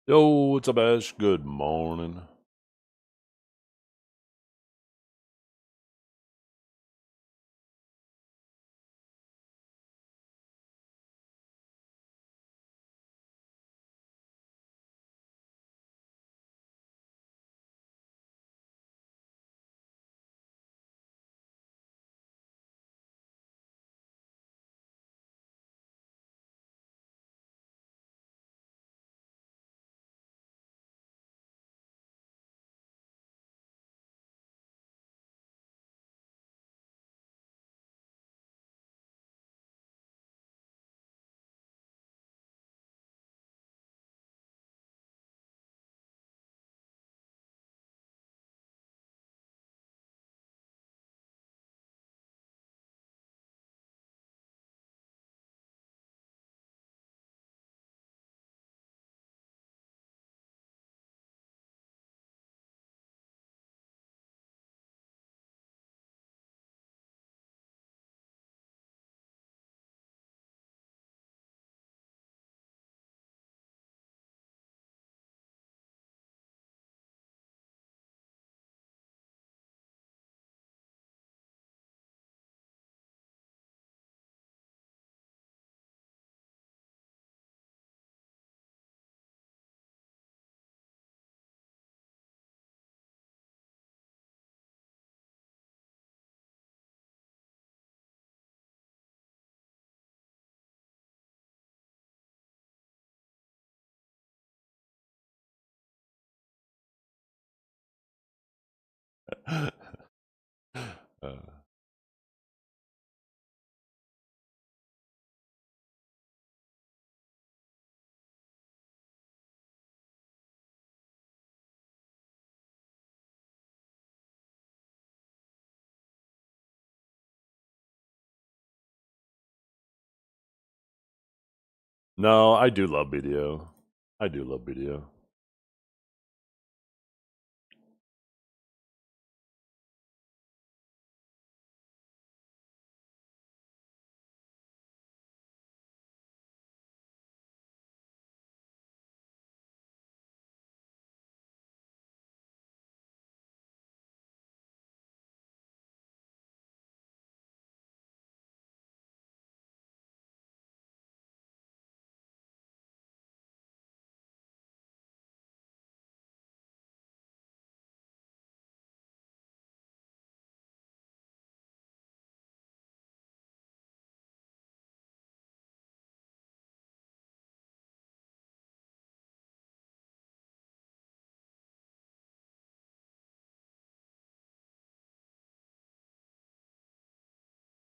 Yo, what's up, Ash? Good morning. uh, no, I do love BDO. I do love BDO.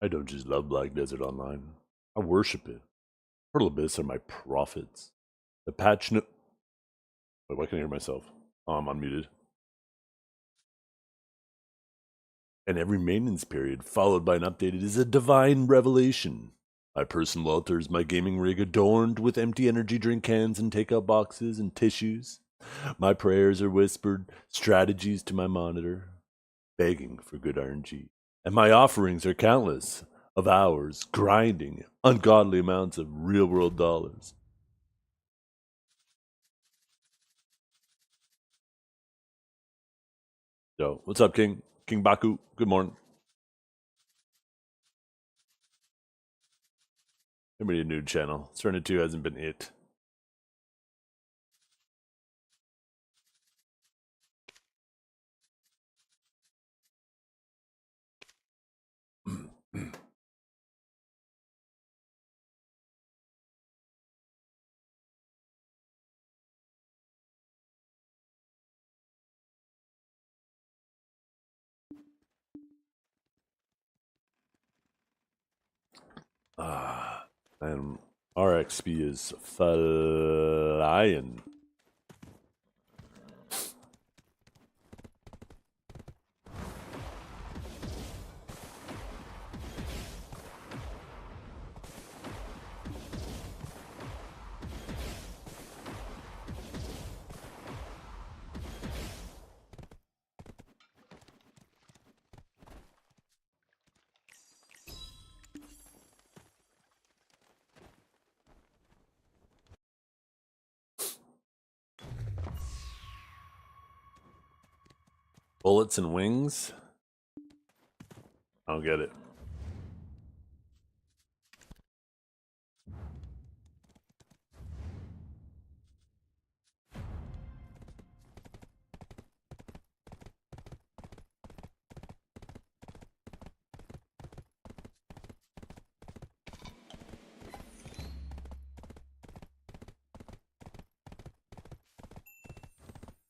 I don't just love Black Desert Online. I worship it. Hurl Abyss are my prophets. The patch no- Wait, why can't I hear myself? Oh, I'm unmuted. And every maintenance period, followed by an update, is a divine revelation. My personal altar is my gaming rig adorned with empty energy drink cans and takeout boxes and tissues. My prayers are whispered strategies to my monitor, begging for good RNG. And my offerings are countless of hours grinding ungodly amounts of real world dollars. Yo, what's up, King? King Baku, good morning. Everybody a new channel. Serena 2 hasn't been it. And RXP is flying. Bullets and wings? I don't get it.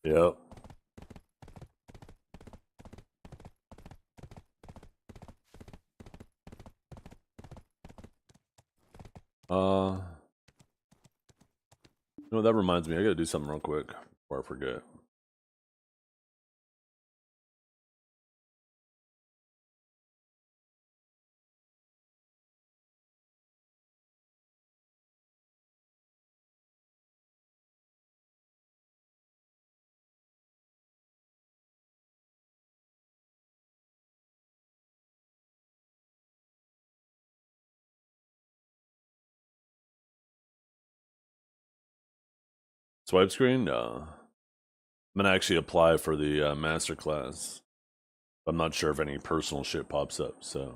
Yep. No, that reminds me. I gotta do something real quick before I forget. Swipe screen? No. I'm gonna actually apply for the master class. I'm not sure if any personal shit pops up, so.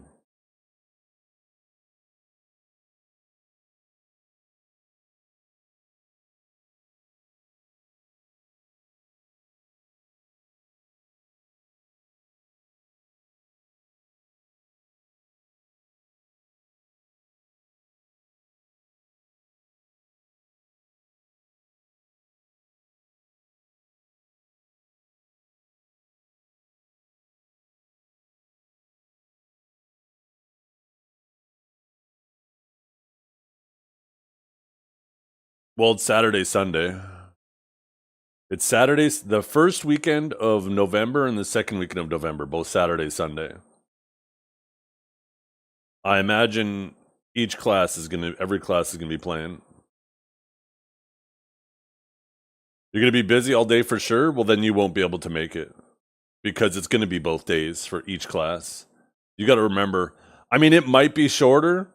Well, it's Saturday, Sunday. It's Saturdays, the first weekend of November and the second weekend of November, both Saturday, Sunday. I imagine every class is gonna be playing. You're gonna be busy all day for sure. Well, then you won't be able to make it because it's gonna be both days for each class. You got to remember. I mean, it might be shorter,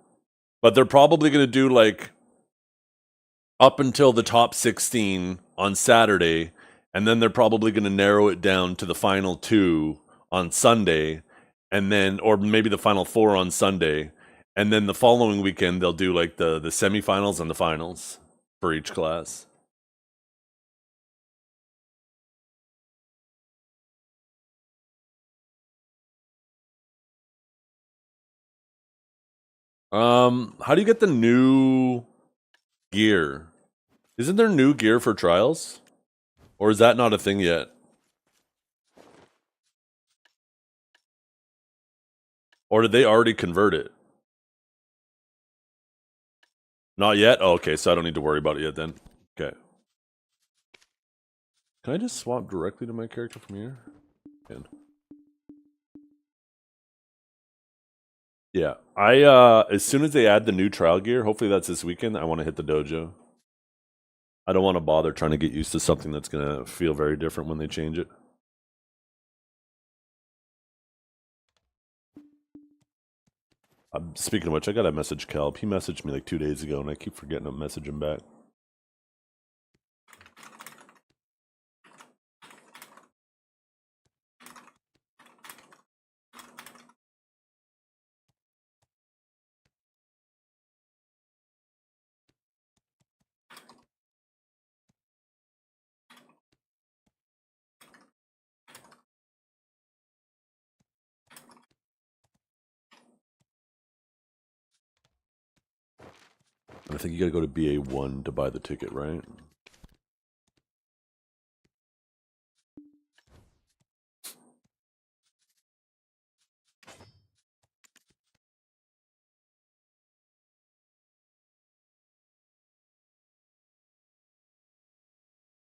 but they're probably gonna do like up until the top 16 on Saturday, and then they're probably going to narrow it down to the final two on Sunday, and then, or maybe the final four on Sunday, and then the following weekend they'll do like the semifinals and the finals for each class. How do you get the new gear? Isn't there new gear for trials? Or is that not a thing yet? Or did they already convert it? Not yet? Oh, okay, so I don't need to worry about it yet then. Okay. Can I just swap directly to my character from here? Can. Yeah. As soon as they add the new trial gear, hopefully that's this weekend, I want to hit the dojo. I don't want to bother trying to get used to something that's going to feel very different when they change it. Speaking of which, I got to message Kelp. He messaged me like 2 days ago, and I keep forgetting to message him back. I think you got to go to BA1 to buy the ticket, right?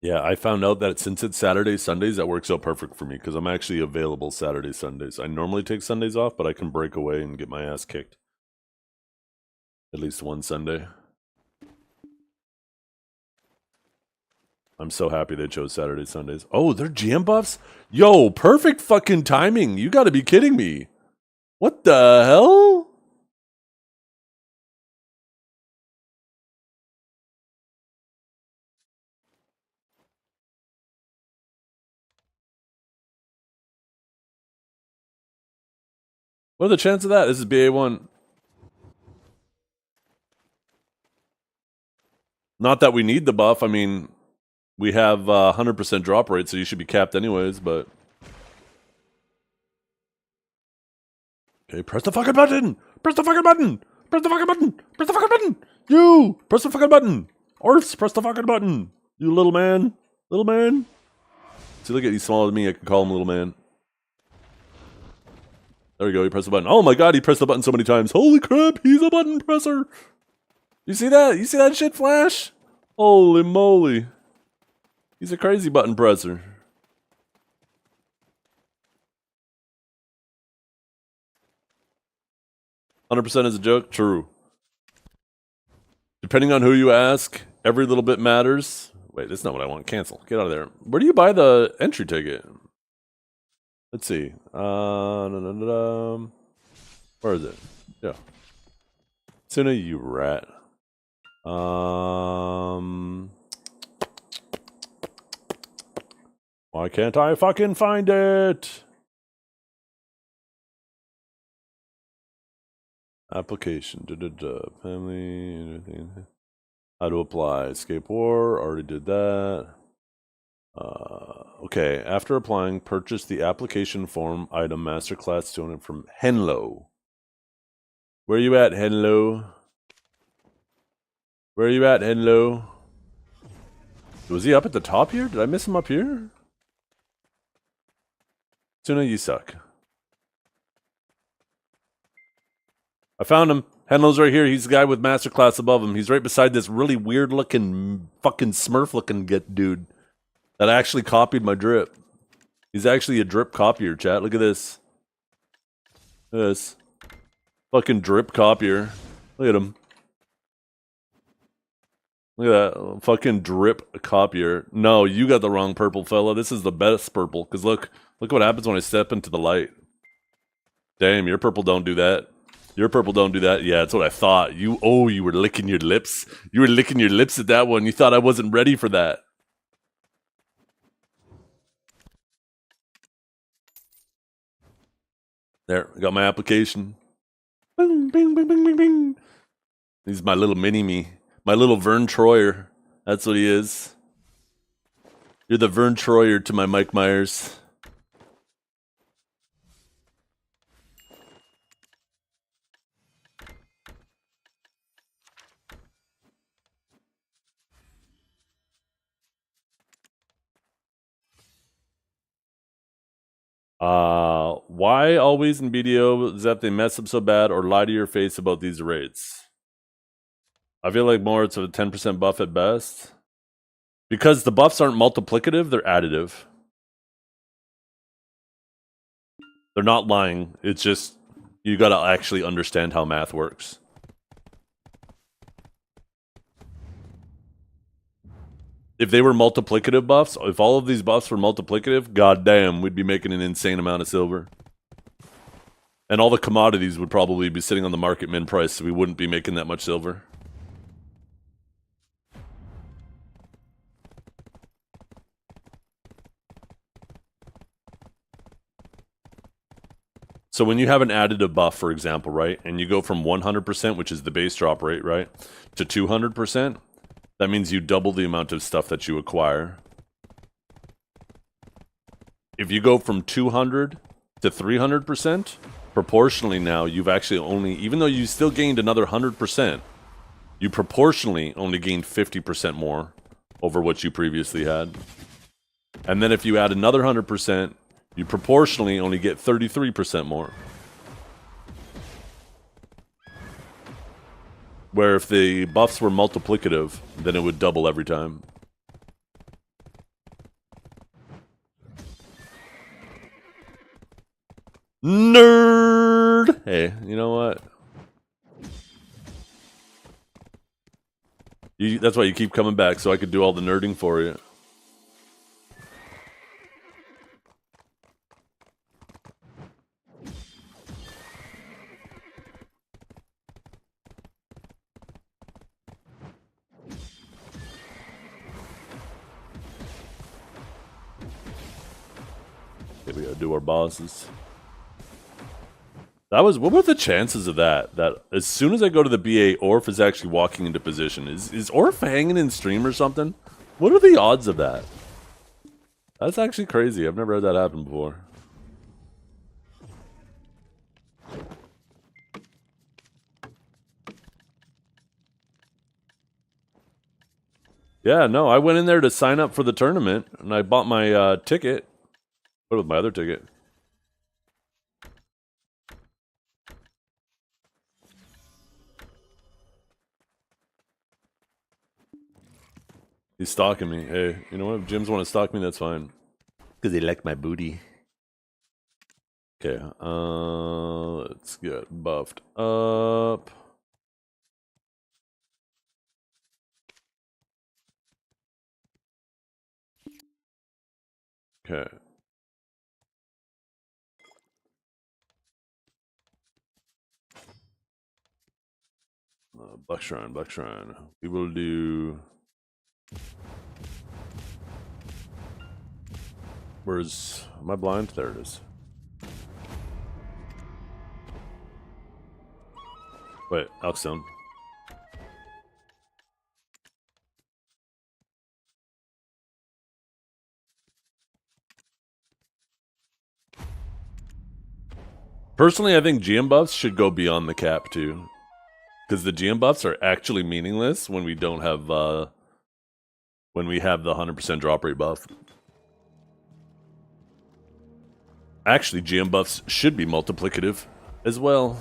Yeah, I found out that since it's Saturdays, Sundays, that works out perfect for me because I'm actually available Saturdays, Sundays. I normally take Sundays off, but I can break away and get my ass kicked. At least one Sunday. I'm so happy they chose Saturdays, Sundays. Oh, they're GM buffs? Yo, perfect fucking timing. You gotta be kidding me. What the hell? What are the chances of that? This is BA1. Not that we need the buff. I mean, we have 100% drop rate, so you should be capped anyways, but... Okay, press the fucking button! Press the fucking button! Press the fucking button! Press the fucking button! You! Press the fucking button! Orfs, press the fucking button! You little man! Little man! See, look at he's smaller than me, I can call him little man. There we go, he pressed the button. Oh my god, he pressed the button so many times. Holy crap, he's a button presser! You see that? You see that shit flash? Holy moly. He's a crazy button presser. "100% is a joke?" True. Depending on who you ask, every little bit matters. Wait, that's not what I want. Cancel. Get out of there. Where do you buy the entry ticket? Let's see. Where is it? Yeah. Suna, you rat. Why can't I fucking find it? Application. Family. Anything. How to apply. Escape war. Already did that. Okay. After applying, purchase the application form item masterclass 200 from Henlo. Where you at, Henlo? Where are you at, Henlo? Was he up at the top here? Did I miss him up here? Tuna, you suck. I found him. Henlo's right here. He's the guy with masterclass above him. He's right beside this really weird looking, fucking Smurf looking dude that actually copied my drip. He's actually a drip copier, chat. Look at this. Look at this. Fucking drip copier. Look at him. Look at that. Fucking drip copier. No, you got the wrong purple, fella. This is the best purple. Because look what happens when I step into the light. Damn, your purple don't do that. Your purple don't do that. Yeah, that's what I thought. You were licking your lips. You were licking your lips at that one. You thought I wasn't ready for that. There, I got my application. Bing, bing, bing, bing, bing, bing. He's my little mini-me. My little Vern Troyer. That's what he is. You're the Vern Troyer to my Mike Myers. Why always in BDO is that they mess up so bad or lie to your face about these rates? I feel like more it's a 10% buff at best. Because the buffs aren't multiplicative, they're additive. They're not lying. It's just, you gotta actually understand how math works. If they were multiplicative buffs, if all of these buffs were multiplicative, goddamn, we'd be making an insane amount of silver. And all the commodities would probably be sitting on the market min price, so we wouldn't be making that much silver. So when you have an additive buff, for example, right, and you go from 100%, which is the base drop rate, right, to 200%, that means you double the amount of stuff that you acquire. If you go from 200 to 300%, proportionally now, you've actually only, even though you still gained another 100%, you proportionally only gained 50% more over what you previously had. And then if you add another 100%, you proportionally only get 33% more. Where if the buffs were multiplicative, then it would double every time. Nerd! Hey, you know what? That's why you keep coming back, so I could do all the nerding for you. Okay, we gotta do our bosses. What were the chances of that? That as soon as I go to the BA, Orf is actually walking into position. Is Orf hanging in stream or something? What are the odds of that? That's actually crazy. I've never had that happen before. Yeah, no, I went in there to sign up for the tournament, and I bought my ticket. What was my other ticket? He's stalking me. Hey, you know what? If gyms want to stalk me, that's fine. Because they like my booty. Okay, let's get buffed up. Okay. Black Shrine, Black Shrine. We will do... Where's... Am I blind? There it is. Wait, Elkstone. Personally, I think GM buffs should go beyond the cap, too. Because the GM buffs are actually meaningless when we don't have, when we have the 100% drop rate buff. Actually, GM buffs should be multiplicative as well.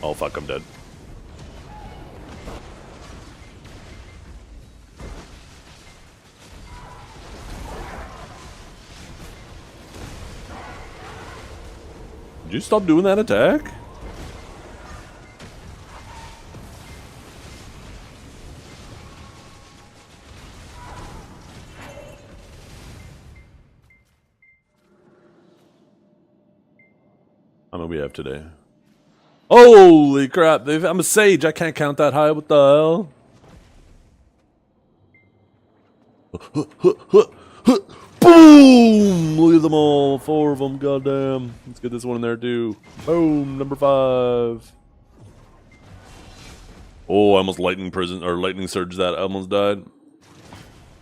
Oh fuck, I'm dead. Did you stop doing that attack? How many we have today? Holy crap, I'm a sage, I can't count that high, what the hell? Boom! Look at them all, 4 of them, goddamn. Let's get this one in there too. Boom, number 5. Oh, I almost lightning surge that, I almost died.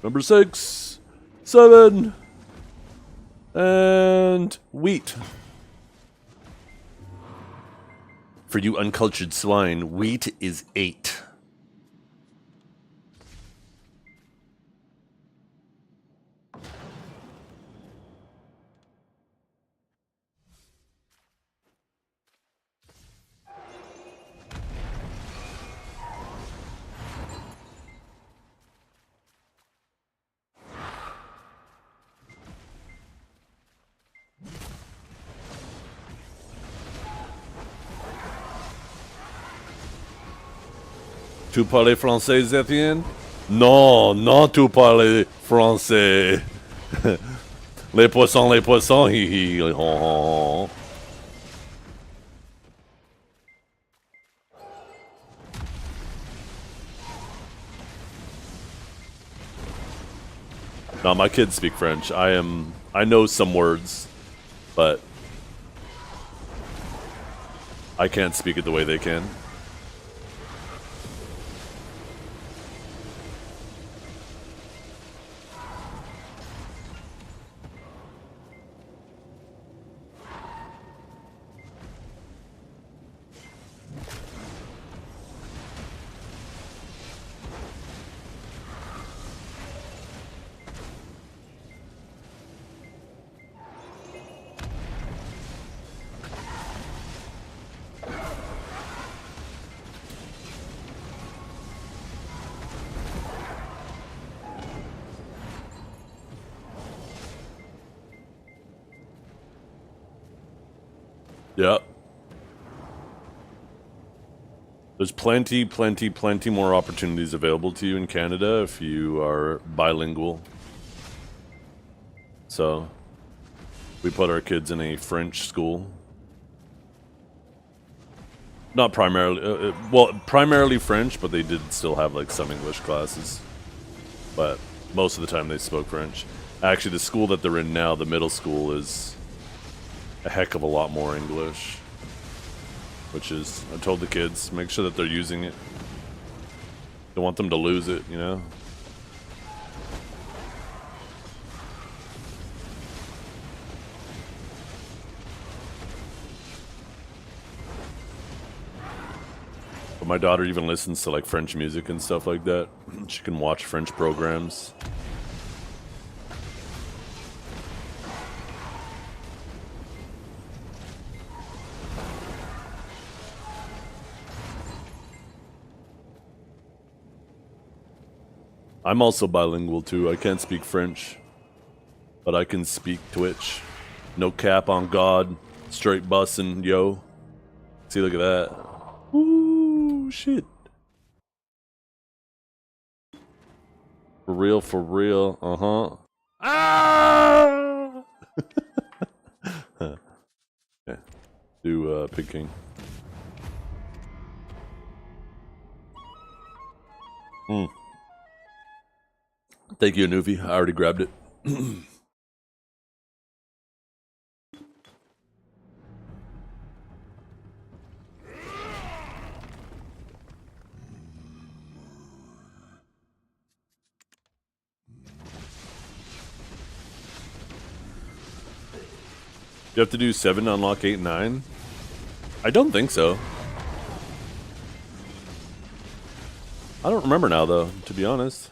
Number 6, 7, and wheat. For you uncultured swine, wheat is 8. Tu parles français, Etienne? Non, non, tu parles français. Les poissons, hi hi, hon hon. No, my kids speak French. I know some words, but I can't speak it the way they can. Yep. There's plenty more opportunities available to you in Canada if you are bilingual. So, we put our kids in a French school. Not primarily, well, primarily French, but they did still have like some English classes. But most of the time they spoke French. Actually, the school that they're in now, the middle school, is a heck of a lot more English. Which is, I told the kids, make sure that they're using it. Don't want them to lose it, you know? But my daughter even listens to like French music and stuff like that. She can watch French programs. I'm also bilingual too. I can't speak French, but I can speak Twitch. No cap on God. Straight bussin', yo. See, look at that. Ooh, shit. For real, for real. Uh-huh. Ah! Yeah. Do, Pig King. Hmm. Thank you, Anuvi. I already grabbed it. You have to do 7 to unlock 8 and 9? I don't think so. I don't remember now, though, to be honest.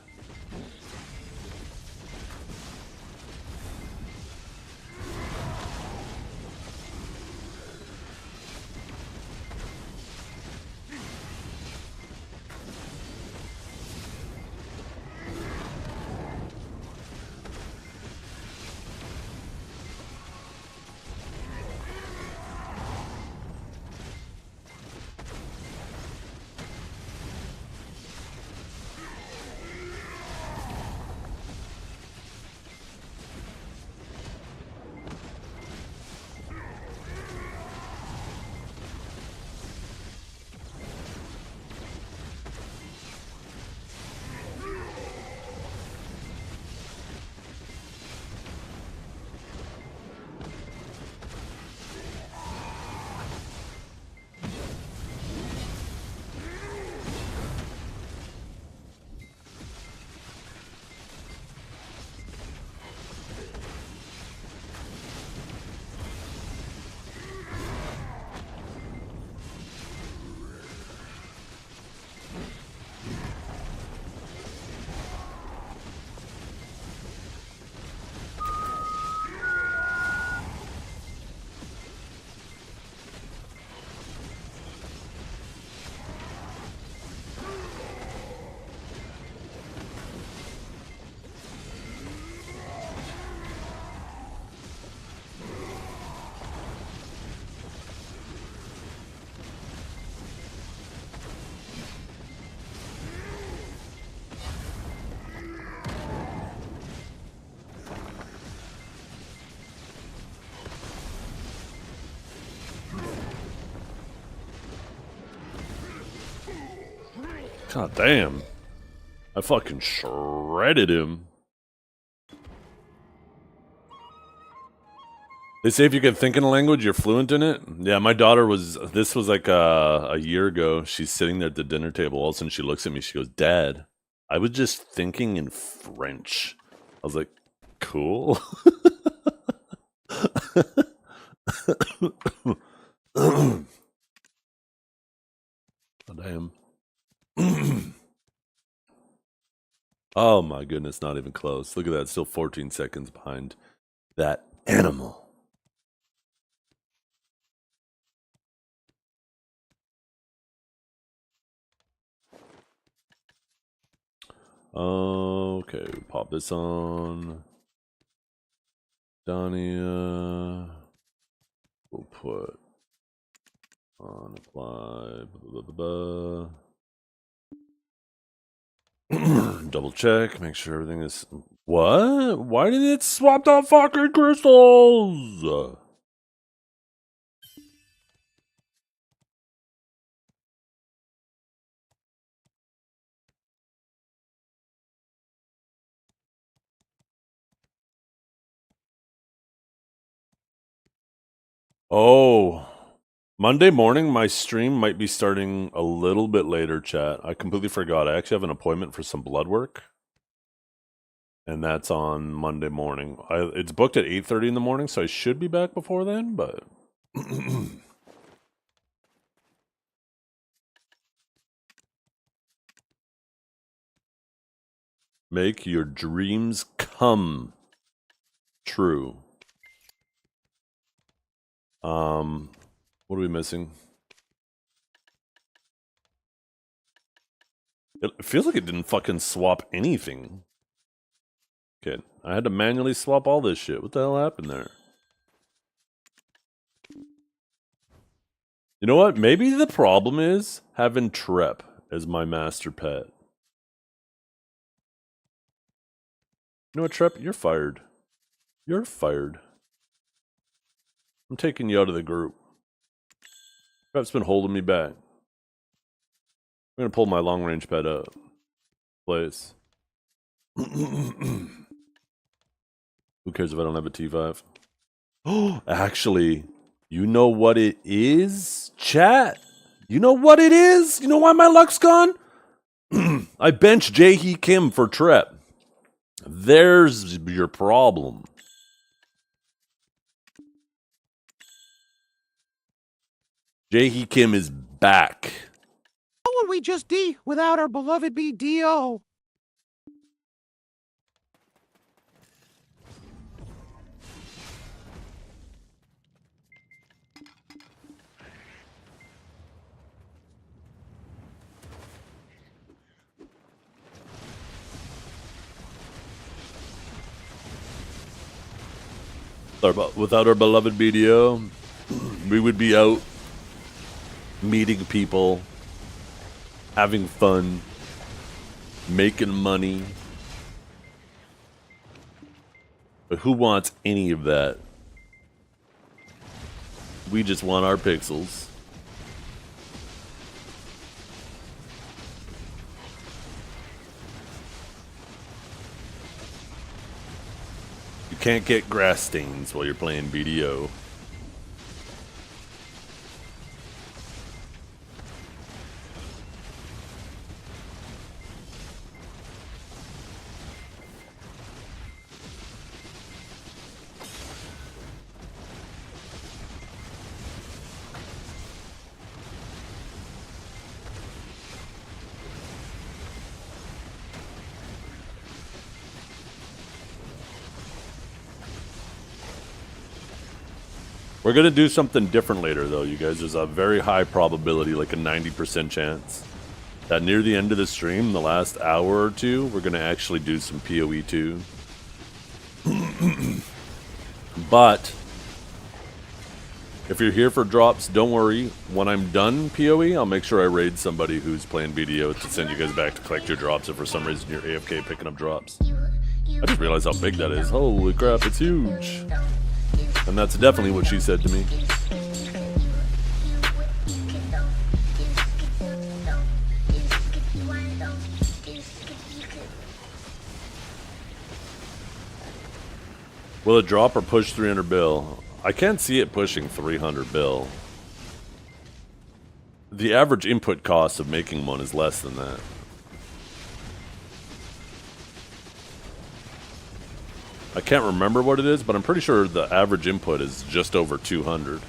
God damn. I fucking shredded him. They say if you can think in a language, you're fluent in it. Yeah, my daughter was, this was like a year ago. She's sitting there at the dinner table. All of a sudden she looks at me. She goes, Dad, I was just thinking in French. I was like, cool. Oh, damn. Oh my goodness, not even close. Look at that, still 14 seconds behind that animal. Okay, pop this on. Dania. We'll put on apply. Blah, blah, blah, blah. Double check, make sure everything is. What? Why did it swap the fucking crystals? Oh, Monday morning, my stream might be starting a little bit later, chat. I completely forgot. I actually have an appointment for some blood work. And that's on Monday morning. It's booked at 8:30 in the morning, so I should be back before then, but... Make your dreams come true. What are we missing? It feels like it didn't fucking swap anything. Okay, I had to manually swap all this shit. What the hell happened there? You know what? Maybe the problem is having Trep as my master pet. You know what, Trep? You're fired. You're fired. I'm taking you out of the group. Trep's been holding me back. I'm gonna pull my long-range pet up. Place. Who cares if I don't have a T5? Oh, actually, you know what it is, chat? You know what it is? You know why my luck's gone? I benched Jae-hee Kim for Trep. There's your problem. Jae-hee Kim is back. What would we just do without our beloved BDO? Without our beloved BDO, we would be out meeting people, having fun, making money. But who wants any of that? We just want our pixels. You can't get grass stains while you're playing BDO. We're gonna do something different later, though, you guys. There's a very high probability, like a 90% chance, that near the end of the stream, the last hour or two, we're gonna actually do some PoE 2. But if you're here for drops, don't worry. When I'm done PoE, I'll make sure I raid somebody who's playing BDO to send you guys back to collect your drops if for some reason you're AFK picking up drops. I just realized how big that is. Holy crap, it's huge. And that's definitely what she said to me. Will it drop or push 300 bill? I can't see it pushing 300 bill. The average input cost of making one is less than that. I can't remember what it is, but I'm pretty sure the average input is just over 200.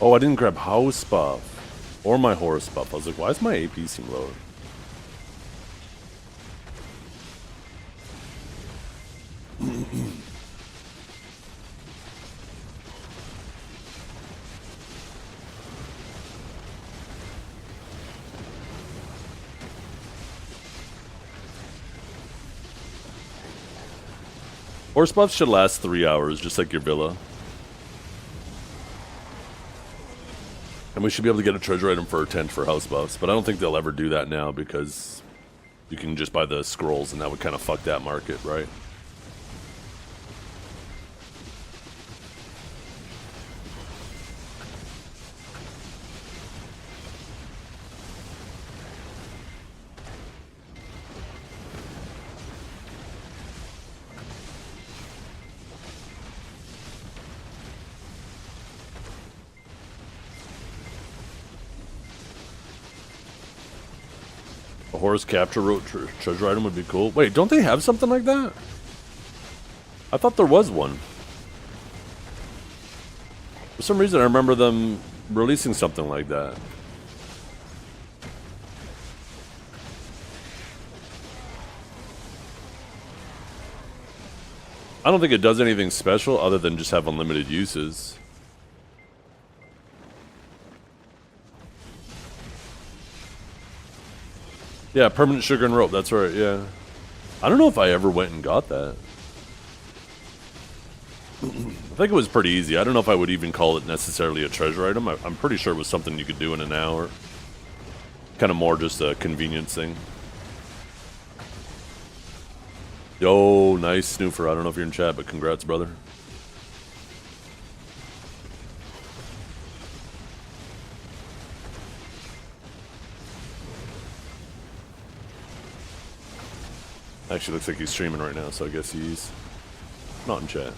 Oh, I didn't grab house buff. Or my horse buff. I was like, why is my AP seem lower? Horse buffs should last 3 hours, just like your villa. And we should be able to get a treasure item for a tent for house buffs, but I don't think they'll ever do that now because you can just buy the scrolls and that would kind of fuck that market, right? A horse capture road treasure item would be cool. Wait, don't they have something like that? I thought there was one. For some reason, I remember them releasing something like that. I don't think it does anything special other than just have unlimited uses. Yeah, permanent sugar and rope, that's right, yeah. I don't know if I ever went and got that. I think it was pretty easy. I don't know if I would even call it necessarily a treasure item. I'm pretty sure it was something you could do in an hour. Kind of more just a convenience thing. Yo, nice snoofer. I don't know if you're in chat, but congrats, brother. Actually, looks like he's streaming right now, so I guess he's not in chat.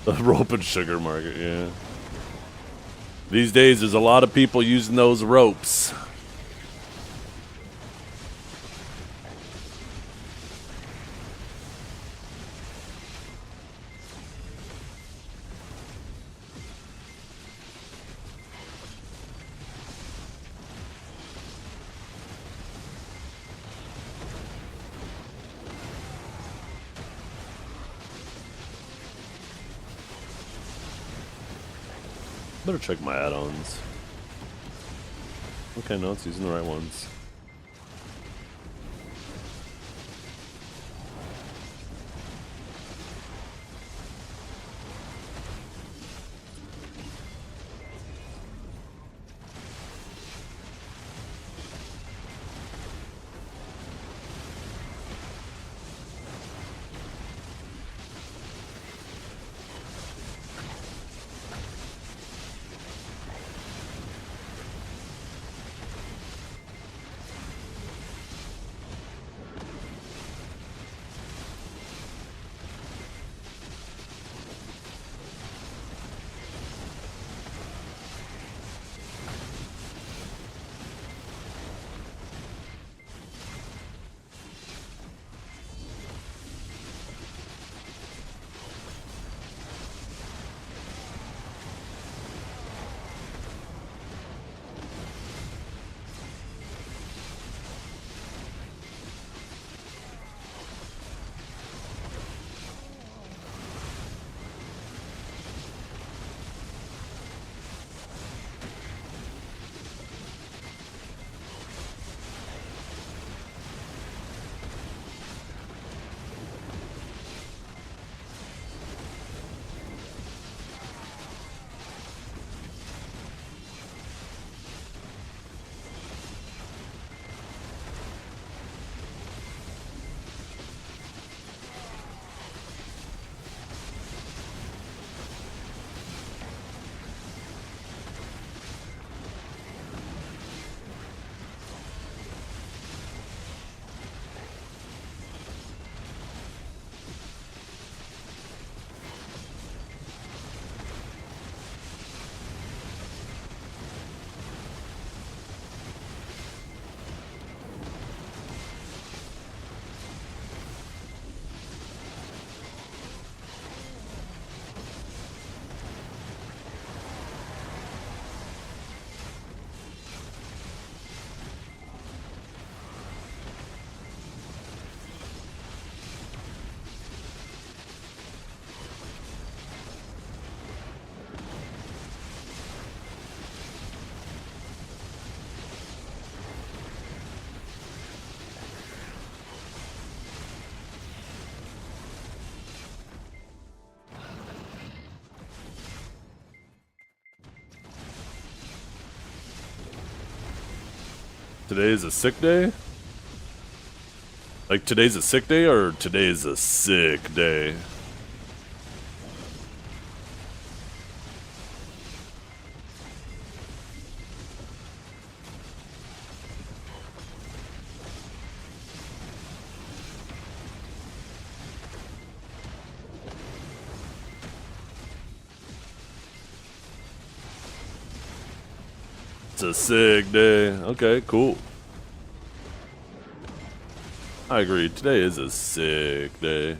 The rope and sugar market, yeah. These days, there's a lot of people using those ropes. Better check my add-ons. Okay, no, it's using the right ones. Today is a sick day? Like today's a sick day or today's a sick day? It's a sick day. Okay, cool. I agree. Today is a sick day.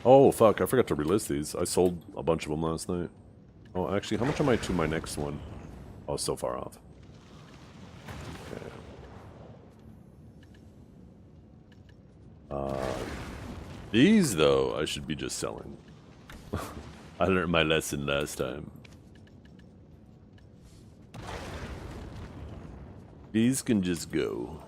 Oh, fuck. I forgot to relist these. I sold a bunch of them last night. Oh, actually, how much am I to my next one? Oh, so far off. Okay. These, though, I should be just selling. I learned my lesson last time. These can just go.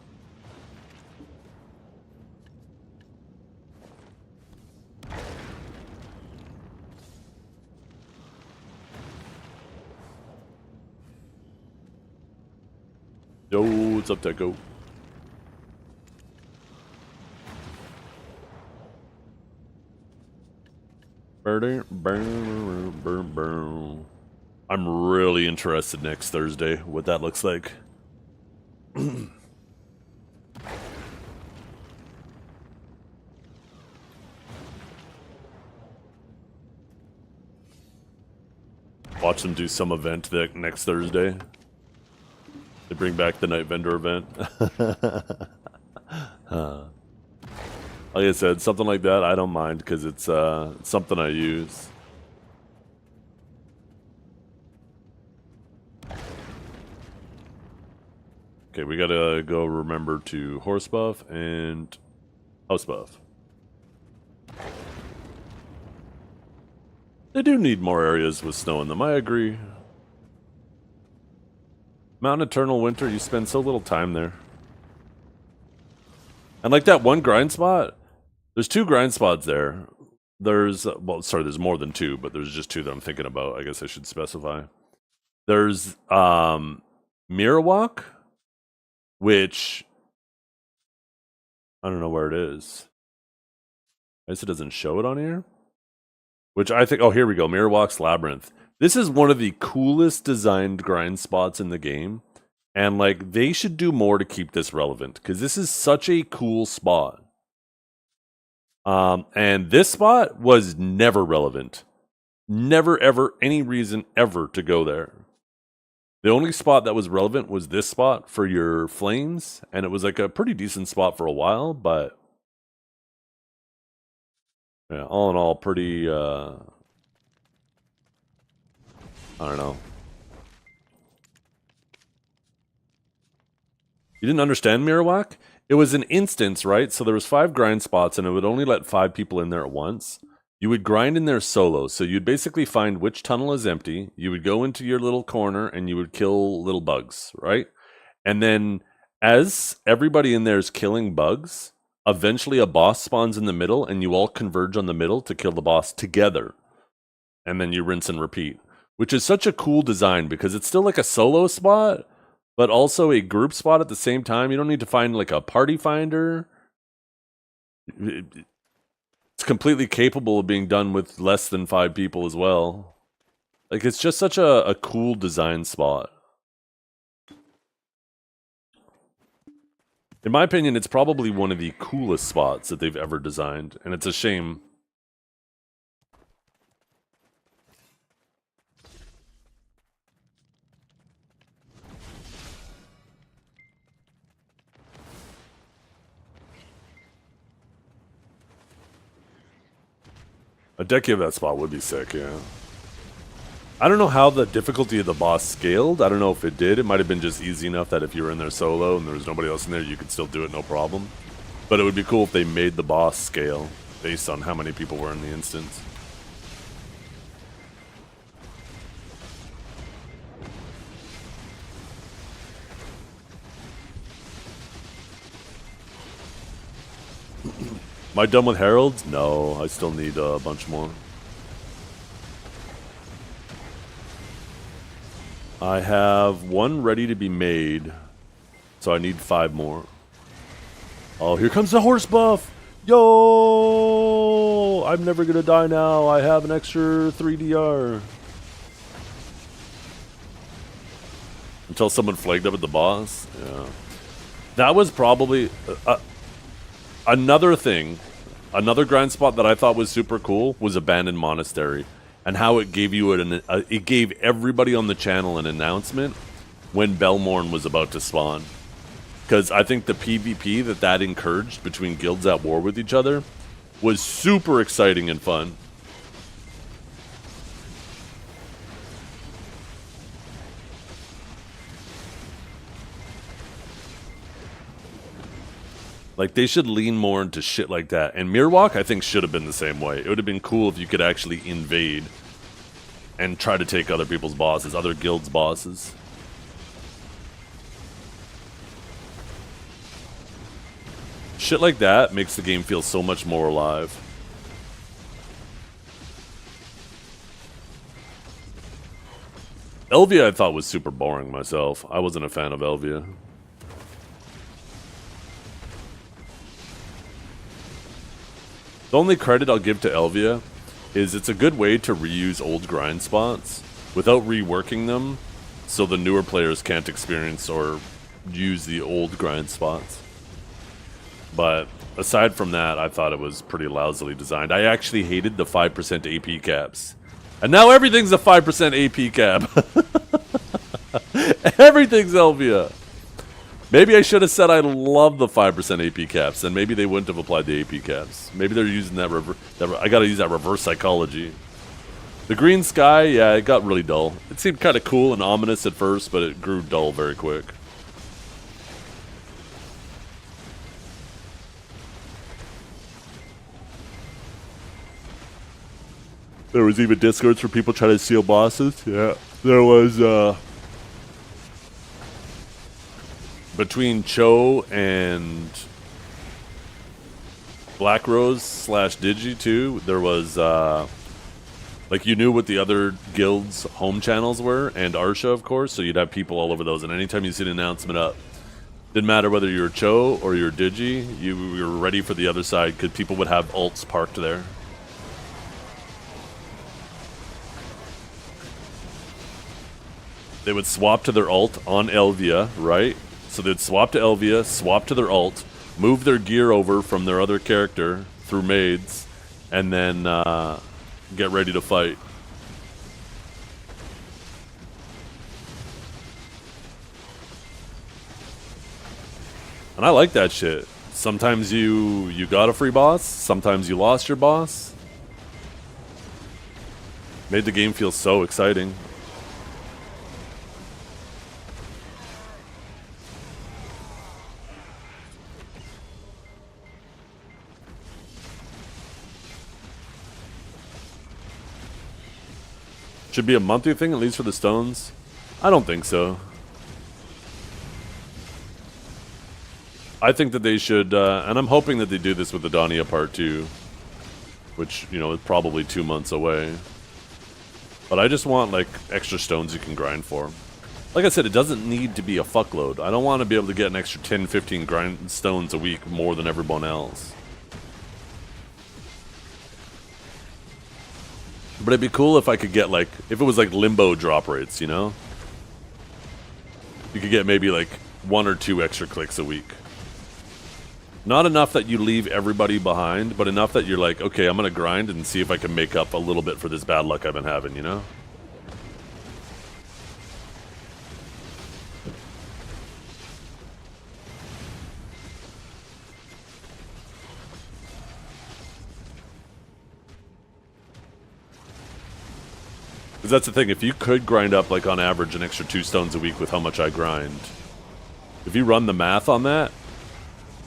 Yo, what's up, Techo? I'm really interested next Thursday what that looks like. Watch them do some event next Thursday. They bring back the night vendor event. Like I said, something like that, I don't mind because it's something I use. Okay, we gotta go remember to horse buff and house buff. They do need more areas with snow in them, I agree. Mountain Eternal Winter, you spend so little time there. And like that one grind spot, there's 2 grind spots there. There's, well, sorry, there's more than 2, but there's just 2 that I'm thinking about. I guess I should specify. There's Mirror Walk, which I don't know where it is. I guess it doesn't show it on here. Which I think, oh, here we go, Mirror Walk's Labyrinth. This is one of the coolest designed grind spots in the game. And, like, they should do more to keep this relevant. Because this is such a cool spot. And this spot was never relevant. Never, ever, any reason ever to go there. The only spot that was relevant was this spot for your flames. And it was, like, a pretty decent spot for a while. But, yeah, all in all, pretty, I don't know. You didn't understand Mirror Walk? It was an instance, right? So there was 5 grind spots, and it would only let 5 people in there at once. You would grind in there solo, so you'd basically find which tunnel is empty. You would go into your little corner, and you would kill little bugs, right? And then, as everybody in there is killing bugs, eventually a boss spawns in the middle, and you all converge on the middle to kill the boss together. And then you rinse and repeat. Which is such a cool design, because it's still like a solo spot, but also a group spot at the same time. You don't need to find like a party finder. It's completely capable of being done with less than 5 people as well. Like, it's just such a cool design spot. In my opinion, it's probably one of the coolest spots that they've ever designed, and it's a shame. A decky of that spot would be sick, yeah. I don't know how the difficulty of the boss scaled. I don't know if it did. It might have been just easy enough that if you were in there solo and there was nobody else in there, you could still do it, no problem. But it would be cool if they made the boss scale based on how many people were in the instance. Am I done with heralds? No, I still need a bunch more. I have one ready to be made, so I need 5 more. Oh, here comes the horse buff! Yo! I'm never gonna die now. I have an extra 3DR. Until someone flagged up at the boss. Yeah. That was probably another thing. Another grind spot that I thought was super cool was Abandoned Monastery. And how it gave you it gave everybody on the channel an announcement when Belmorn was about to spawn. Because I think the PvP that encouraged between guilds at war with each other was super exciting and fun. Like, they should lean more into shit like that. And Mirwalk, I think, should have been the same way. It would have been cool if you could actually invade and try to take other people's bosses, other guilds' bosses. Shit like that makes the game feel so much more alive. Elvia I thought was super boring myself. I wasn't a fan of Elvia. The only credit I'll give to Elvia is it's a good way to reuse old grind spots without reworking them so the newer players can't experience or use the old grind spots. But aside from that, I thought it was pretty lousily designed. I actually hated the 5% AP caps. And now everything's a 5% AP cap. Everything's Elvia. Maybe I should have said I love the 5% AP caps, and maybe they wouldn't have applied the AP caps. Maybe they're using that I gotta use that reverse psychology. The green sky, yeah, it got really dull. It seemed kind of cool and ominous at first, but it grew dull very quick. There was even discords for people trying to steal bosses. Yeah, there was, between Cho and Black Rose / Digi too, there was, like, you knew what the other guilds' home channels were, and Arsha, of course, so you'd have people all over those, and anytime you see an announcement up, didn't matter whether you're Cho or you're Digi, you were ready for the other side, because people would have ults parked there. They would swap to their ult on Elvia, right? So they'd swap to Elvia, swap to their ult, move their gear over from their other character through maids, and then get ready to fight. And I like that shit. Sometimes you got a free boss, sometimes you lost your boss. Made the game feel so exciting. Should be a monthly thing, at least for the stones? I don't think so. I think that they should, and I'm hoping that they do this with the Dania Part 2, which, you know, is probably 2 months away. But I just want, like, extra stones you can grind for. Like I said, it doesn't need to be a fuckload. I don't want to be able to get an extra 10, 15 grind stones a week more than everyone else. But it'd be cool if I could get, like, if it was like limbo drop rates, you know? You could get maybe like 1 or 2 extra clicks a week. Not enough that you leave everybody behind, but enough that you're like, okay, I'm gonna grind and see if I can make up a little bit for this bad luck I've been having, you know? Because that's the thing, if you could grind up, like, on average, an extra 2 stones a week with how much I grind, if you run the math on that,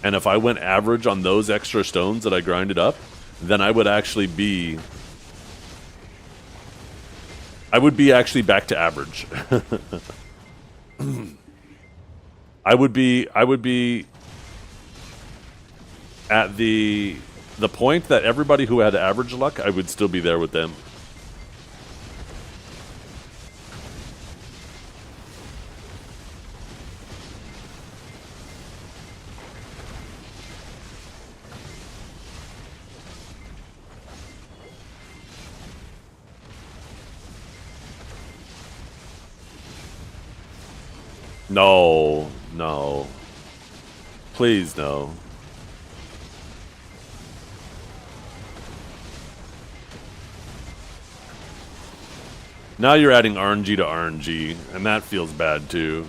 and if I went average on those extra stones that I grinded up, then I would actually be... I would be actually back to average. I would be at the point that everybody who had average luck, I would still be there with them. No, no. Please, no. Now you're adding RNG to RNG, and that feels bad too.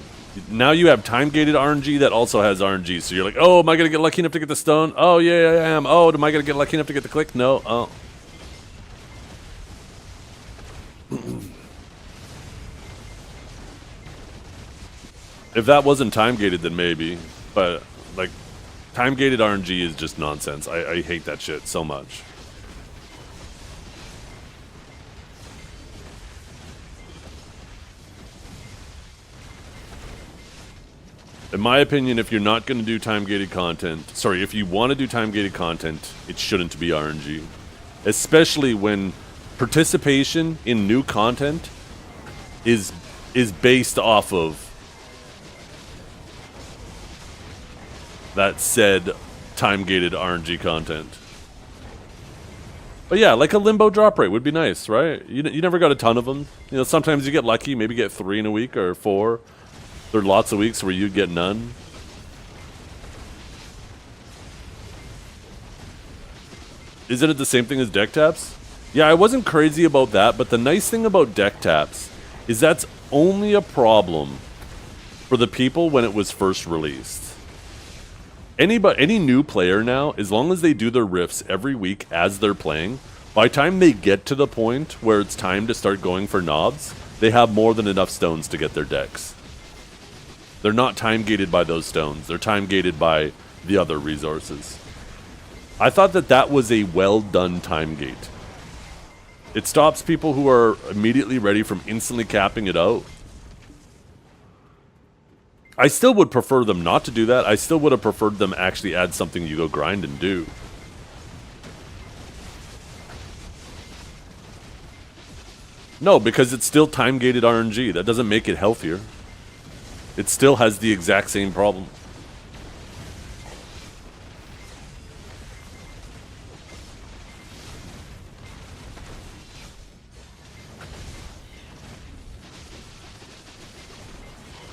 Now you have time-gated RNG that also has RNG, so you're like, oh, am I going to get lucky enough to get the stone? Oh, yeah, I am. Oh, am I going to get lucky enough to get the click? No. Oh. If that wasn't time-gated, then maybe. But, like, time-gated RNG is just nonsense. I hate that shit so much. In my opinion, if you're not going to do time-gated content... Sorry, if you want to do time-gated content, it shouldn't be RNG. Especially when participation in new content is based off of that said time-gated RNG content. But yeah, like a limbo drop rate would be nice, right? You never got a ton of them. You know, sometimes you get lucky, maybe get 3 in a week or 4. There are lots of weeks where you'd get none. Isn't it the same thing as deck taps? Yeah, I wasn't crazy about that, but the nice thing about deck taps is that's only a problem for the people when it was first released. Any new player now, as long as they do their riffs every week as they're playing, by the time they get to the point where it's time to start going for knobs, they have more than enough stones to get their decks. They're not time-gated by those stones. They're time-gated by the other resources. I thought that was a well-done time gate. It stops people who are immediately ready from instantly capping it out. I still would prefer them not to do that. I still would have preferred them actually add something you go grind and do. No, because it's still time-gated RNG. That doesn't make it healthier. It still has the exact same problem.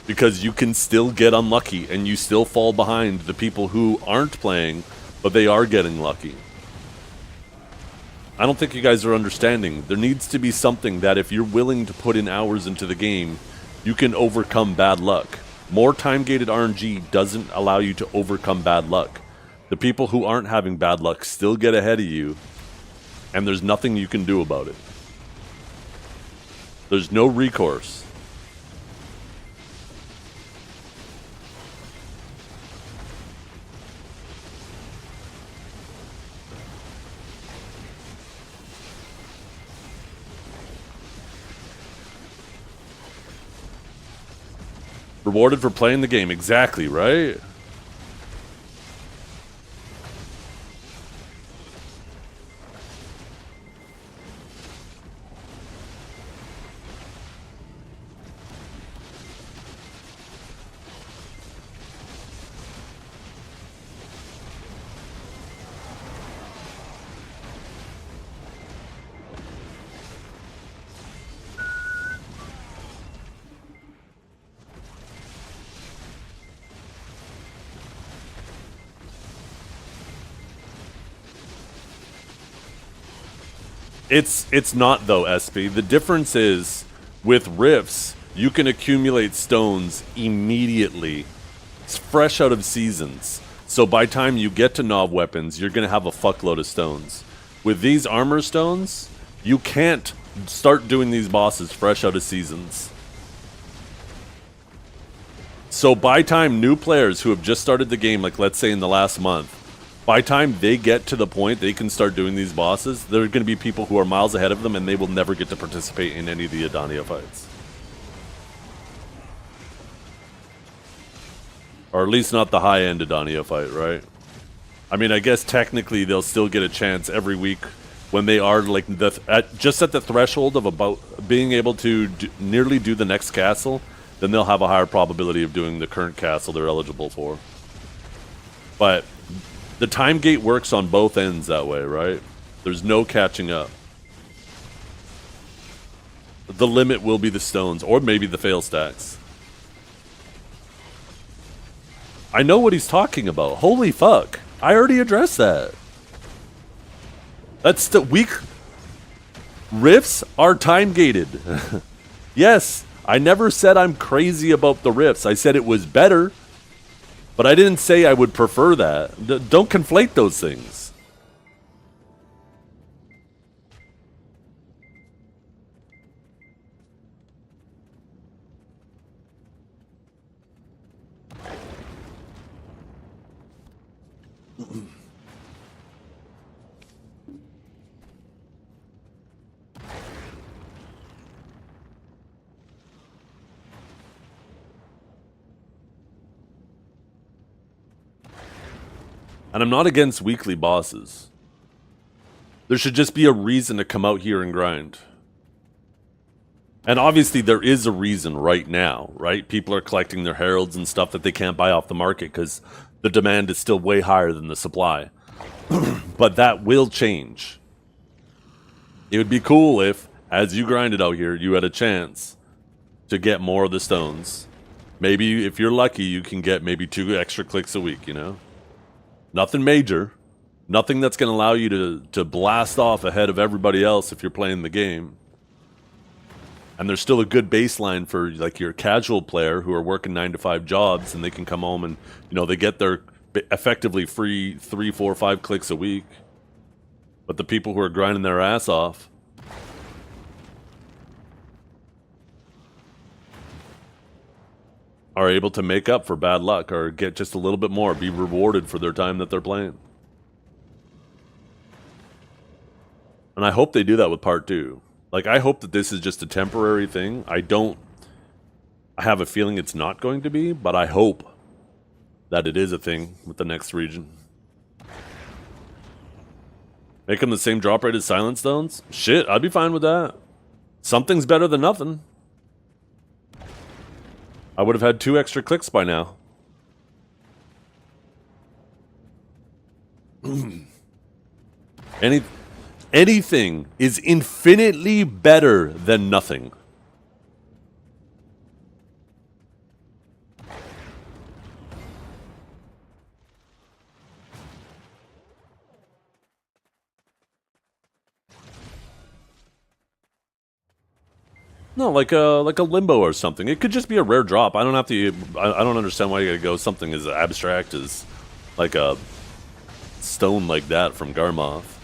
Because you can still get unlucky and you still fall behind the people who aren't playing, but they are getting lucky. I don't think you guys are understanding. There needs to be something that if you're willing to put in hours into the game, you can overcome bad luck. More time-gated RNG doesn't allow you to overcome bad luck. The people who aren't having bad luck still get ahead of you, and there's nothing you can do about it. There's no recourse. Rewarded for playing the game. Exactly, right? It's not though, SP. The difference is with rifts, you can accumulate stones immediately. It's fresh out of seasons. So by the time you get to knob weapons, you're gonna have a fuckload of stones. With these armor stones, you can't start doing these bosses fresh out of seasons. So by time new players who have just started the game, like let's say in the last month, by the time they get to the point they can start doing these bosses, there are going to be people who are miles ahead of them and they will never get to participate in any of the Adania fights. Or at least not the high-end Adania fight, right? I mean, I guess technically they'll still get a chance every week when they are like just at the threshold of about being able to nearly do the next castle. Then they'll have a higher probability of doing the current castle they're eligible for. But the time gate works on both ends that way, right? There's no catching up. The limit will be the stones, or maybe the fail stacks. I know what he's talking about. Holy fuck. I already addressed that. That's the weak. Rifts are time gated. Yes, I never said I'm crazy about the rifts. I said it was better, but I didn't say I would prefer that. Don't conflate those things. And I'm not against weekly bosses. There should just be a reason to come out here and grind. And obviously there is a reason right now, right? People are collecting their heralds and stuff that they can't buy off the market because the demand is still way higher than the supply. But that will change. It would be cool if, as you grinded out here, you had a chance to get more of the stones. Maybe, if you're lucky, you can get maybe 2 extra clicks a week, you know? Nothing major. Nothing that's going to allow you to blast off ahead of everybody else if you're playing the game. And there's still a good baseline for like your casual player who are working 9-to-5 jobs and they can come home and, you know, they get their effectively free 3, 4, 5 clicks a week. But the people who are grinding their ass off are able to make up for bad luck or get just a little bit more, be rewarded for their time that they're playing. And I hope they do that with part 2. Like, I hope that this is just a temporary thing. I have a feeling it's not going to be, but I hope that it is a thing with the next region. Make them the same drop rate as Silent Stones? Shit, I'd be fine with that. Something's better than nothing. I would have had 2 extra clicks by now. Anything is infinitely better than nothing. No, like a limbo or something. It could just be a rare drop. I don't have to. I don't understand why you gotta go something as abstract as like a stone like that from Garmoth.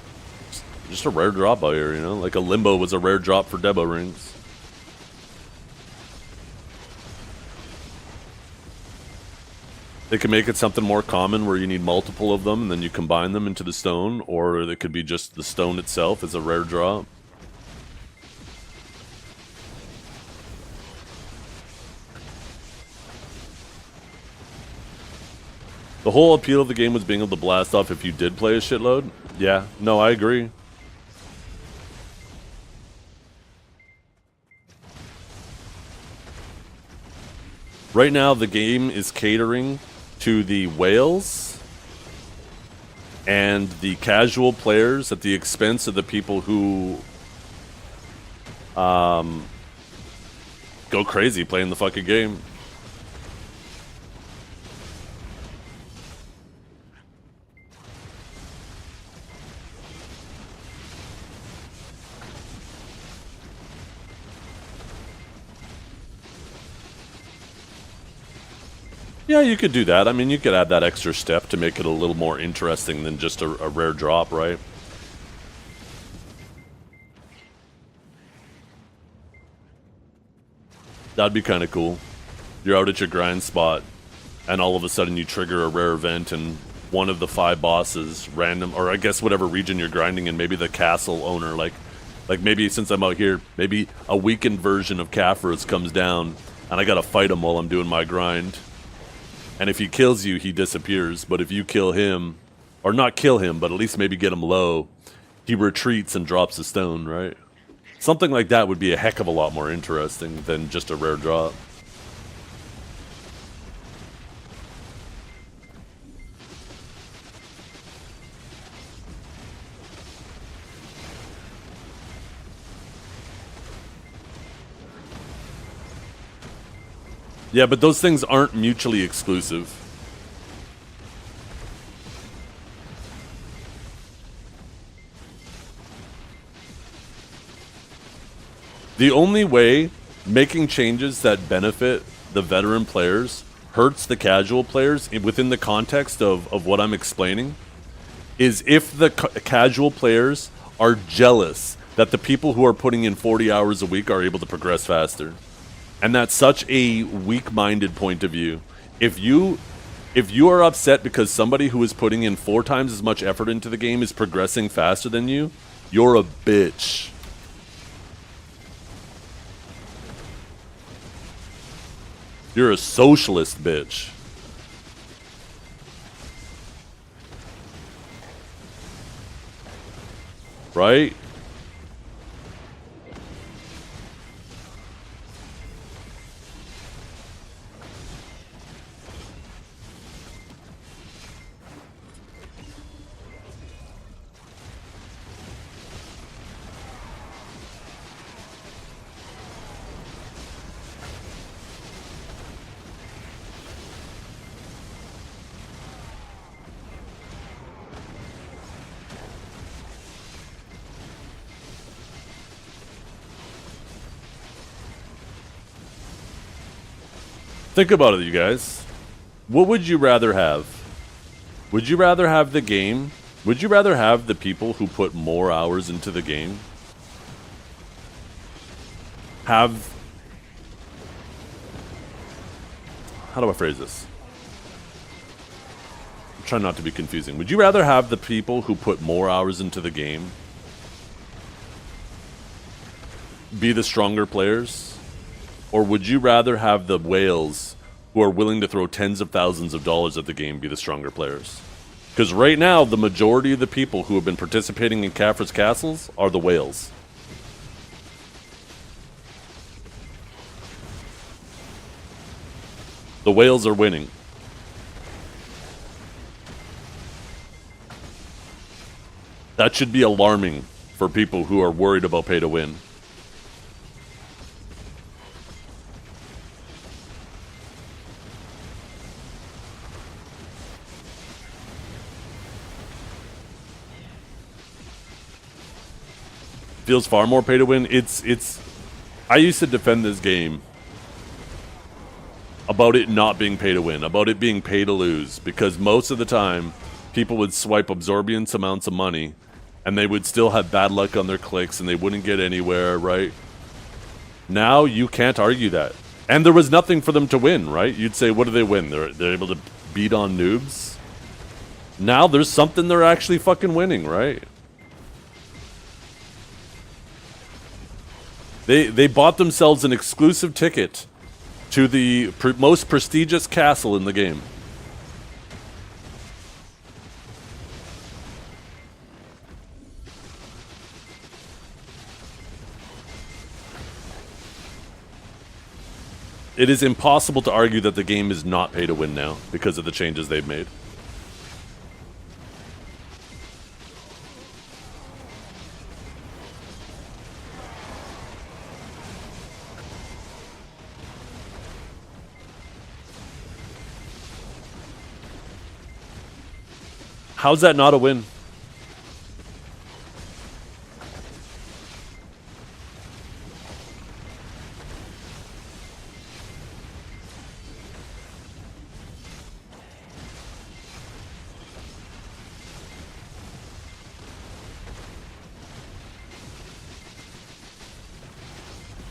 Just a rare drop out here, you know. Like a limbo was a rare drop for Debo rings. They can make it something more common where you need multiple of them and then you combine them into the stone, or it could be just the stone itself as a rare drop. The whole appeal of the game was being able to blast off if you did play a shitload. Yeah, no, I agree. Right now, the game is catering to the whales and the casual players at the expense of the people who go crazy playing the fucking game. Yeah, you could do that. I mean, you could add that extra step to make it a little more interesting than just a rare drop, right? That'd be kind of cool. You're out at your grind spot, and all of a sudden you trigger a rare event, and one of the 5 bosses, random, or I guess whatever region you're grinding in, maybe the castle owner, like maybe since I'm out here, maybe a weakened version of Kaphras comes down, and I gotta fight him while I'm doing my grind. And if he kills you, he disappears. But if you kill him, Or not kill him, but at least maybe get him low. He retreats and drops a stone, right? Something like that would be a heck of a lot more interesting than just a rare drop. Yeah, but those things aren't mutually exclusive. The only way making changes that benefit the veteran players hurts the casual players within the context of what I'm explaining is if the casual players are jealous that the people who are putting in 40 hours a week are able to progress faster. And that's such a weak-minded point of view. If you are upset because somebody who is putting in 4 times as much effort into the game is progressing faster than you, you're a bitch. You're a socialist bitch. Right? Think about it, you guys. What would you rather have? Would you rather have the game? Would you rather have the people who put more hours into the game have... How do I phrase this? I'm trying not to be confusing. Would you rather have the people who put more hours into the game be the stronger players? Or would you rather have the whales who are willing to throw tens of thousands of dollars at the game be the stronger players? Because right now, the majority of the people who have been participating in Kaffir's Castles are the whales. The whales are winning. That should be alarming for people who are worried about pay to win. Feels far more pay to win. It's I used to defend this game about it not being pay to win, about it being pay to lose, because most of the time people would swipe absorbent amounts of money and they would still have bad luck on their clicks and they wouldn't get anywhere, right? Now you can't argue that. And there was nothing for them to win, right? You'd say, what do they win? They're able to beat on noobs? Now there's something they're actually fucking winning, right? They bought themselves an exclusive ticket to the most prestigious castle in the game. It is impossible to argue that the game is not pay to win now because of the changes they've made. How's that not a win?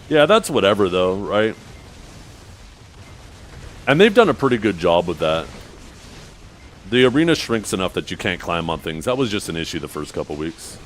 Yeah, that's whatever though, right? And they've done a pretty good job with that. The arena shrinks enough that you can't climb on things. That was just an issue the first couple weeks.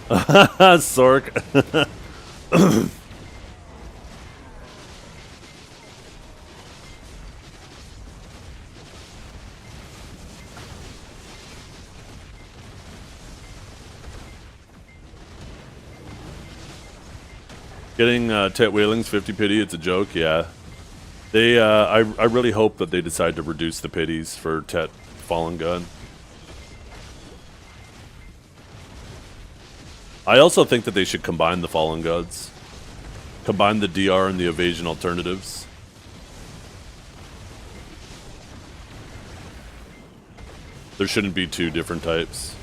Sork. Getting Tet Whaling's 50 pity, it's a joke, yeah. They, I really hope that they decide to reduce the pities for Tet Fallen Gun. I also think that they should combine the Fallen Guns. Combine the DR and the evasion alternatives. There shouldn't be two different types.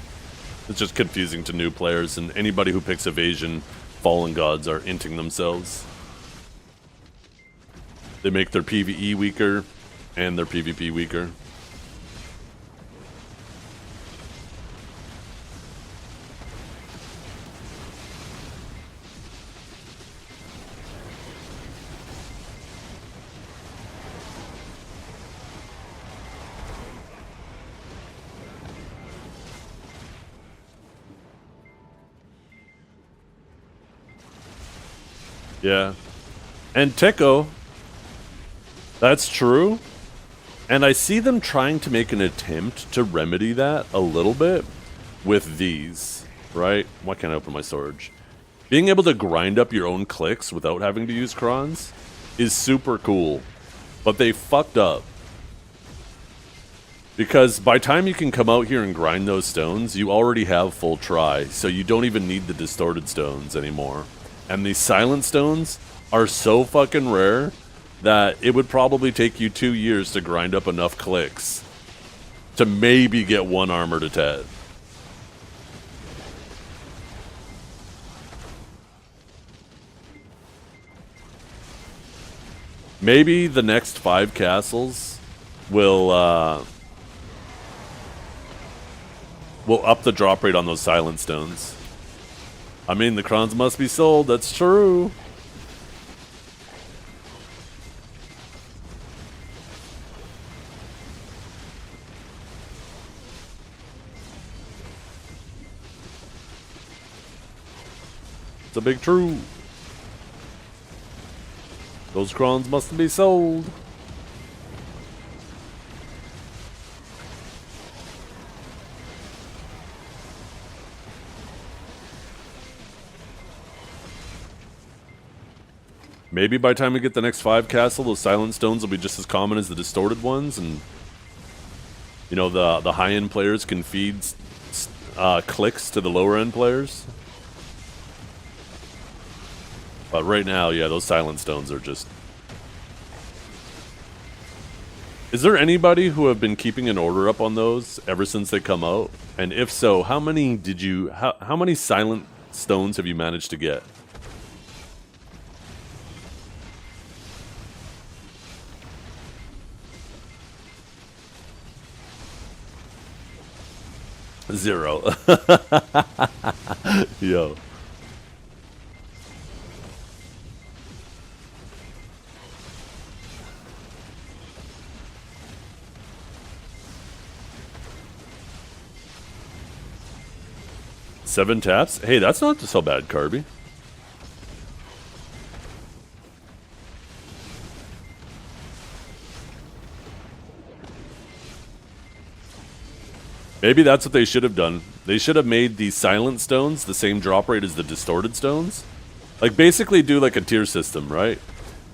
It's just confusing to new players, and anybody who picks evasion, Fallen Gods are inting themselves. They make their PvE weaker and their PvP weaker. Yeah. And Tekko, that's true. And I see them trying to make an attempt to remedy that a little bit with these, right? Why can't I open my storage? Being able to grind up your own clicks without having to use crons is super cool. But they fucked up. Because by the time you can come out here and grind those stones, you already have full try, so you don't even need the distorted stones anymore. And these silent stones are so fucking rare that it would probably take you 2 years to grind up enough clicks to maybe get one armor to Tet. Maybe the next 5 castles will up the drop rate on those silent stones. I mean, the crowns must be sold, that's true. It's a big true. Those crowns must be sold. Maybe by the time we get the next 5 castle, those silent stones will be just as common as the distorted ones, and you know, the high-end players can feed clicks to the lower-end players. But right now, yeah, those silent stones are just... Is there anybody who have been keeping an order up on those ever since they come out? And if so, how many did you... How many silent stones have you managed to get? Zero. Yo. Seven taps? Hey, that's not so bad, Carby. Maybe that's what they should have done. They should have made the silent stones the same drop rate as the distorted stones. Like, basically do like a tier system, right?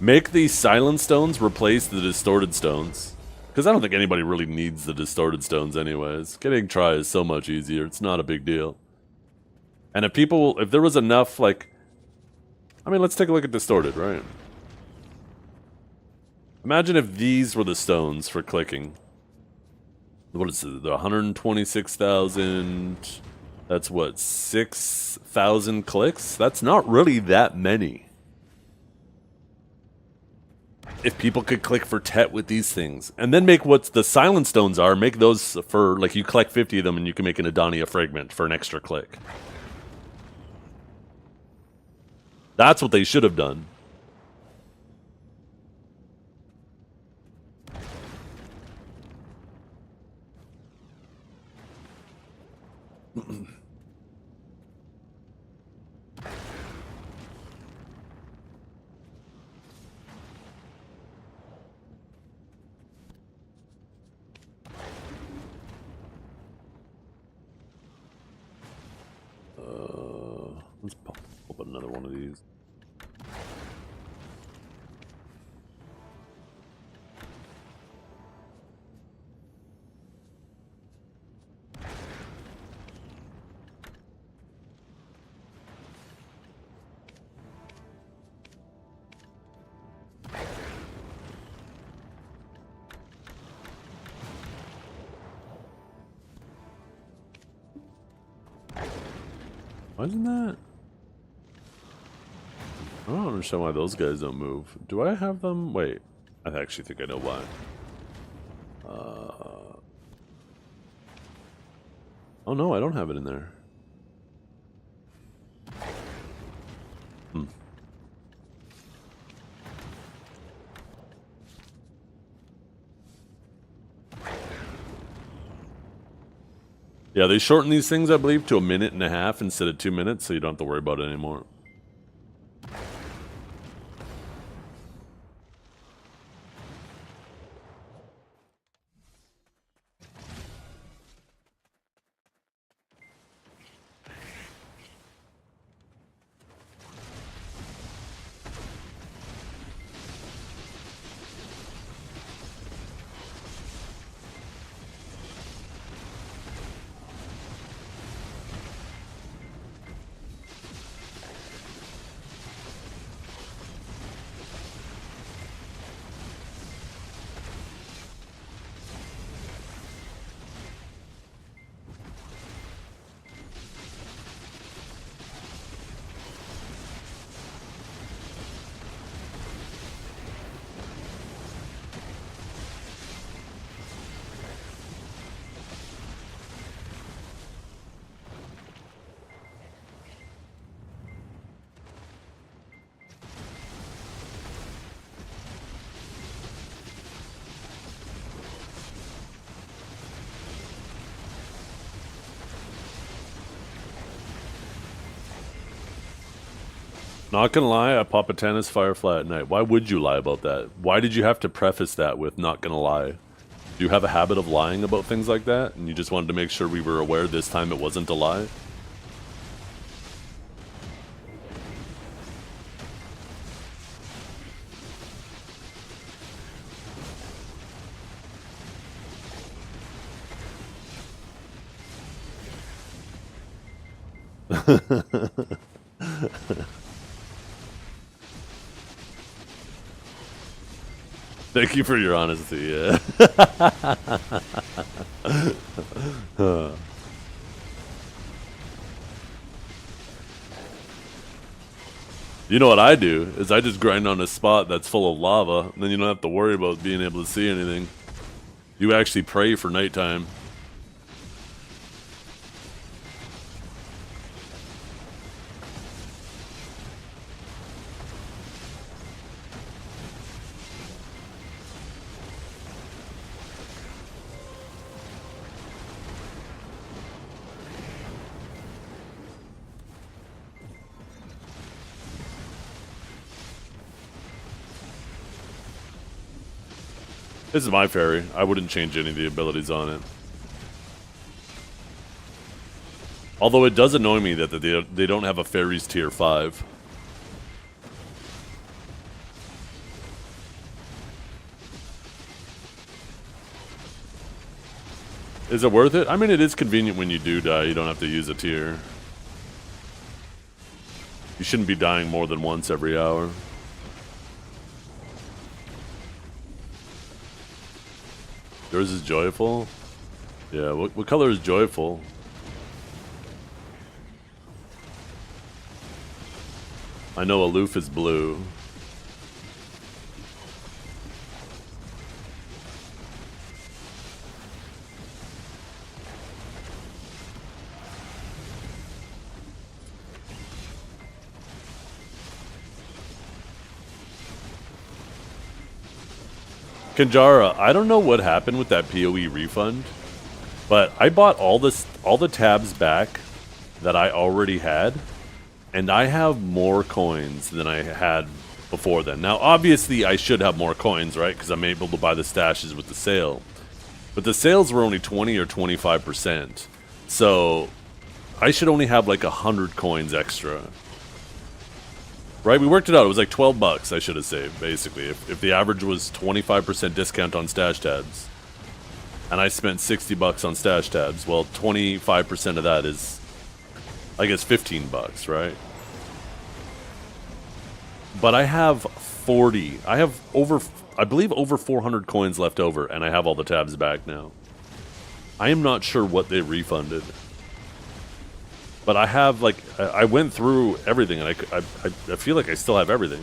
Make the silent stones replace the distorted stones. Because I don't think anybody really needs the distorted stones anyways. Getting try is so much easier. It's not a big deal. And if there was enough, like... I mean, let's take a look at distorted, right? Imagine if these were the stones for clicking. What is it? The 126,000... That's what, 6,000 clicks? That's not really that many. If people could click for Tet with these things. And then make what the silent stones are, make those for, like, you collect 50 of them and you can make an Adania fragment for an extra click. That's what they should have done. Let's pop another one of these. Why isn't that? I don't understand why those guys don't move. Do I have them? Wait, I actually think I know why. Oh no, I don't have it in there. Yeah, they shorten these things, I believe, to 1.5 minutes instead of 2 minutes, so you don't have to worry about it anymore. Not gonna lie, I pop a tennis firefly at night. Why would you lie about that? Why did you have to preface that with not gonna lie? Do you have a habit of lying about things like that? And you just wanted to make sure we were aware this time it wasn't a lie? Thank you for your honesty, yeah. You know what I do, is I just grind on a spot that's full of lava, and then you don't have to worry about being able to see anything. You actually pray for nighttime. This is my fairy. I wouldn't change any of the abilities on it. Although it does annoy me that they don't have a fairies tier 5. Is it worth it? I mean, it is convenient when you do die. You don't have to use a tier. You shouldn't be dying more than once every hour. Yours is joyful? Yeah, what color is joyful? I know aloof is blue. Kanjara, I don't know what happened with that PoE refund, but I bought all the tabs back that I already had, and I have more coins than I had before then. Now, obviously, I should have more coins, right? Because I'm able to buy the stashes with the sale. But the sales were only 20 or 25%. So I should only have like 100 coins extra. Right? We worked it out. It was like 12 bucks I should have saved, basically. If the average was 25% discount on stash tabs, and I spent 60 bucks on stash tabs, well, 25% of that is, I guess, 15 bucks, right? But I have 40. I have I believe over 400 coins left over, and I have all the tabs back now. I am not sure what they refunded. But I have, like, I went through everything, and I feel like I still have everything.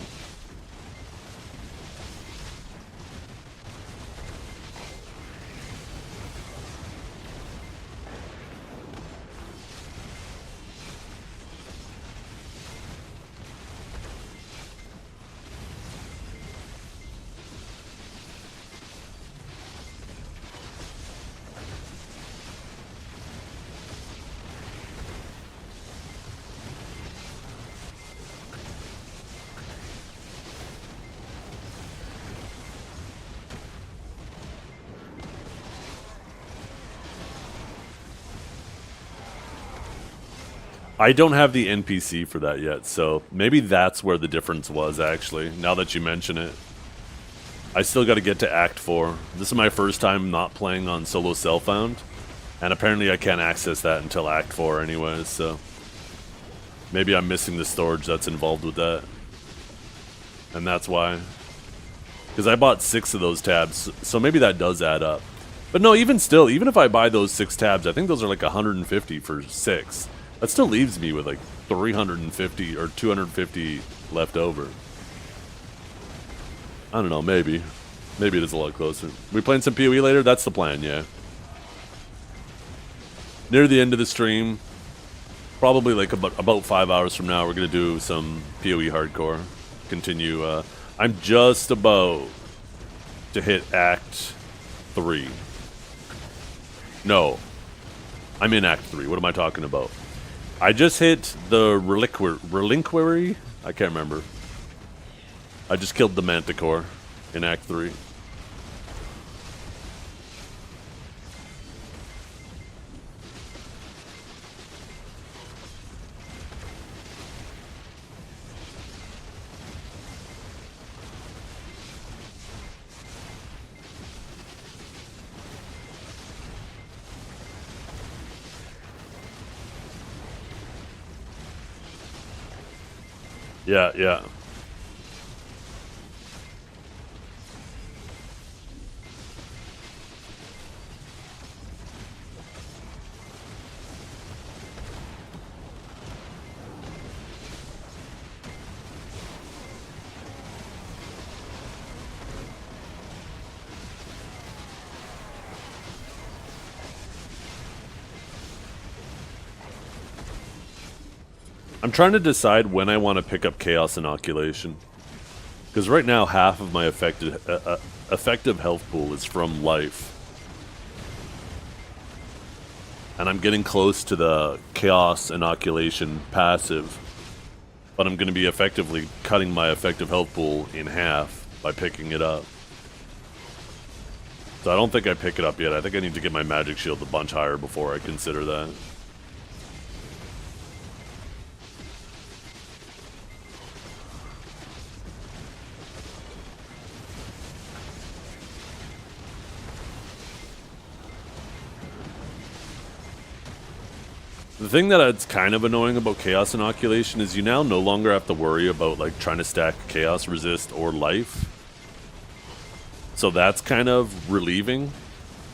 I don't have the NPC for that yet, so maybe that's where the difference was, actually, now that you mention it. I still got to get to Act 4. This is my first time not playing on solo self-found, and apparently I can't access that until Act 4 anyways, so maybe I'm missing the storage that's involved with that. And that's why. Because I bought 6 of those tabs, so maybe that does add up. But no, even still, even if I buy those 6 tabs, I think those are like 150 for 6. That still leaves me with like 350 or 250 left over. I don't know, maybe. Maybe it is a lot closer. We playing some PoE later? That's the plan, yeah. Near the end of the stream, probably like about 5 hours from now, we're going to do some PoE hardcore. Continue. I'm just about to hit Act 3. No. I'm in Act 3. What am I talking about? I just hit the Reliquary? I can't remember. I just killed the Manticore in Act 3. Yeah, yeah. I'm trying to decide when I want to pick up Chaos Inoculation. Because right now, half of my effective health pool is from life. And I'm getting close to the Chaos Inoculation passive. But I'm going to be effectively cutting my effective health pool in half by picking it up. So I don't think I pick it up yet. I think I need to get my magic shield a bunch higher before I consider that. The thing that's kind of annoying about Chaos Inoculation is you now no longer have to worry about like trying to stack Chaos Resist or Life. So that's kind of relieving.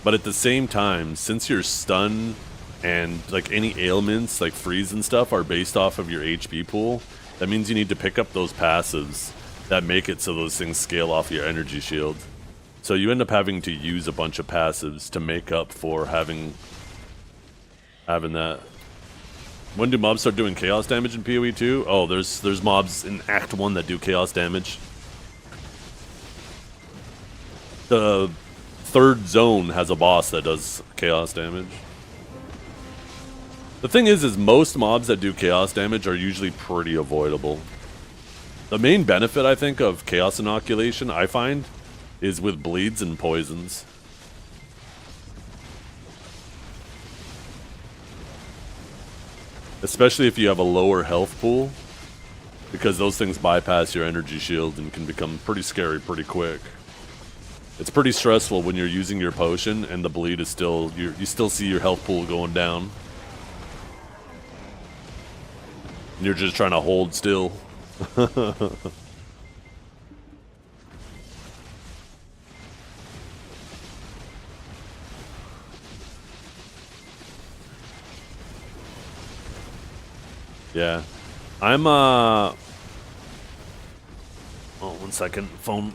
But at the same time, since your stun and like any ailments like freeze and stuff are based off of your HP pool, that means you need to pick up those passives that make it so those things scale off your energy shield. So you end up having to use a bunch of passives to make up for having that. When do mobs start doing chaos damage in PoE 2? Oh, there's mobs in Act 1 that do chaos damage. The third zone has a boss that does chaos damage. The thing is most mobs that do chaos damage are usually pretty avoidable. The main benefit, I think, of Chaos Inoculation, I find, is with bleeds and poisons. especially if you have a lower health pool, because those things bypass your energy shield and can become pretty scary pretty quick. It's pretty stressful when you're using your potion and the bleed is still, you still see your health pool going down. And you're just trying to hold still. Yeah. I'm, oh, 1 second. Phone.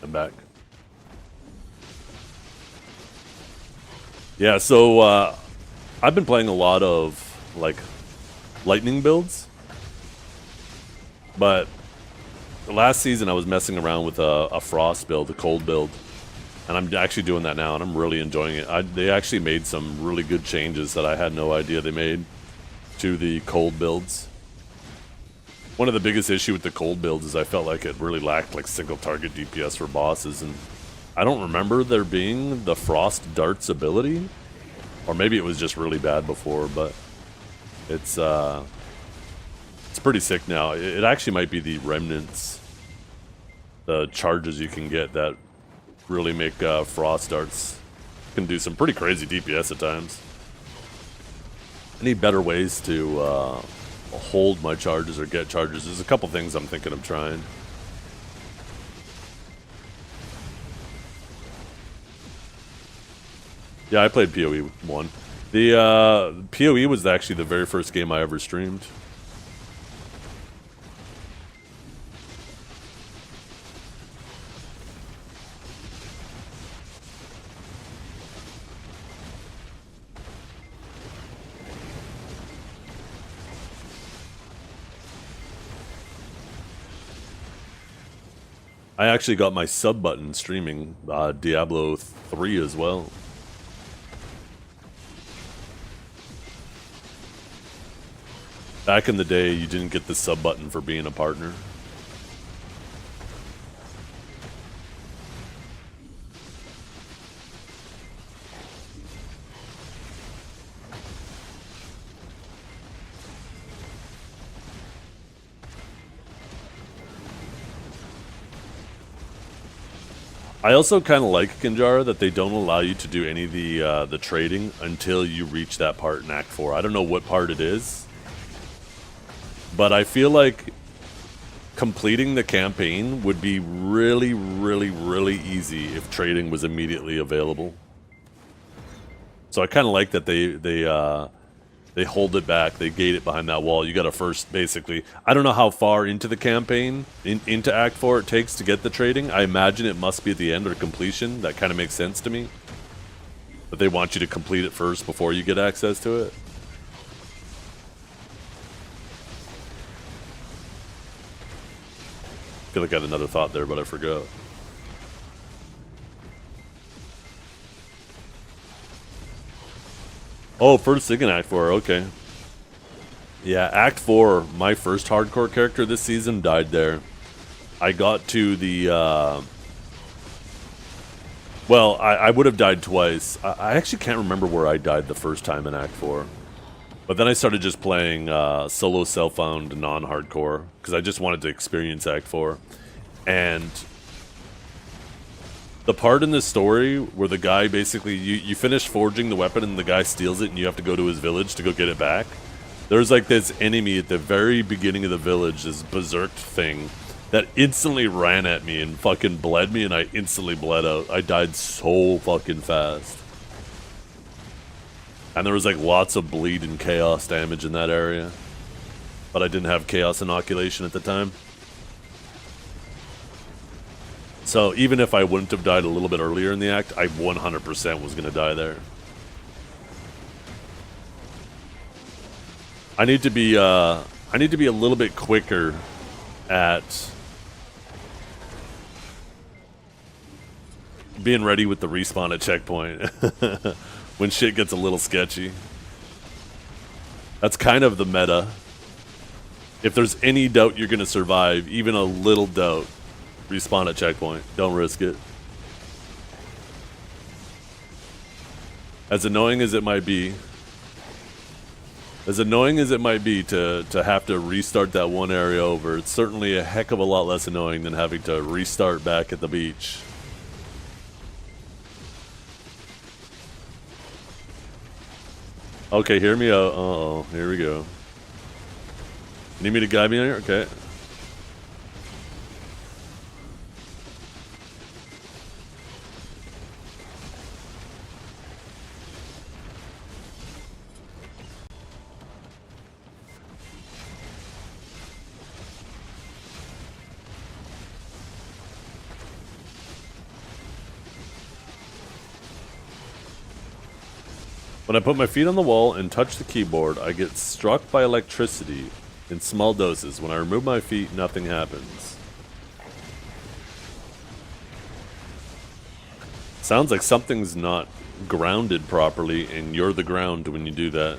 I'm back. Yeah, so I've been playing a lot of like lightning builds, but last season I was messing around with a frost build, a cold build, and I'm actually doing that now, and I'm really enjoying it. They actually made some really good changes that I had no idea they made to the cold builds. One of the biggest issue with the cold builds is I felt like it really lacked like single target DPS for bosses, and I don't remember there being the frost darts ability, or maybe it was just really bad before, but it's pretty sick now. It actually might be the remnants, the charges you can get that really make frost darts can do some pretty crazy DPS at times. I need better ways to hold my charges or get charges. There's a couple things I'm thinking of trying. Yeah, I played PoE 1. The PoE was actually the very first game I ever streamed. I actually got my sub button streaming Diablo 3 as well. Back in the day, you didn't get the sub button for being a partner. I also kind of like Kinjara that they don't allow you to do any of the trading until you reach that part in Act 4. I don't know what part it is, but I feel like completing the campaign would be really, really, really easy if trading was immediately available. So I kind of like that they hold it back, they gate it behind that wall. You got to first, basically, I don't know how far into the campaign, into Act 4 it takes to get the trading. I imagine it must be at the end or completion. That kind of makes sense to me. But they want you to complete it first before you get access to it. I feel like I had another thought there, but I forgot. Oh, first thing in Act 4, okay. Yeah, Act 4, my first hardcore character this season died there. I got to the, well, I would have died twice. I actually can't remember where I died the first time in Act 4. But then I started just playing solo self-found non-hardcore, because I just wanted to experience Act 4. And the part in this story where the guy basically, you finish forging the weapon and the guy steals it and you have to go to his village to go get it back. There's like this enemy at the very beginning of the village, this berserk thing, that instantly ran at me and fucking bled me, and I instantly bled out. I died so fucking fast. And there was like lots of bleed and chaos damage in that area. But I didn't have chaos inoculation at the time. So even if I wouldn't have died a little bit earlier in the act, I 100% was going to die there. I need to be a little bit quicker at being ready with the respawn at checkpoint when shit gets a little sketchy. That's kind of the meta. If there's any doubt you're going to survive, even a little doubt, respawn at checkpoint. Don't risk it. As annoying as it might be to have to restart that one area over, it's certainly a heck of a lot less annoying than having to restart back at the beach. Okay, hear me out. Uh-oh, here we go. Need me to guide me on here? Okay. When I put my feet on the wall and touch the keyboard, I get struck by electricity in small doses. When I remove my feet, nothing happens. Sounds like something's not grounded properly, and you're the ground when you do that.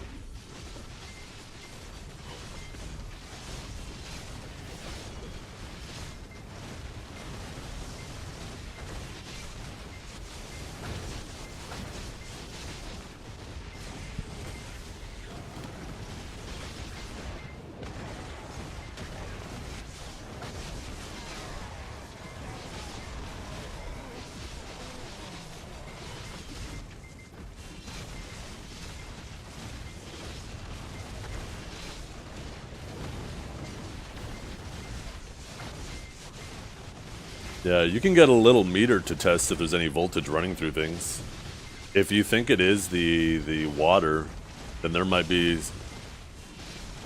Yeah, you can get a little meter to test if there's any voltage running through things. If you think it is the water, then there might be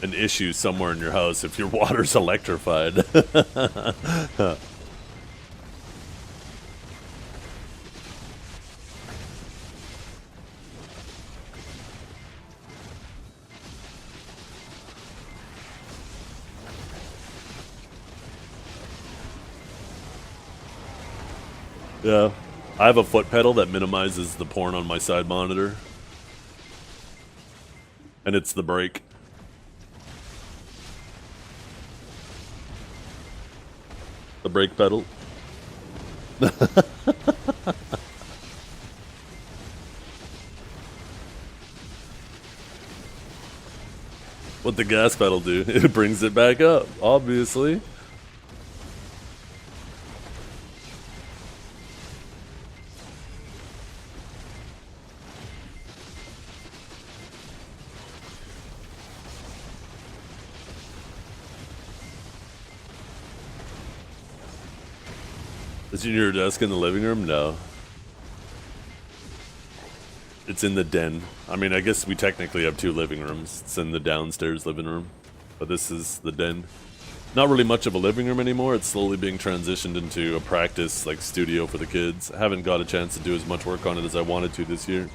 an issue somewhere in your house if your water's electrified. Yeah, I have a foot pedal that minimizes the porn on my side monitor. And it's the brake. The brake pedal. What the gas pedal do? It brings it back up, obviously. Is it your desk in the living room? No. It's in the den. I mean, I guess we technically have two living rooms. It's in the downstairs living room. But this is the den. Not really much of a living room anymore. It's slowly being transitioned into a practice, like, studio for the kids. I haven't got a chance to do as much work on it as I wanted to this year.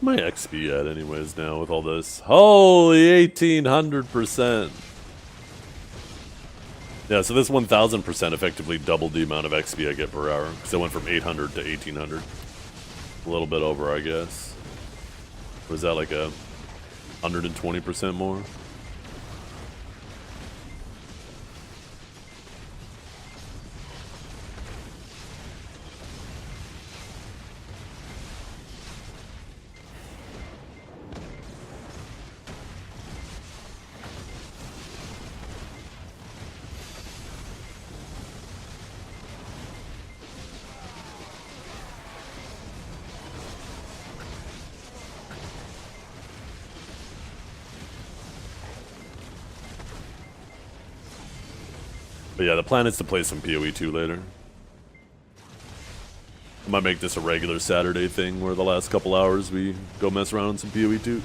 My XP at anyways now with all this? Holy 1800%. Yeah, so this 1000% effectively doubled the amount of XP I get per hour. Because it went from 800 to 1800. A little bit over, I guess. Was that like a 120% more? But yeah, the plan is to play some PoE 2 later. I might make this a regular Saturday thing where the last couple hours we go mess around in some PoE 2.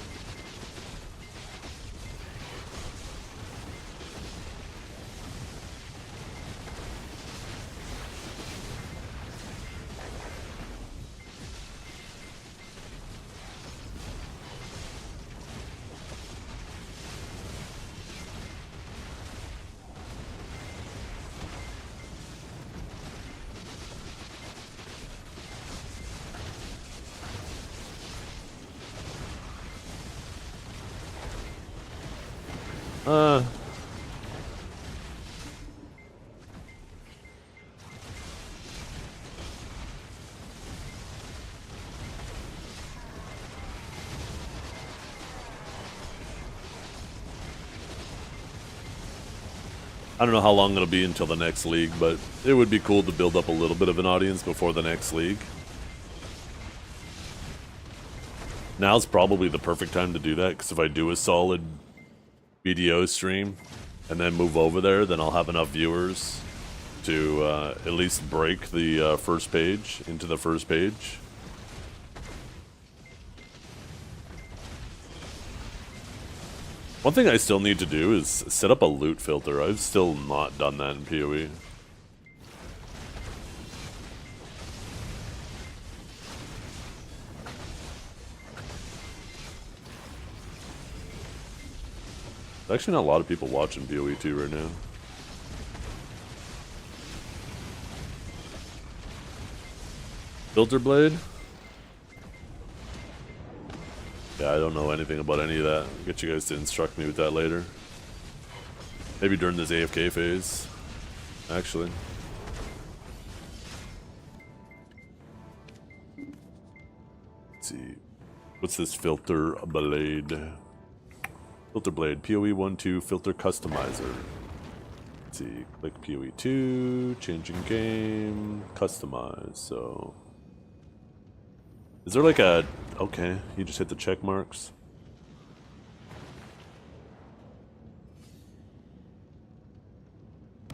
I don't know how long it'll be until the next league, but it would be cool to build up a little bit of an audience before the next league. Now's probably the perfect time to do that, because if I do a solid BDO stream and then move over there, then I'll have enough viewers to at least break the first page into the first page. One thing I still need to do is set up a loot filter. I've still not done that in PoE. There's actually not a lot of people watching PoE 2 right now. Filter blade? Yeah, I don't know anything about any of that. I'll get you guys to instruct me with that later. Maybe during this AFK phase, actually. Let's see. What's this filter blade? Filter blade, PoE 1-2 filter customizer. Let's see, click PoE 2, changing game, customize. So, is there like a, okay, you just hit the check marks.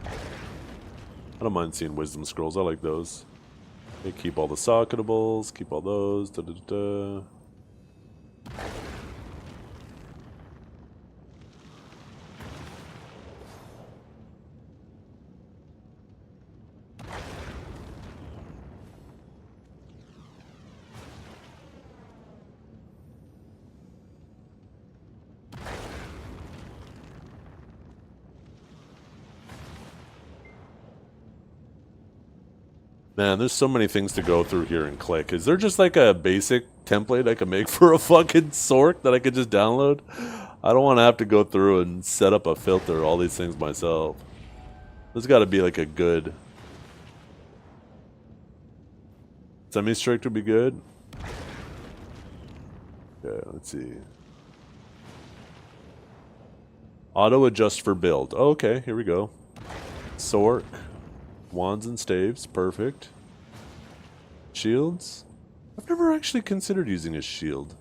I don't mind seeing wisdom scrolls, I like those. Okay, keep all the socketables, keep all those, da da da. Man, there's so many things to go through here and click. Is there just like a basic template I can make for a fucking sork that I could just download? I don't want to have to go through and set up a filter, all these things myself. There's got to be like a good... Semi-strict would be good. Okay, let's see. Auto adjust for build. Oh, okay, here we go. Sork. Wands and staves, perfect. Shields? I've never actually considered using a shield.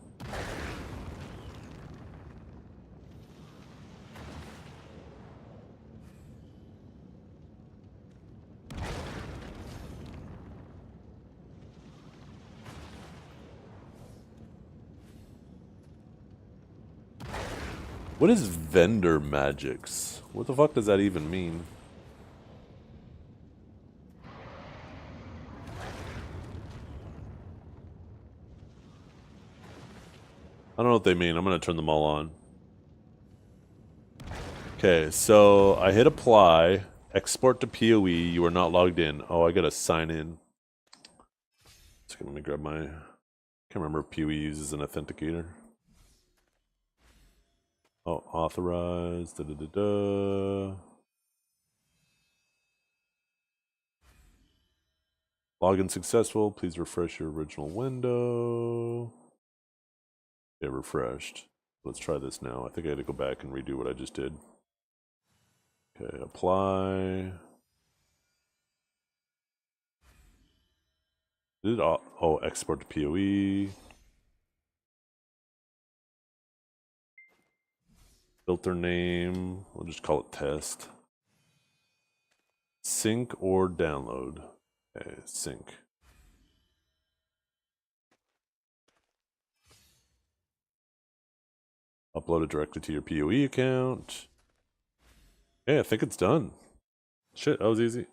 What is vendor magics? What the fuck does that even mean? I don't know what they mean. I'm going to turn them all on. Okay, so I hit apply. Export to PoE. You are not logged in. Oh, I got to sign in. So let me grab my... I can't remember if PoE uses an authenticator. Oh, authorized. Da da da da. Login successful. Please refresh your original window. Okay, refreshed. Let's try this now. I think I had to go back and redo what I just did. Okay, apply. Did it, oh, export to PoE. Filter name. We'll just call it test. Sync or download. Okay, sync. Upload it directly to your PoE account. Okay, I think it's done. Shit, that was easy.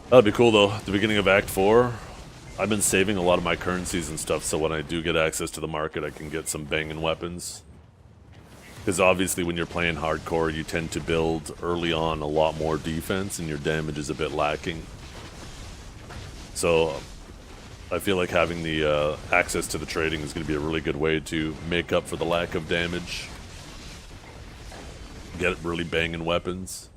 That'd be cool though, at the beginning of Act 4. I've been saving a lot of my currencies and stuff, so when I do get access to the market, I can get some banging weapons. Because obviously when you're playing hardcore, you tend to build early on a lot more defense, and your damage is a bit lacking. So I feel like having the access to the trading is going to be a really good way to make up for the lack of damage. Get really banging weapons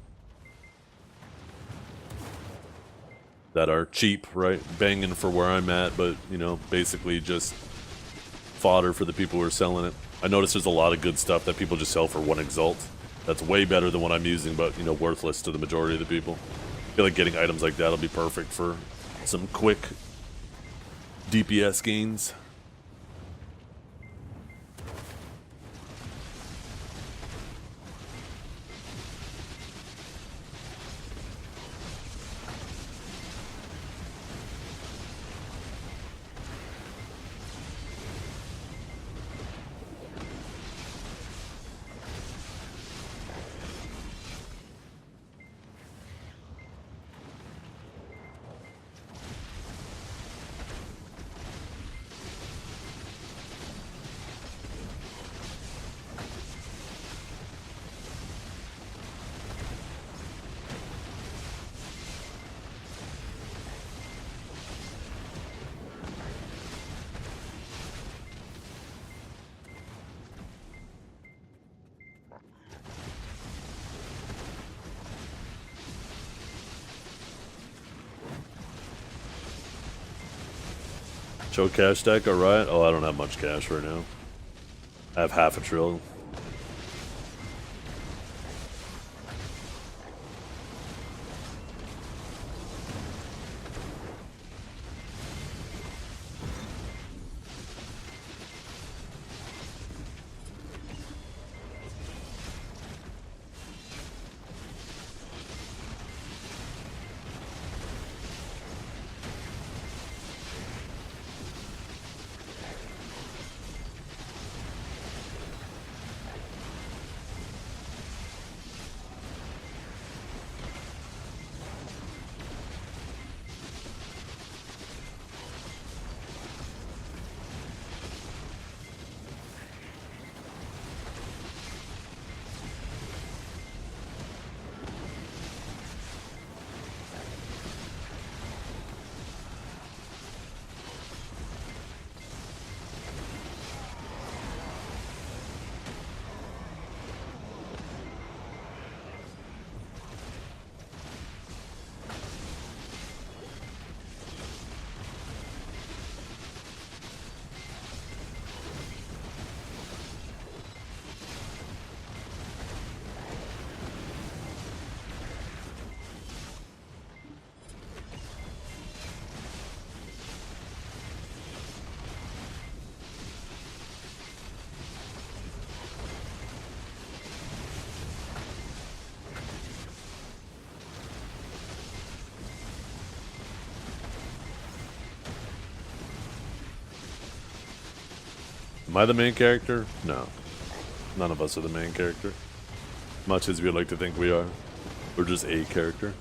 that are cheap, right? Banging for where I'm at, but, you know, basically just fodder for the people who are selling it. I notice there's a lot of good stuff that people just sell for 1 exalt. That's way better than what I'm using, but, you know, worthless to the majority of the people. I feel like getting items like that will be perfect for some quick DPS gains. Show cash stack, alright. Oh, I don't have much cash right now. I have half a trill. Am I the main character? No. None of us are the main character. Much as we like to think we are. We're just a character.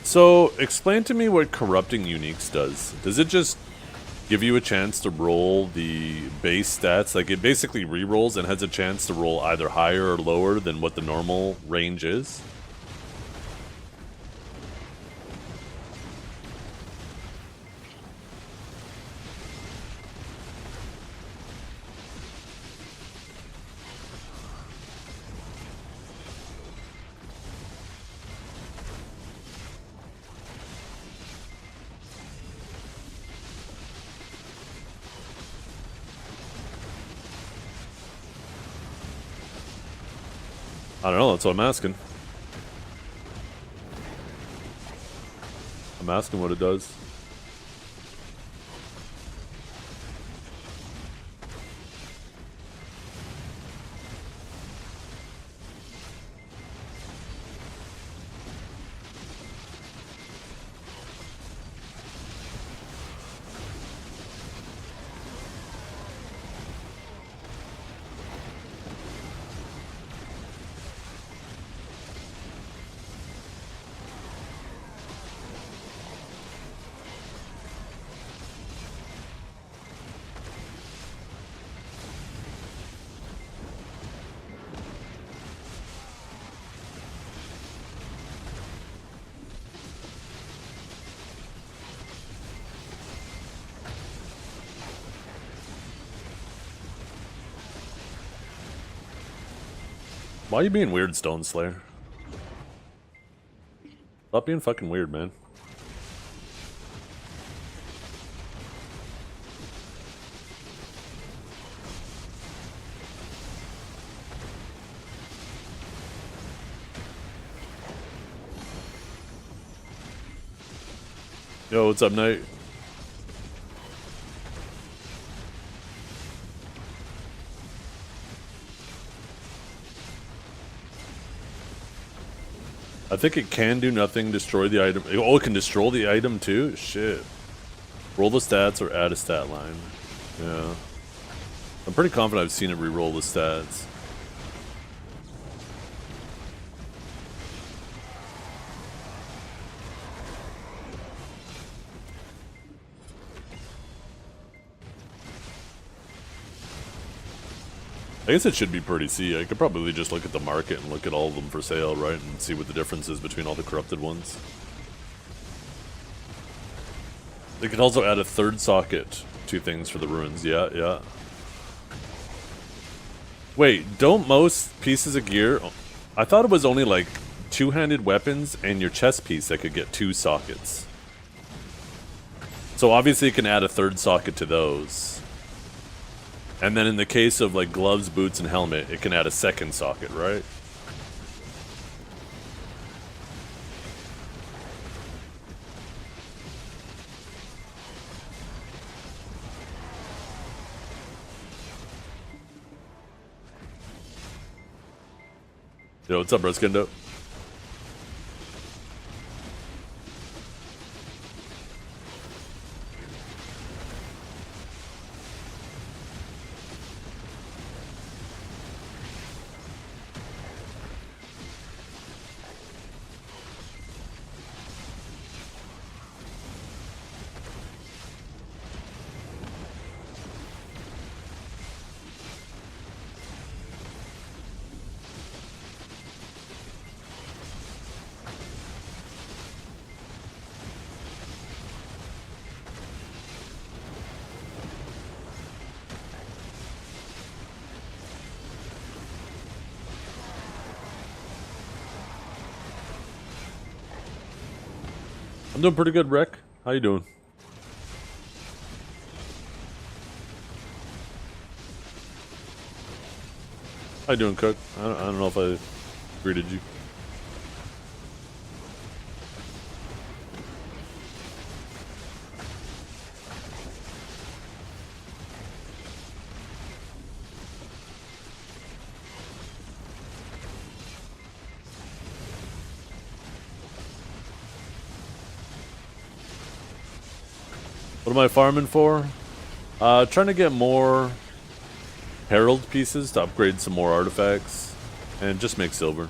So, explain to me what corrupting uniques does. Does it just give you a chance to roll the base stats? Like, it basically re-rolls and has a chance to roll either higher or lower than what the normal range is? I don't know, that's what I'm asking. I'm asking what it does. Why are you being weird, Stone Slayer? Stop being fucking weird, man. Yo, what's up, Knight? I think it can do nothing, destroy the item. Oh, it can destroy the item too? Shit. Roll the stats or add a stat line. Yeah. I'm pretty confident I've seen it re-roll the stats. I guess it should be pretty see. I could probably just look at the market and look at all of them for sale, right? And see what the difference is between all the corrupted ones. They could also add a third socket to things for the ruins. Yeah, yeah. Wait, don't most pieces of gear... I thought it was only like two-handed weapons and your chest piece that could get 2 sockets. So obviously you can add a third socket to those. And then in the case of like gloves, boots, and helmet, it can add a second socket, right? Yo, what's up, Bruskindo? I'm doing pretty good, Rick. How you doing? How you doing, Cook? I don't know if I greeted you. What am I farming for? Trying to get more Herald pieces to upgrade some more artifacts and just make silver.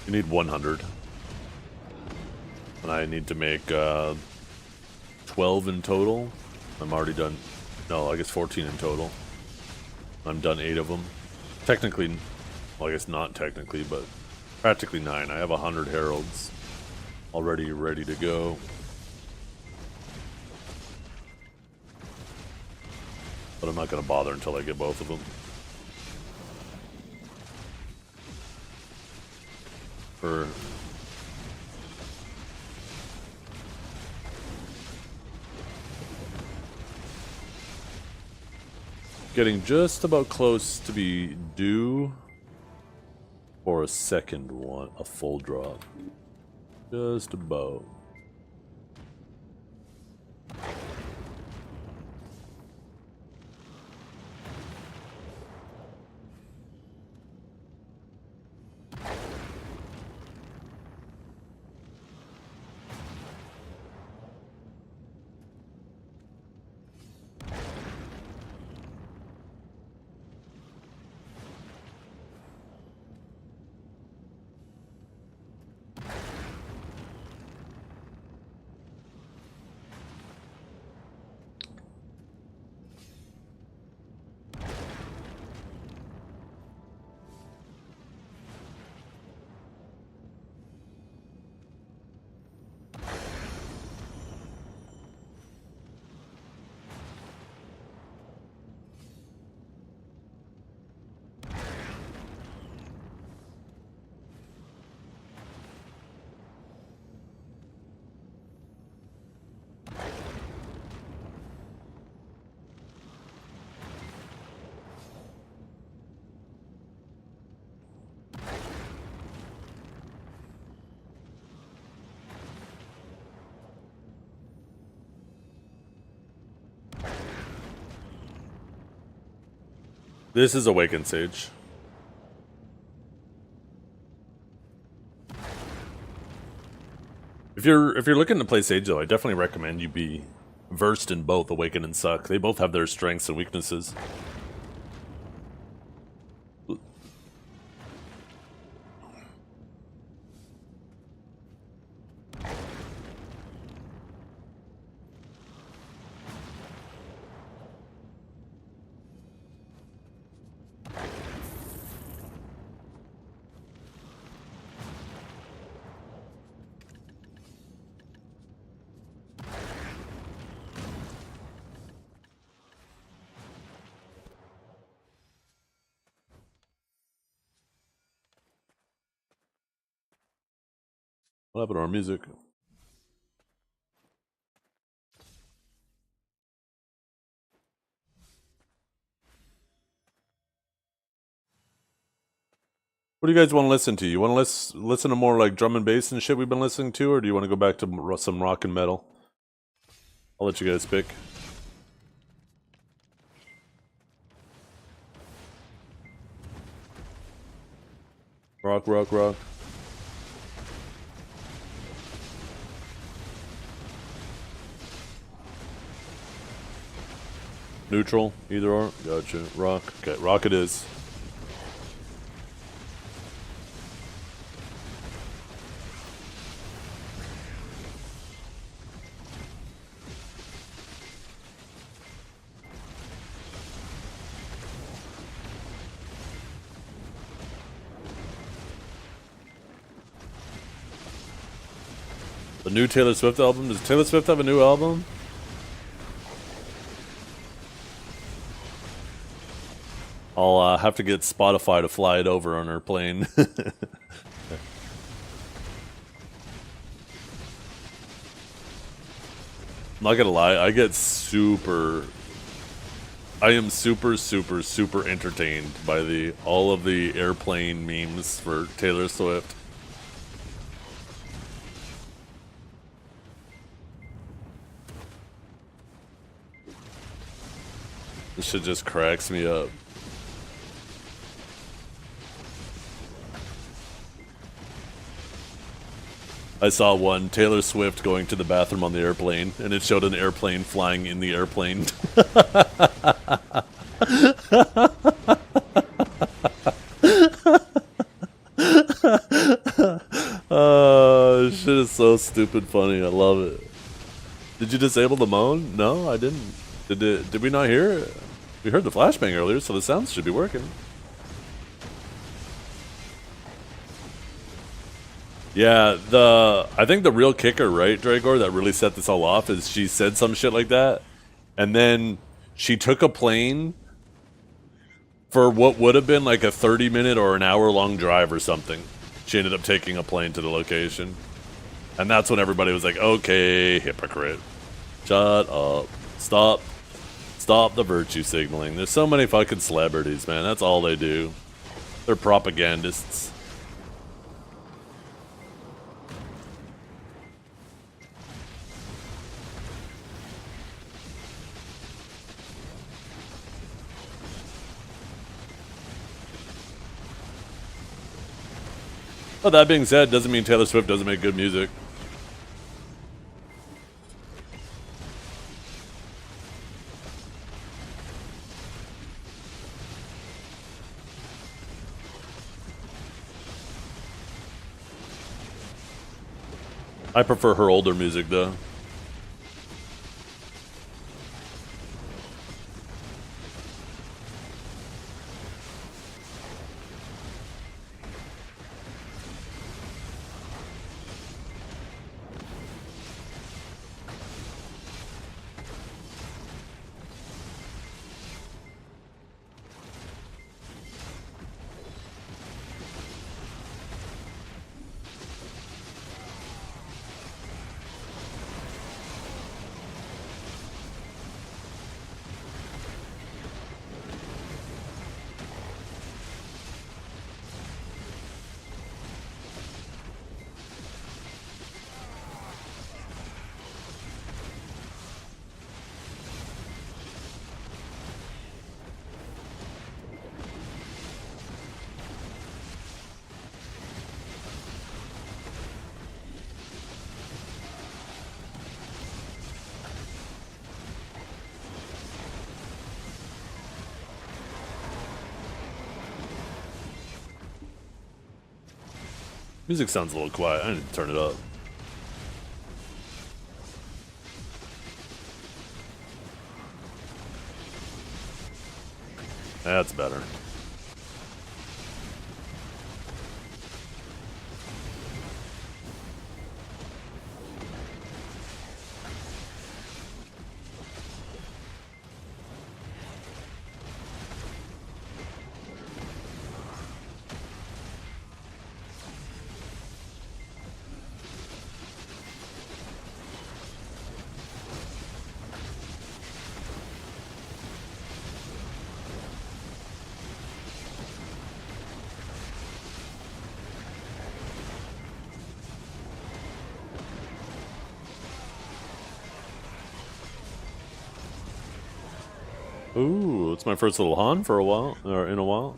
You need 100. And I need to make 12 in total. I'm already done. No, I guess 14 in total. I'm done 8 of them. Technically, well, I guess not technically, but practically 9. I have 100 heralds already ready to go. But I'm not going to bother until I get both of them. For getting just about close to be due for a second one, a full drop. Just about. This is Awakened Sage. If you're looking to play Sage though, I definitely recommend you be versed in both Awaken and Suck. They both have their strengths and weaknesses. What happened to our music? What do you guys want to listen to? You want to listen to more like drum and bass and shit we've been listening to, or do you want to go back to some rock and metal? I'll let you guys pick. Rock, rock, rock. Neutral, either or. Gotcha. Rock. Okay, rock it is. The new Taylor Swift album? Does Taylor Swift have a new album? I'll have to get Spotify to fly it over on her plane. I'm not gonna lie, I am super entertained by all of the airplane memes for Taylor Swift. This shit just cracks me up. I saw one, Taylor Swift going to the bathroom on the airplane, and it showed an airplane flying in the airplane. so stupid funny. I love it. Did you disable the moan? No, I didn't. Did we not hear it? We heard the flashbang earlier, so the sounds should be working. Yeah, I think the real kicker, right, Dragor, that really set this all off is she said some shit like that, and then she took a plane for what would have been like a 30-minute or an hour-long drive or something. She ended up taking a plane to the location. And that's when everybody was like, okay, hypocrite. Shut up. Stop the virtue signaling. There's so many fucking celebrities, man. That's all they do. They're propagandists. But that being said, doesn't mean Taylor Swift doesn't make good music. I prefer her older music, though. Music sounds a little quiet. I need to turn it up. That's better. Ooh, it's my first little Han for a while, or in a while.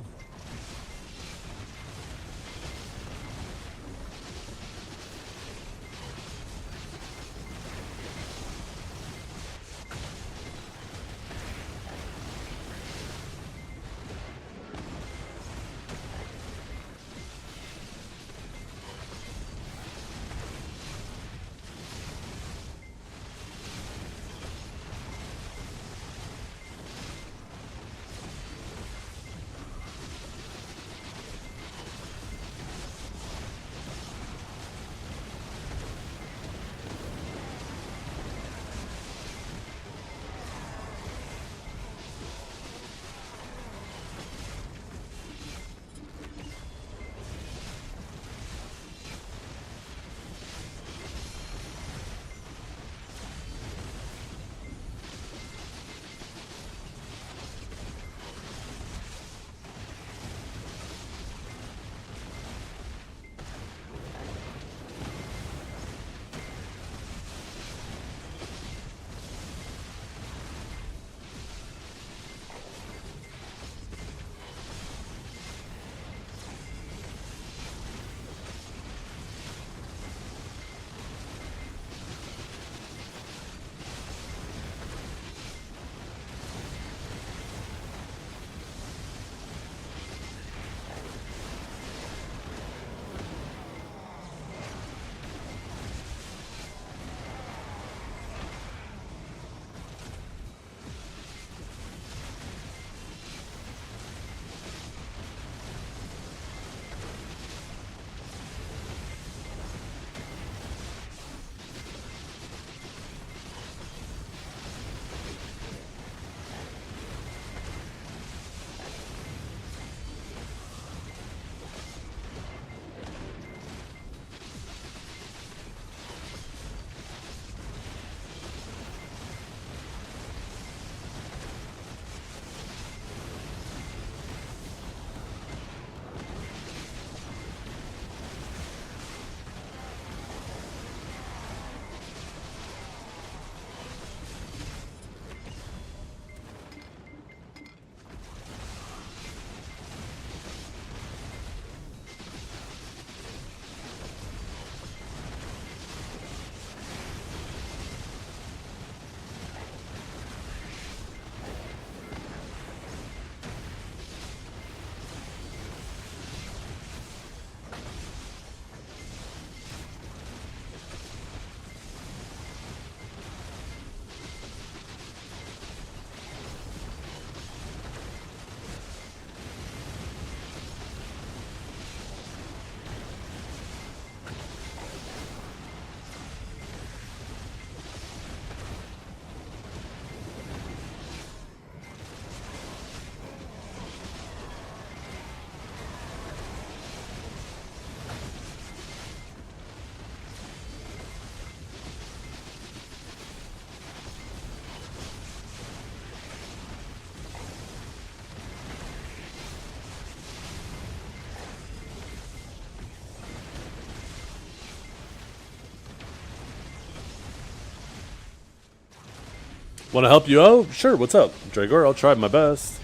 Want to help you out? Sure, what's up? Dragor, I'll try my best.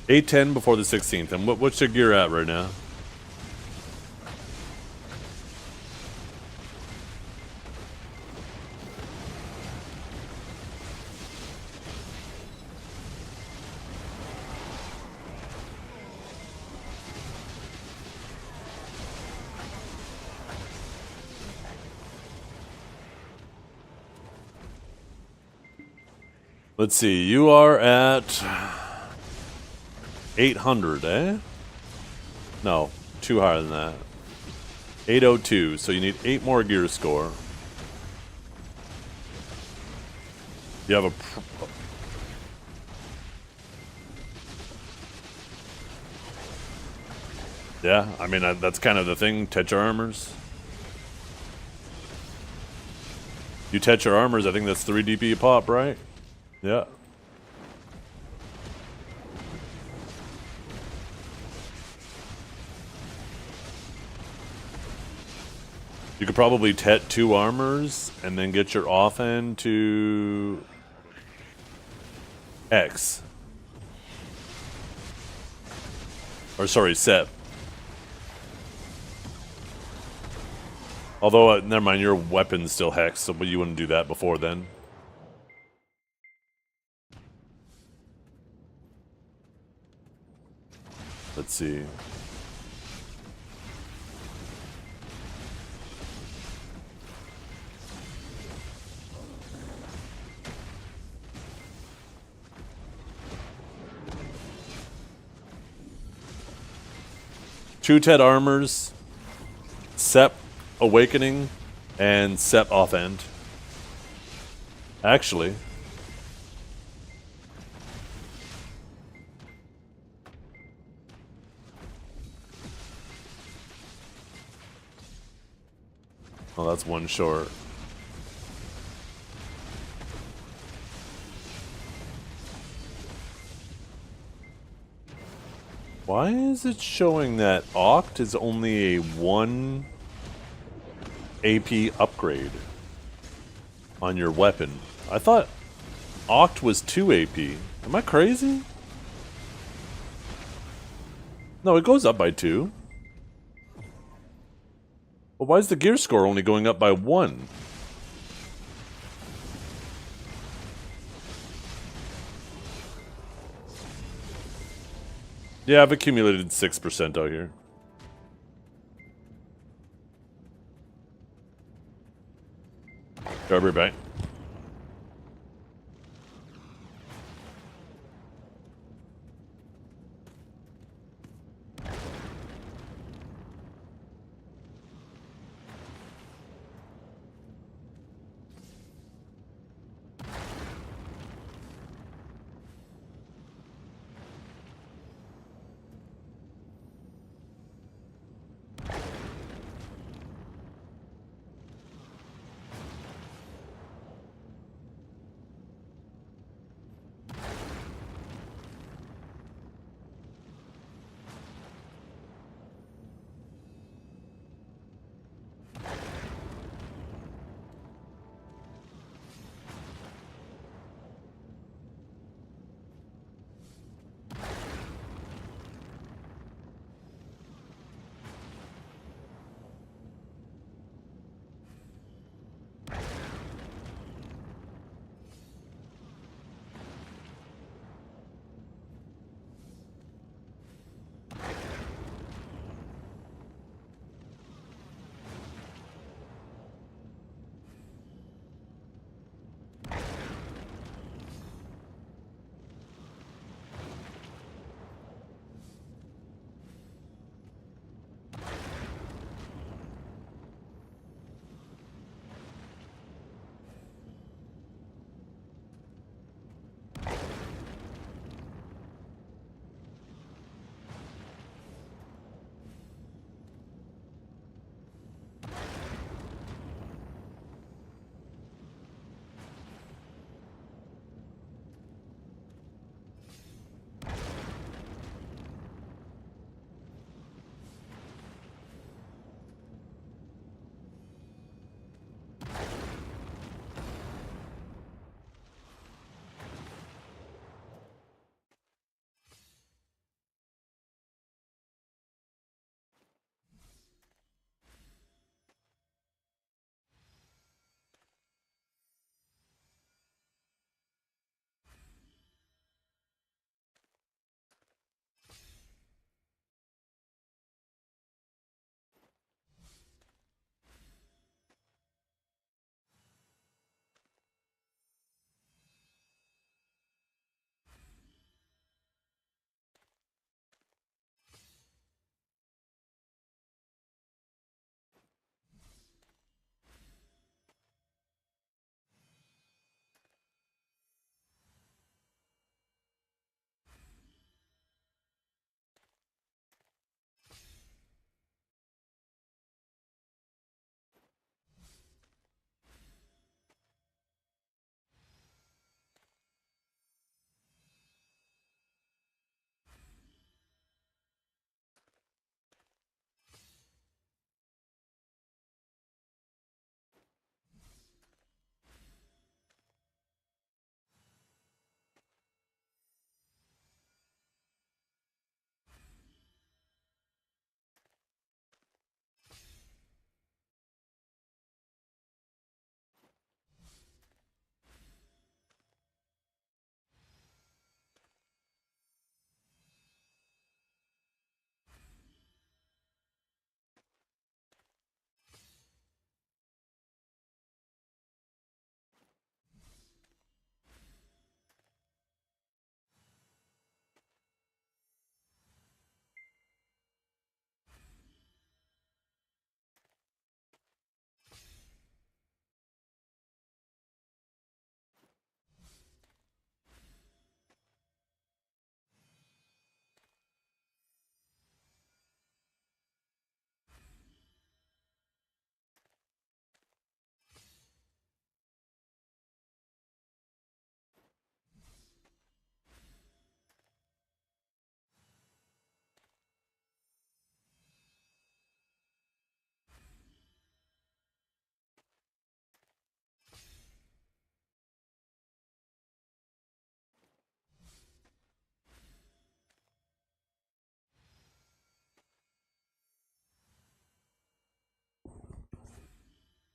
$8.10 before the 16th. And what's your gear at right now? Let's see. You are at 800, eh? No, too higher than that. 802, so you need 8 more gear score. You have a... Yeah, I mean, that's kind of the thing, Tetra armors. You Tetra armors, I think that's 3 DP a pop, right? Yeah. You could probably tet 2 armors and then get your off end to X. Or sorry, Sep. Although, never mind, your weapon's still hex, so you wouldn't do that before then. Let's see. Two Tet armors, Sep Awakening, and Sep off end. Actually, oh, that's one short. Why is it showing that Oct is only a 1 AP upgrade on your weapon? I thought Oct was 2 AP. Am I crazy? No, it goes up by 2. Well, why is the gear score only going up by 1? Yeah, I've accumulated 6% out here. I'll be back.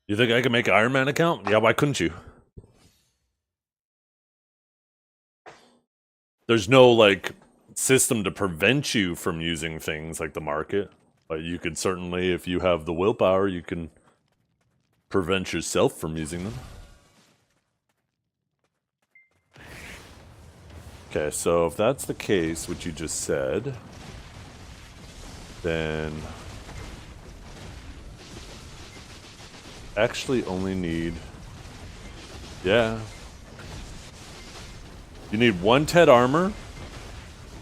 You think I can make an Iron Man account? Yeah, why couldn't you? There's no, like, system to prevent you from using things like the market. But you could certainly, if you have the willpower, you can prevent yourself from using them. Okay, so if that's the case, what you just said, then actually only need, yeah. You need 1 Ted armor,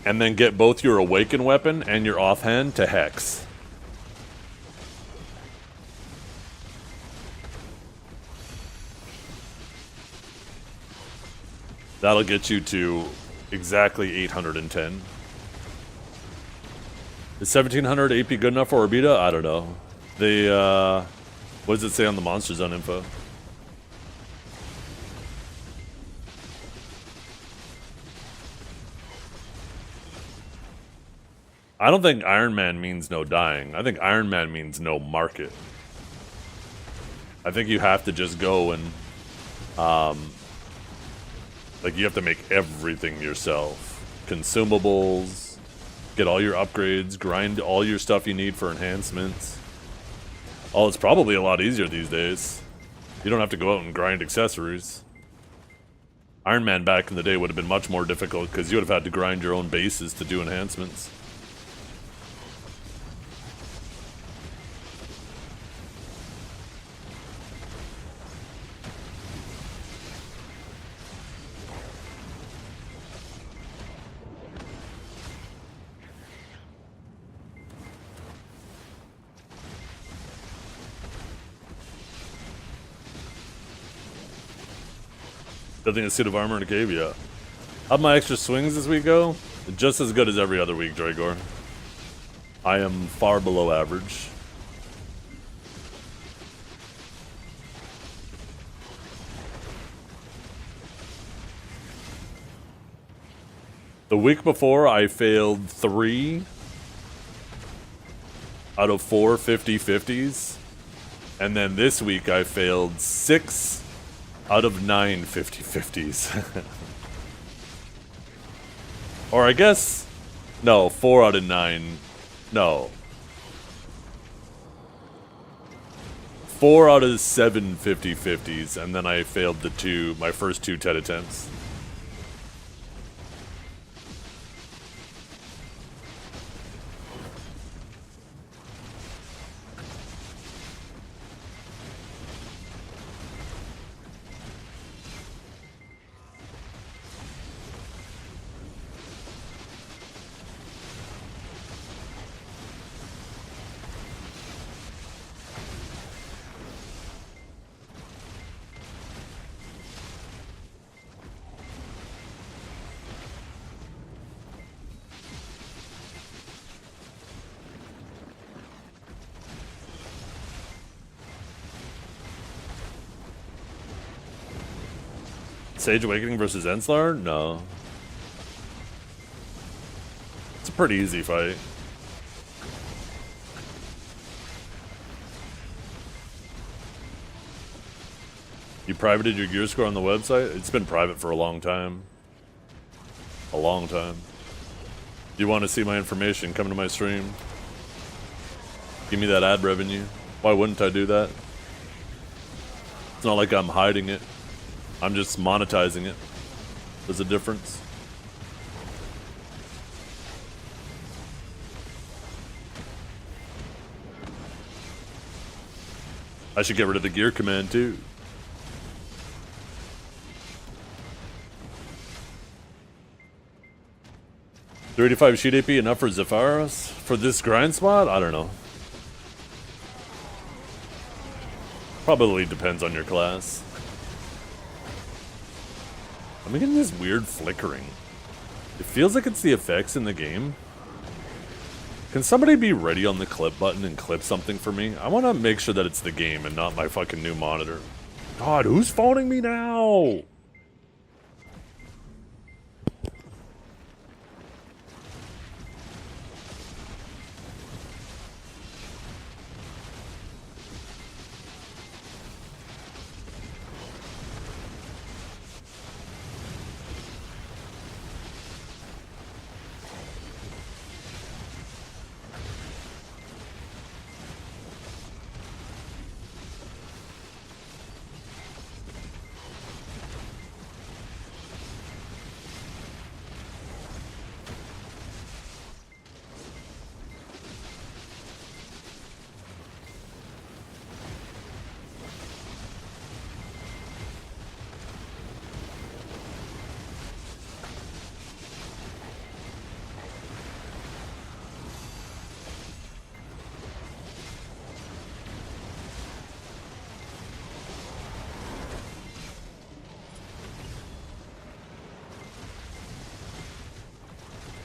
and then get both your awaken weapon and your offhand to hex. That'll get you to exactly 810. Is 1700 AP good enough for Orbita? I don't know. The, what does it say on the Monster Zone info? I don't think Iron Man means no dying. I think Iron Man means no market. I think you have to just go and, like, you have to make everything yourself. Consumables, get all your upgrades, grind all your stuff you need for enhancements. Oh, it's probably a lot easier these days. You don't have to go out and grind accessories. Iron Man back in the day would have been much more difficult because you would have had to grind your own bases to do enhancements. Building a suit of armor in a cave, yeah. How'd my extra swings this week go? Just as good as every other week, Dragor. I am far below average. The week before, I failed 3 out of 4 50-50s. And then this week, I failed 6 out of 9 50-50s. Or I guess, no, 4 out of 9. No. 4 out of 7 50-50s, and then I failed my first 2 TED attempts. Sage Awakening versus Enslar? No. It's a pretty easy fight. You privated your gear score on the website? It's been private for a long time. A long time. You want to see my information? Come to my stream. Give me that ad revenue. Why wouldn't I do that? It's not like I'm hiding it. I'm just monetizing it. There's a difference. I should get rid of the gear command too. $35 sheet AP enough for Zephyros? For this grind spot? I don't know. Probably depends on your class. I'm getting this weird flickering. It feels like it's the effects in the game. Can somebody be ready on the clip button and clip something for me? I want to make sure that it's the game and not my fucking new monitor. God, who's phoning me now?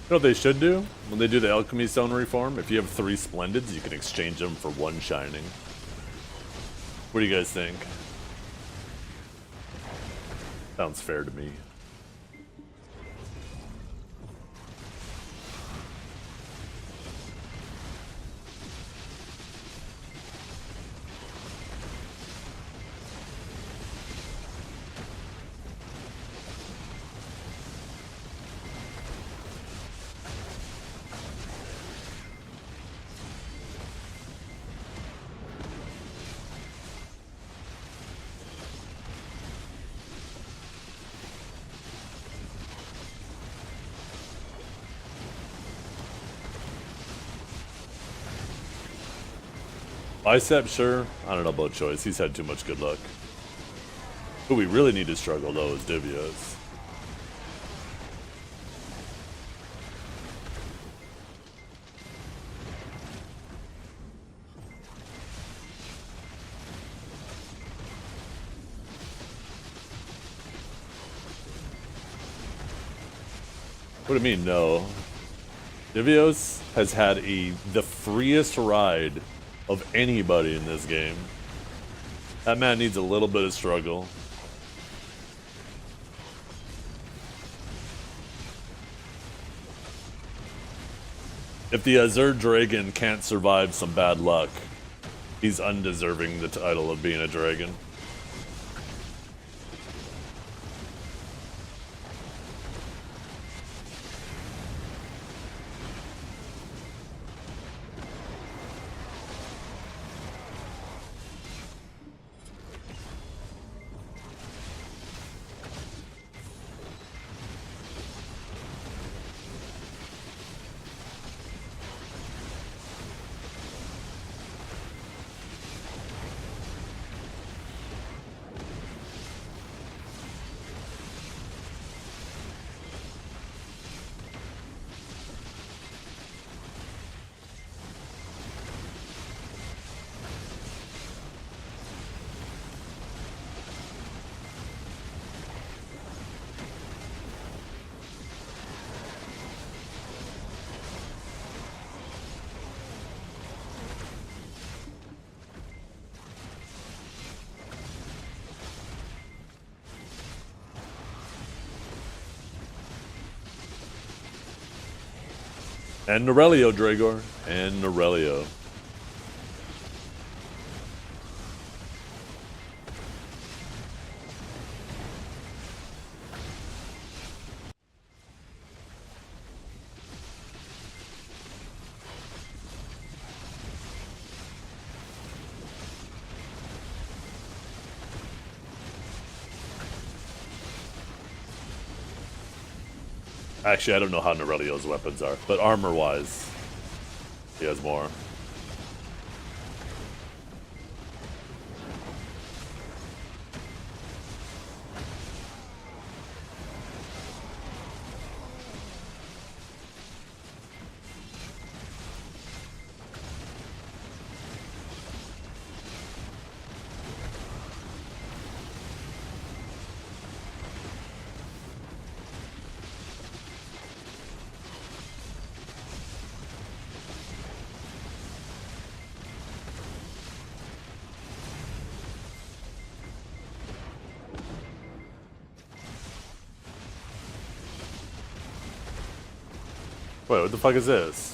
You know what they should do? When they do the Alchemy Stone reform, if you have 3 Splendids, you can exchange them for 1 Shining. What do you guys think? Sounds fair to me. Bicep, sure. I don't know about Choice. He's had too much good luck. Who we really need to struggle, though, is Divios. What do you mean, no? Divios has had the freest ride of anybody in this game. That man needs a little bit of struggle. If the Azure Dragon can't survive some bad luck, he's undeserving the title of being a dragon. And Norelio, Dragor. And Norelio. Actually, I don't know how Norelio's weapons are, but armor-wise, he has more. Wait, what the fuck is this?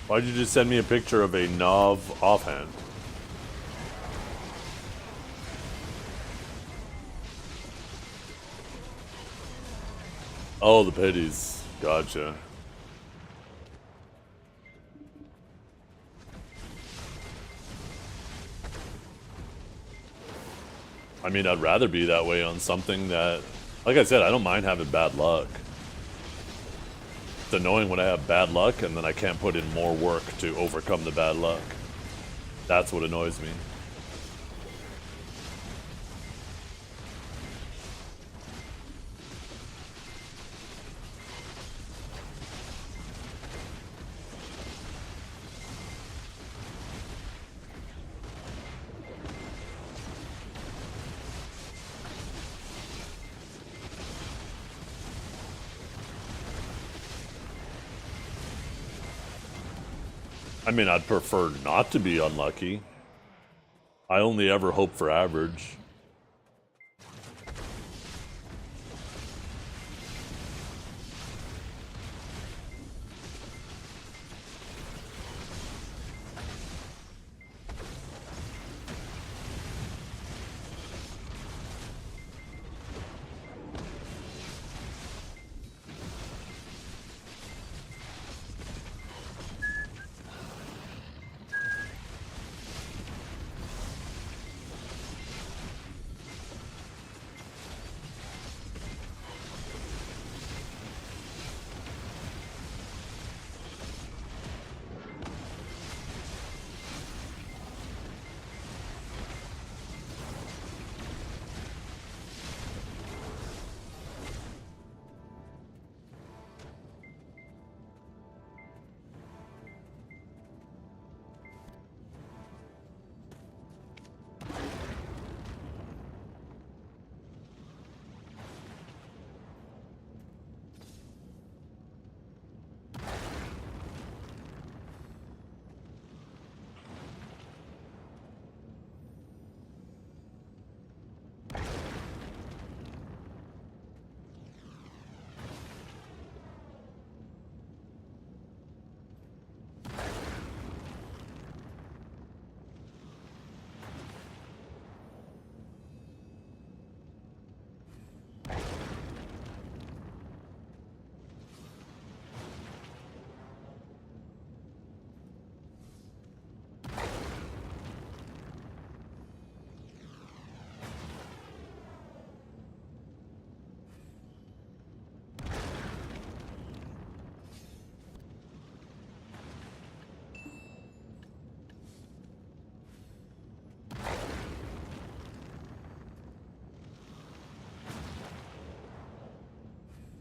Why'd you just send me a picture of a Nov offhand? Oh, the pities. Gotcha. I mean, I'd rather be that way on something that... Like I said, I don't mind having bad luck. It's annoying when I have bad luck and then I can't put in more work to overcome the bad luck. That's what annoys me. I mean, I'd prefer not to be unlucky. I only ever hope for average.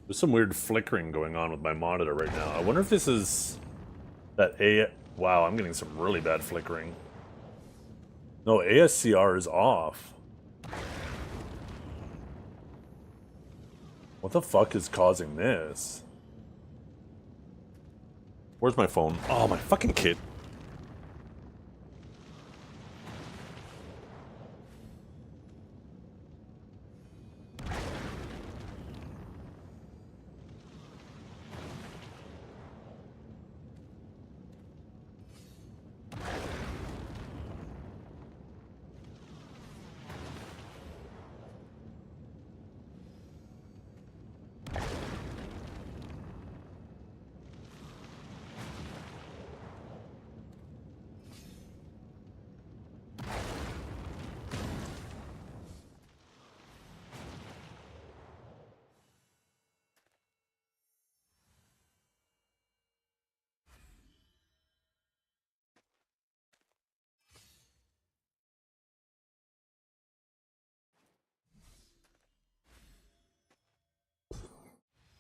There's some weird flickering going on with my monitor right now. I wonder if this is that Wow, I'm getting some really bad flickering. No, ASCR is off. What the fuck is causing this? Where's my phone? Oh, my fucking kit.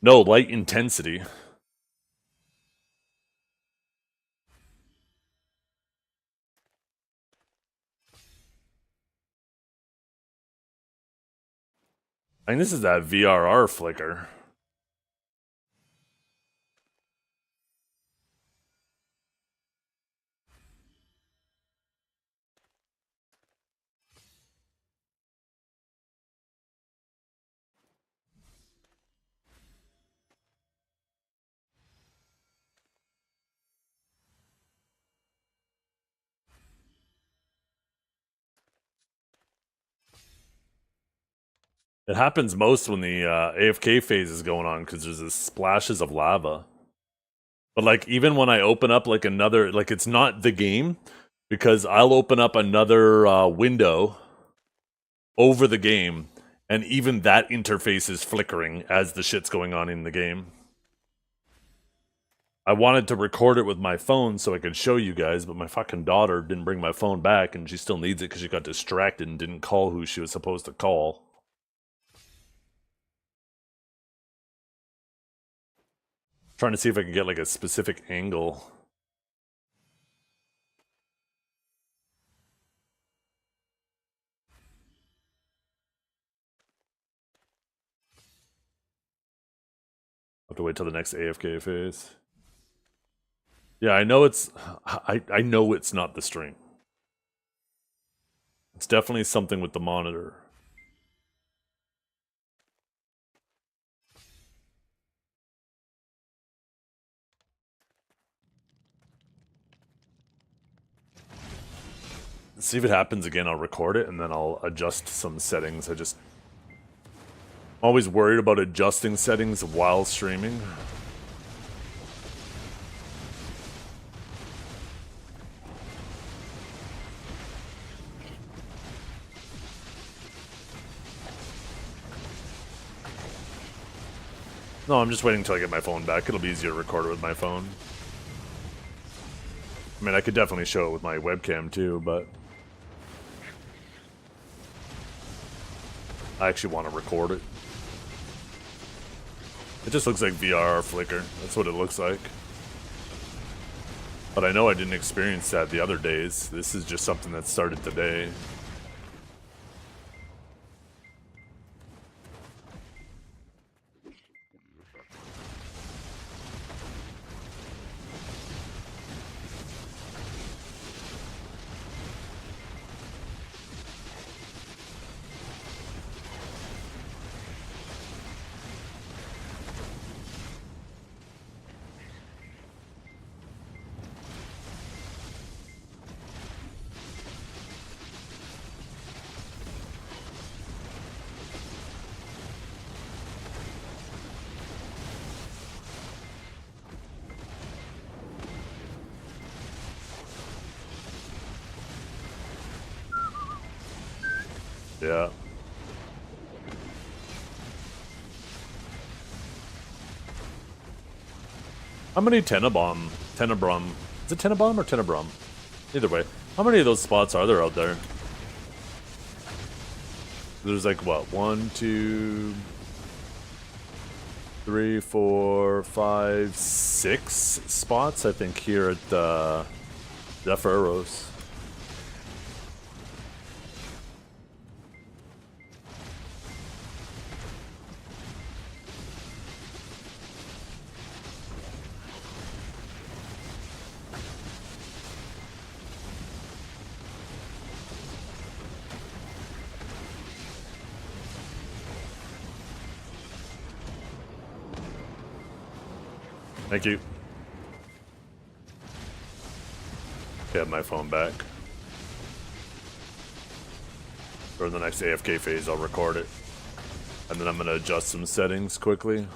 No, light intensity. I think this is that VRR flicker. It happens most when the AFK phase is going on because there's this splashes of lava. But like even when I open up like another, like it's not the game because I'll open up another window over the game and even that interface is flickering as the shit's going on in the game. I wanted to record it with my phone so I could show you guys, but my fucking daughter didn't bring my phone back and she still needs it because she got distracted and didn't call who she was supposed to call. Trying to see if I can get like a specific angle. Have to wait till the next AFK phase. Yeah, I know it's. I know it's not the string. It's definitely something with the monitor. See if it happens again, I'll record it and then I'll adjust some settings. I'm always worried about adjusting settings while streaming. No, I'm just waiting until I get my phone back. It'll be easier to record it with my phone. I mean, I could definitely show it with my webcam too, but I actually want to record it. It just looks like VR flicker. That's what it looks like. But I know I didn't experience that the other days. This is just something that started today. Yeah. How many Tenenbaum? Is it Tenenbaum or Tenebrum? Either way. How many of those spots are there out there? There's like, what? 1, 2, 3, 4, 5, 6 spots, I think, here at Zephyros. Thank you. Okay, I have my phone back. For the next AFK phase, I'll record it. And then I'm going to adjust some settings quickly.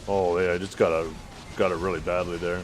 Oh yeah, I just got it really badly there.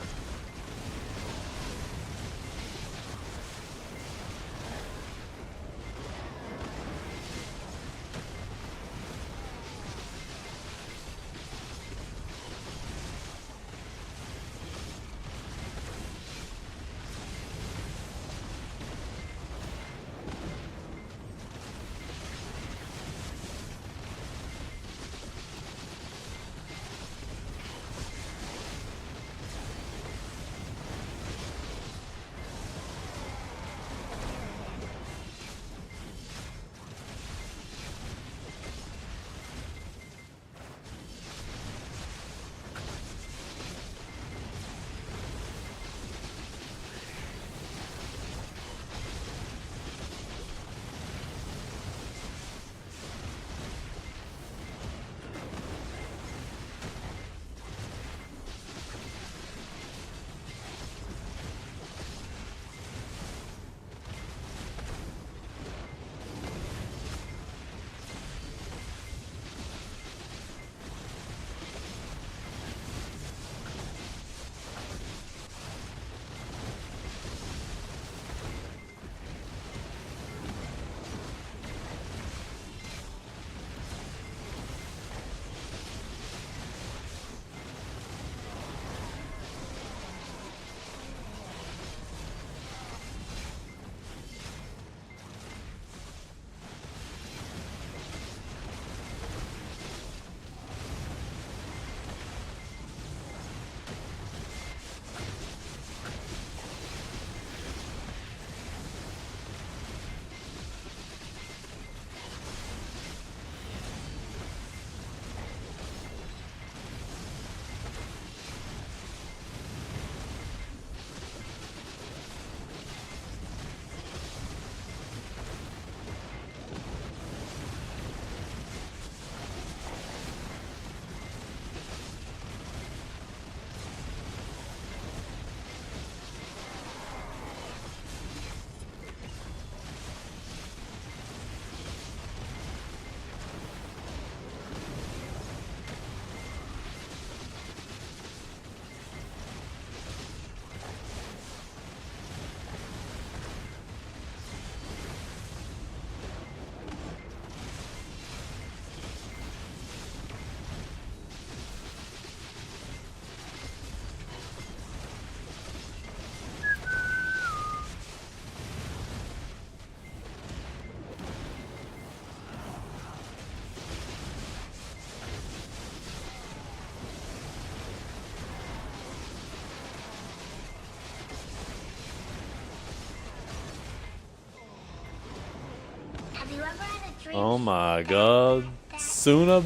Oh my god. Suna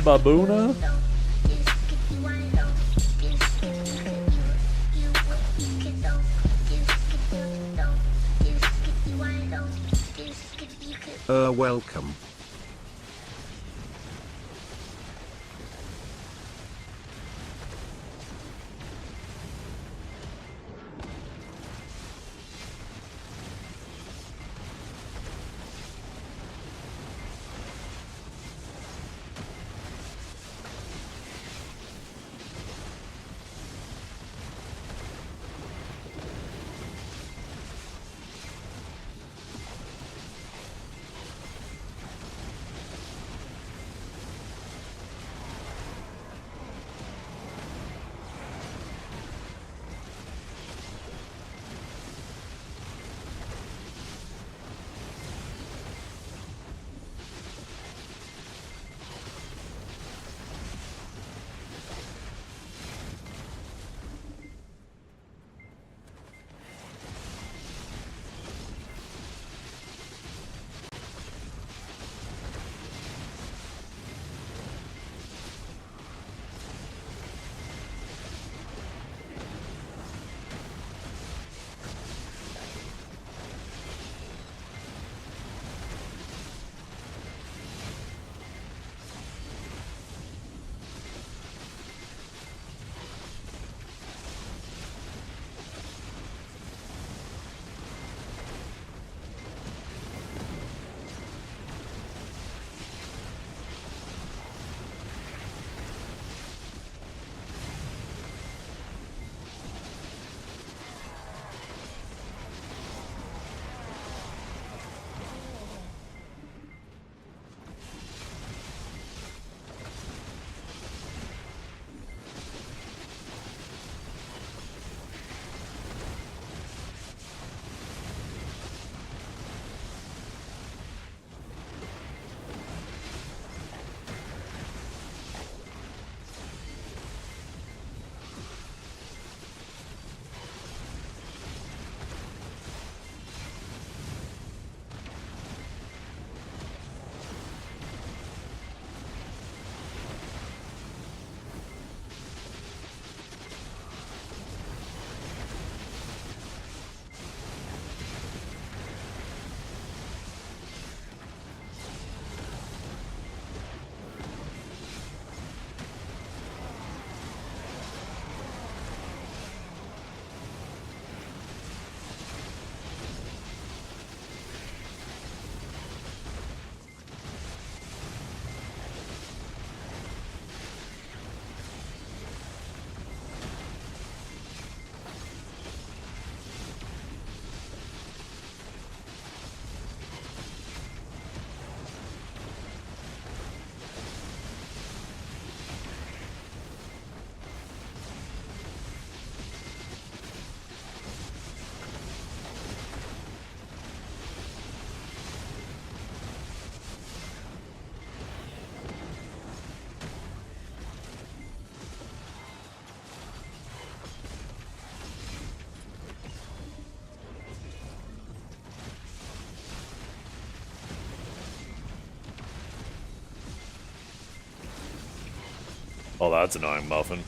Babuna? Welcome. Oh, that's annoying, Muffin.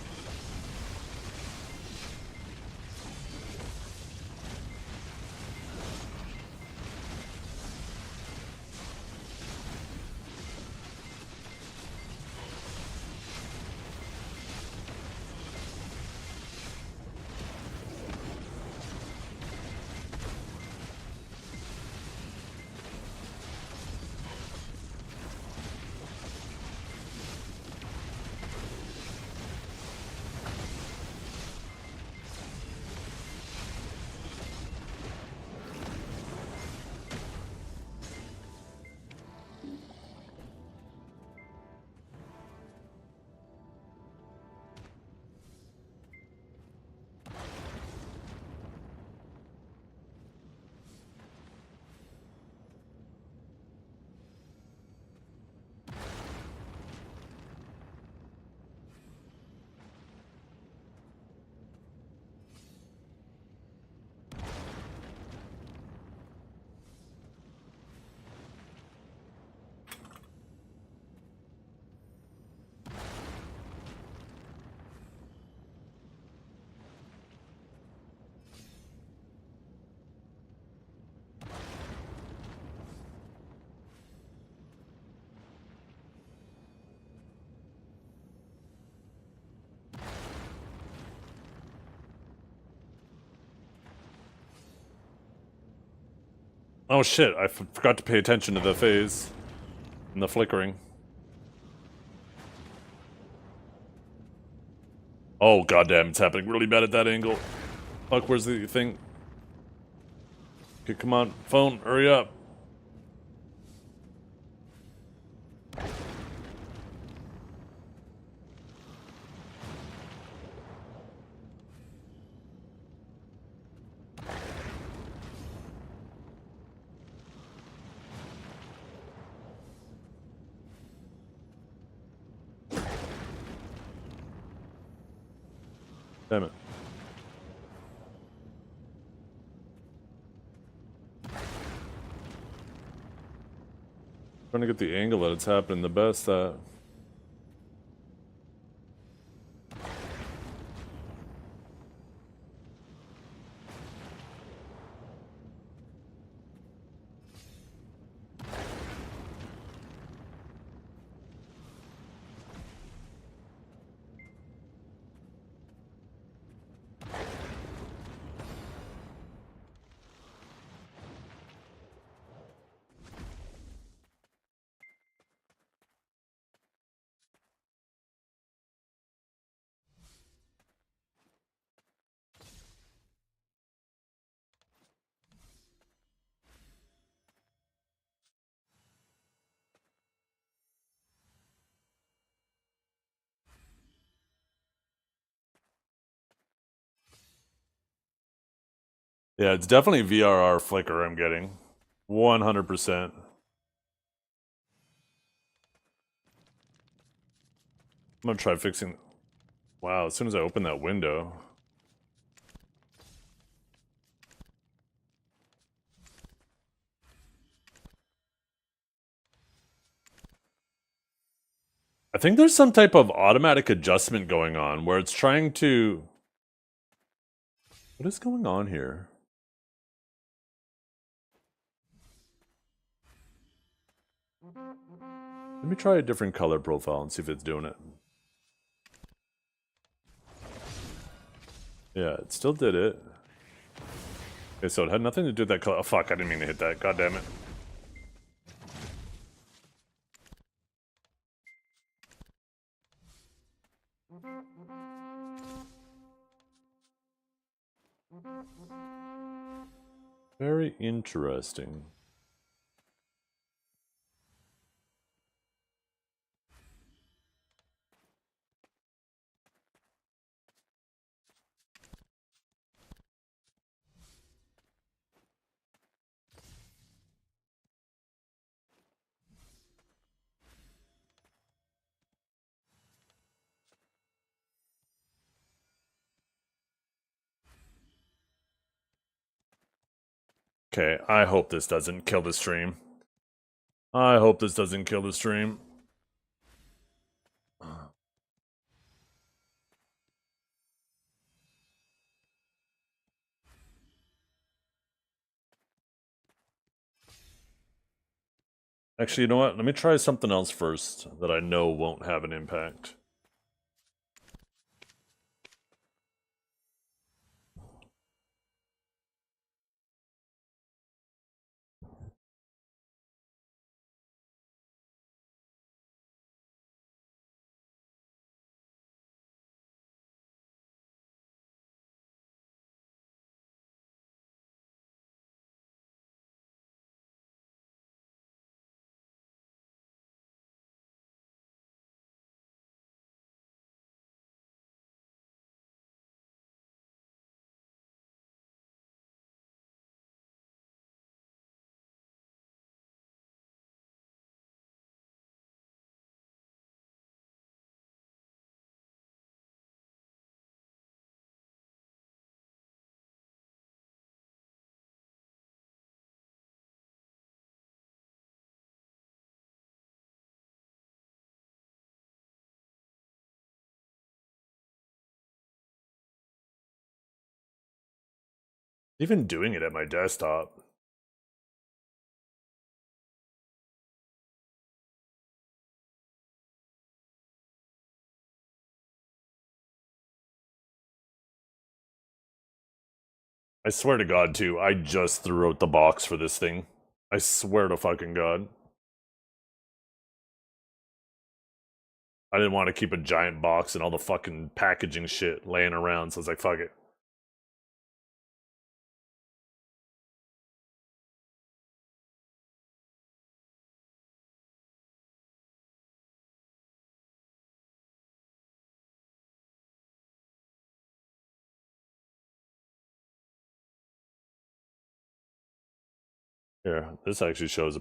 Oh shit, I forgot to pay attention to the phase and the flickering. Oh goddamn, it's happening really bad at that angle. Fuck, where's the thing? Okay, come on, phone, hurry up. Damn it. Trying to get the angle that it's happening the best at. Yeah, it's definitely VRR flicker I'm getting. 100%. I'm gonna try fixing... Wow, as soon as I open that window... I think there's some type of automatic adjustment going on where it's trying to... What is going on here? Let me try a different color profile and see if it's doing it. Yeah, it still did it. Okay, so it had nothing to do with that color. Oh, fuck, I didn't mean to hit that. God damn it. Very interesting. Okay, I hope this doesn't kill the stream. I hope this doesn't kill the stream. Actually, you know what? Let me try something else first that I know won't have an impact. Even doing it at my desktop. I swear to God, too, I just threw out the box for this thing. I swear to fucking God. I didn't want to keep a giant box and all the fucking packaging shit laying around, so I was like, fuck it. Here, this actually shows.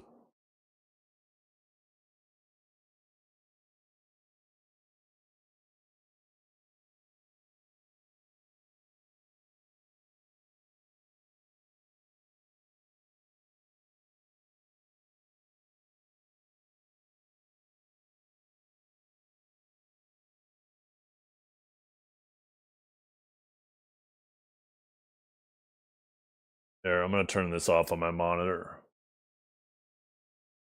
There, I'm gonna turn this off on my monitor.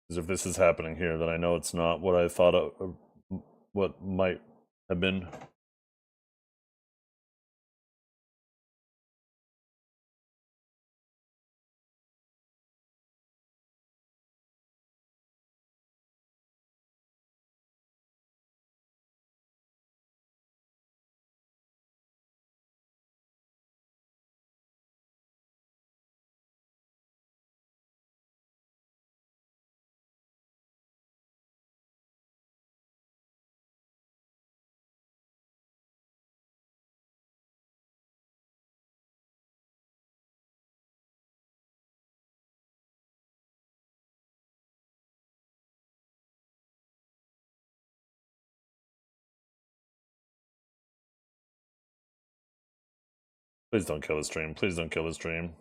Because if this is happening here, then I know it's not what I thought what might have been. Please don't kill the stream. Please don't kill the stream.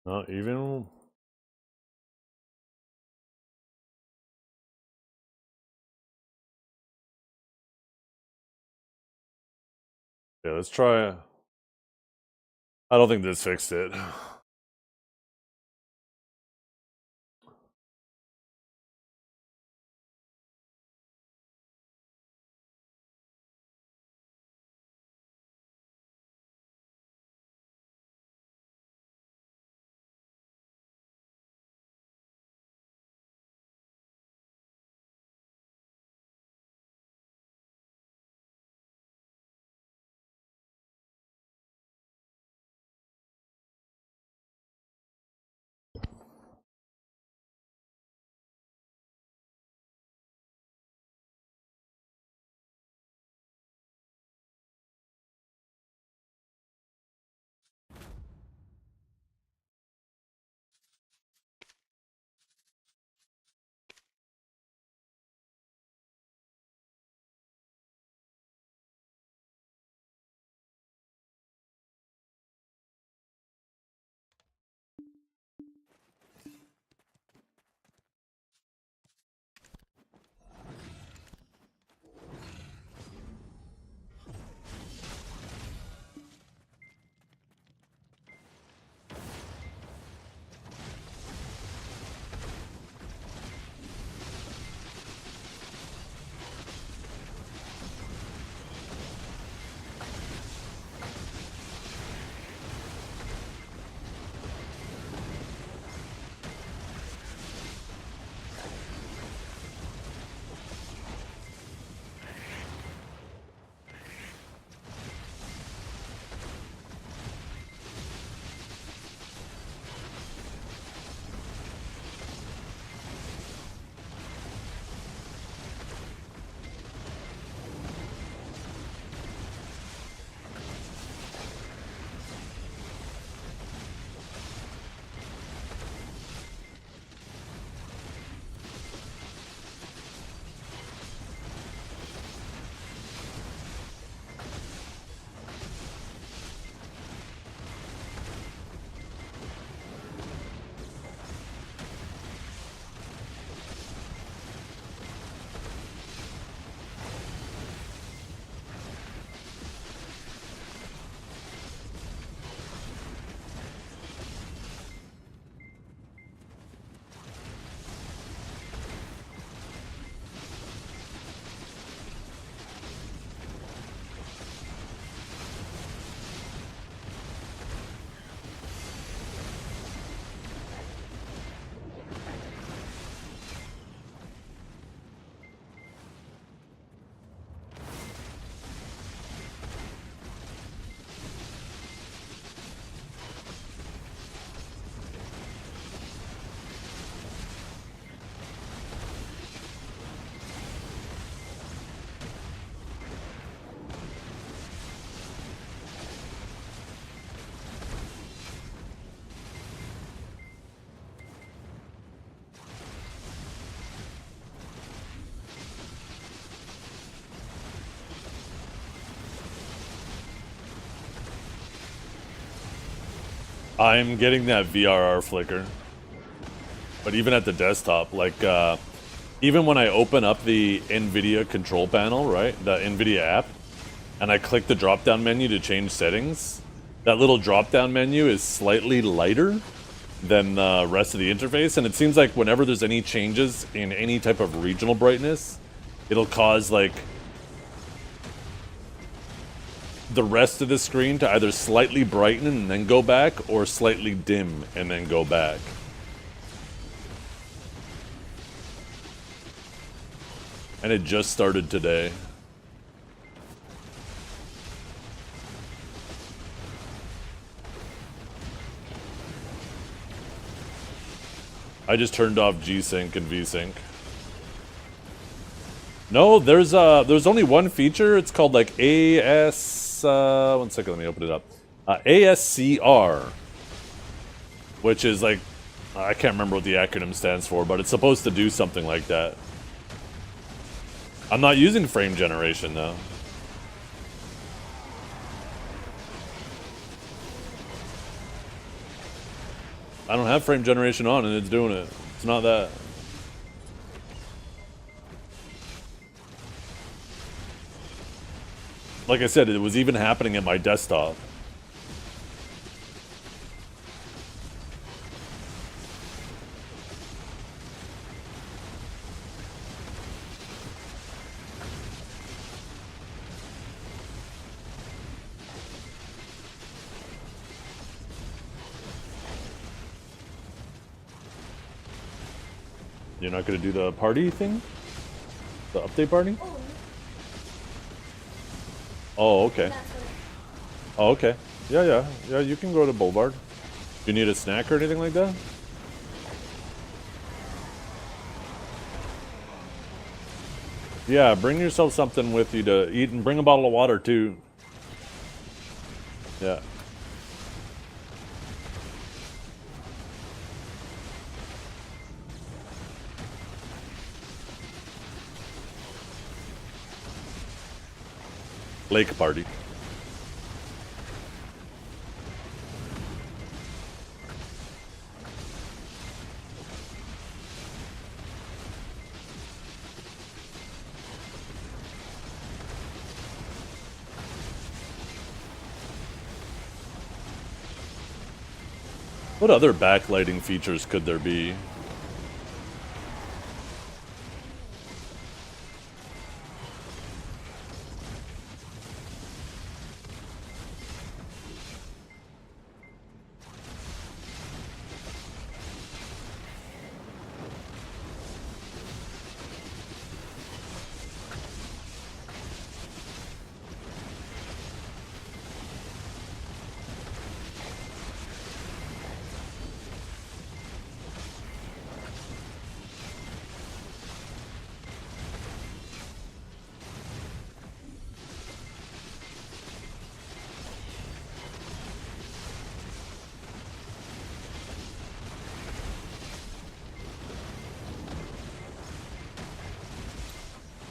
Not even. Yeah, let's try. I don't think this fixed it. I'm getting that VRR flicker. But even at the desktop, like, even when I open up the NVIDIA control panel, right, the NVIDIA app, and I click the drop-down menu to change settings, that little drop-down menu is slightly lighter than the rest of the interface, and it seems like whenever there's any changes in any type of regional brightness, it'll cause, like, the rest of the screen to either slightly brighten and then go back, or slightly dim and then go back. And it just started today. I just turned off G-Sync and V-Sync. No, there's only one feature. It's called like one second, let me open it up. ASCR, which is like, I can't remember what the acronym stands for, but it's supposed to do something like that. I'm not using frame generation though. I don't have frame generation on and it's doing it. It's not that. Like I said, it was even happening at my desktop. You're not gonna do the party thing? The update party? Oh, okay. Oh, okay. Yeah, you can go to Boulevard. You need a snack or anything like that? Yeah, bring yourself something with you to eat and bring a bottle of water too. Yeah. Lake party. What other backlighting features could there be?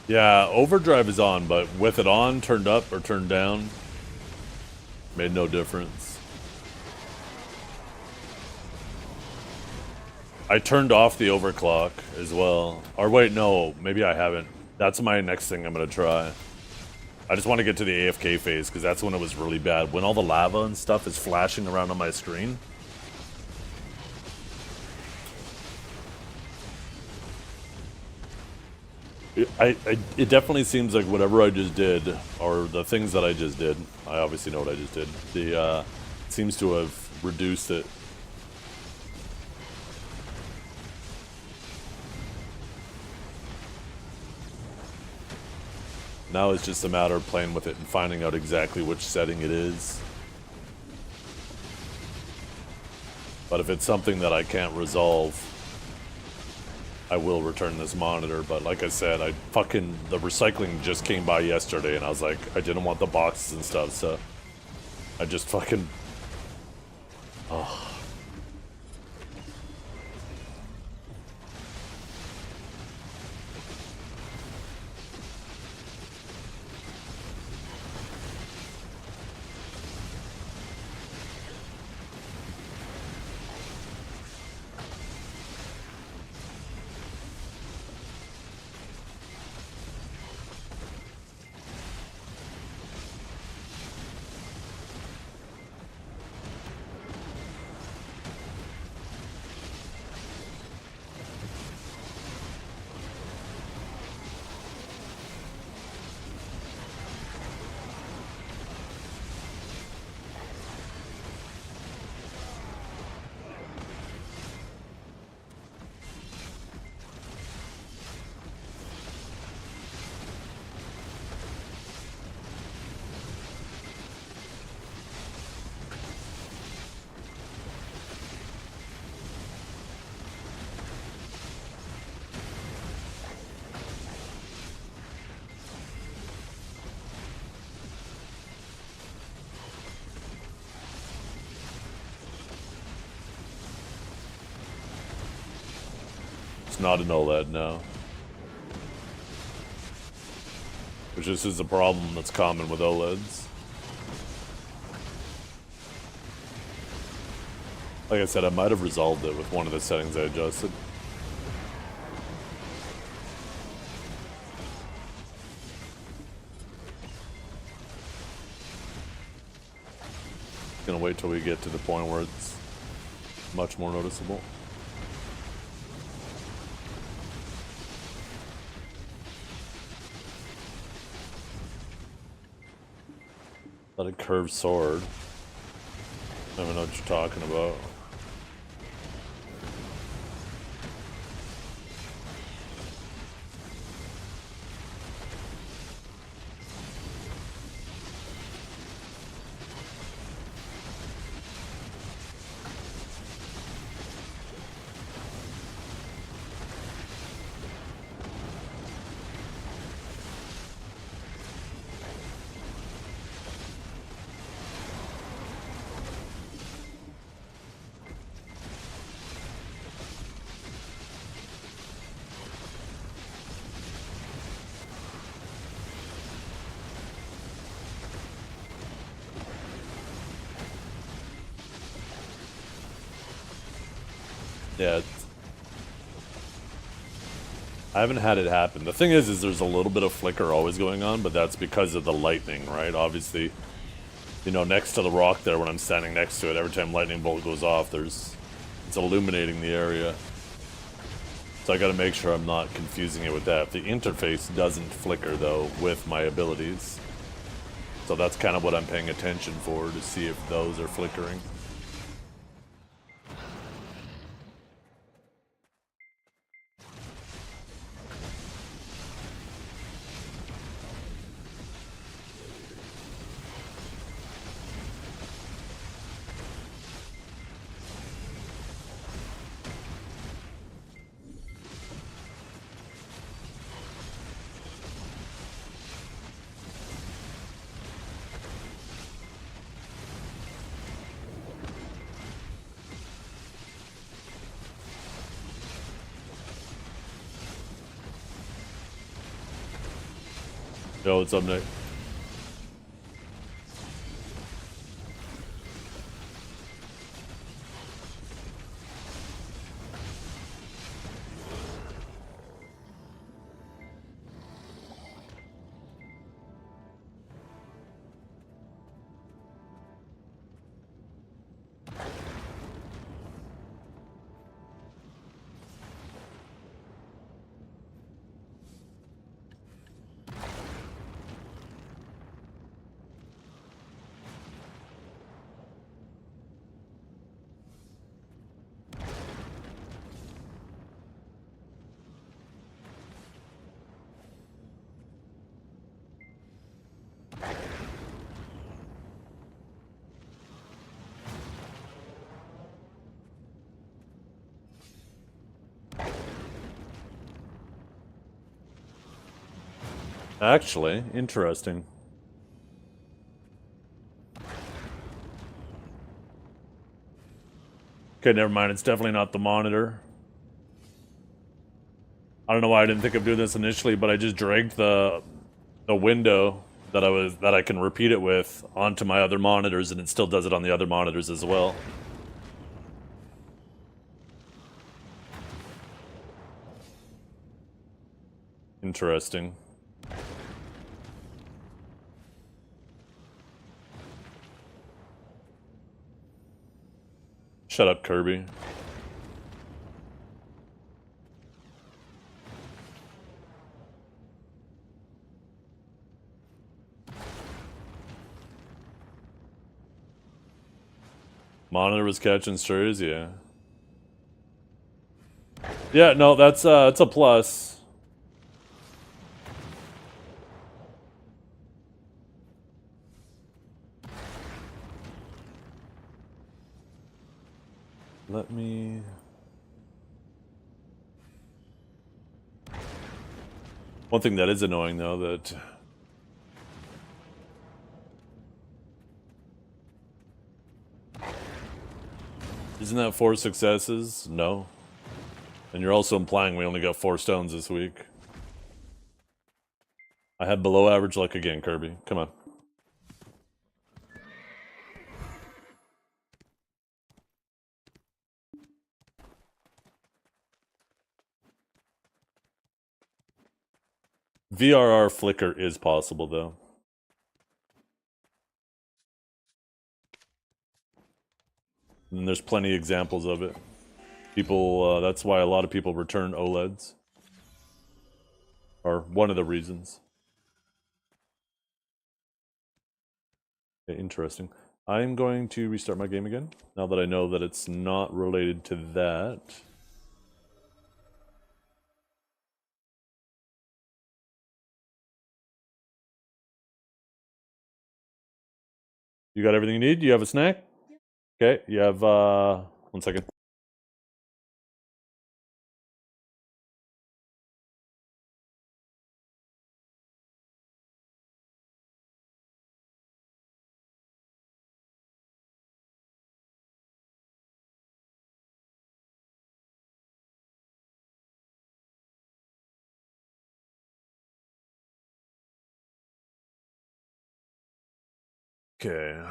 Yeah, overdrive is on, but with it on, turned up or turned down, made no difference. I turned off the overclock as well. Or wait, no, maybe I haven't. That's my next thing I'm gonna try. I just want to get to the AFK phase, because that's when it was really bad. When all the lava and stuff is flashing around on my screen. It definitely seems like whatever I just did, or the things that I just did, I obviously know what I just did, seems to have reduced it. Now it's just a matter of playing with it and finding out exactly which setting it is. But if it's something that I can't resolve, I will return this monitor. But like I said, the recycling just came by yesterday and I was like, I didn't want the boxes and stuff, so I just fucking... Oh. It's not an OLED, no. Which this is a problem that's common with OLEDs. Like I said, I might have resolved it with one of the settings I adjusted. Gonna wait till we get to the point where it's much more noticeable. Not a curved sword. I don't know what you're talking about. Yeah, I haven't had it happen. The thing is there's a little bit of flicker always going on, but that's because of the lightning, right? Obviously, you know, next to the rock there, when I'm standing next to it, every time lightning bolt goes off, it's illuminating the area. So I gotta make sure I'm not confusing it with that. The interface doesn't flicker, though, with my abilities. So that's kind of what I'm paying attention for, to see if those are flickering. Yo, what's up, Nick? Actually, interesting. Okay, never mind. It's definitely not the monitor. I don't know why I didn't think of doing this initially, but I just dragged the window that I can repeat it with onto my other monitors, and it still does it on the other monitors as well. Interesting. Shut up, Kirby. Monitor was catching strays, yeah. Yeah, no, that's it's a plus. Let me... One thing that is annoying, though, that... Isn't that 4 successes? No. And you're also implying we only got 4 stones this week. I had below average luck again, Kirby. Come on. VRR flicker is possible, though. And there's plenty of examples of it. People, that's why a lot of people return OLEDs. Or one of the reasons. Okay, interesting. I'm going to restart my game again, now that I know that it's not related to that. You got everything you need? You have a snack? Okay, you have, 1 second. Okay.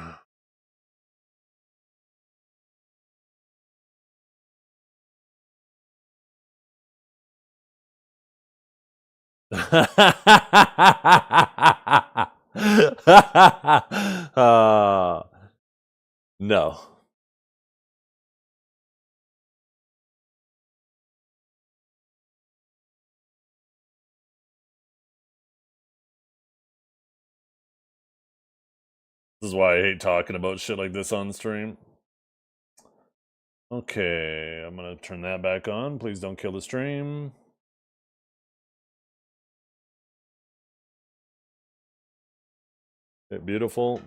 No. This is why I hate talking about shit like this on stream. Okay, I'm gonna turn that back on. Please don't kill the stream. Okay, beautiful.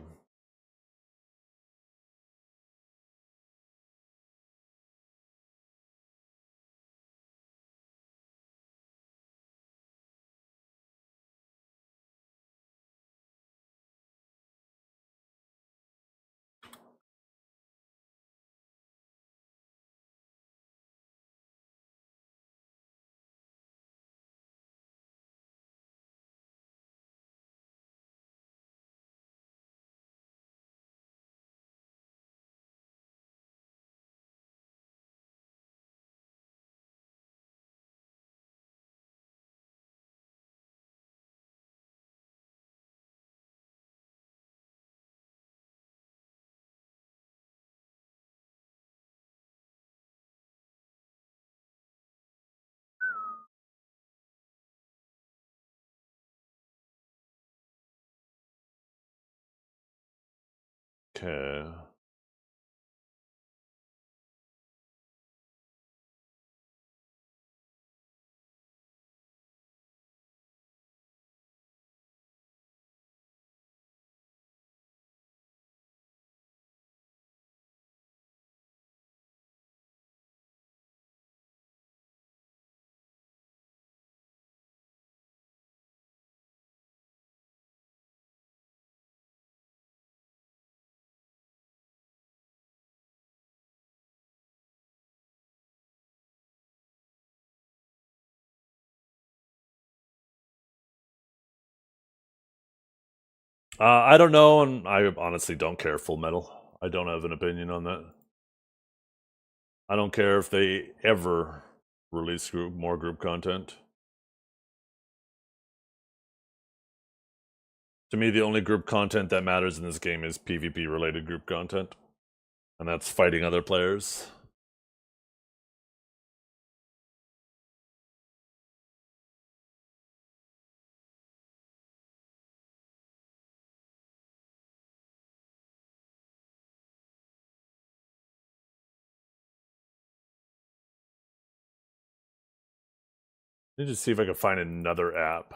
Okay. I don't know, and I honestly don't care, Full Metal. I don't have an opinion on that. I don't care if they ever release more group content. To me, the only group content that matters in this game is PvP related group content. And that's fighting other players. Let me just see if I can find another app.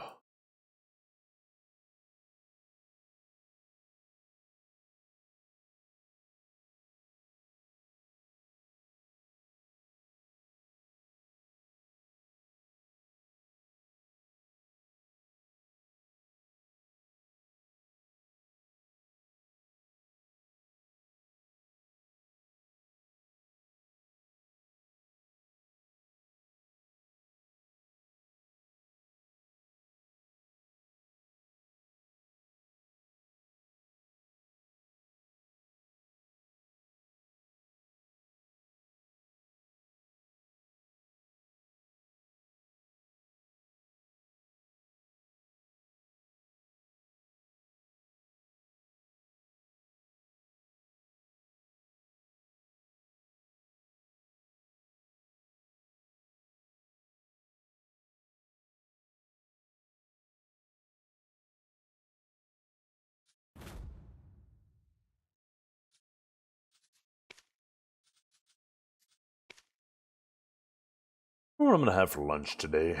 What I'm gonna have for lunch today.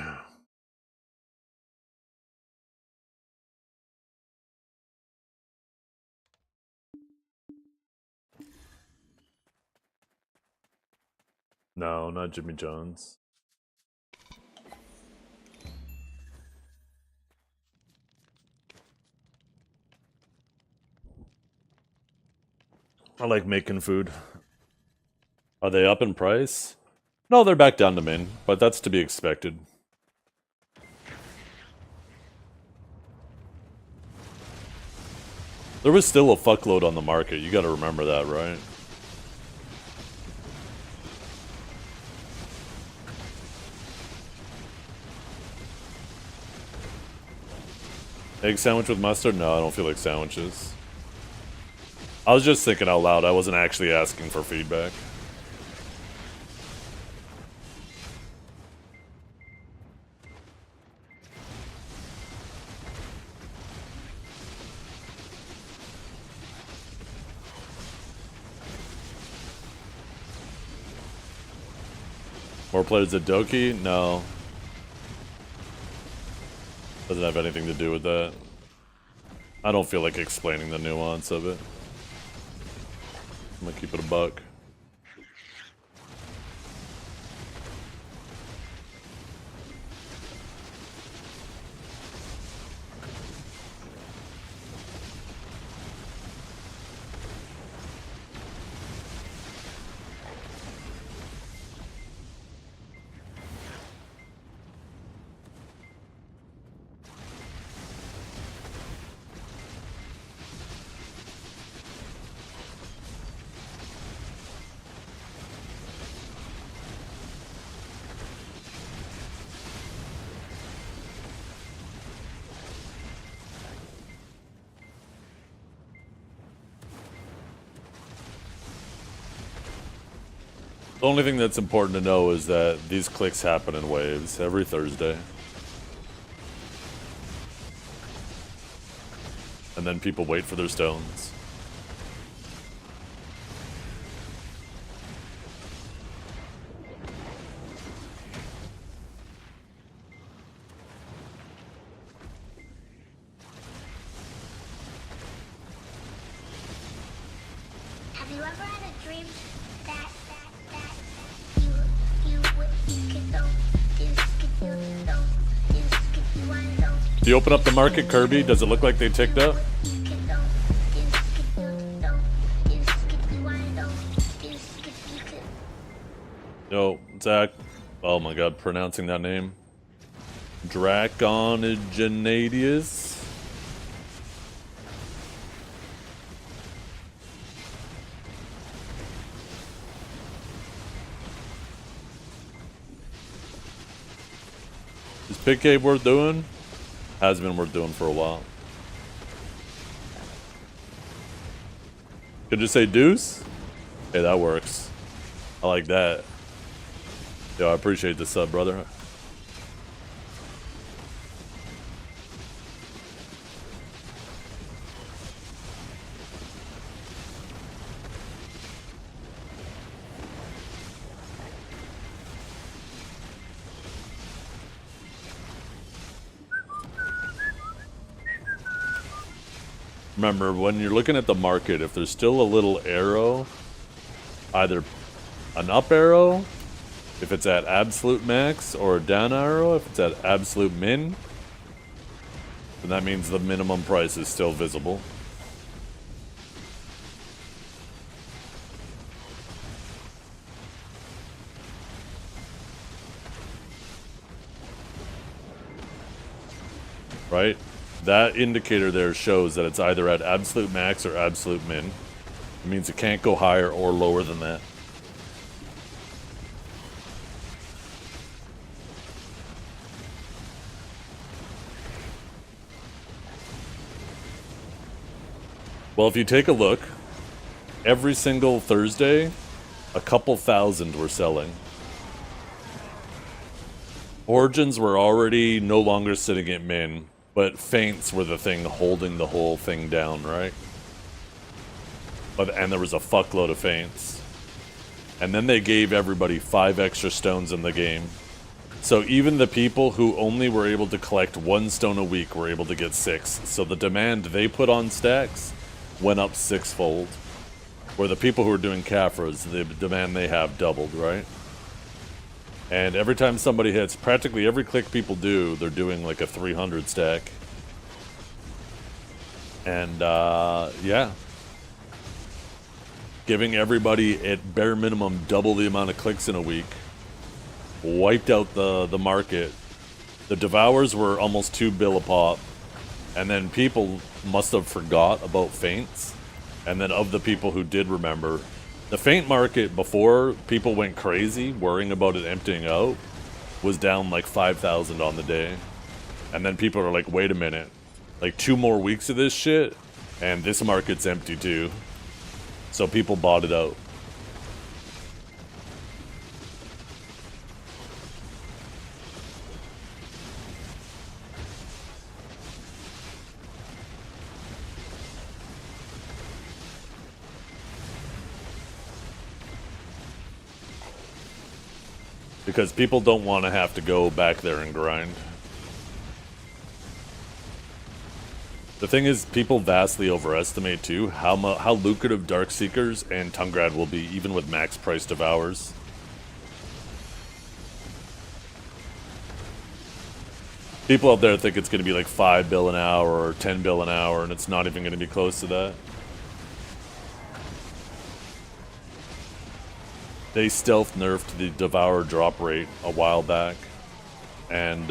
No, not Jimmy John's. I like making food. Are they up in price? No, they're back down to min, but that's to be expected. There was still a fuckload on the market, you gotta remember that, right? Egg sandwich with mustard? No, I don't feel like sandwiches. I was just thinking out loud, I wasn't actually asking for feedback. More players at Doki? No. Doesn't have anything to do with that. I don't feel like explaining the nuance of it. I'm gonna keep it a buck. The only thing that's important to know is that these clicks happen in waves every Thursday. And then people wait for their stones. Have you ever had a dream that Do you open up the market, Kirby? Does it look like they ticked up? Yo, Zach. Oh my god, pronouncing that name. Draconigenadius? Is Pit Cave worth doing? Has been worth doing for a while. Could you say deuce? Hey, that works. I like that. Yo, I appreciate the sub, brother. Remember, when you're looking at the market, if there's still a little arrow, either an up arrow, if it's at absolute max, or a down arrow, if it's at absolute min, then that means the minimum price is still visible. Right? That indicator there shows that it's either at absolute max or absolute min. It means it can't go higher or lower than that. Well, if you take a look, every single Thursday, a couple thousand were selling. Origins were already no longer sitting at min, but feints were the thing holding the whole thing down, right? And there was a fuckload of feints. And then they gave everybody 5 extra stones in the game. So even the people who only were able to collect 1 stone a week were able to get 6. So the demand they put on stacks went up 6-fold. Where the people who are doing Caphras, the demand they have doubled, right? And every time somebody hits, practically every click people do, they're doing like a 300 stack. And, yeah. Giving everybody at bare minimum double the amount of clicks in a week. Wiped out the market. The Devours were almost 2 bill a pop. And then people must have forgot about feints. And then of the people who did remember, the feint market before people went crazy worrying about it emptying out was down like 5,000 on the day. And then people are like, wait a minute, like 2 more weeks of this shit and this market's empty too. So people bought it out. Because people don't want to have to go back there and grind. The thing is, people vastly overestimate too how lucrative Darkseekers and Tungrad will be, even with max price Devours. People out there think it's going to be like 5 bill an hour or 10 bill an hour, and it's not even going to be close to that. They stealth nerfed the Devour drop rate a while back, and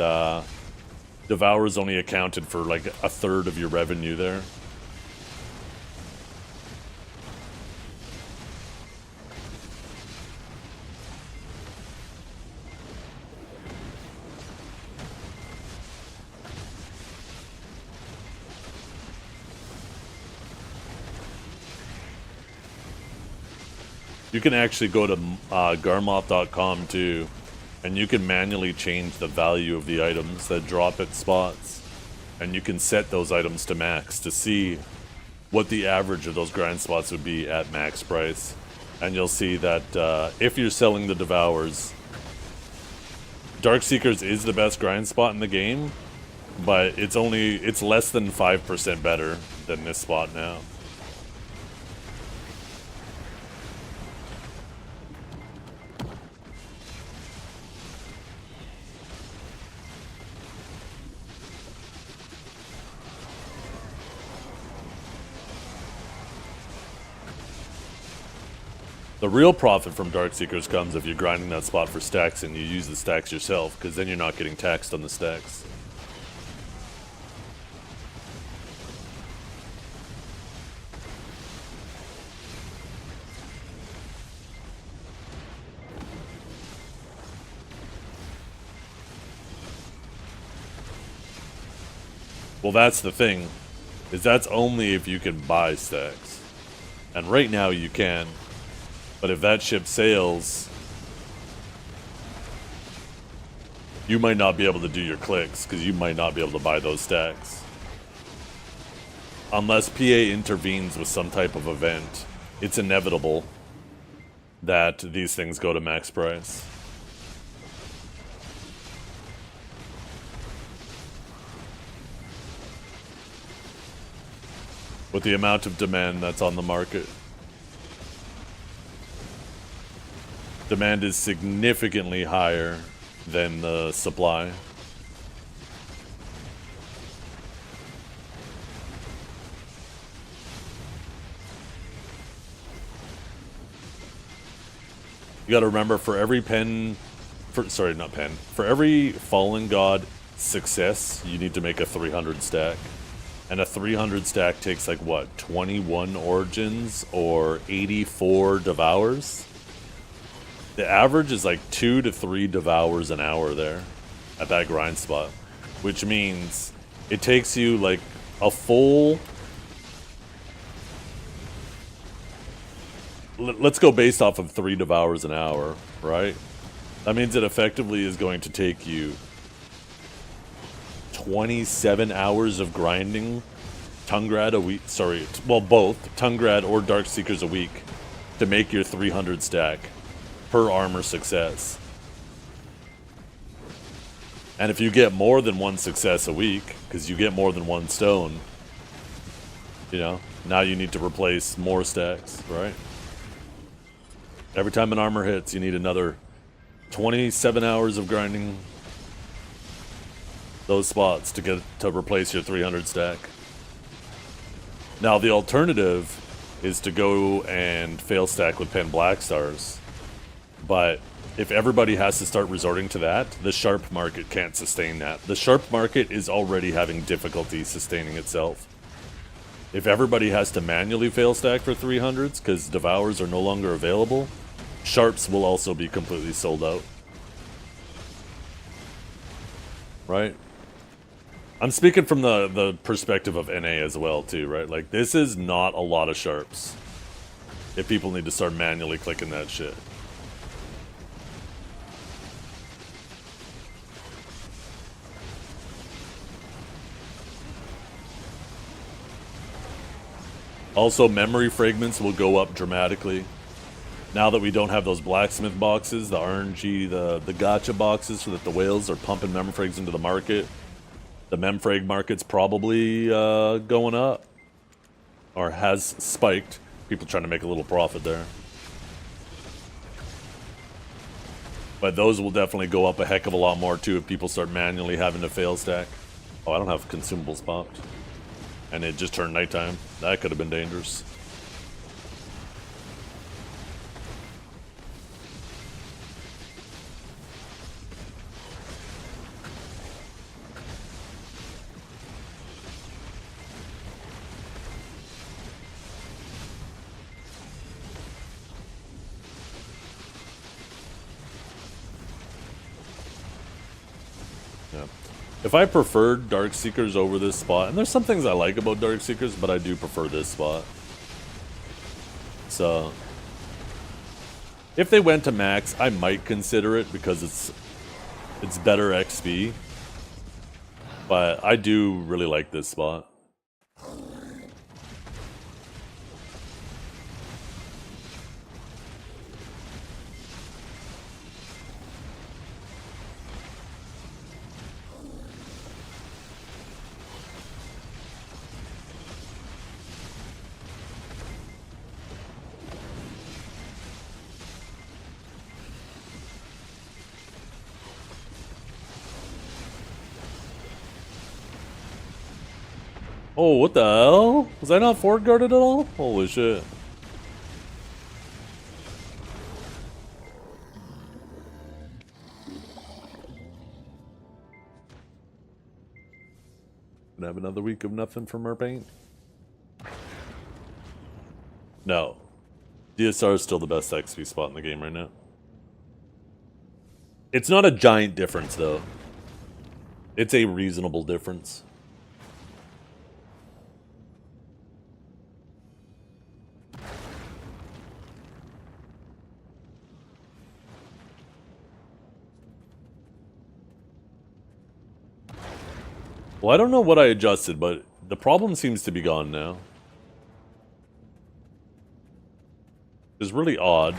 Devour's only accounted for like 1/3 of your revenue there. You can actually go to garmoth.com too, and you can manually change the value of the items that drop at spots. And you can set those items to max to see what the average of those grind spots would be at max price. And you'll see that if you're selling the Devours, Darkseekers is the best grind spot in the game, but it's less than 5% better than this spot now. The real profit from Darkseekers comes if you're grinding that spot for stacks and you use the stacks yourself, because then you're not getting taxed on the stacks. Well, that's the thing, is that's only if you can buy stacks. And right now you can. But if that ship sails, you might not be able to do your clicks, because you might not be able to buy those stacks. Unless PA intervenes with some type of event, it's inevitable that these things go to max price. With the amount of demand that's on the market. Demand is significantly higher than the supply. You gotta remember, for every for every Fallen God success, you need to make a 300 stack. And a 300 stack takes like what, 21 Origins or 84 Devours? The average is like 2 to 3 Devours an hour there at that grind spot, which means it takes you like a full... Let's go based off of 3 Devours an hour, right? That means it effectively is going to take you 27 hours of grinding Tungrad a week, both Tungrad or Darkseekers a week to make your 300 stack per armor success. And if you get more than one success a week, because you get more than one stone, you know, now you need to replace more stacks, right? Every time an armor hits, you need another 27 hours of grinding those spots to replace your 300 stack. Now the alternative is to go and fail stack with 10 black stars, but if everybody has to start resorting to that, the sharp market can't sustain that. The sharp market is already having difficulty sustaining itself. If everybody has to manually fail stack for 300s because devours are no longer available, sharps will also be completely sold out. Right? I'm speaking from the perspective of NA as well too, right? Like, this is not a lot of sharps if people need to start manually clicking that shit. Also, memory fragments will go up dramatically. Now that we don't have those blacksmith boxes, the RNG, the gacha boxes, so that the whales are pumping mem frags into the market. The mem frag market's probably going up. Or has spiked. People trying to make a little profit there. But those will definitely go up a heck of a lot more too if people start manually having to fail stack. Oh, I don't have consumables popped. And it just turned nighttime. That could have been dangerous. If I preferred Dark Seekers over this spot, and there's some things I like about Dark Seekers, but I do prefer this spot. So, if they went to max, I might consider it because it's better XP. But I do really like this spot. Oh, what the hell? Was I not forward guarded at all? Holy shit. Gonna have another week of nothing from our paint? No. DSR is still the best XP spot in the game right now. It's not a giant difference, though. It's a reasonable difference. Well, I don't know what I adjusted, but the problem seems to be gone now. It's really odd.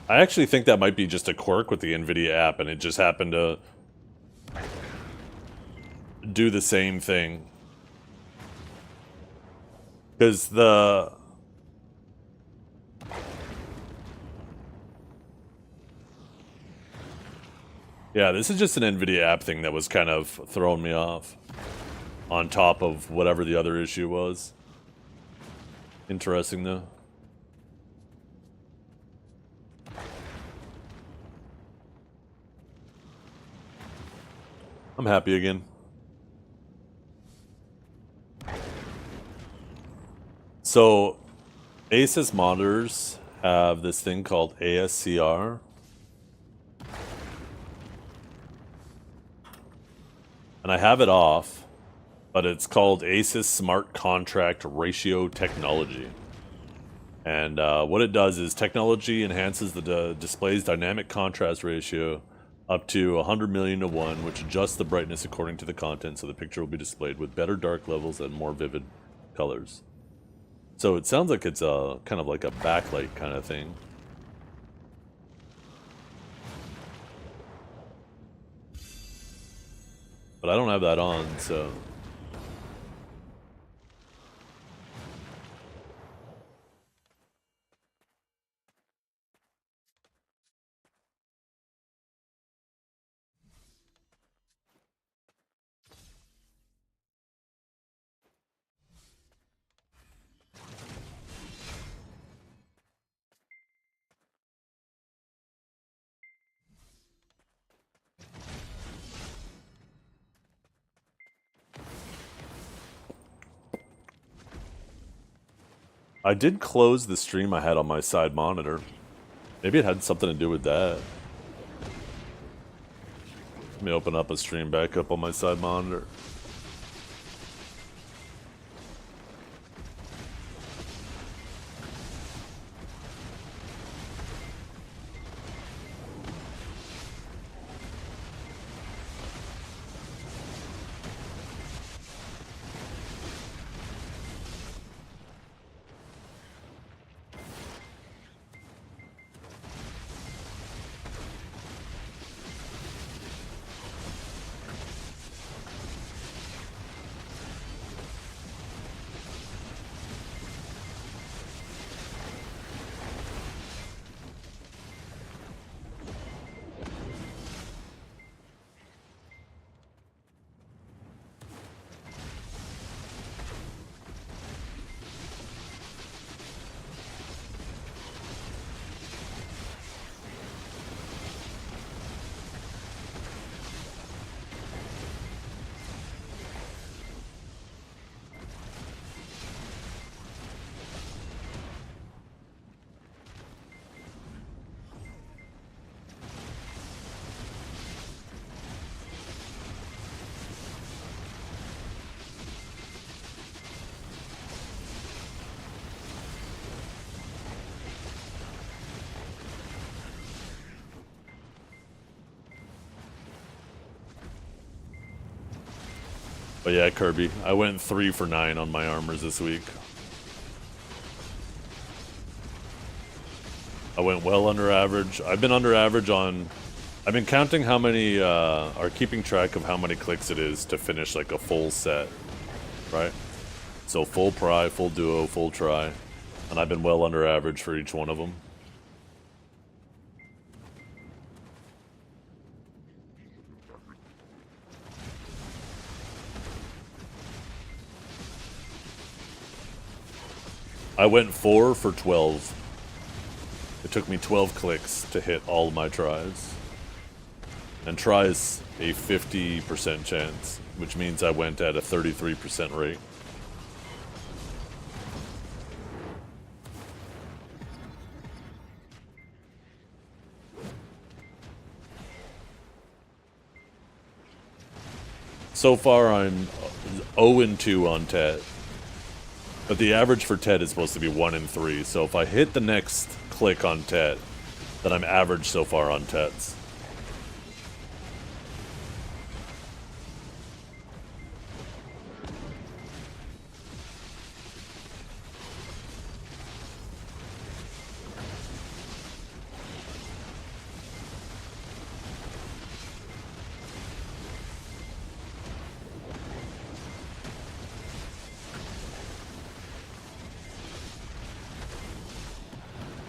I actually think that might be just a quirk with the NVIDIA app, and it just happened to do the same thing. Because yeah, this is just an NVIDIA app thing that was kind of throwing me off. On top of whatever the other issue was. Interesting, though. I'm happy again. So, Asus monitors have this thing called ASCR. And I have it off, but it's called Asus Smart Contract Ratio Technology. And what it does is technology enhances the display's dynamic contrast ratio up to 100 million to 1, which adjusts the brightness according to the content, so the picture will be displayed with better dark levels and more vivid colors. So it sounds like it's a kind of like a backlight kind of thing. But I don't have that on, so... I did close the stream I had on my side monitor. Maybe it had something to do with that. Let me open up a stream back up on my side monitor. But yeah, Kirby, I went 3 for 9 on my armors this week. I went well under average. I've been under average on... I've been counting how many, or keeping track of how many clicks it is to finish like a full set, right? So full pry, full duo, full try. And I've been well under average for each one of them. I went 4 for 12. It took me 12 clicks to hit all of my tries. And tries a 50% chance, which means I went at a 33% rate. So far I'm 0-2 on Tet. But the average for Tet is supposed to be 1-3, so if I hit the next click on Tet, then I'm average so far on Tets.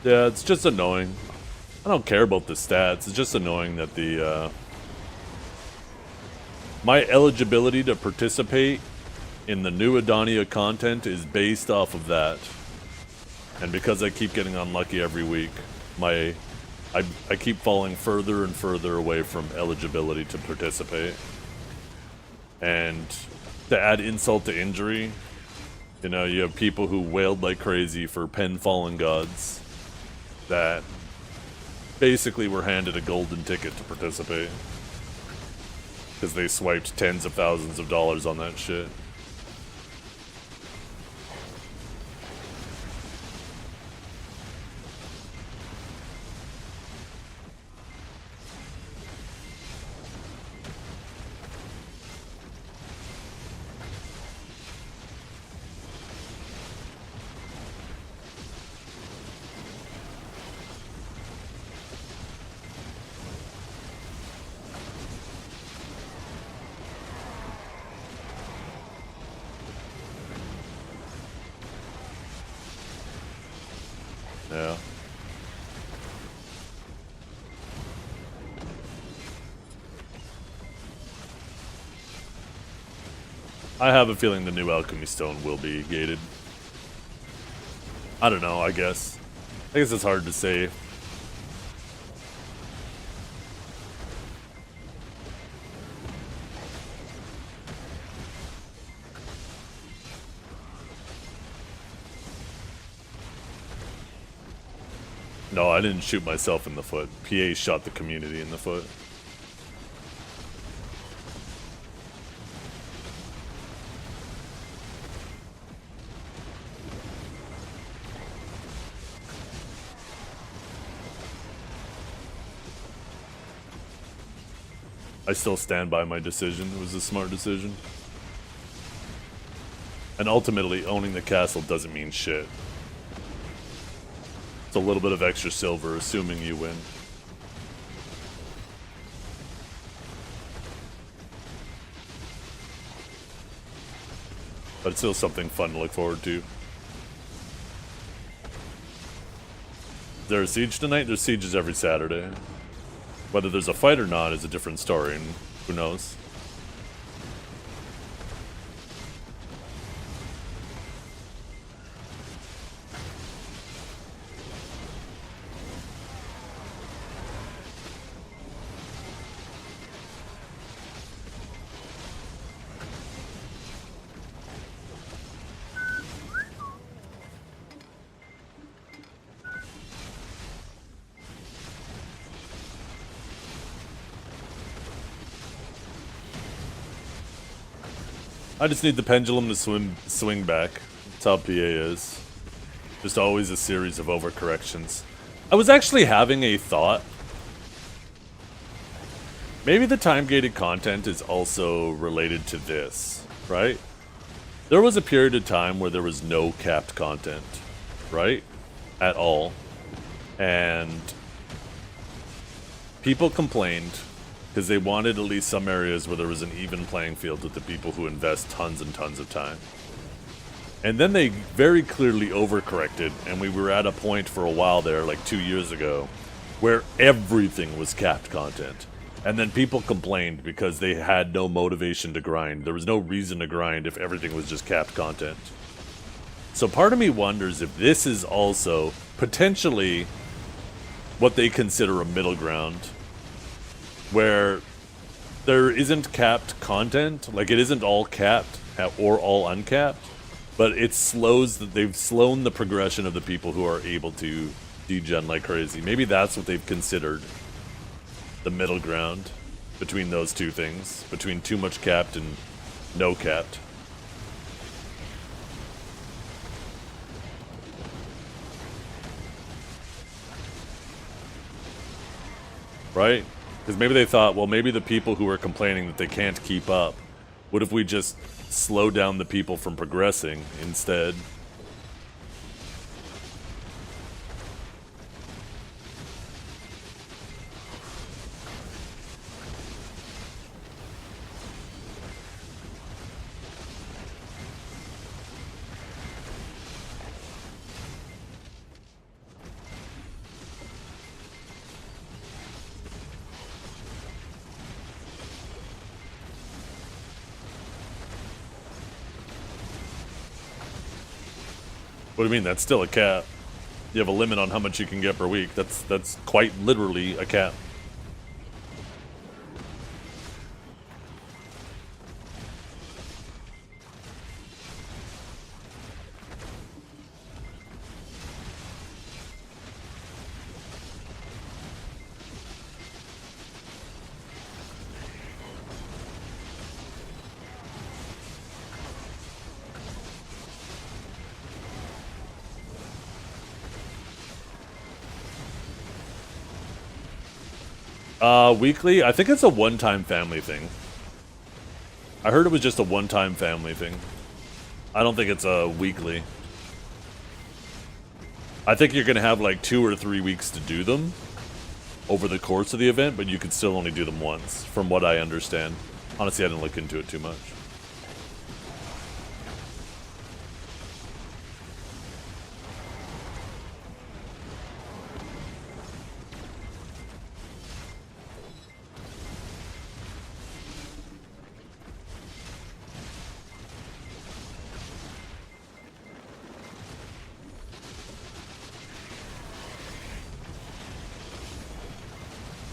Yeah, it's just annoying. I don't care about the stats. It's just annoying that the my eligibility to participate in the new Adonia content is based off of that. And because I keep getting unlucky every week, I keep falling further and further away from eligibility to participate. And to add insult to injury, you know, you have people who wailed like crazy for Pen Fallen Gods that basically were handed a golden ticket to participate because they swiped tens of thousands of dollars on that shit. I have a feeling the new alchemy stone will be gated. I don't know, I guess it's hard to say. No, I didn't shoot myself in the foot. PA shot the community in the foot. I still stand by my decision. It was a smart decision. And ultimately, owning the castle doesn't mean shit. It's a little bit of extra silver, assuming you win. But it's still something fun to look forward to. Is there a siege tonight? There's sieges every Saturday. Whether there's a fight or not is a different story, and who knows? I just need the pendulum to swing back. That's how PA is. Just always a series of overcorrections. I was actually having a thought. Maybe the time-gated content is also related to this, right? There was a period of time where there was no capped content, right? At all. And people complained because they wanted at least some areas where there was an even playing field with the people who invest tons and tons of time. And then they very clearly overcorrected, and we were at a point for a while there, like 2 years ago, where everything was capped content. And then people complained because they had no motivation to grind. There was no reason to grind if everything was just capped content. So part of me wonders if this is also potentially what they consider a middle ground, where there isn't capped content, like it isn't all capped or all uncapped, but it slows, they've slowed the progression of the people who are able to degen like crazy. Maybe that's what they've considered the middle ground between those two things, between too much capped and no capped. Right? Because maybe they thought, well, maybe the people who are complaining that they can't keep up, what if we just slow down the people from progressing instead? What do you mean? That's still a cap. You have a limit on how much you can get per week. That's quite literally a cap. Weekly? I think it's a one-time family thing. I heard it was just a one-time family thing. I don't think it's a weekly. I think you're going to have like 2 or 3 weeks to do them over the course of the event, but you could still only do them once, from what I understand. Honestly, I didn't look into it too much.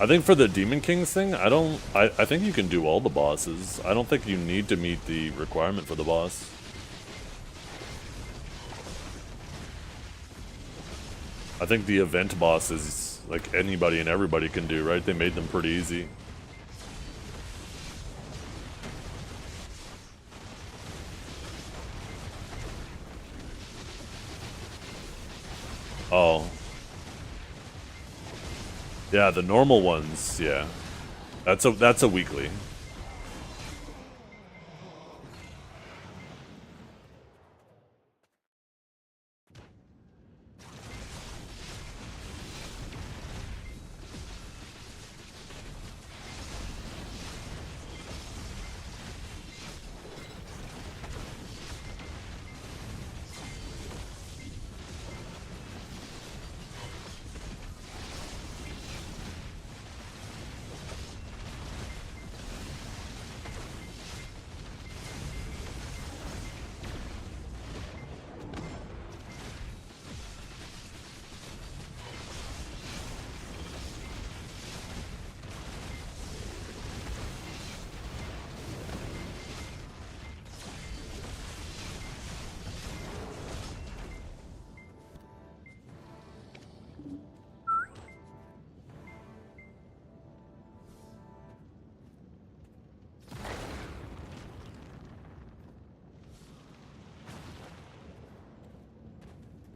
I think for the Demon Kings thing, I think you can do all the bosses. I don't think you need to meet the requirement for the boss. I think the event bosses, like anybody and everybody can do, right? They made them pretty easy. Oh. Yeah, the normal ones, yeah. That's a weekly.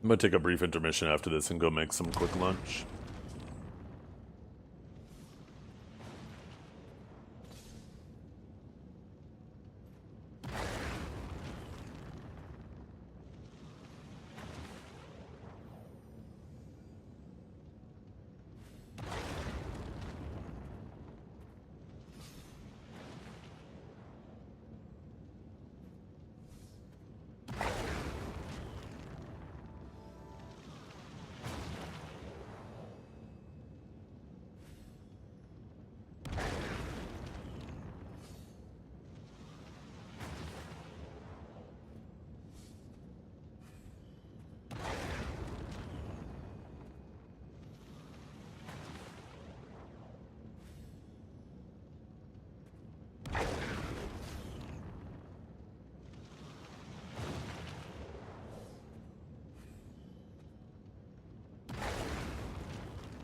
I'm gonna take a brief intermission after this and go make some quick lunch.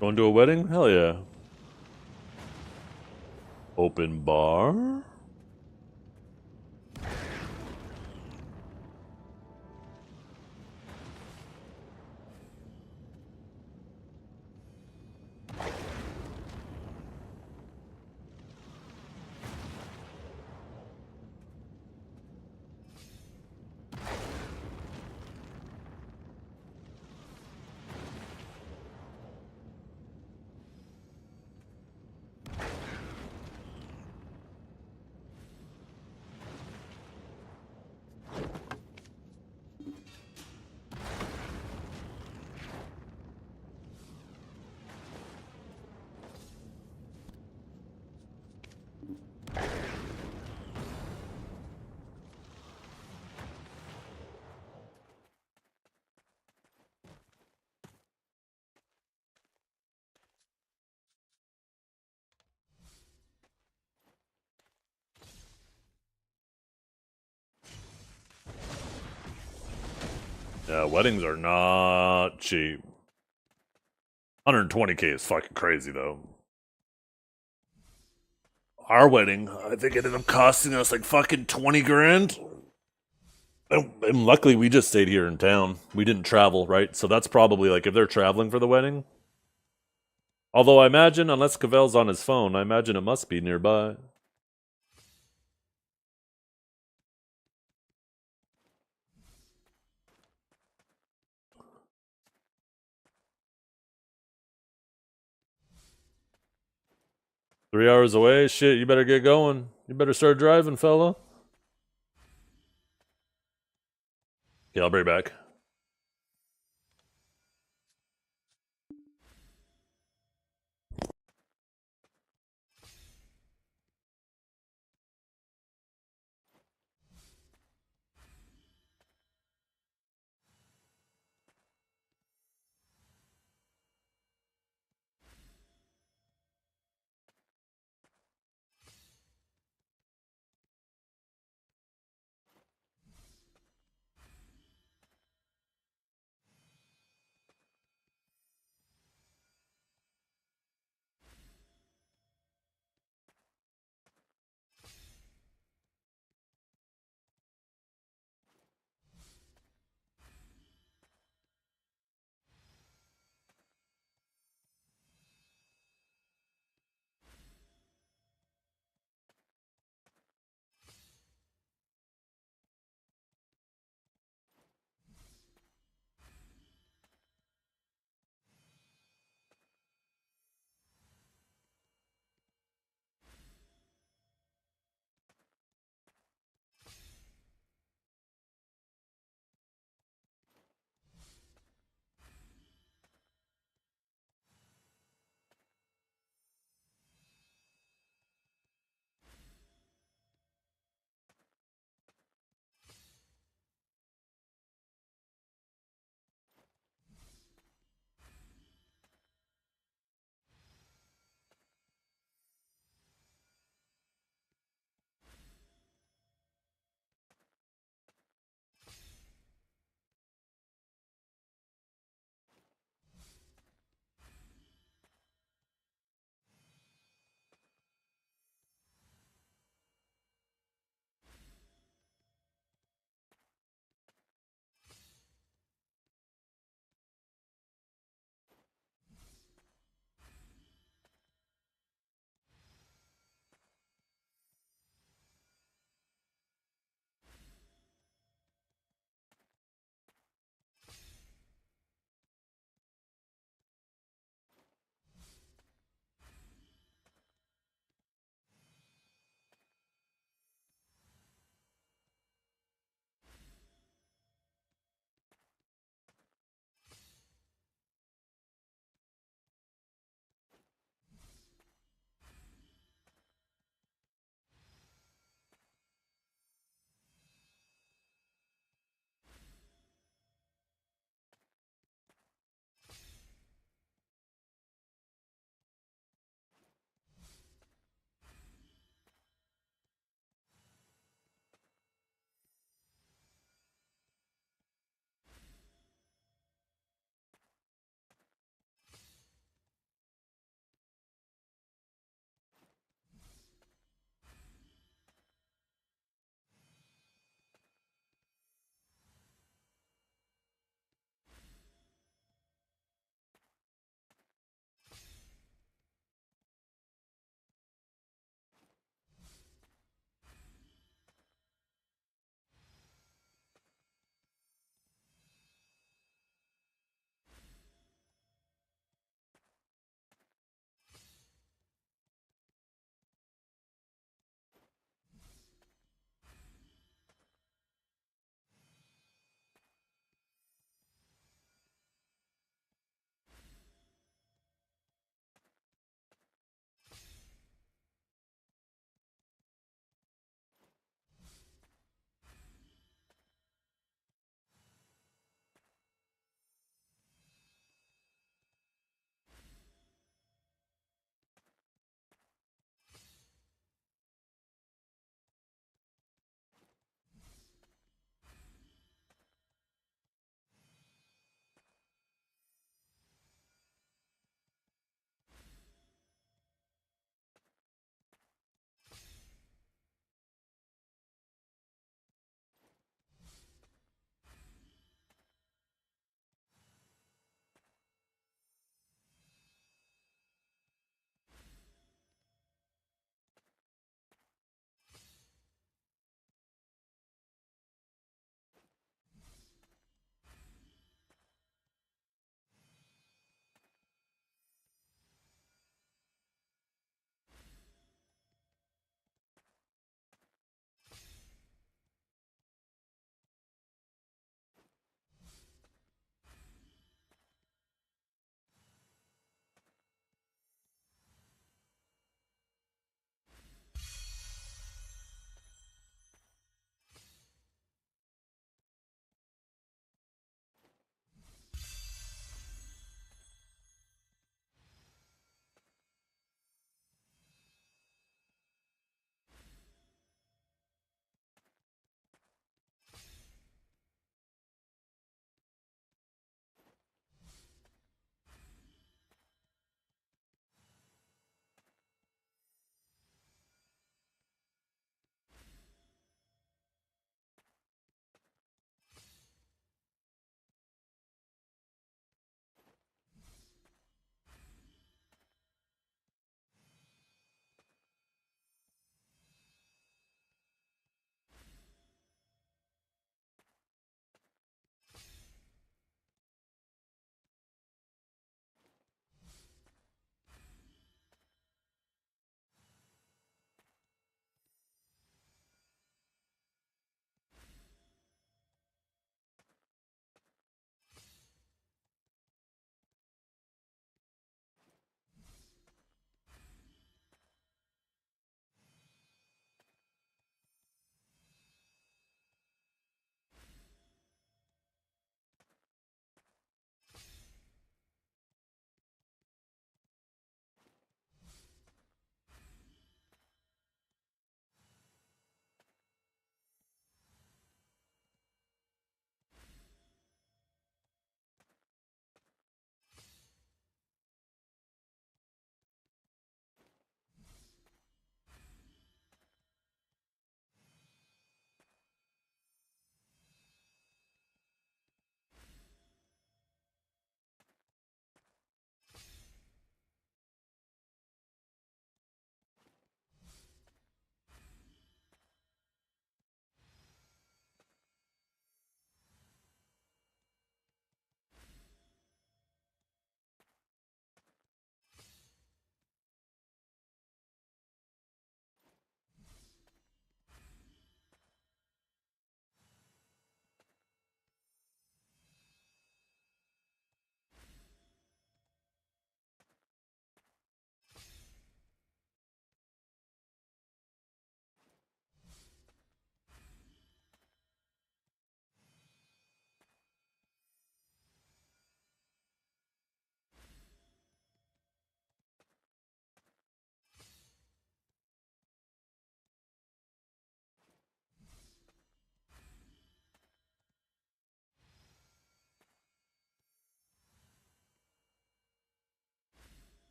Going to a wedding? Hell yeah. Open bar? Yeah, weddings are not cheap. 120K is fucking crazy though. Our wedding, I think it ended up costing us like fucking 20 grand. And luckily we just stayed here in town. We didn't travel, right? So that's probably like if they're traveling for the wedding. Although I imagine, unless Cavell's on his phone, I imagine it must be nearby. Three hours away? Shit, you better get going. You better start driving, fella. Yeah, I'll be right back.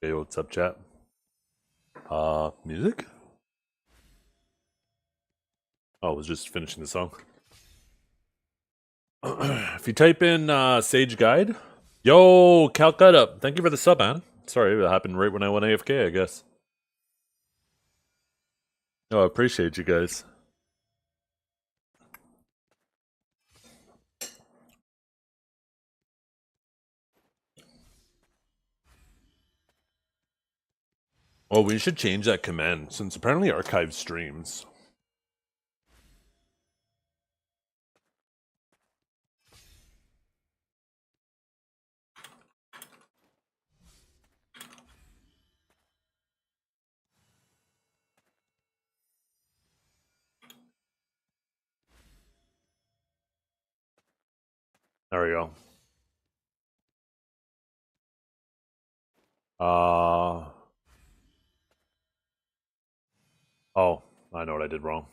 Hey, what's up, chat? Music? Oh, I was just finishing the song. If you type in Sage Guide, yo, Calcutta, thank you for the sub, man. Sorry, it happened right when I went AFK, I guess. Oh, I appreciate you guys. Oh, we should change that command since apparently archive streams. There we go. Oh, I know what I did wrong.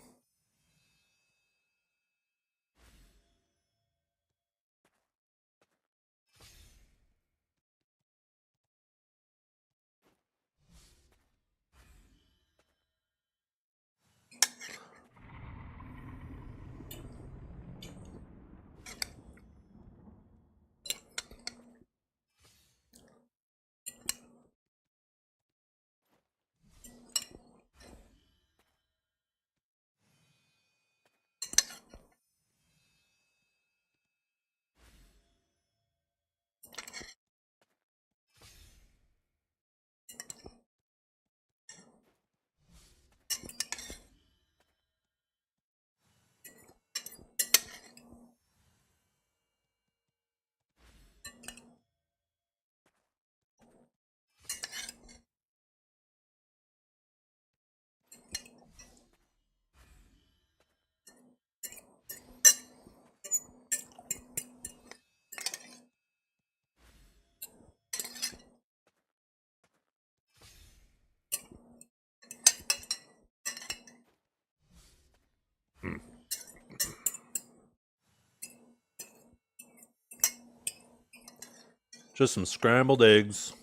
Just some scrambled eggs.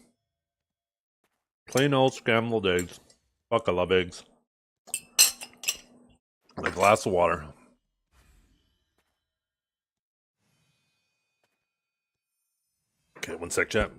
Plain old scrambled eggs. Fuck, I love eggs. A glass of water. Okay, one sec, chat.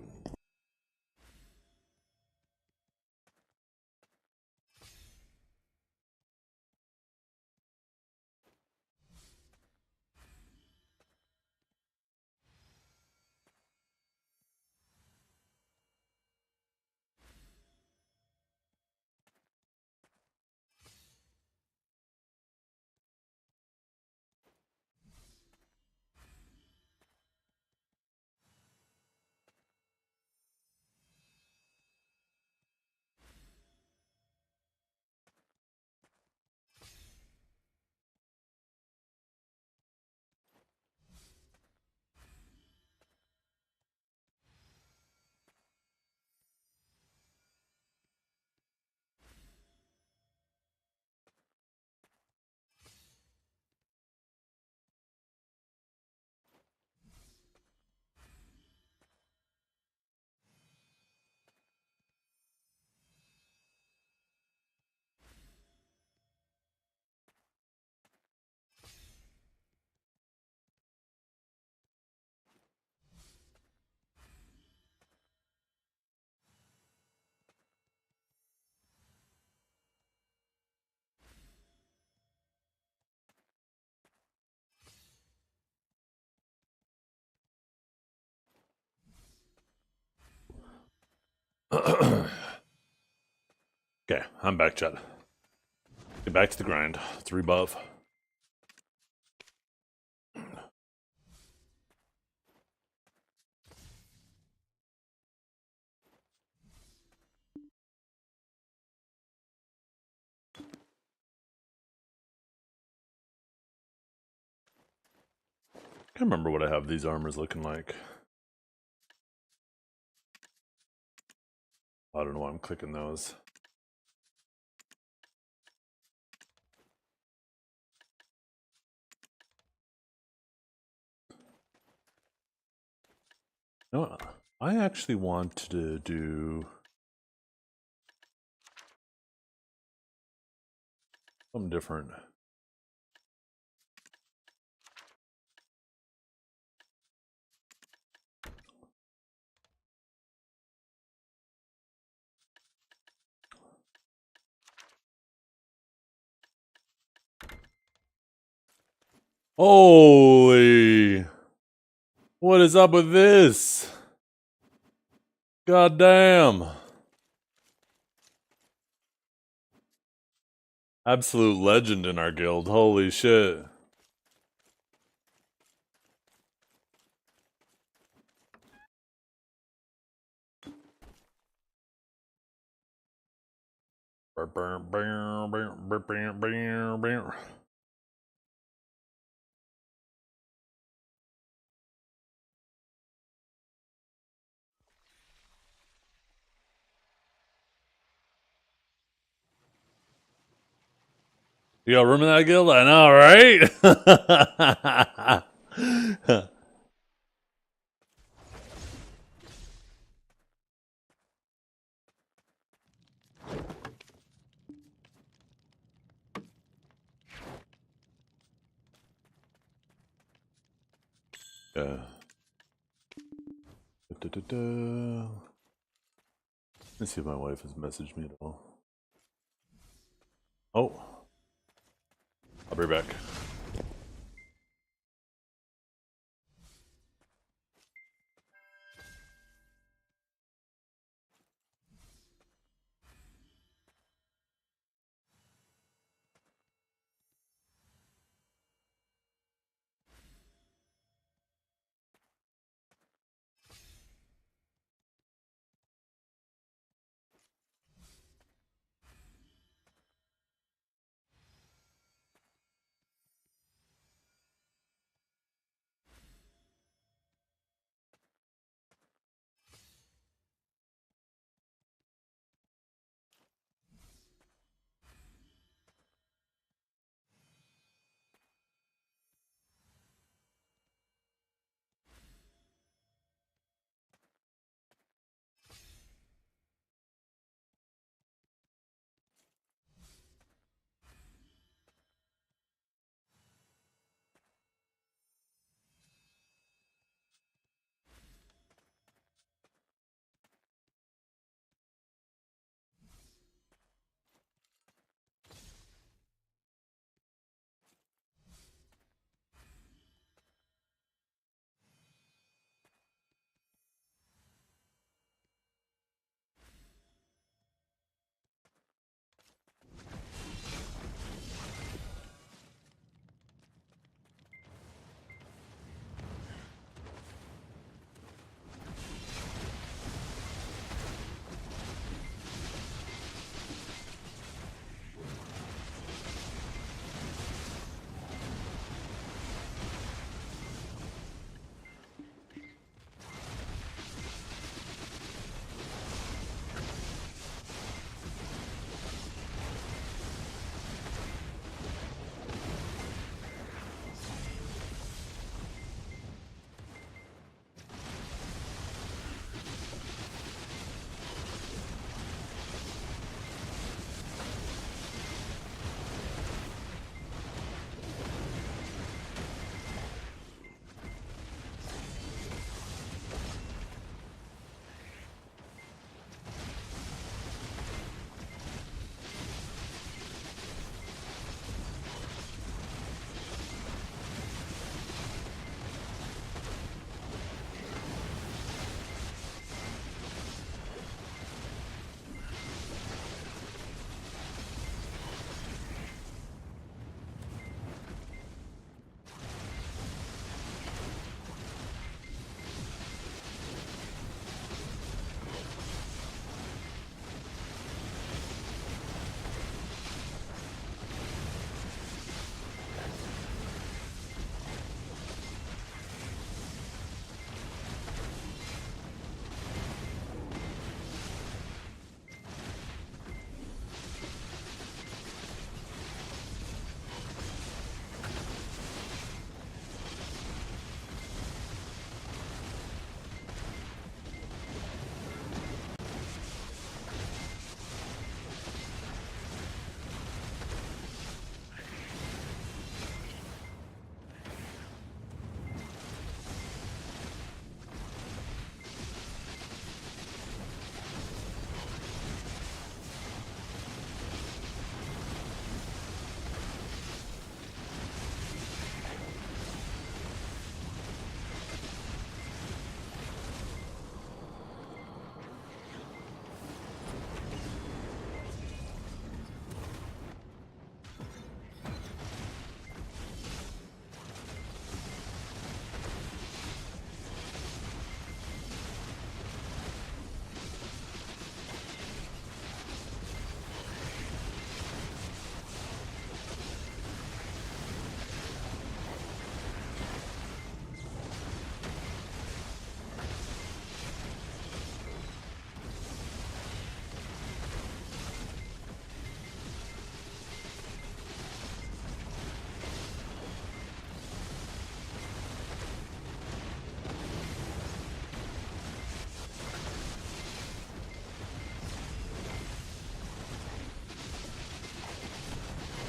Okay, I'm back, chat. Get back to the grind. 3 buff. Can't remember what I have these armors looking like. I don't know why I'm clicking those. No, I actually want to do Something different. Holy! What is up with this? God damn. Absolute legend in our guild. Holy shit. You got room in that guild? I know, right? Yeah. Let's see if my wife has messaged me at all. Oh. I'll be back.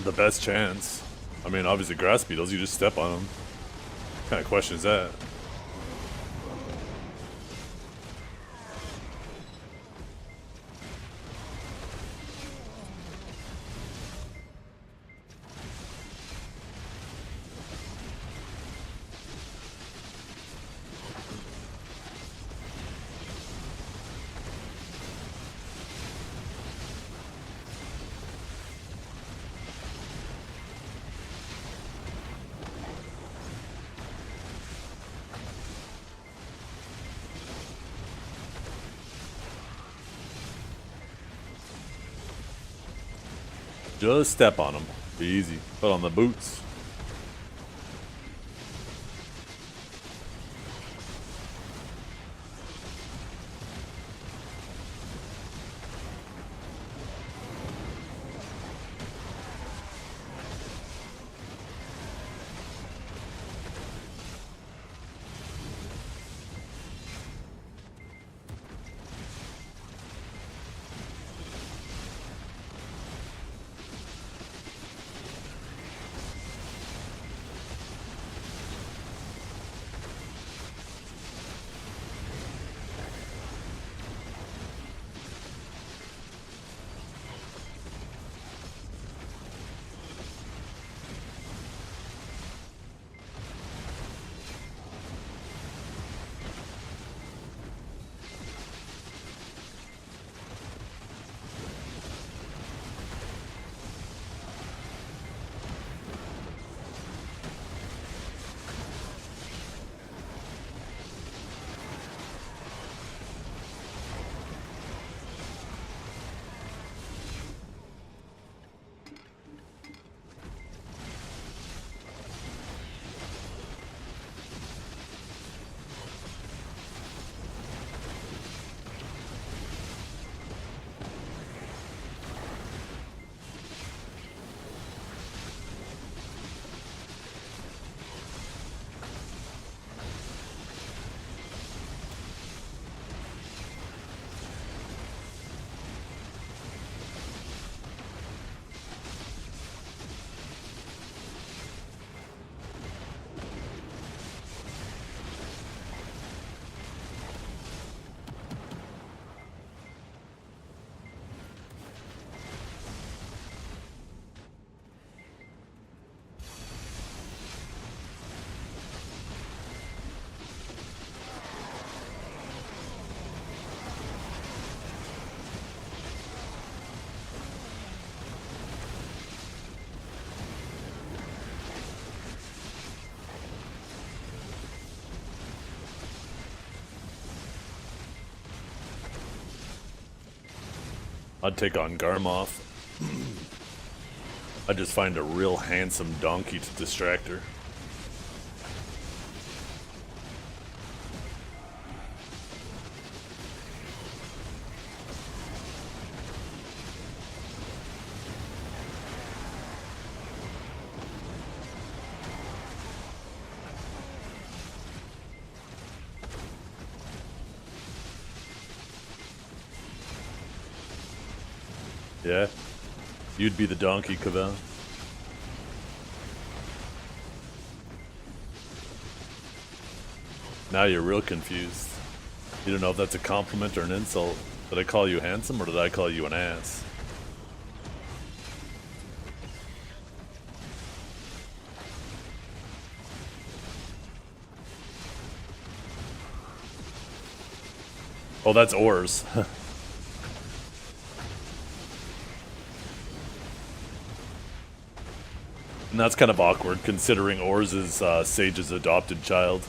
The best chance. I mean, obviously grass beetles, you just step on them. What kind of question is that? Just step on them. Be easy. Put on the boots. I'd take on Garmoth. I'd just find a real handsome donkey to distract her. Yeah? You'd be the donkey, Cavell. Now you're real confused. You don't know if that's a compliment or an insult. Did I call you handsome or did I call you an ass? Oh, that's oars. And that's kind of awkward, considering Oars is Sage's adopted child.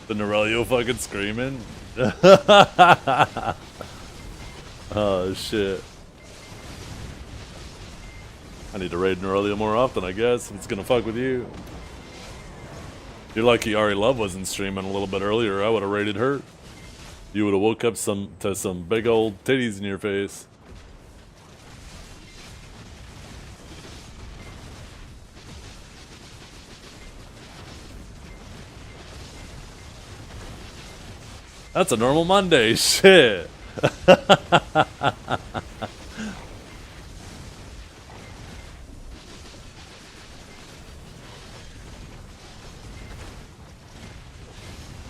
The Norelio fucking screaming? Oh, shit. I need to raid Norelio more often, I guess, if it's gonna fuck with you. You're lucky Ari Love wasn't streaming a little bit earlier. I would have raided her. You would have woke up to some big old titties in your face. That's a normal Monday. Shit.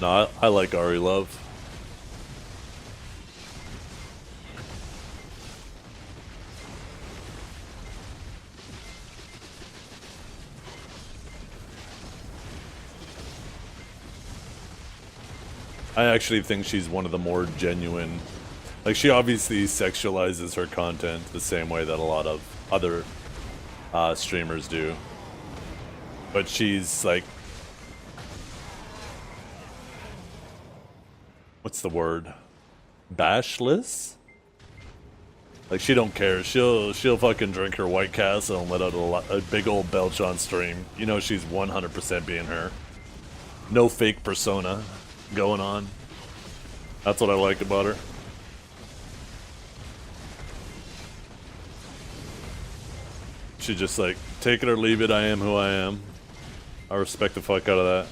No, I like Ari Love. I actually think she's one of the more genuine. Like, she obviously sexualizes her content the same way that a lot of other streamers do. But she's like, what's the word? Bashless? Like, she don't care. She'll fucking drink her White Castle and let out a big old belch on stream. You know she's 100% being her. No fake persona going on. That's what I like about her. She just like, take it or leave it, I am who I am. I respect the fuck out of that.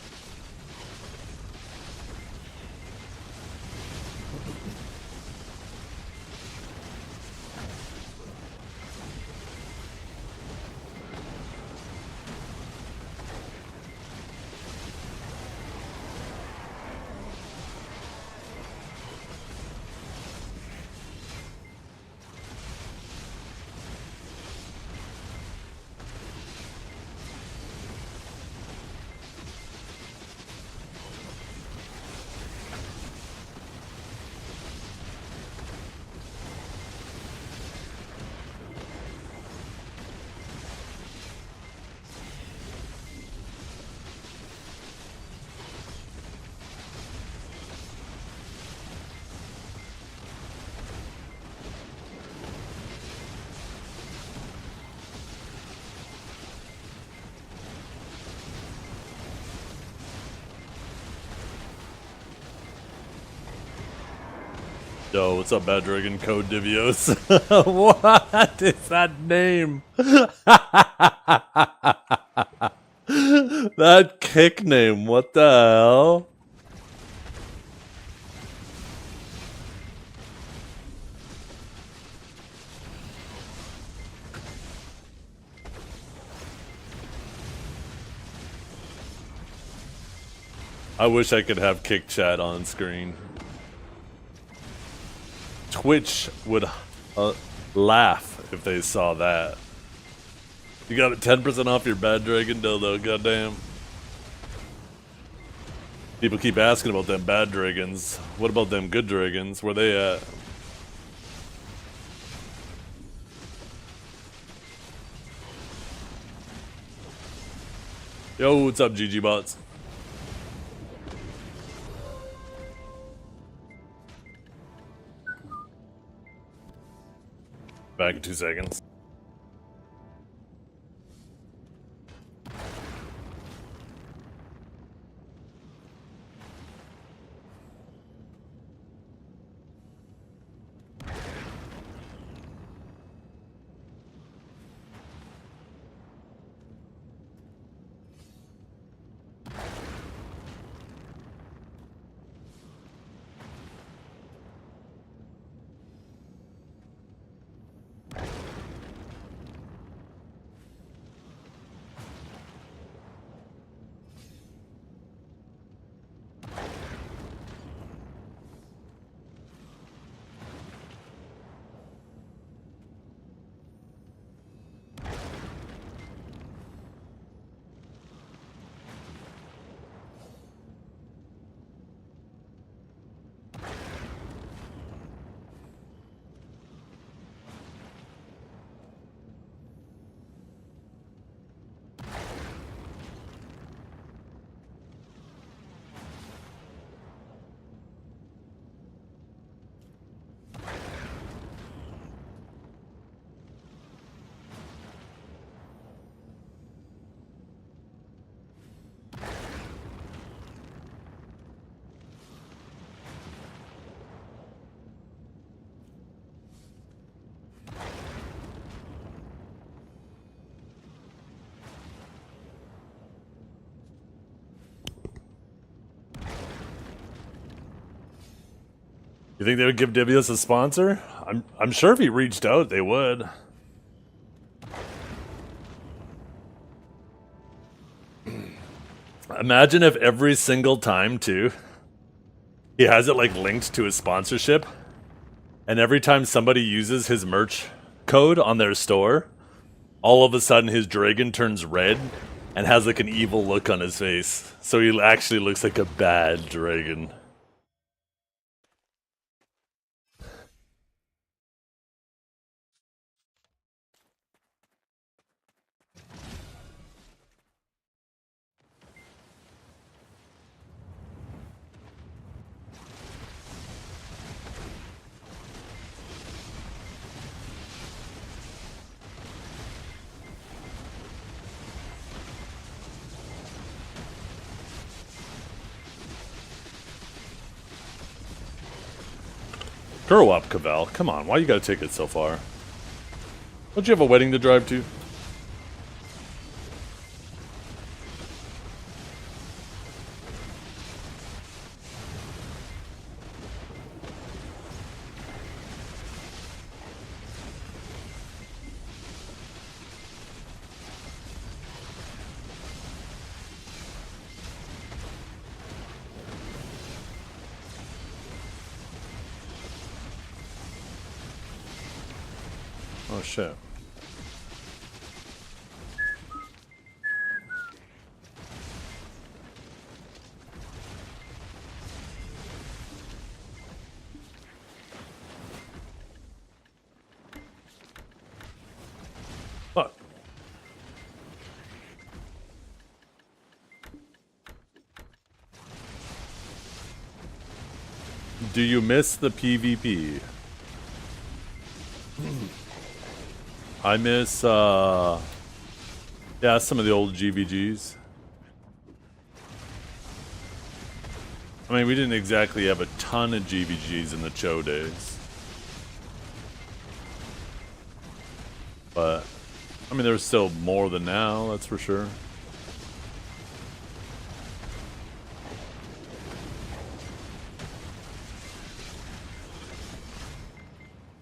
Yo, what's up, Bad Dragon? Code Divios. What is that name? That kick name, what the hell? I wish I could have kick chat on screen. Twitch would laugh if they saw that. You got 10% off your Bad Dragon dildo, goddamn. People keep asking about them bad dragons. What about them good dragons? Where they at? Yo, what's up, GG bots? Back in 2 seconds. You think they would give Divius a sponsor? I'm sure if he reached out, they would. Imagine if every single time, too, he has it, like, linked to his sponsorship, and every time somebody uses his merch code on their store, all of a sudden his dragon turns red and has, like, an evil look on his face. So he actually looks like a bad dragon. Grow up, Cavell. Come on, why you gotta take it so far? Don't you have a wedding to drive to? Oh shit. Fuck. Do you miss the PvP? I miss, yeah, some of the old GVGs. I mean, we didn't exactly have a ton of GVGs in the Cho days. But, I mean, there's still more than now, that's for sure.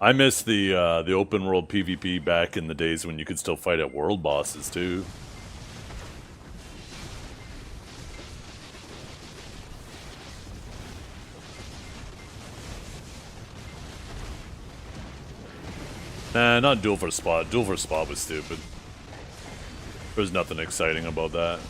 I miss the open world PvP back in the days when you could still fight at world bosses too. Nah, not duel for spot. Duel for spot was stupid. There's nothing exciting about that.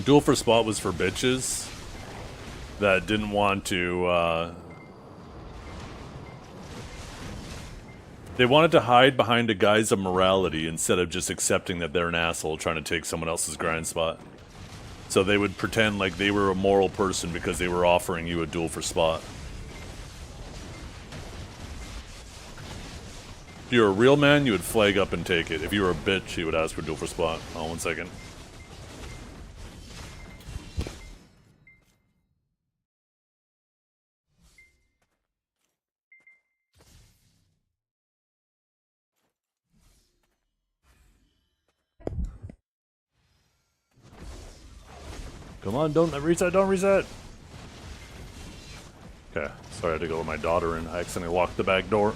Duel for spot was for bitches that didn't want to, they wanted to hide behind a guise of morality instead of just accepting that they're an asshole trying to take someone else's grind spot. So they would pretend like they were a moral person because they were offering you a duel for spot. If you were a real man, you would flag up and take it. If you were a bitch, you would ask for duel for spot. Oh, 1 second. Come on, don't reset, don't reset! Okay, sorry I had to go with my daughter and I accidentally locked the back door.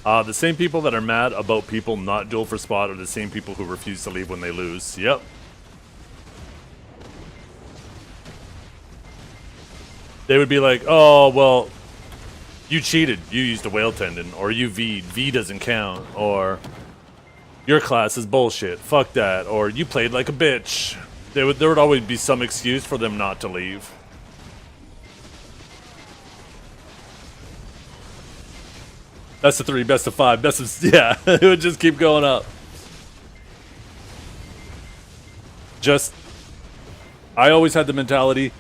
The same people that are mad about people not duel for spot are the same people who refuse to leave when they lose. Yep. They would be like, oh, well, you cheated. You used a whale tendon. Or you V'd. V doesn't count. Or your class is bullshit. Fuck that. Or you played like a bitch. There would always be some excuse for them not to leave. Best of 3, best of 5, best of... Yeah, it would just keep going up. Just I always had the mentality,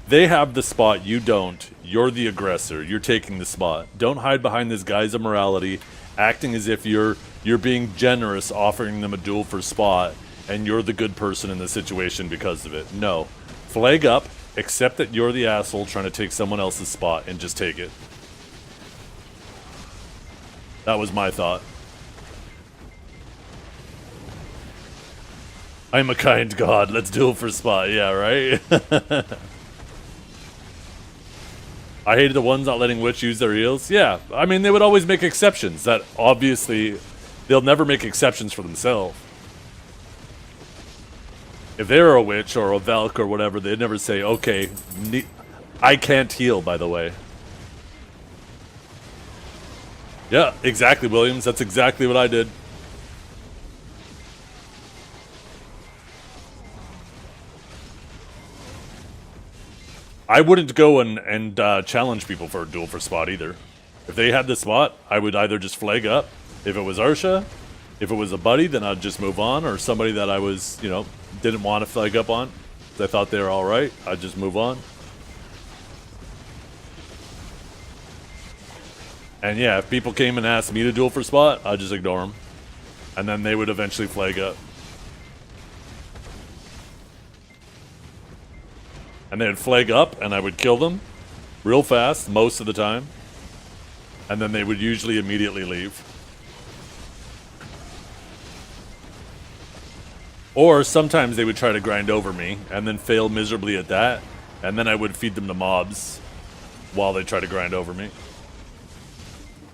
they have the spot, you don't. You're the aggressor. You're taking the spot. Don't hide behind this guy's immorality, acting as if you're being generous, offering them a duel for spot, and you're the good person in the situation because of it. No. Flag up, accept that you're the asshole trying to take someone else's spot, and just take it. That was my thought. I'm a kind god. Let's duel for spot. Yeah, right? I hated the ones not letting Witch use their heals. Yeah, I mean, they would always make exceptions. That obviously, they'll never make exceptions for themselves. If they're a Witch or a Valk or whatever, they'd never say, okay, I can't heal, by the way. Yeah, exactly, Williams. That's exactly what I did. I wouldn't go and challenge people for a duel for spot either. If they had the spot, I would either just flag up. If it was Ursha, if it was a buddy, then I'd just move on. Or somebody that I was, you know, didn't want to flag up on. I thought they were alright, I'd just move on. And yeah, if people came and asked me to duel for spot, I'd just ignore them. And then they would eventually flag up. And they'd flag up, and I would kill them real fast, most of the time. And then they would usually immediately leave. Or sometimes they would try to grind over me, and then fail miserably at that. And then I would feed them to mobs while they try to grind over me.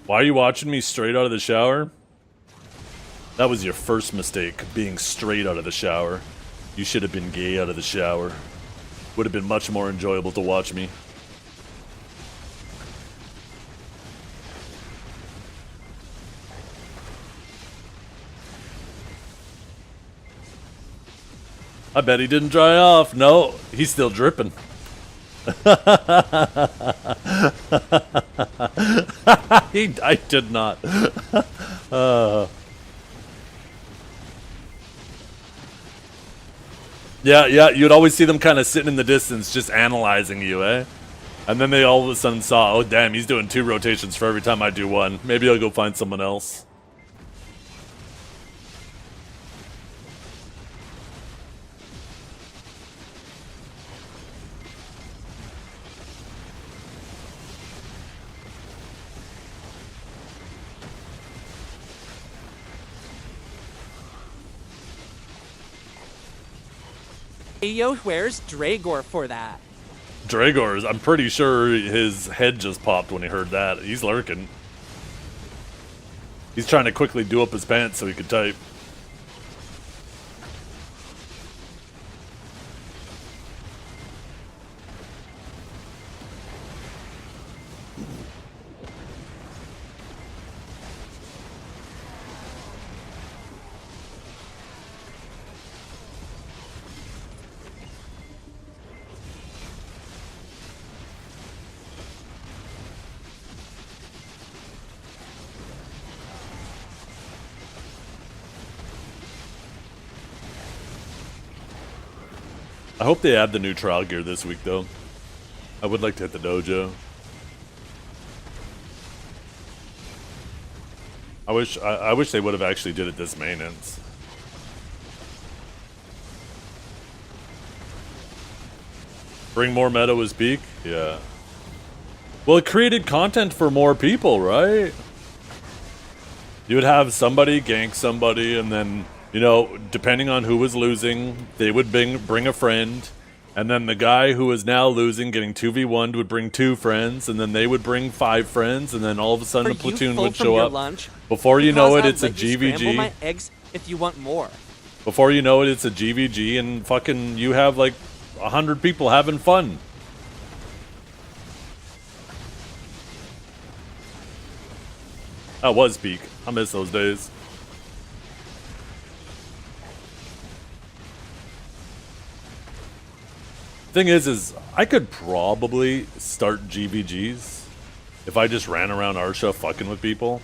Why are you watching me straight out of the shower? That was your first mistake, being straight out of the shower. You should have been gay out of the shower. Would have been much more enjoyable to watch me. I bet he didn't dry off. No, he's still dripping. I did not. Yeah, you'd always see them kind of sitting in the distance just analyzing you, eh? And then they all of a sudden saw, oh damn, he's doing 2 rotations for every time I do 1. Maybe I'll go find someone else. Hey, yo, where's Dragor for that? Dragor's, I'm pretty sure his head just popped when he heard that. He's lurking. He's trying to quickly do up his pants so he could type. I hope they add the new trial gear this week, though. I would like to hit the dojo. I wish they would have actually did it this maintenance. Bring more meta was peak? Yeah. Well, it created content for more people, right? You would have somebody gank somebody, and then, you know, depending on who was losing, they would bring a friend. And then the guy who is now losing, getting 2v1'd, would bring 2 friends, and then they would bring 5 friends, and then all of a sudden a platoon would show up. Before you know it, it's a GVG. My eggs if you want more. Before you know it, it's a GVG, and fucking you have like 100 people having fun. That was peak. I miss those days. Thing is I could probably start GVGs if I just ran around Arsha fucking with people.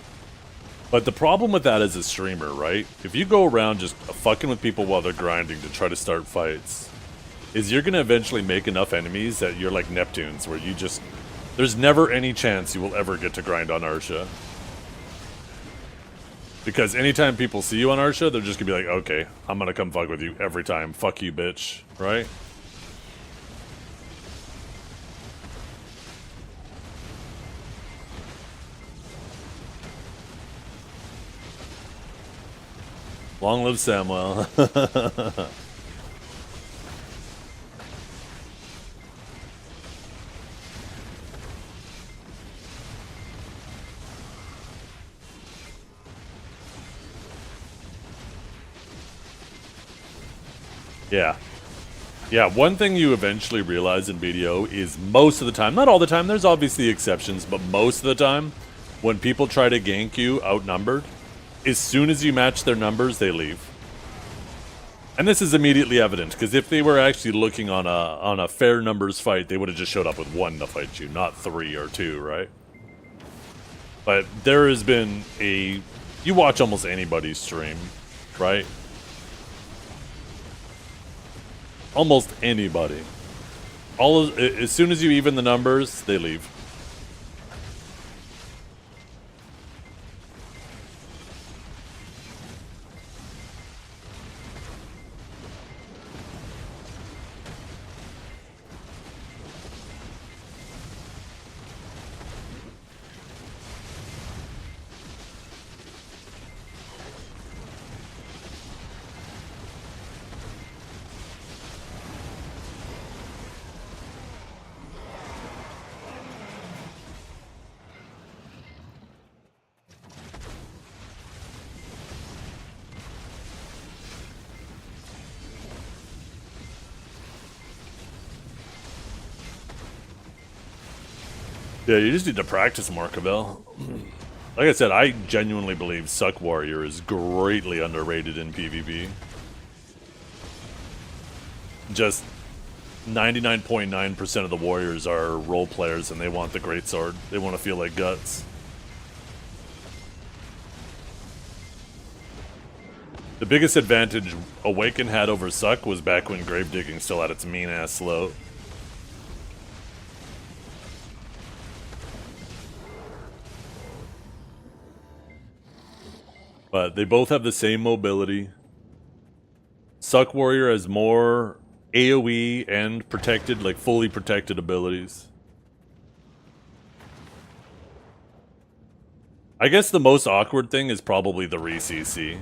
But the problem with that as a streamer, right? If you go around just fucking with people while they're grinding to try to start fights, is you're gonna eventually make enough enemies that you're like Neptunes, where you just... There's never any chance you will ever get to grind on Arsha. Because anytime people see you on Arsha, they're just gonna be like, okay, I'm gonna come fuck with you every time. Fuck you, bitch. Right? Long live Samuel. Yeah. Yeah, one thing you eventually realize in BDO is most of the time, not all the time, there's obviously exceptions, but most of the time, when people try to gank you outnumbered, as soon as you match their numbers, they leave. And this is immediately evident, because if they were actually looking on a fair numbers fight, they would have just showed up with one to fight you, not 3 or 2, right? But there has been a... You watch almost anybody's stream, right? Almost anybody. As soon as you even the numbers, they leave. Yeah, you just need to practice more, Cavell. Like I said, I genuinely believe Suck Warrior is greatly underrated in PvP. Just 99.9% of the warriors are role players and they want the greatsword. They want to feel like guts. The biggest advantage Awaken had over Suck was back when Gravedigging still had its mean-ass slow. But they both have the same mobility. Suck Warrior has more AoE and protected, like fully protected abilities. I guess the most awkward thing is probably the re-CC.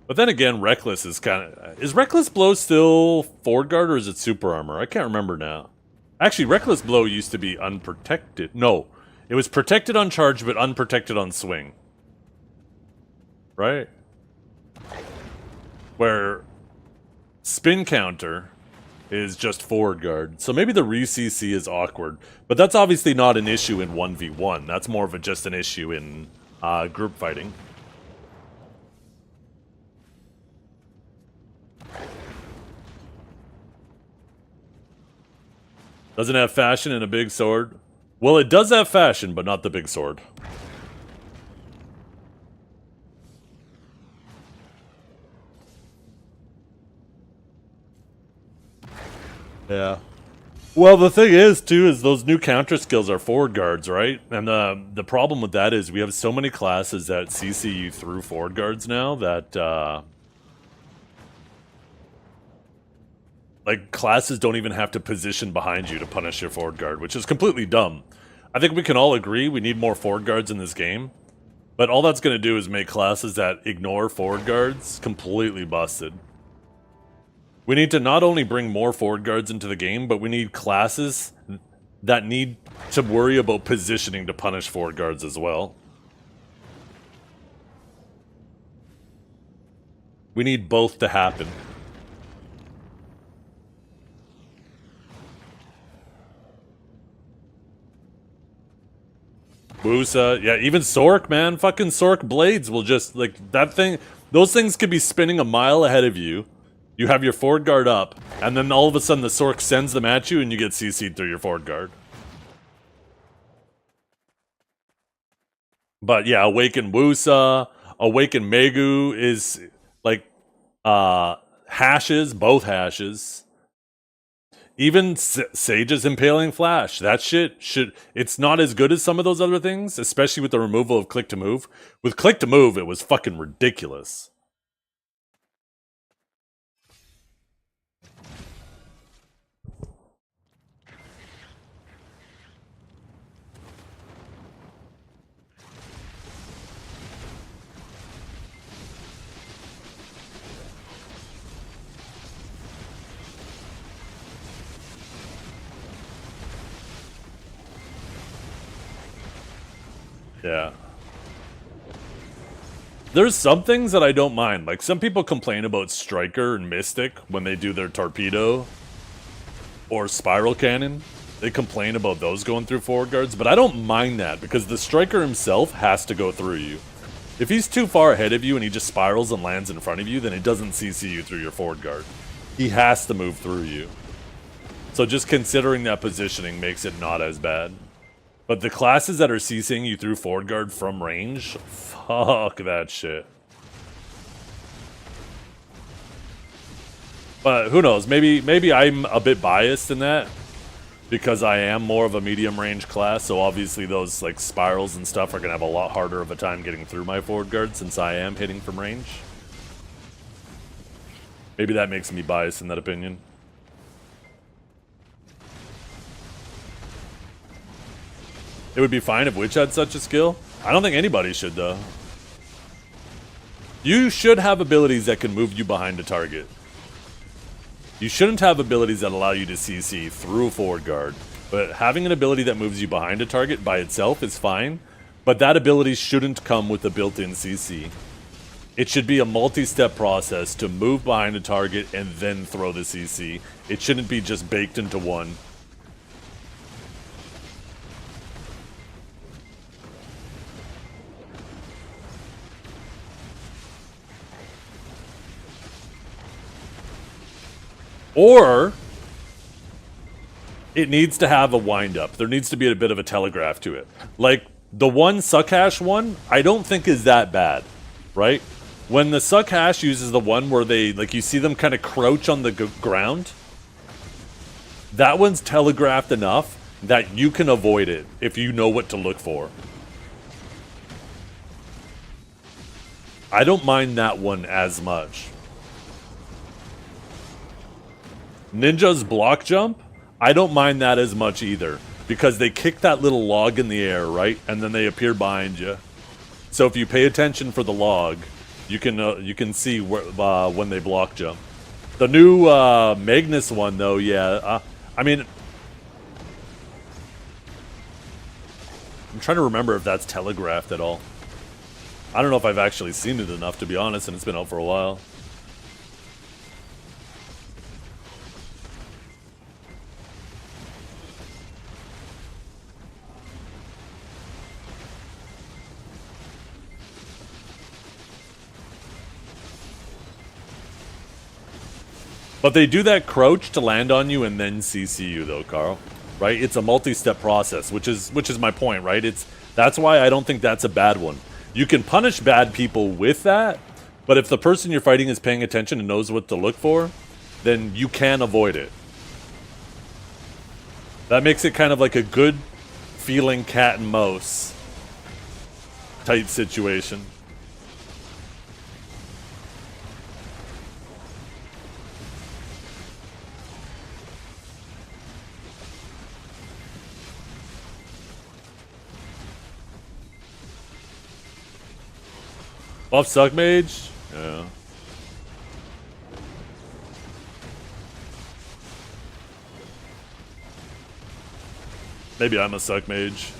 But then again, Reckless is kind of... Is Reckless Blow still forward guard or is it super armor? I can't remember now. Actually, Reckless Blow used to be unprotected. No, it was protected on charge but unprotected on swing. Right? Where spin counter is just forward guard. So maybe the re-CC is awkward. But that's obviously not an issue in 1v1. That's more of just an issue in group fighting. Doesn't have fashion and a big sword. Well, it does have fashion, but not the big sword. Yeah. Well, the thing is, too, is those new counter skills are forward guards, right? And the problem with that is we have so many classes that CC you through forward guards now that, like, classes don't even have to position behind you to punish your forward guard, which is completely dumb. I think we can all agree we need more forward guards in this game, but all that's going to do is make classes that ignore forward guards completely busted. We need to not only bring more forward guards into the game, but we need classes that need to worry about positioning to punish forward guards as well. We need both to happen. Wusa, yeah, even Sork, man. Fucking Sork blades will just, like, that thing... Those things could be spinning a mile ahead of you. You have your forward guard up, and then all of a sudden the Sork sends them at you and you get CC'd through your forward guard. But yeah, Awaken Wusa, Awaken Megu is, like, hashes, both hashes. Even Sage's Impaling Flash, that shit it's not as good as some of those other things, especially with the removal of click to move. With click to move, it was fucking ridiculous. Yeah. There's some things that I don't mind. Like, some people complain about Striker and Mystic when they do their Torpedo or Spiral Cannon. They complain about those going through forward guards, but I don't mind that because the Striker himself has to go through you. If he's too far ahead of you and he just spirals and lands in front of you, then it doesn't CC you through your forward guard. He has to move through you. So just considering that positioning makes it not as bad. But the classes that are CCing you through forward guard from range, fuck that shit. But who knows? Maybe I'm a bit biased in that because I am more of a medium range class. So obviously those like spirals and stuff are gonna have a lot harder of a time getting through my forward guard since I am hitting from range. Maybe that makes me biased in that opinion. It would be fine if Witch had such a skill. I don't think anybody should, though. You should have abilities that can move you behind a target. You shouldn't have abilities that allow you to CC through a forward guard. But having an ability that moves you behind a target by itself is fine. But that ability shouldn't come with a built-in CC. It should be a multi-step process to move behind a target and then throw the CC. It shouldn't be just baked into one. Or it needs to have a wind-up. There needs to be a bit of a telegraph to it. Like, the one Suckhash one, I don't think is that bad, right? When the Suckhash uses the one where they, like, you see them kind of crouch on the ground, that one's telegraphed enough that you can avoid it if you know what to look for. I don't mind that one as much. Ninja's block jump, I don't mind that as much either. Because they kick that little log in the air, right? And then they appear behind you. So if you pay attention for the log, you can see where, when they block jump. The new Magnus one, though, yeah. I mean, I'm trying to remember if that's telegraphed at all. I don't know if I've actually seen it enough, to be honest, and it's been out for a while. But they do that crouch to land on you and then CC you, though, Carl. Right? It's a multi-step process, which is my point, right? That's why I don't think that's a bad one. You can punish bad people with that, but if the person you're fighting is paying attention and knows what to look for, then you can avoid it. That makes it kind of like a good feeling cat and mouse type situation. Buff Suck Mage? Yeah. Maybe I'm a Suck Mage.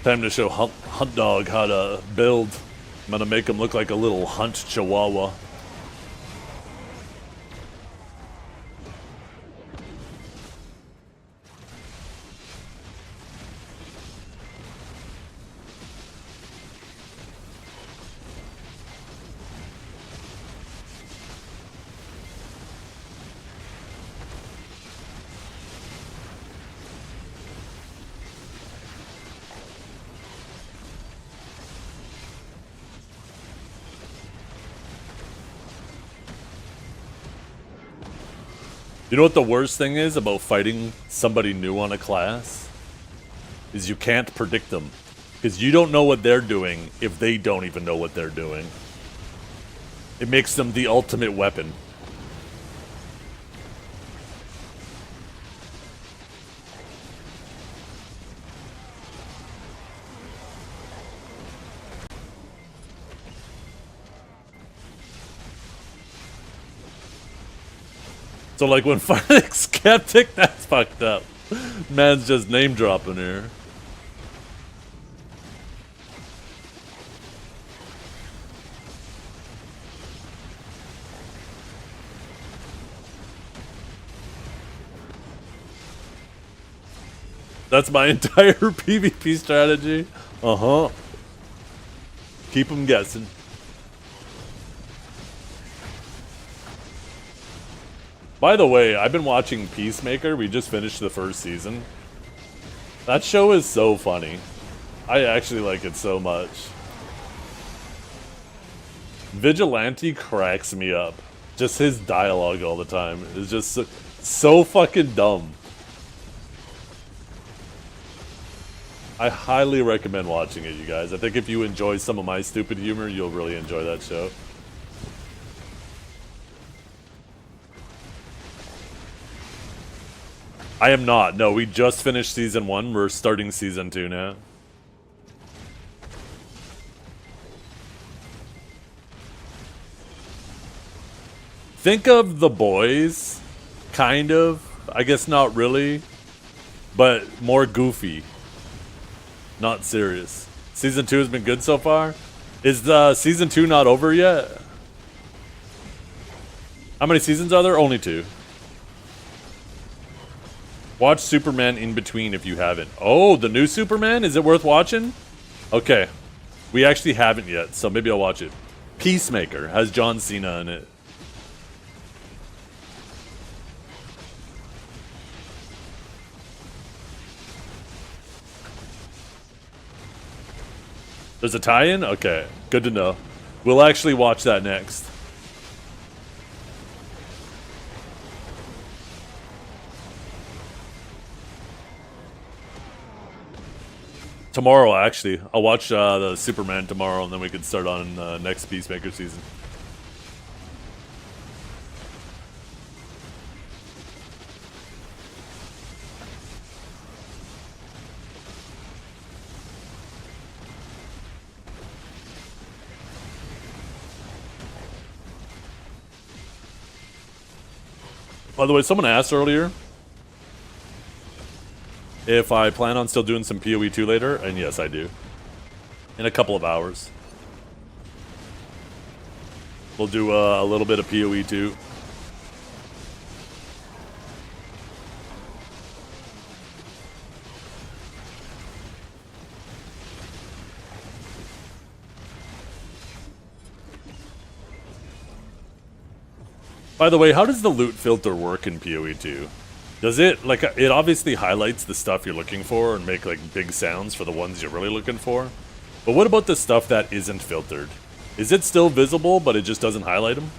Time to show Hunt Dog how to build. I'm gonna make him look like a little hunt chihuahua. You know what the worst thing is about fighting somebody new on a class? Is you can't predict them. Because you don't know what they're doing if they don't even know what they're doing. It makes them the ultimate weapon. So like when fighting Skeptic, that's fucked up. Man's just name dropping here. That's my entire PvP strategy. Uh-huh. Keep them guessing. By the way, I've been watching Peacemaker. We just finished the first season. That show is so funny. I actually like it so much. Vigilante cracks me up. Just his dialogue all the time is just so fucking dumb. I highly recommend watching it, you guys. I think if you enjoy some of my stupid humor, you'll really enjoy that show. I am not. No, we just finished season 1. We're starting season 2 now. Think of The Boys, kind of. I guess not really, but more goofy. Not serious. Season 2 has been good so far. Is the season 2 not over yet? How many seasons are there? Only 2. Watch Superman in between if you haven't. Oh, the new Superman? Is it worth watching? Okay. We actually haven't yet, so maybe I'll watch it. Peacemaker has John Cena in it. There's a tie-in? Okay, good to know. We'll actually watch that next. Tomorrow, actually. I'll watch the Superman tomorrow, and then we can start on next Peacemaker season. By the way, someone asked earlier if I plan on still doing some PoE 2 later, and yes, I do. In a couple of hours. We'll do a little bit of PoE 2. By the way, how does the loot filter work in PoE 2? Does it, like, it obviously highlights the stuff you're looking for and make, like, big sounds for the ones you're really looking for. But what about the stuff that isn't filtered? Is it still visible, but it just doesn't highlight them?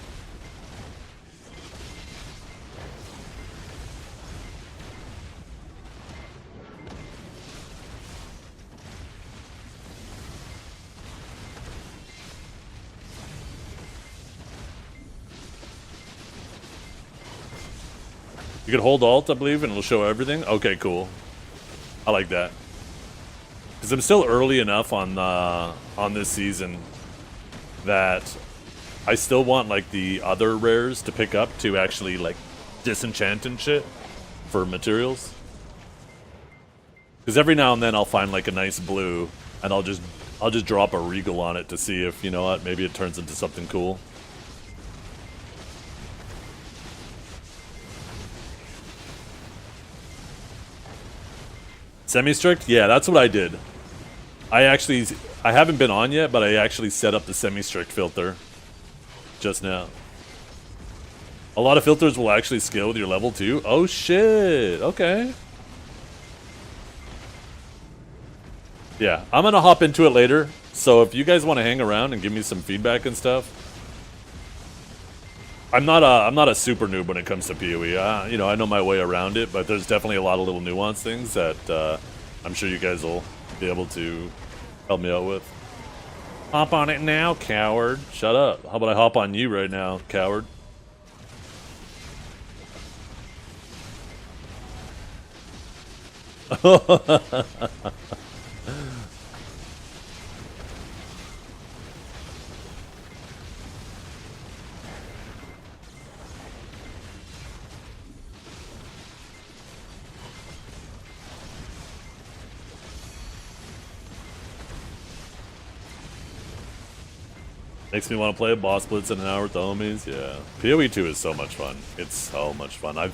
You can hold Alt, I believe, and it'll show everything. Okay, cool. I like that. Because I'm still early enough on this season that I still want, like, the other rares to pick up to actually, like, disenchant and shit for materials. Because every now and then I'll find, like, a nice blue, and I'll just drop a Regal on it to see if, you know what, maybe it turns into something cool. Semi-strict? Yeah, that's what I did. I haven't been on yet, but I actually set up the semi-strict filter just now. A lot of filters will actually scale with your level too. Oh shit, okay. Yeah, I'm gonna hop into it later. So if you guys want to hang around and give me some feedback and stuff. I'm not a super noob when it comes to PoE. You know, I know my way around it, but there's definitely a lot of little nuanced things that I'm sure you guys will be able to help me out with. Hop on it now, coward. Shut up. How about I hop on you right now, coward? Makes me want to play a boss blitz in an hour with the homies. Yeah, PoE 2 is so much fun. It's so much fun.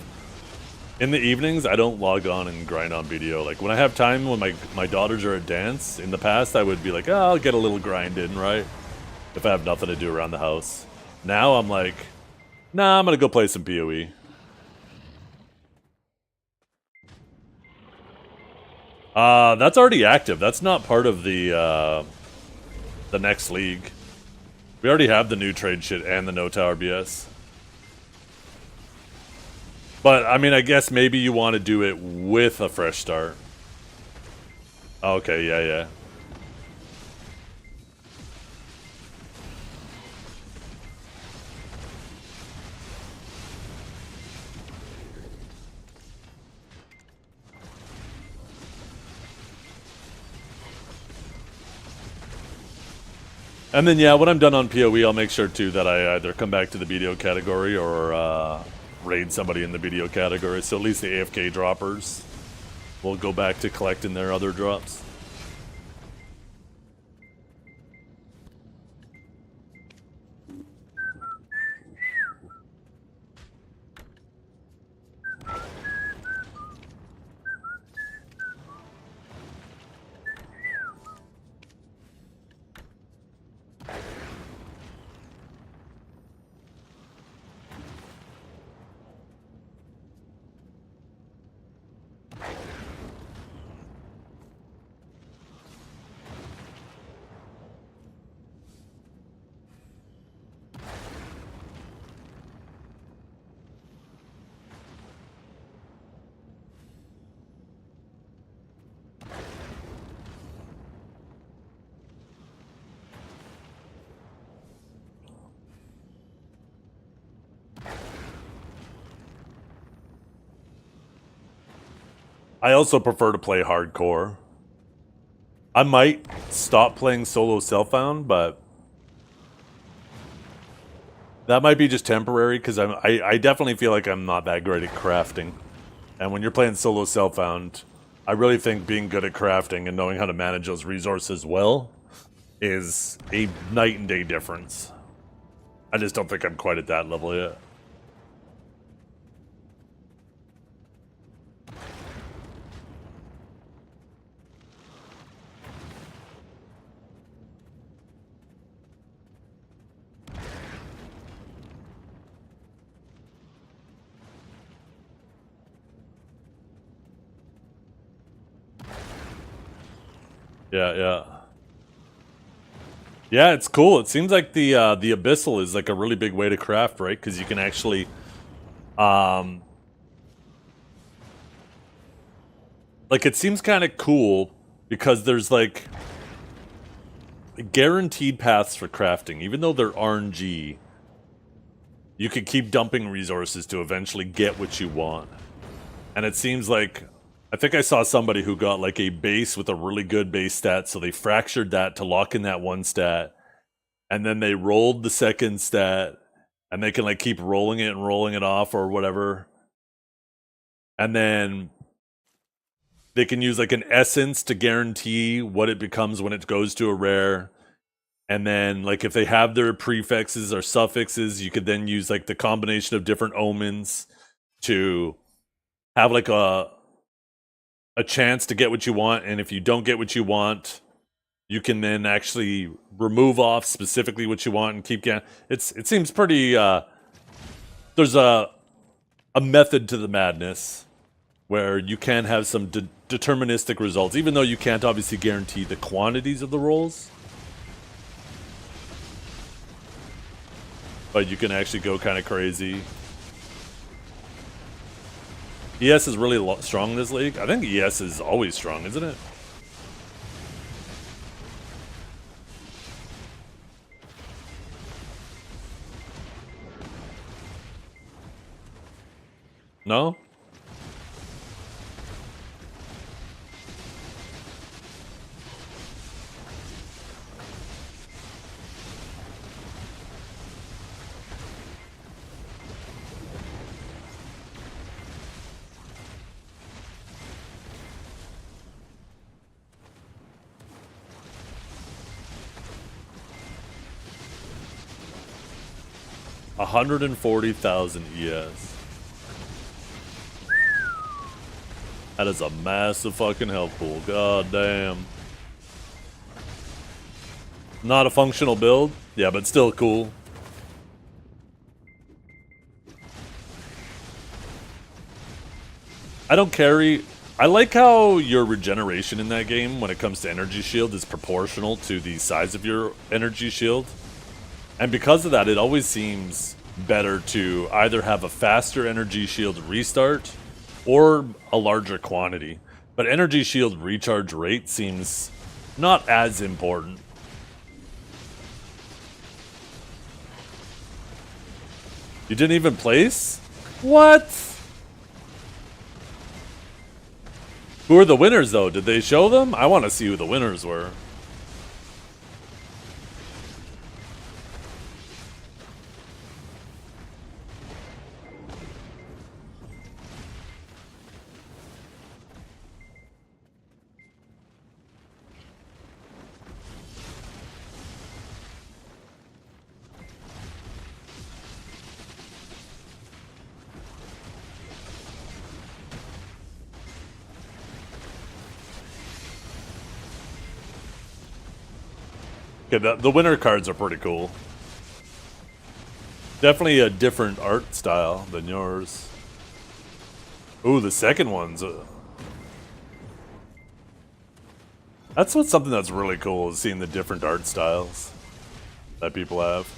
In the evenings, I don't log on and grind on BDO. Like, when I have time, when my daughters are at dance, in the past, I would be like, oh, I'll get a little grind in, right? If I have nothing to do around the house. Now, I'm like, nah, I'm gonna go play some PoE. That's already active. That's not part of the next league. We already have the new trade shit and the no tower BS. But, I mean, I guess maybe you want to do it with a fresh start. Okay, yeah. And then, yeah, when I'm done on PoE, I'll make sure, too, that I either come back to the BDO category or raid somebody in the BDO category. So at least the AFK droppers will go back to collecting their other drops. I also prefer to play hardcore. I might stop playing solo self-found, but that might be just temporary because I definitely feel like I'm not that great at crafting. And when you're playing solo self-found, I really think being good at crafting and knowing how to manage those resources well is a night and day difference. I just don't think I'm quite at that level yet. Yeah. Yeah, it's cool. It seems like the Abyssal is like a really big way to craft, right? Because you can actually, like, it seems kind of cool because there's like guaranteed paths for crafting, even though they're RNG. You can keep dumping resources to eventually get what you want, and it seems like. I think I saw somebody who got like a base with a really good base stat, so they fractured that to lock in that one stat, and then they rolled the second stat, and they can like keep rolling it and rolling it off or whatever. And then they can use like an essence to guarantee what it becomes when it goes to a rare. And then like if they have their prefixes or suffixes, you could then use like the combination of different omens to have like a chance to get what you want, and if you don't get what you want, you can then actually remove off specifically what you want and keep getting. It seems pretty. There's a method to the madness where you can have some deterministic results, even though you can't obviously guarantee the quantities of the rolls. but you can actually go kind of crazy. ES is really strong in this league. I think ES is always strong, isn't it? No? $140,000 ES. That is a massive fucking health pool. God damn. Not a functional build? Yeah, but still cool. I don't carry... I like how your regeneration in that game, when it comes to energy shield, is proportional to the size of your energy shield. And because of that, it always seems better to either have a faster energy shield restart or a larger quantity. But energy shield recharge rate seems not as important. You didn't even place? What? Who are the winners, though? Did they show them? I want to see who the winners were. Okay, the winner cards are pretty cool. Definitely a different art style than yours. Ooh, the second one's... That's what's something that's really cool, is seeing the different art styles that people have.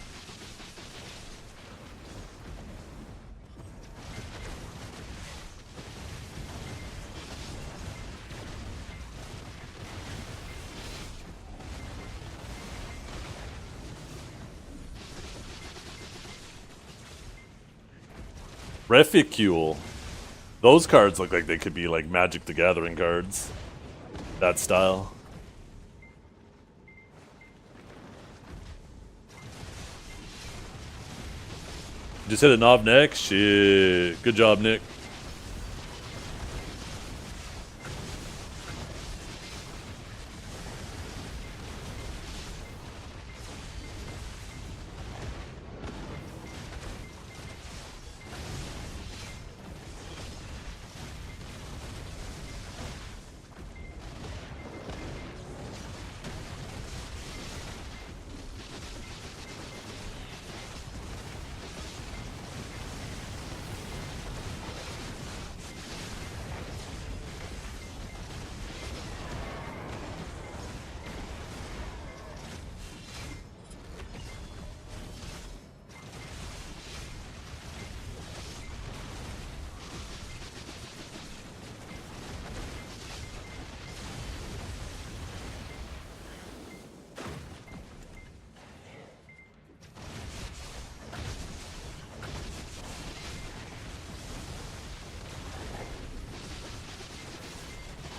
Reficule. Those cards look like they could be like Magic the Gathering cards. That style. Just hit a knob neck? Shit. Good job, Nick.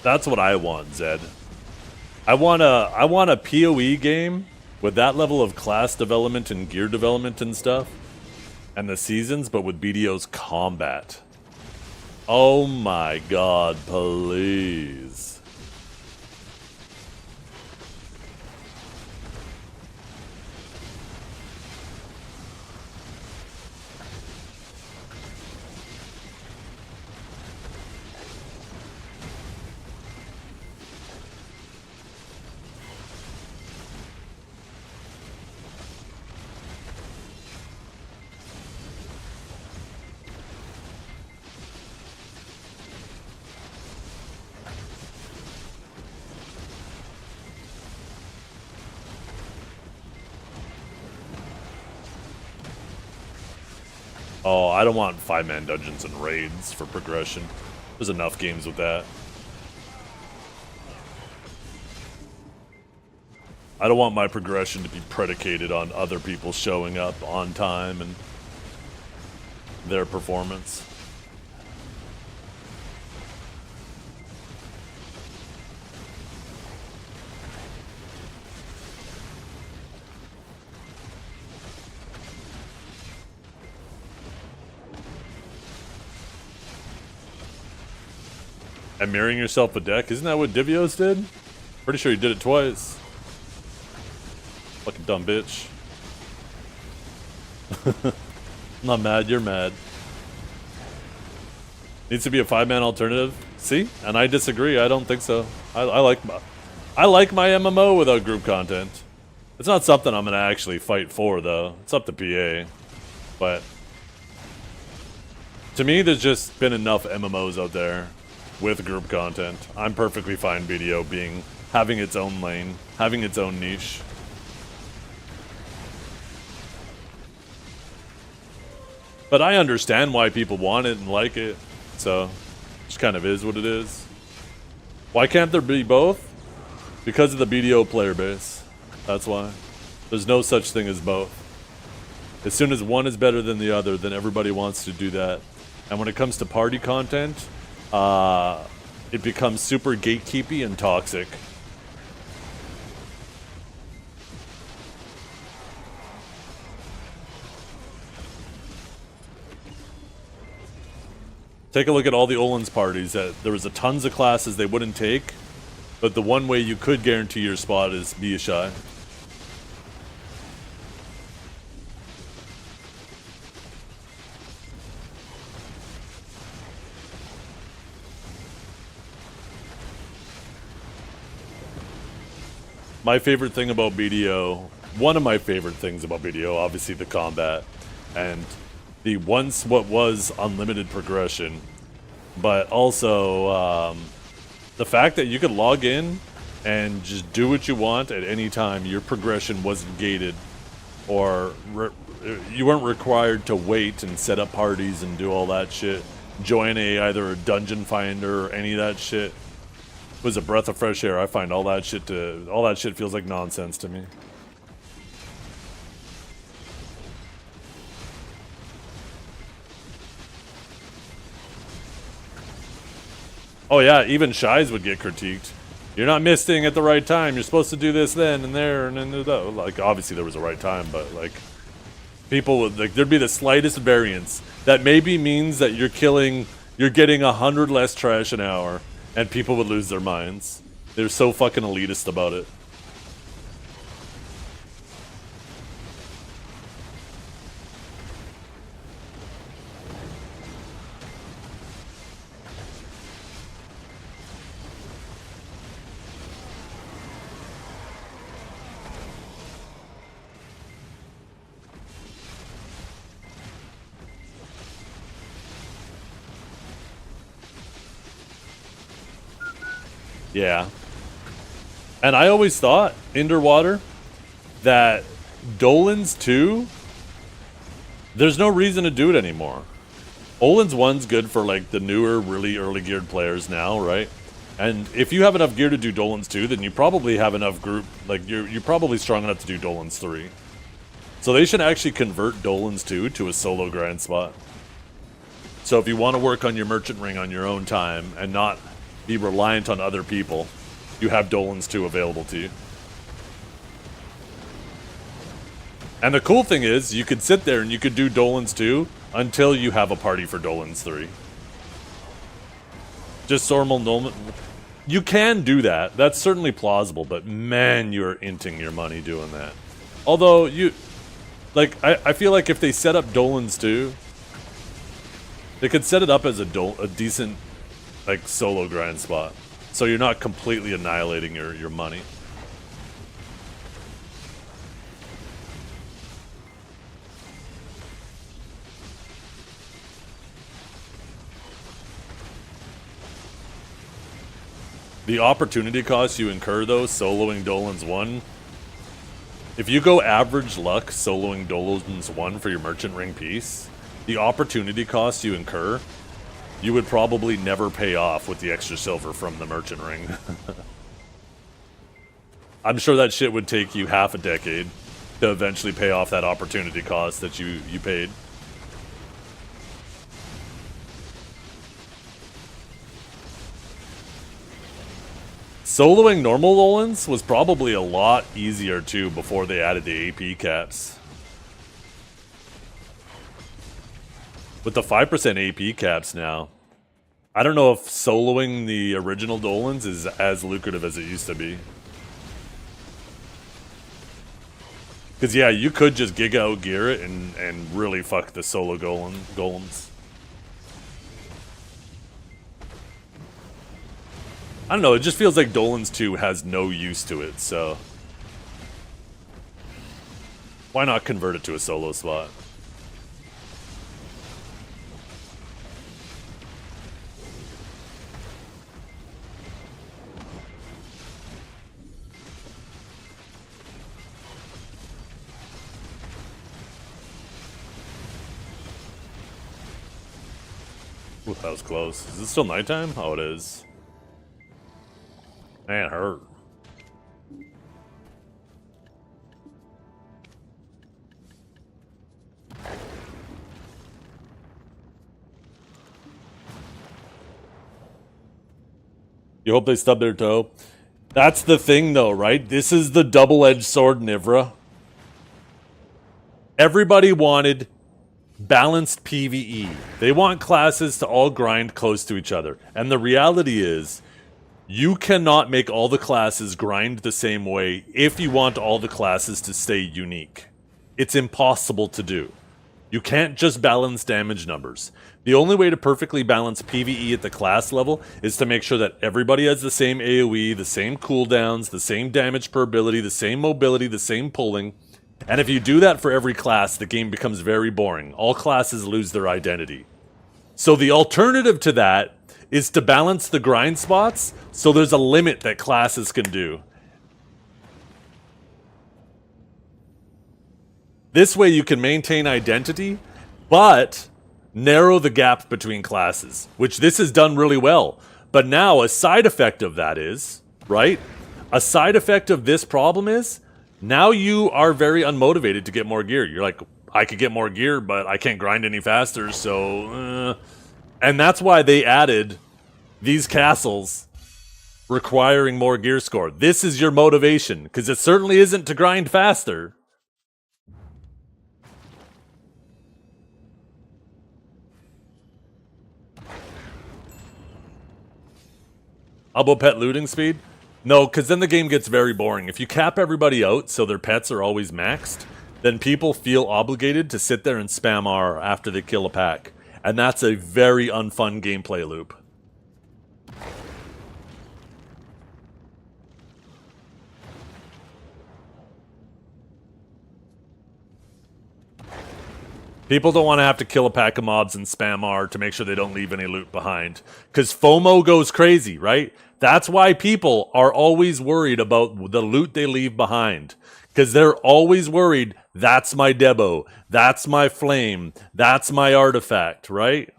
That's what I want, Zed. I want a PoE game with that level of class development and gear development and stuff, and the seasons, but with BDO's combat. Oh my god, please. Oh, I don't want 5-man dungeons and raids for progression. There's enough games with that. I don't want my progression to be predicated on other people showing up on time and their performance. And mirroring yourself a deck, isn't that what Divios did? Pretty sure he did it twice. Fucking dumb bitch. I'm not mad, you're mad. Needs to be a 5-man alternative. See? And I disagree, I don't think so. I like my MMO without group content. It's not something I'm gonna actually fight for though. It's up to PA. But to me, there's just been enough MMOs out there with group content. I'm perfectly fine video having its own lane, having its own niche. But I understand why people want it and like it, so it just kind of is what it is. Why can't there be both? Because of the BDO player base. That's why. There's no such thing as both. As soon as one is better than the other, then everybody wants to do that. And when it comes to party content, it becomes super gatekeepy and toxic. Take a look at all the Olin's parties. There was tons of classes they wouldn't take, but the one way you could guarantee your spot is be a shy. My favorite thing about BDO, one of my favorite things about BDO, obviously the combat, and the once what was unlimited progression, but also the fact that you could log in and just do what you want at any time. Your progression wasn't gated, or you weren't required to wait and set up parties and do all that shit. Join either a dungeon finder or any of that shit. It was a breath of fresh air. I find all that shit feels like nonsense to me. Oh yeah, even shies would get critiqued. You're not misting at the right time. You're supposed to do this then and there and then that. Like, obviously there was a right time, but like, people would, like, there'd be the slightest variance that maybe means that you're getting 100 less trash an hour, and people would lose their minds. They're so fucking elitist about it. Yeah. And I always thought, Underwater, that Dolan's 2, there's no reason to do it anymore. Olin's 1's good for like the newer, really early geared players now, right? And if you have enough gear to do Dolan's 2, then you probably have enough group, like you're probably strong enough to do Dolan's 3. So they should actually convert Dolan's 2 to a solo grind spot. So if you want to work on your merchant ring on your own time and not be reliant on other people, you have Dolan's 2 available to you. And the cool thing is, you could sit there and you could do Dolan's 2 until you have a party for Dolan's 3. Just normal. You can do that. That's certainly plausible, but man, you're inting your money doing that. Although, I feel like if they set up Dolan's 2, they could set it up as a decent, like, solo grind spot, so you're not completely annihilating your money. The opportunity cost you incur, though, soloing Dolan's 1, if you go average luck soloing Dolan's 1 for your merchant ring piece, the opportunity cost you incur, you would probably never pay off with the extra silver from the merchant ring. I'm sure that shit would take you half a decade to eventually pay off that opportunity cost that you paid. Soloing normal Olins was probably a lot easier too before they added the AP caps. With the 5% AP caps now, I don't know if soloing the original Dolans is as lucrative as it used to be. Because yeah, you could just Giga out gear it and really fuck the solo golems. I don't know, it just feels like Dolan's 2 has no use to it, so why not convert it to a solo spot? Ooh, that was close. Is it still nighttime? Oh, it is. Man, it hurt. You hope they stub their toe? That's the thing, though, right? This is the double-edged sword, Nivra. Everybody wanted balanced PvE. They want classes to all grind close to each other. And the reality is, you cannot make all the classes grind the same way if you want all the classes to stay unique. It's impossible to do. You can't just balance damage numbers. The only way to perfectly balance PvE at the class level is to make sure that everybody has the same AoE, the same cooldowns, the same damage per ability, the same mobility, the same pulling. And if you do that for every class, the game becomes very boring. All classes lose their identity. So the alternative to that is to balance the grind spots so there's a limit that classes can do. This way you can maintain identity, but narrow the gap between classes, which this has done really well. But now a side effect of that is, right? A side effect of this problem is, now you are very unmotivated to get more gear. You're like, I could get more gear, but I can't grind any faster, so... And that's why they added these castles requiring more gear score. This is your motivation, because it certainly isn't to grind faster. How about pet looting speed? No, because then the game gets very boring. If you cap everybody out so their pets are always maxed, then people feel obligated to sit there and spam R after they kill a pack. And that's a very unfun gameplay loop. People don't want to have to kill a pack of mobs and spam R to make sure they don't leave any loot behind. Because FOMO goes crazy, right? That's why people are always worried about the loot they leave behind. Because they're always worried, that's my Debo, that's my Flame, that's my artifact, right?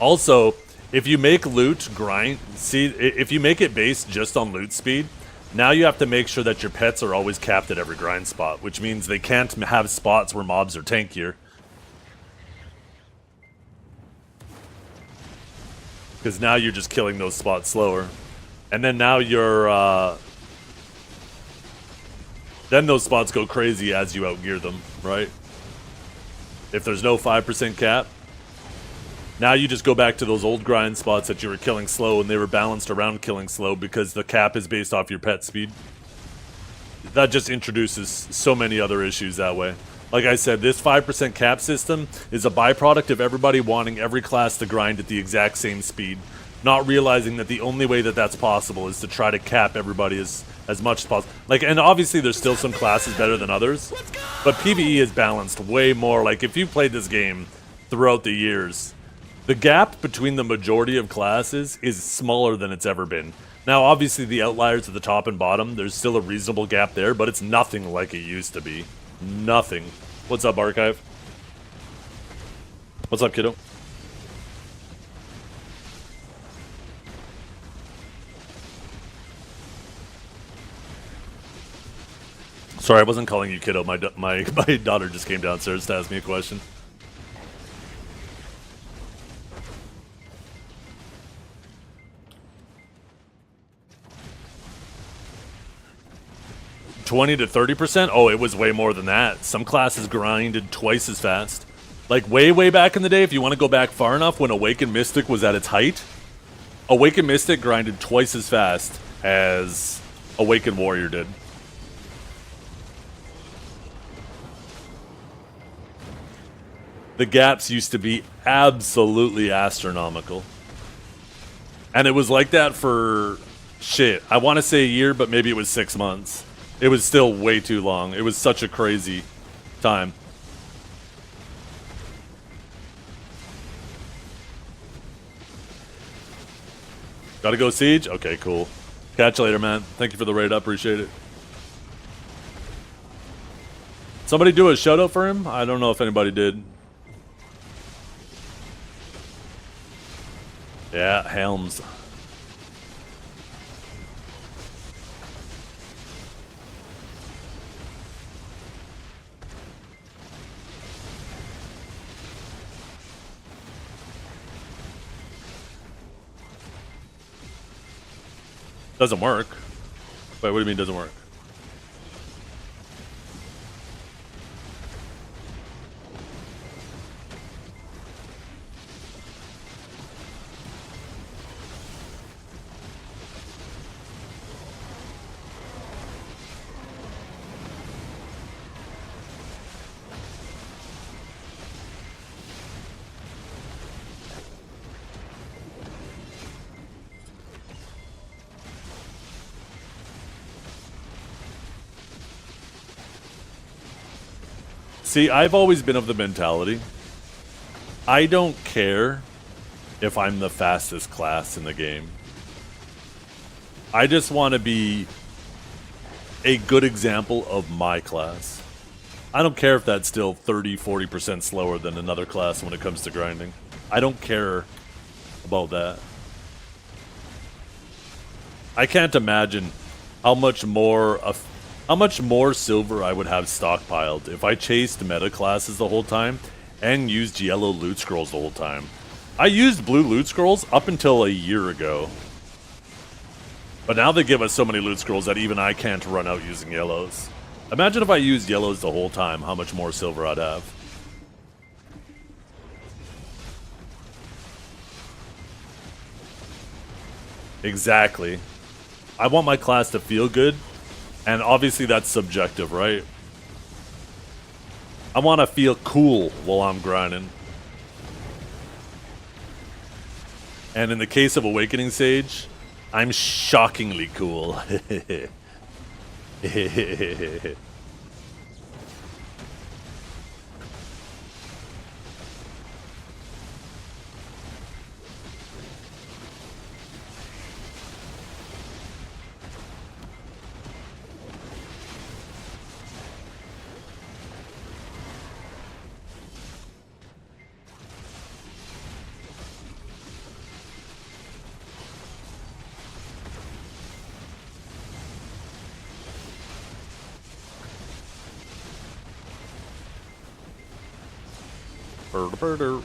Also, if you make loot grind, see, if you make it based just on loot speed, now you have to make sure that your pets are always capped at every grind spot, which means they can't have spots where mobs are tankier. Because now you're just killing those spots slower. And then now you're, then those spots go crazy as you outgear them, right? If there's no 5% cap. Now you just go back to those old grind spots that you were killing slow, and they were balanced around killing slow because the cap is based off your pet speed. That just introduces so many other issues that way. Like I said, this 5% cap system is a byproduct of everybody wanting every class to grind at the exact same speed, not realizing that the only way that that's possible is to try to cap everybody as much as possible. Like, and obviously there's still some classes better than others, but PvE is balanced way more. Like, if you've played this game throughout the years, the gap between the majority of classes is smaller than it's ever been. Now, obviously, the outliers at the top and bottom, there's still a reasonable gap there, but it's nothing like it used to be. Nothing. What's up, Archive? What's up, kiddo? Sorry, I wasn't calling you kiddo. My daughter just came downstairs to ask me a question. $20 to 30%? Oh, it was way more than that. Some classes grinded twice as fast. Like, way back in the day, if you want to go back far enough, when Awakened Mystic was at its height, Awakened Mystic grinded twice as fast as Awakened Warrior did. The gaps used to be absolutely astronomical. And it was like that for, shit, I want to say a year, but maybe it was 6 months. It was still way too long. It was such a crazy time. Gotta go, Siege? Okay, cool. Catch you later, man. Thank you for the raid. I appreciate it. Somebody do a shout out for him? I don't know if anybody did. Yeah, Helms. Doesn't work. Wait, what do you mean doesn't work? See, I've always been of the mentality, I don't care if I'm the fastest class in the game. I just want to be a good example of my class. I don't care if that's still 30-40% slower than another class when it comes to grinding. I don't care about that. I can't imagine how much more silver I would have stockpiled if I chased meta classes the whole time and used yellow loot scrolls the whole time. I used blue loot scrolls up until a year ago. But now they give us so many loot scrolls that even I can't run out using yellows. Imagine if I used yellows the whole time, how much more silver I'd have. Exactly. I want my class to feel good. And obviously that's subjective, right? I want to feel cool while I'm grinding. And in the case of Awakening Sage, I'm shockingly cool. Birder.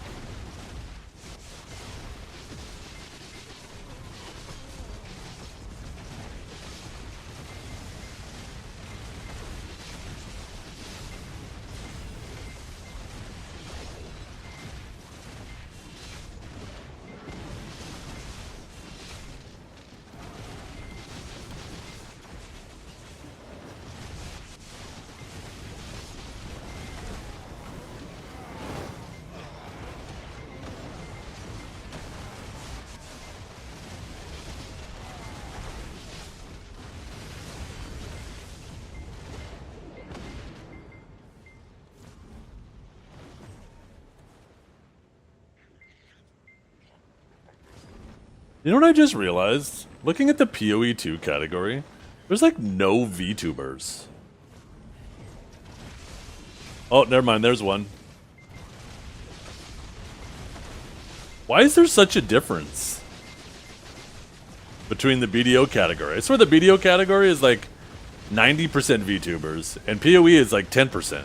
You know what I just realized? Looking at the PoE 2 category, there's like no VTubers. Oh, never mind, there's one. Why is there such a difference between the BDO category? I swear the BDO category is like 90% VTubers, and PoE is like 10%.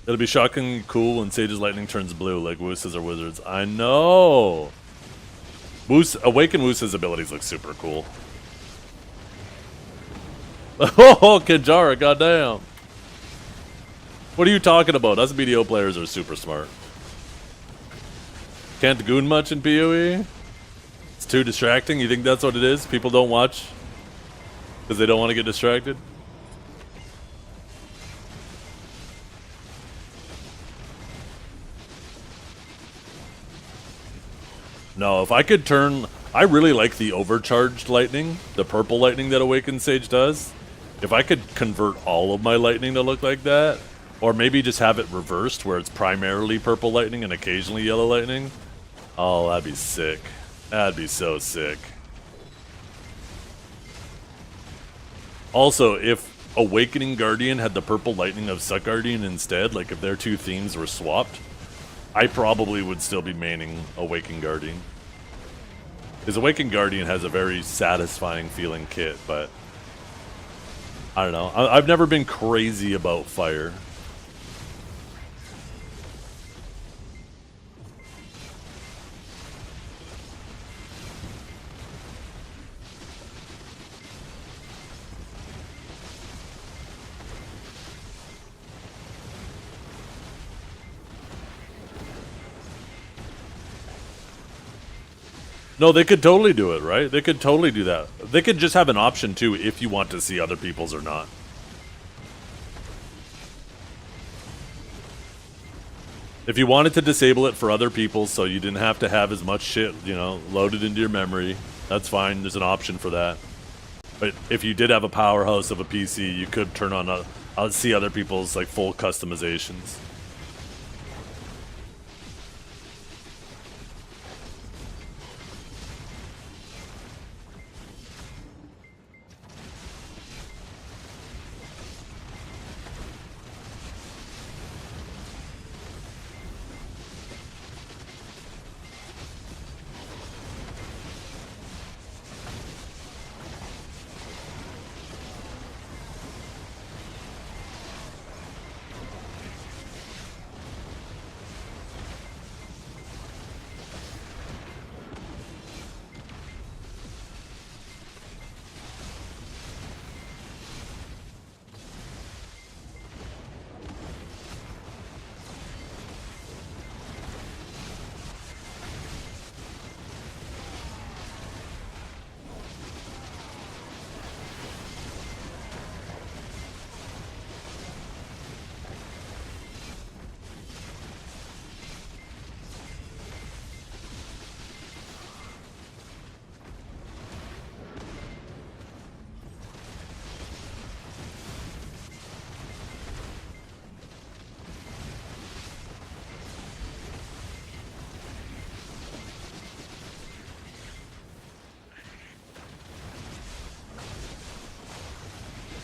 It'll be shockingly cool when Sage's lightning turns blue like Woose's or Wizards. I know! Awaken Woose's abilities look super cool. Oh, Kinjara, goddamn! What are you talking about? Us BDO players are super smart. Can't goon much in PoE? It's too distracting? You think that's what it is? People don't watch because they don't want to get distracted? No, if I could turn... I really like the overcharged lightning, the purple lightning that Awakened Sage does. If I could convert all of my lightning to look like that, or maybe just have it reversed where it's primarily purple lightning and occasionally yellow lightning. Oh, that'd be sick. That'd be so sick. Also, if Awakening Guardian had the purple lightning of Suck Guardian instead, like if their two themes were swapped, I probably would still be maining Awakened Guardian. Because Awakened Guardian has a very satisfying feeling kit, but I don't know. I've never been crazy about fire. No, they could totally do it, right? They could totally do that. They could just have an option, too, if you want to see other people's or not. If you wanted to disable it for other people so you didn't have to have as much shit, you know, loaded into your memory, that's fine. There's an option for that. But if you did have a powerhouse of a PC, you could turn on see other people's, like, full customizations.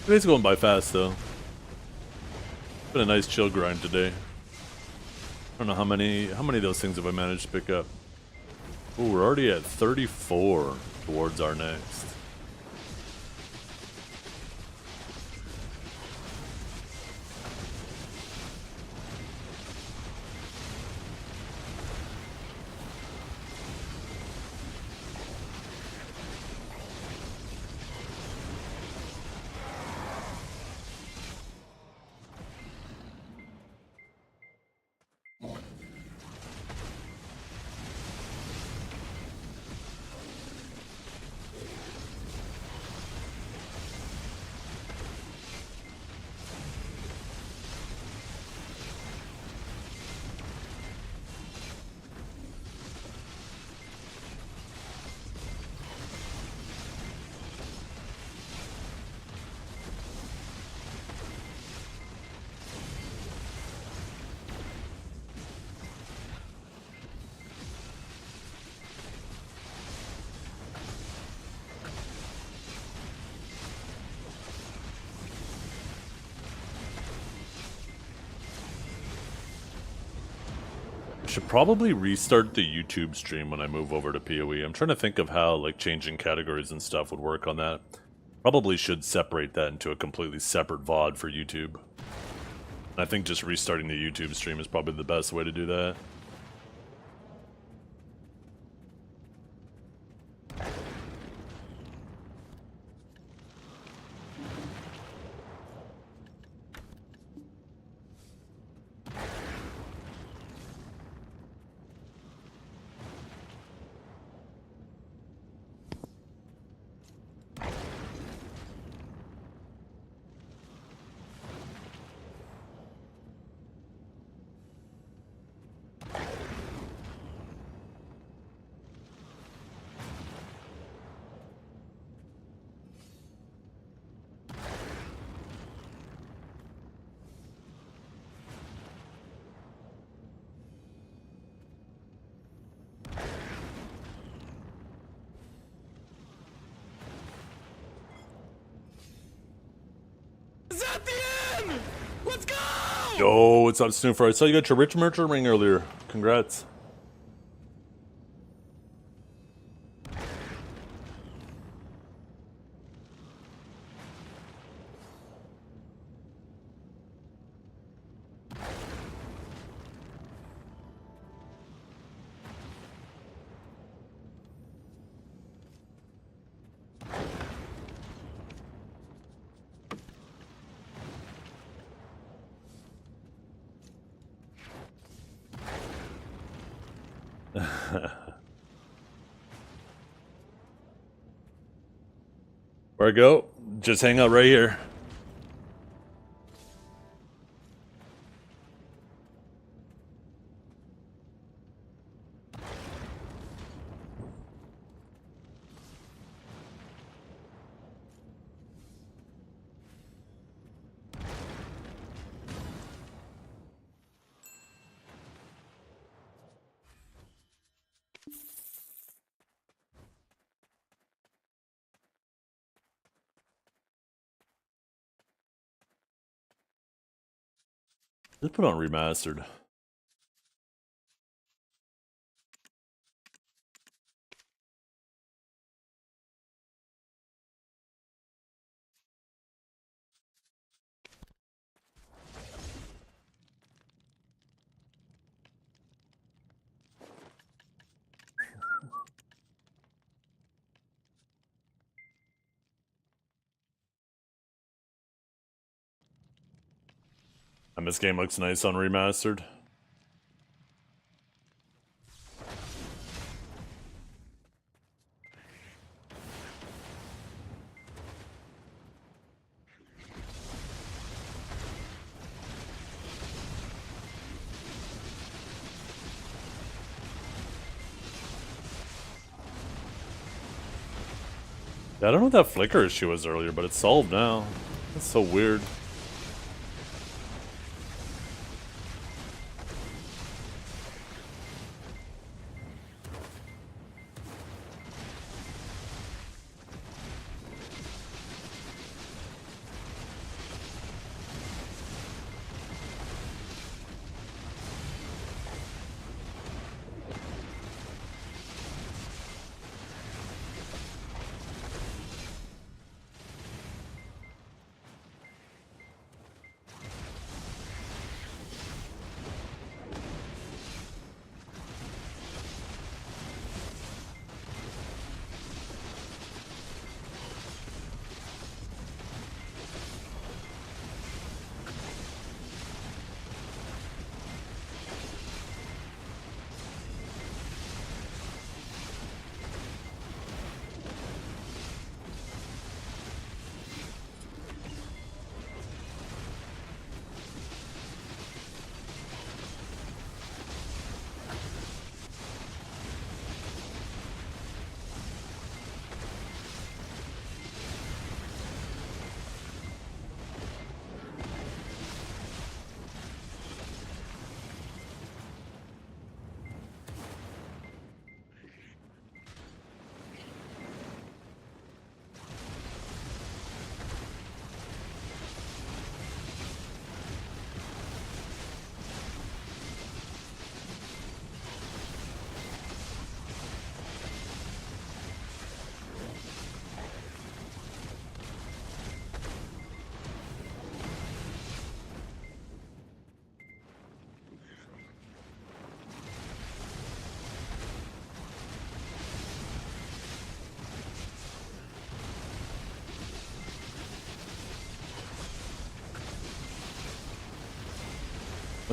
Today's going by fast, though. Been a nice chill grind today. I don't know how many of those things have I managed to pick up. Ooh, we're already at 34 towards our next. should probably restart the YouTube stream when I move over to PoE. I'm trying to think of how like changing categories and stuff would work on that. Probably should separate that into a completely separate VOD for YouTube. I think just restarting the YouTube stream is probably the best way to do that. Yo, what's up, Snoofer? I saw you got your Rich Merchant ring earlier. Congrats. Where I go? Just hang out right here. Just put on remastered. And this game looks nice on remastered. Yeah, I don't know what that flicker issue was earlier, but it's solved now. That's so weird.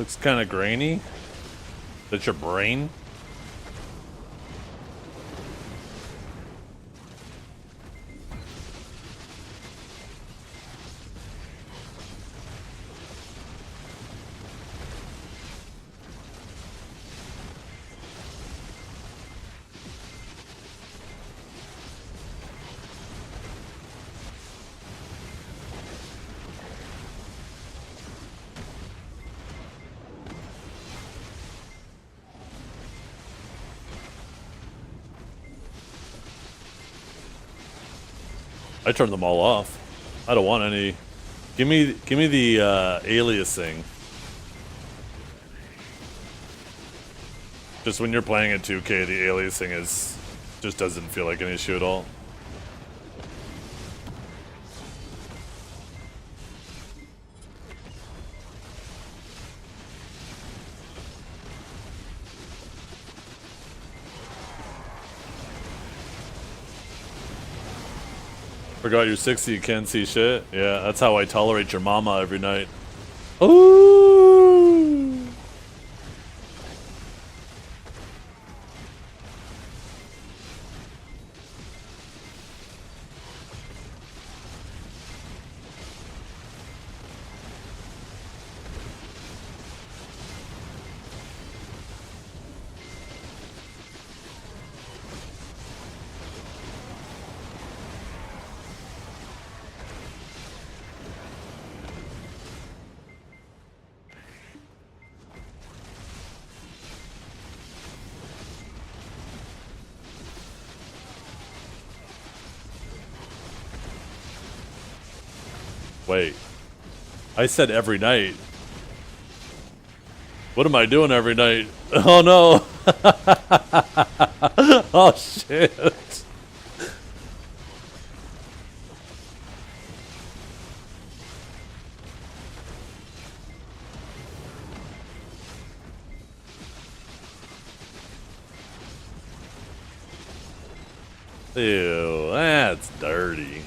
Looks kind of grainy. That's your brain? I turned them all off. I don't want any. Give me the aliasing. Just when you're playing at 2K, the aliasing just doesn't feel like an issue at all. Forgot you're 60, you can't see shit. Yeah, that's how I tolerate your mama every night. Ooh. Wait. I said every night. What am I doing every night? Oh no! Oh shit! Ew, that's dirty.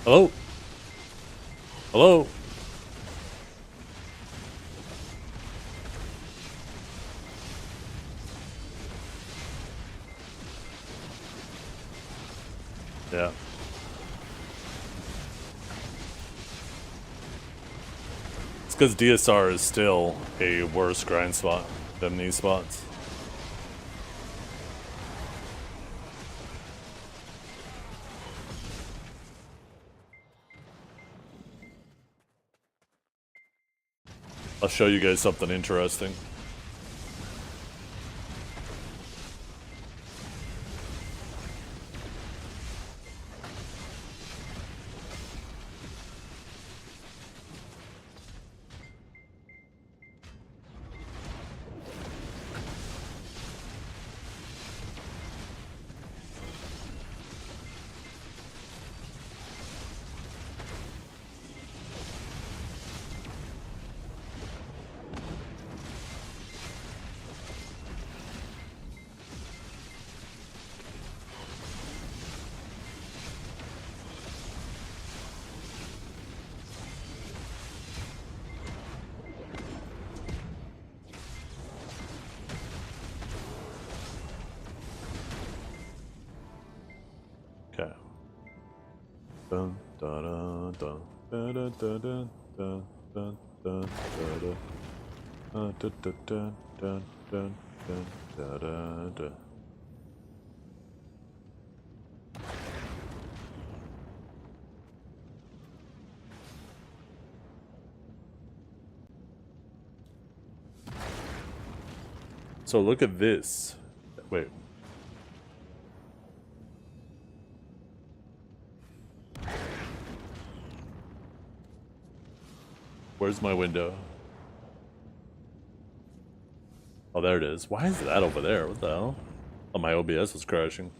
Hello? Hello? Yeah. It's because DSR is still a worse grind spot than these spots. I'll show you guys something interesting. Okay. Dun, da, da, da, da, da, da, da, da, da, da, da. Da, da, da, da, da, da, da, da, da. So look at this. Wait. Where's my window? Oh, there it is. Why is that over there? What the hell? Oh, my OBS was crashing.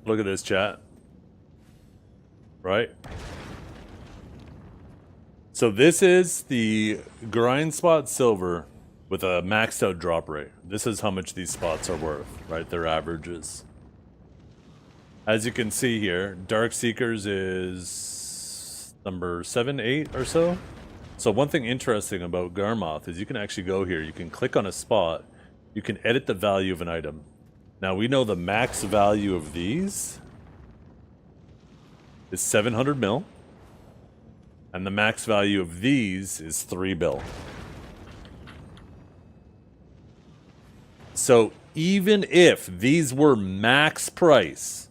Look at this, chat. Right? So this is the grind spot silver with a maxed out drop rate. This is how much these spots are worth, right? Their averages. As you can see here, Dark Seekers is number 7, 8 or so. So one thing interesting about Garmoth is you can actually go here, you can click on a spot, you can edit the value of an item. Now we know the max value of these is 700 mil, and the max value of these is 3 bill. So even if these were max price,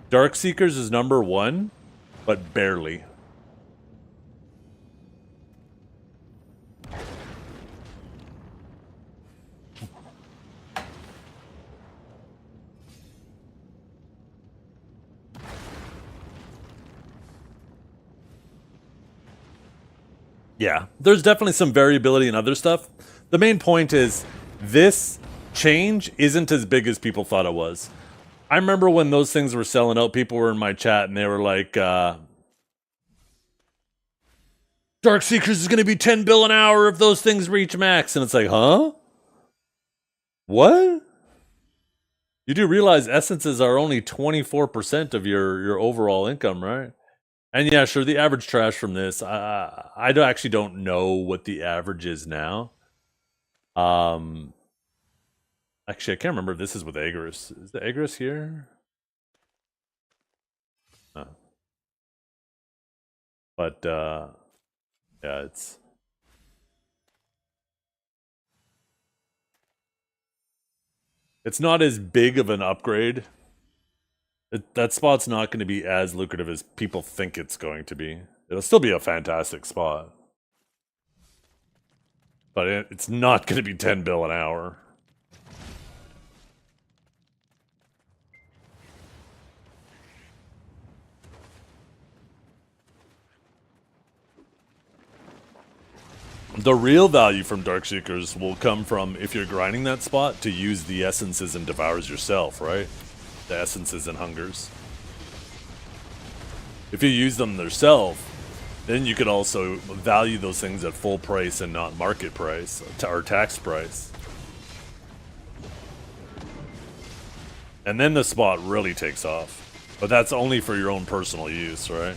Dark Seekers is number 1, but barely. Yeah, there's definitely some variability in other stuff. The main point is this change isn't as big as people thought it was. I remember when those things were selling out, people were in my chat and they were like, Dark Seekers is going to be 10 bill an hour if those things reach max. And it's like, huh? What? You do realize essences are only 24% of your overall income, right? And yeah, sure, the average trash from this, I actually don't know what the average is now. Actually, I can't remember if this is with Agris. Is the Agris here? No. But, yeah, it's not as big of an upgrade. That spot's not going to be as lucrative as people think it's going to be. It'll still be a fantastic spot. But it's not going to be 10 bill an hour. The real value from Dark Seekers will come from if you're grinding that spot to use the essences and devours yourself, right? The essences and hungers. If you use them yourself, Then you could also value those things at full price and not market price or tax price. And then the spot really takes off. But that's only for your own personal use, right?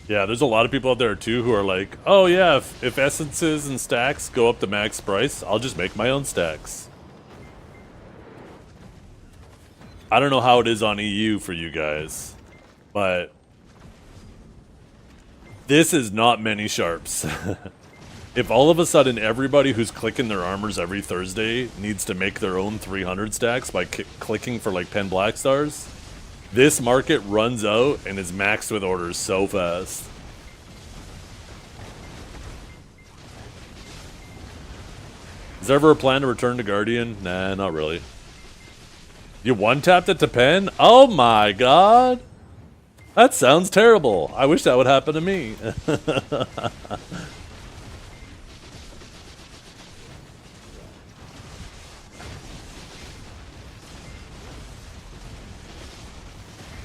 Yeah, there's a lot of people out there too who are like, oh yeah, if essences and stacks go up to max price, I'll just make my own stacks. I don't know how it is on EU for you guys, but this is not many sharps. If all of a sudden everybody who's clicking their armors every Thursday needs to make their own 300 stacks by clicking for like 10 black stars, this market runs out and is maxed with orders so fast. Is there ever a plan to return to Guardian? Nah, not really. You one-tapped it to pen? Oh my god! That sounds terrible. I wish that would happen to me.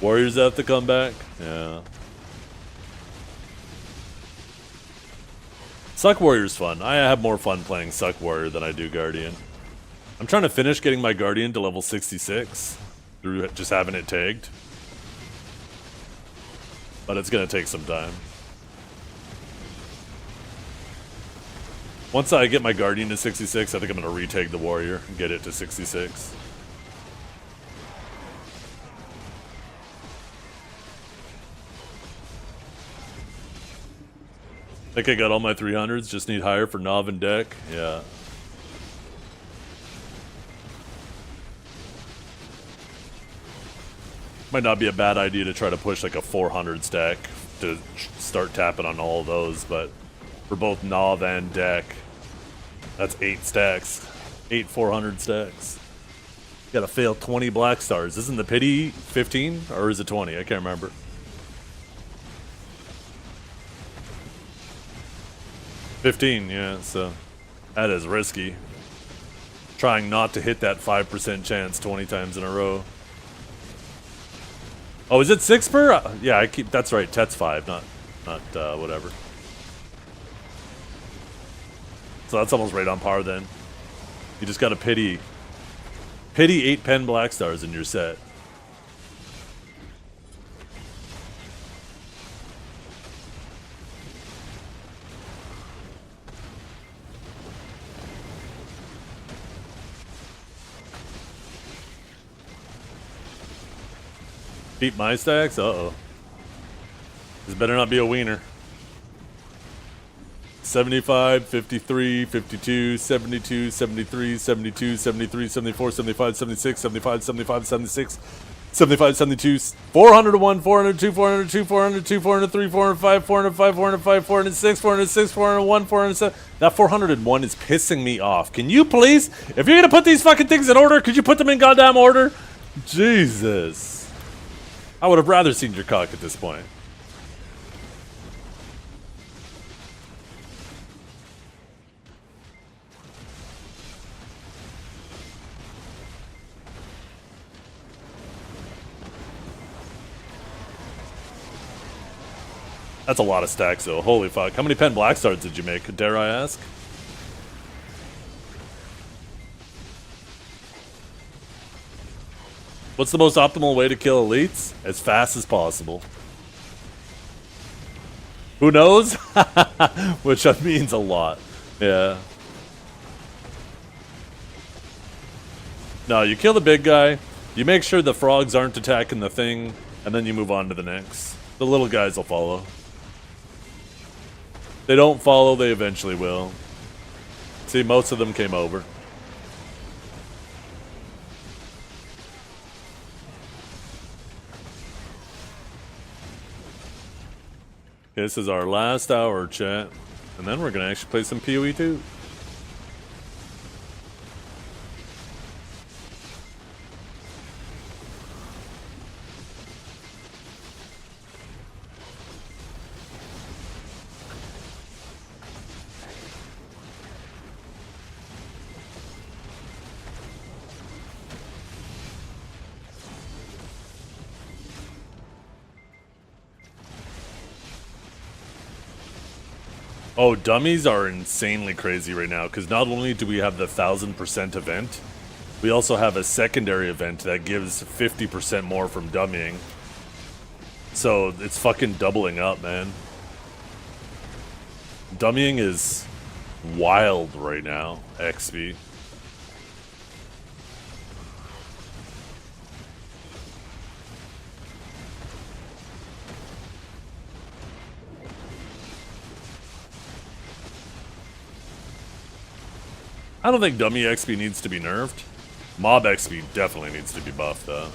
Warriors have to come back? Yeah. Suck Warrior's fun. I have more fun playing Suck Warrior than I do Guardian. I'm trying to finish getting my Guardian to level 66 through just having it tagged. But it's gonna take some time. Once I get my Guardian to 66, I think I'm gonna retag the Warrior and get it to 66. I think I got all my 300s, just need higher for Nav and deck. Yeah. Might not be a bad idea to try to push like a 400 stack to start tapping on all of those, but for both Nav and deck, that's 8 stacks. 8 400 stacks. Gotta fail 20 black stars. Isn't the pity 15 or is it 20? I can't remember. $15, yeah, so that is risky. Trying not to hit that 5% chance 20 times in a row. Oh, is it 6 per? Yeah, I keep. That's right. Tet's 5, not whatever. So that's almost right on par then. You just got to pity 8 pen black stars in your set. Beat my stacks? Uh-oh. This better not be a wiener. 75, 53, 52, 72, 73, 72, 73, 74, 75, 76, 75, 75, 76, 75, 72, 401, 402, 402, 402, 403, 405, 405, 405, 406, 406, 401, 407. That 401 is pissing me off. Can you please, if you're gonna put these fucking things in order, could you put them in goddamn order? Jesus. I would have rather seen your cock at this point. That's a lot of stacks, though. Holy fuck. How many pen black stars did you make, dare I ask? What's the most optimal way to kill elites? As fast as possible. Who knows? Which means a lot. Yeah. No, you kill the big guy, you make sure the frogs aren't attacking the thing, and then you move on to the next. The little guys will follow. They don't follow, they eventually will. See, most of them came over. This is our last hour, chat. And then we're going to actually play some PoE 2. Oh, dummies are insanely crazy right now, because not only do we have the 1000% event, we also have a secondary event that gives 50% more from dummying. So it's fucking doubling up, man. Dummying is wild right now, XP. I don't think dummy XP needs to be nerfed. Mob XP definitely needs to be buffed, though.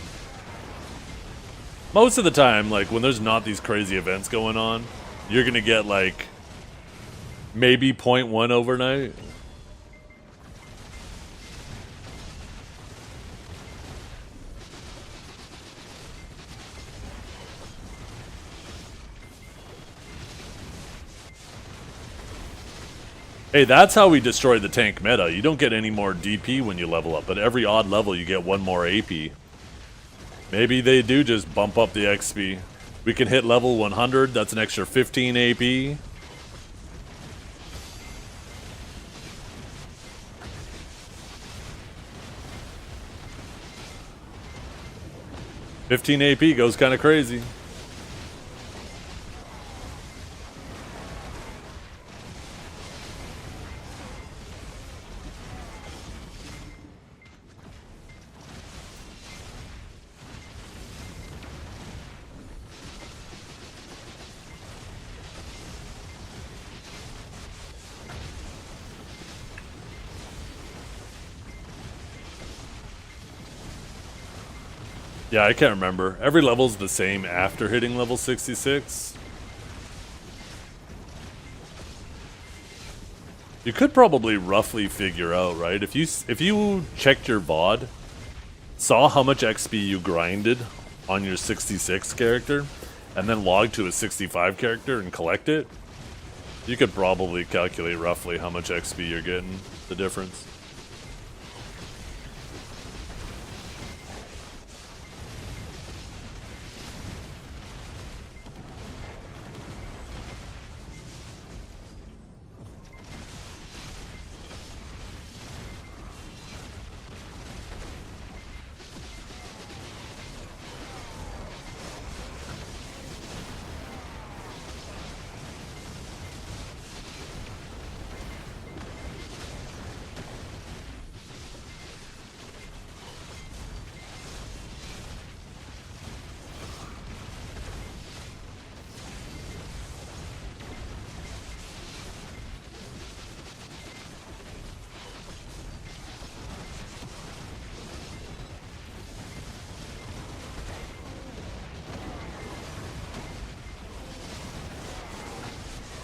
Most of the time, like, when there's not these crazy events going on, you're gonna get, like, maybe 0.1 overnight. Hey, that's how we destroy the tank meta. You don't get any more DP when you level up, but every odd level you get one more AP. Maybe they do just bump up the XP. We can hit level 100, that's an extra 15 AP. $15 AP goes kind of crazy. Yeah, I can't remember. Every level's the same after hitting level 66. You could probably roughly figure out, right? If you checked your VOD, saw how much XP you grinded on your 66 character, and then logged to a 65 character and collect it, you could probably calculate roughly how much XP you're getting, the difference.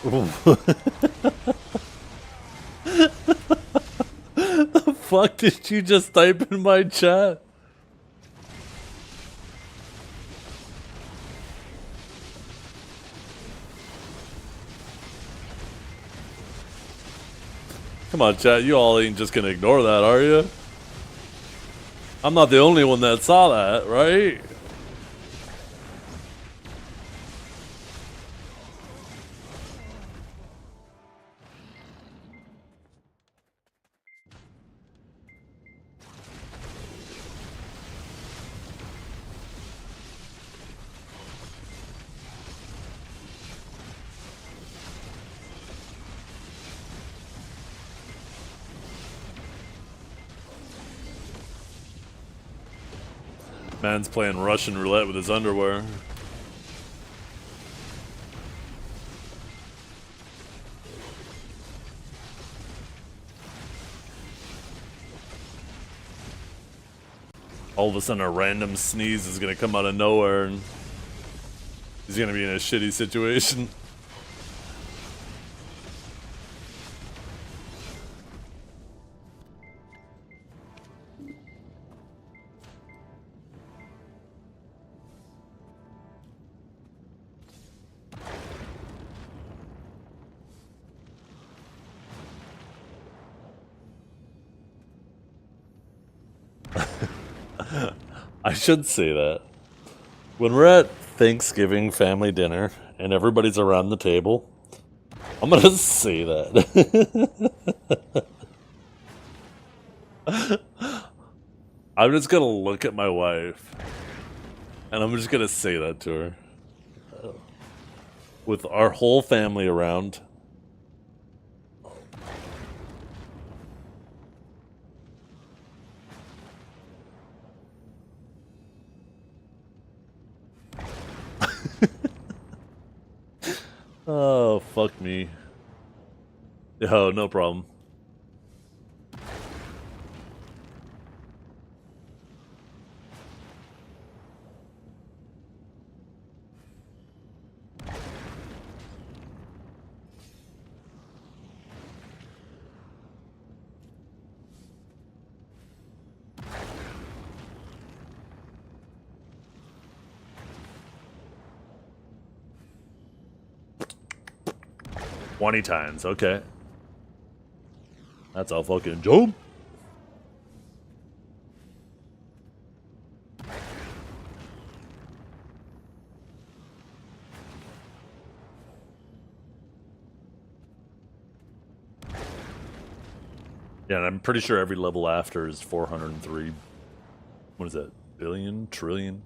The fuck did you just type in my chat? Come on, chat. You all ain't just gonna ignore that, are you? I'm not the only one that saw that, right? Man's playing Russian roulette with his underwear. All of a sudden a random sneeze is gonna come out of nowhere and he's gonna be in a shitty situation. I should say that. When we're at Thanksgiving family dinner and everybody's around the table, I'm gonna say that. I'm just gonna look at my wife and I'm just gonna say that to her. With our whole family around. Oh, fuck me. Oh, no problem. $20, okay. That's all fucking jump. Yeah, and I'm pretty sure every level after is 403. What is that? Billion? Trillion?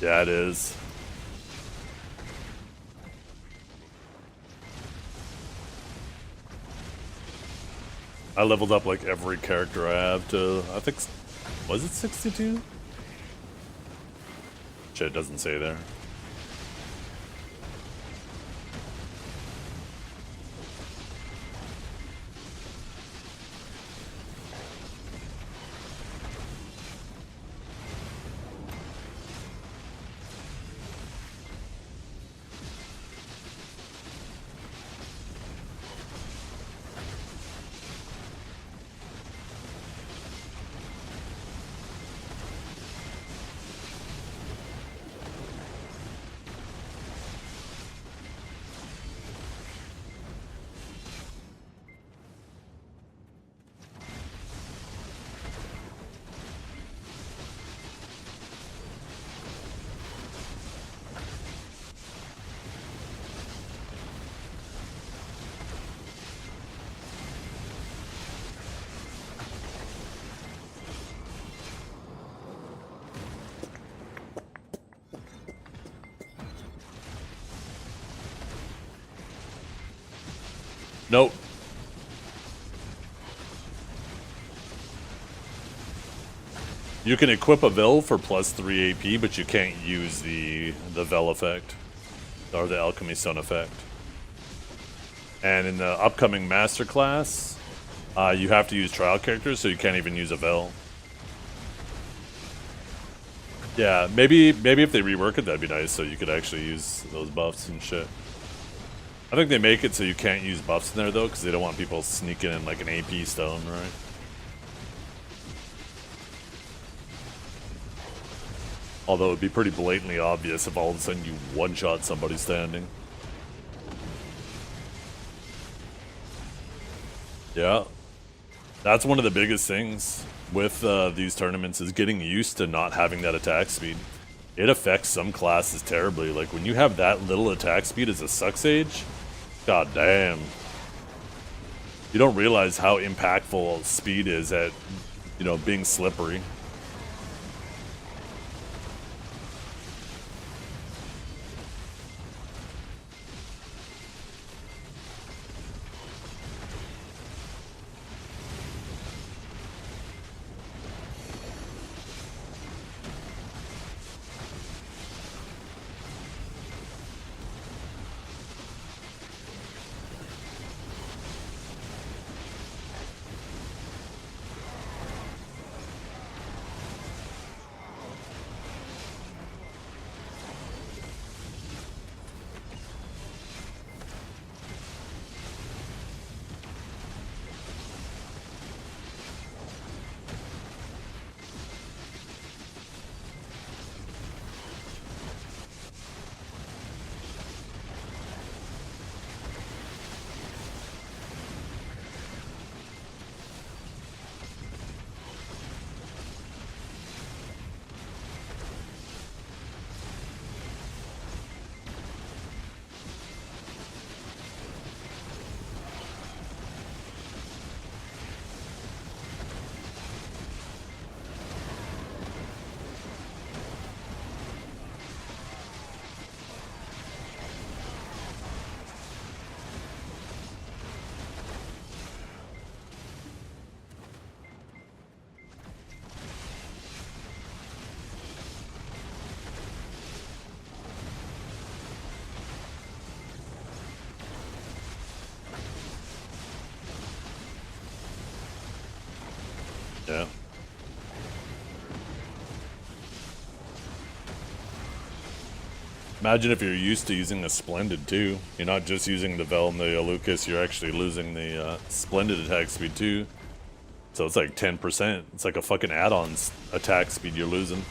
Yeah, it is. I leveled up like every character I have to, I think, was it 62? Shit, it doesn't say there. Nope. You can equip a Vel for plus 3 AP, but you can't use the Vel effect. Or the Alchemy Stone effect. And in the upcoming Master Class, you have to use trial characters, so you can't even use a Vel. Yeah, maybe if they rework it, that'd be nice, so you could actually use those buffs and shit. I think they make it so you can't use buffs in there, though, because they don't want people sneaking in like an AP stone, right? Although it'd be pretty blatantly obvious if all of a sudden you one-shot somebody standing. Yeah. That's one of the biggest things with these tournaments is getting used to not having that attack speed. It affects some classes terribly. Like when you have that little attack speed as a Suck Sage, god damn. You don't realize how impactful speed is at, you know, being slippery. Yeah. Imagine if you're used to using the Splendid too. You're not just using the Vel and the Alucas, you're actually losing the Splendid attack speed too. So it's like 10%. It's like a fucking add-on attack speed you're losing.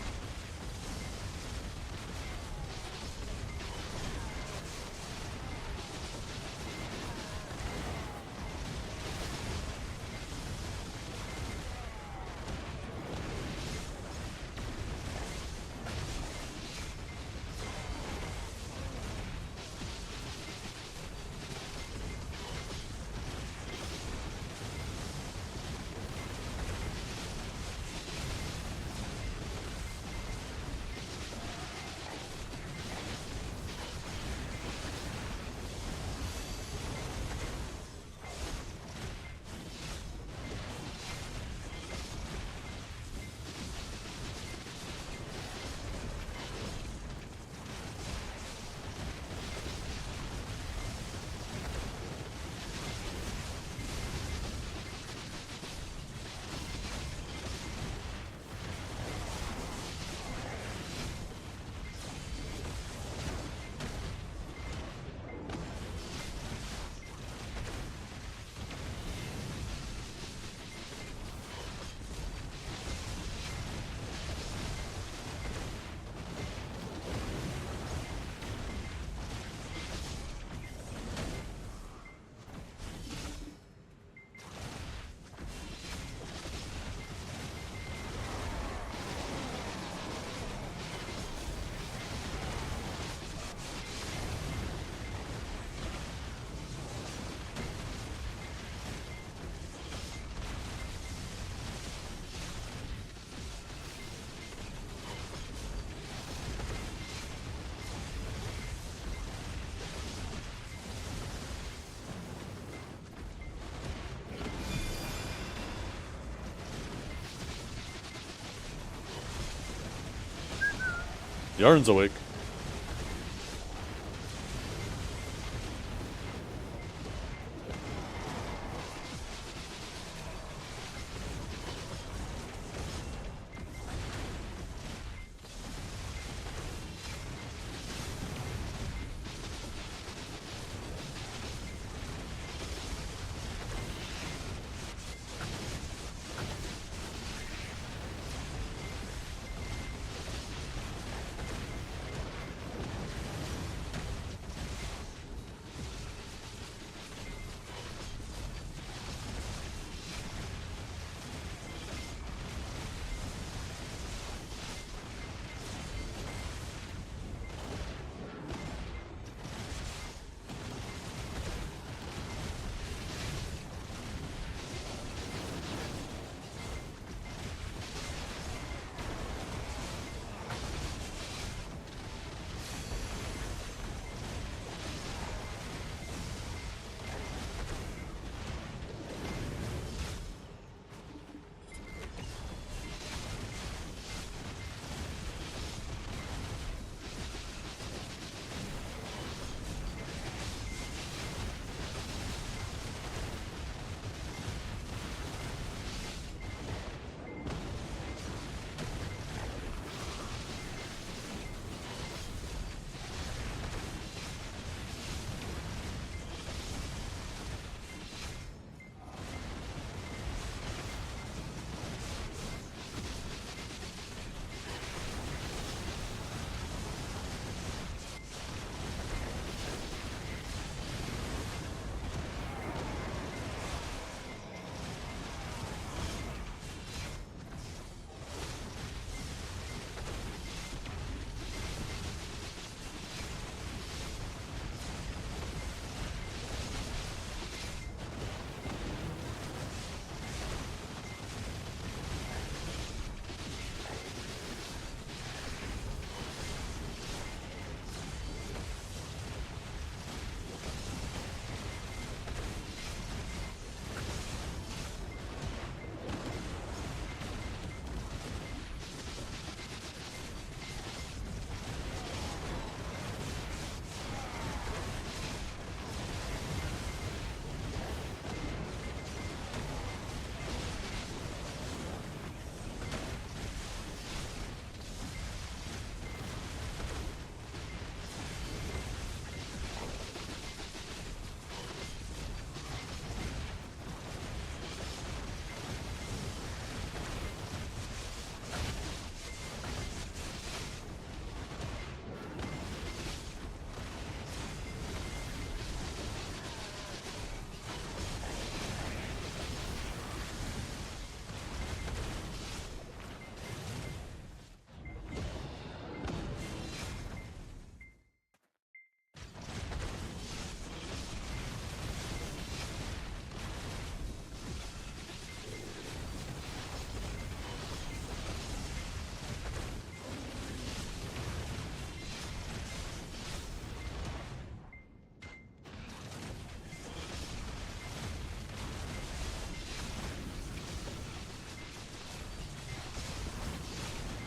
Yarn's awake.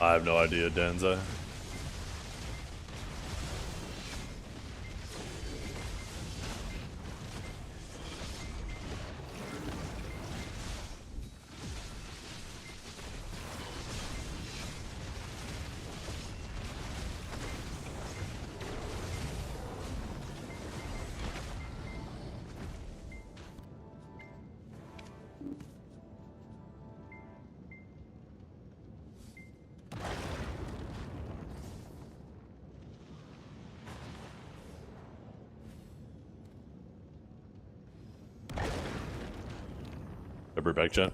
I have no idea, Danza. Pepper back chat.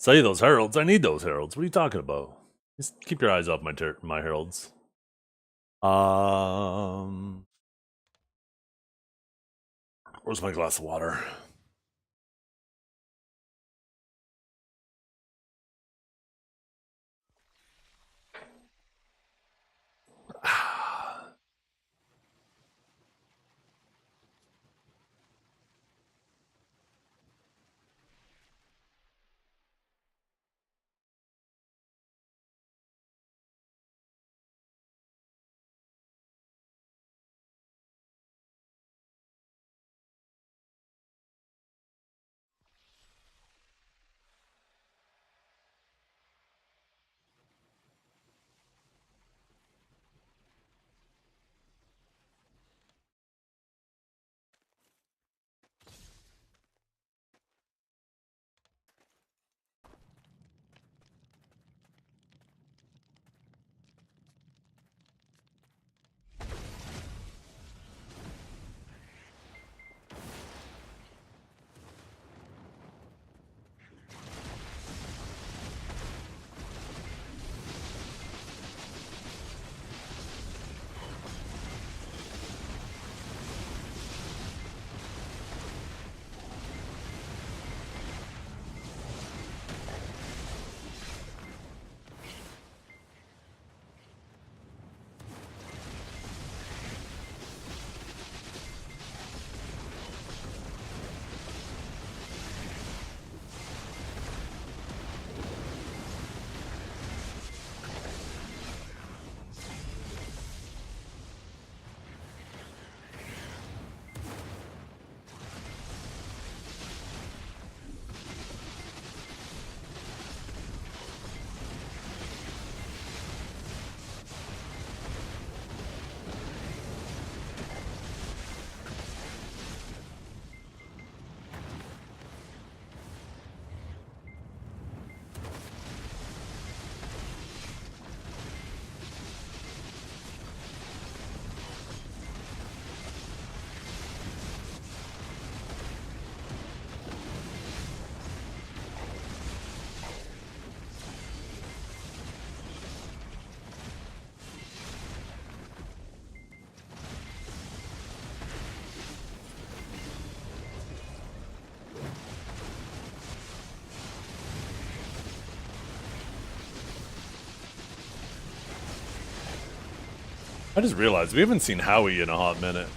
Sell you those heralds. I need those heralds. What are you talking about? Just keep your eyes off my heralds. Where's my glass of water? I just realized we haven't seen Howie in a hot minute.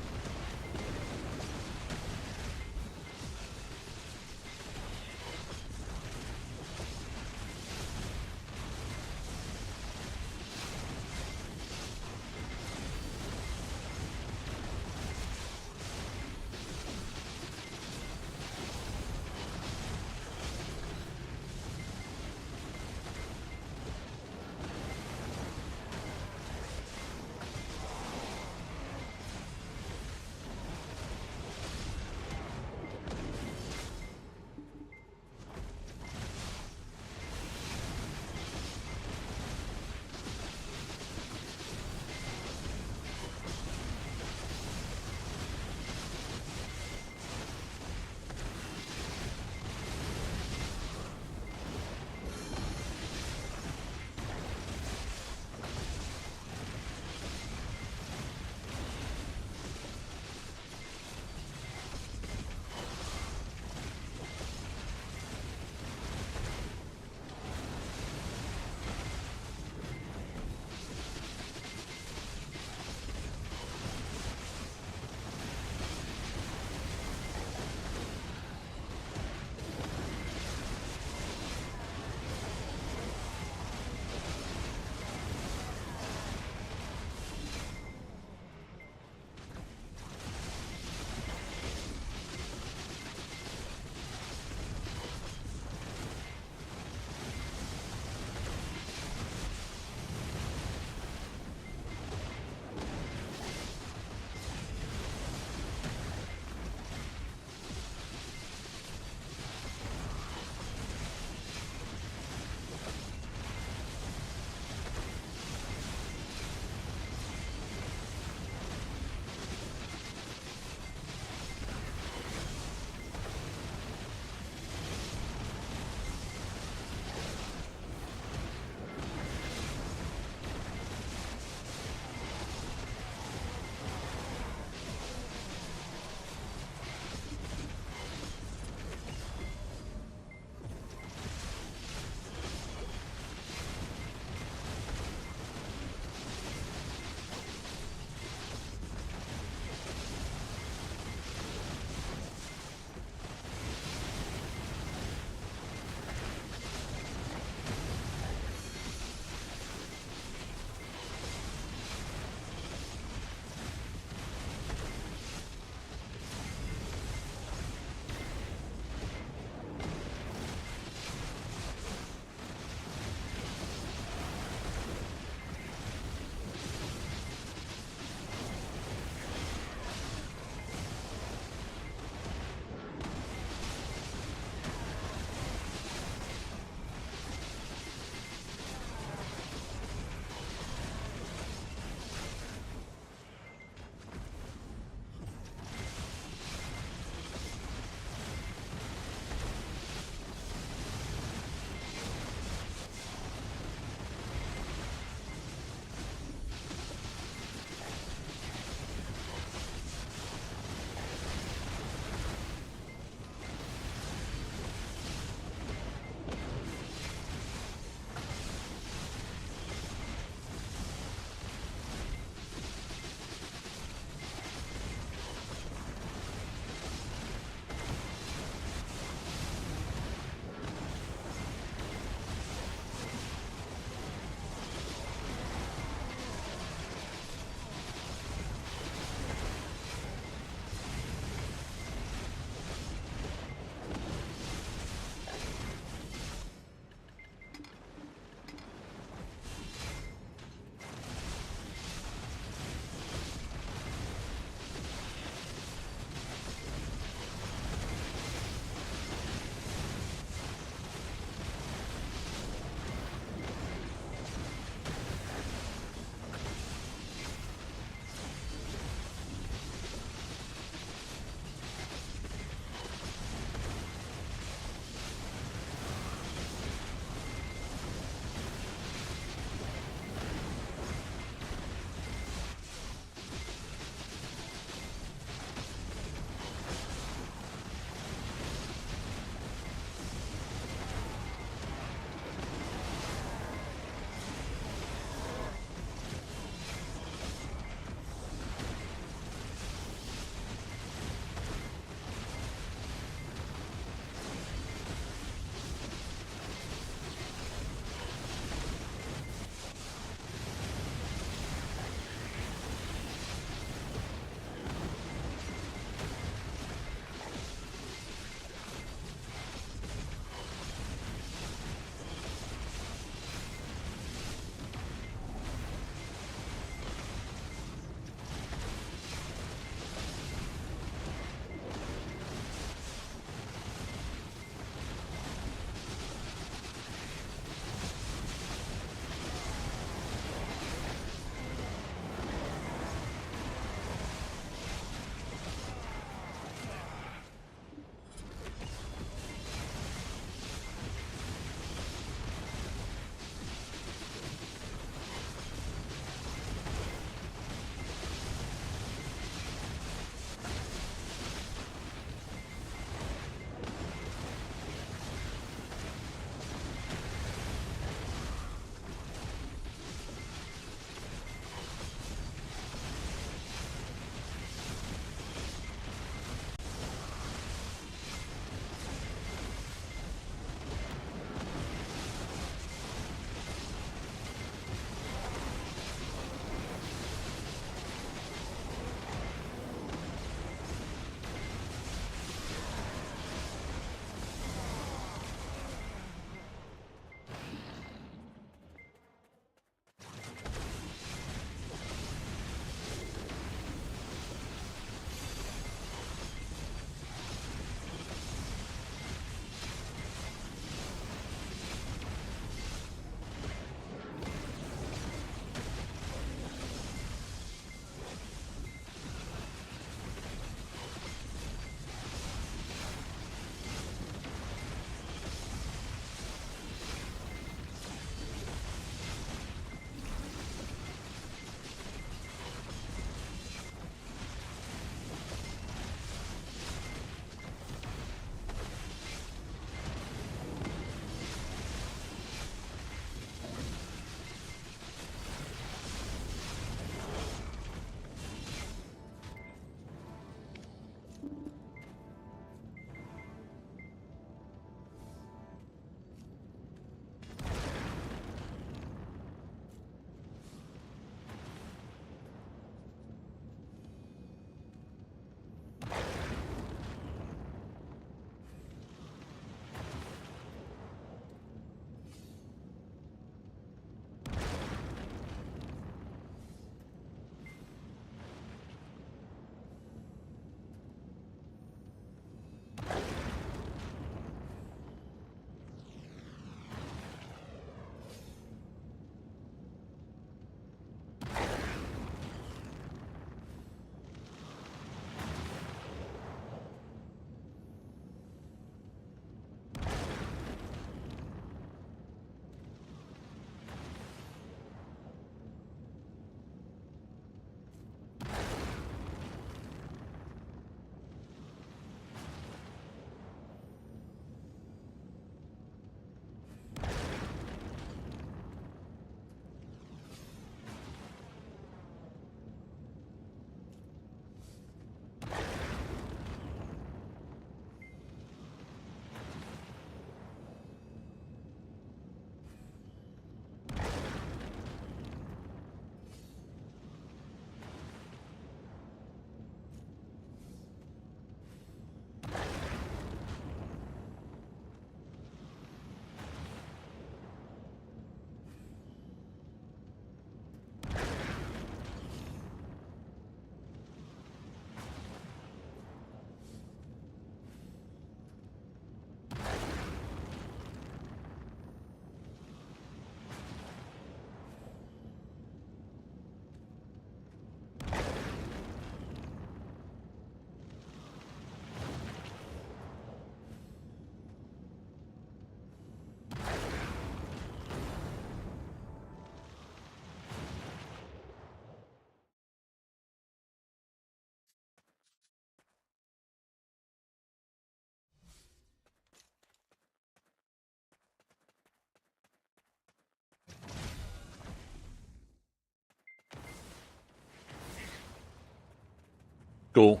Cool.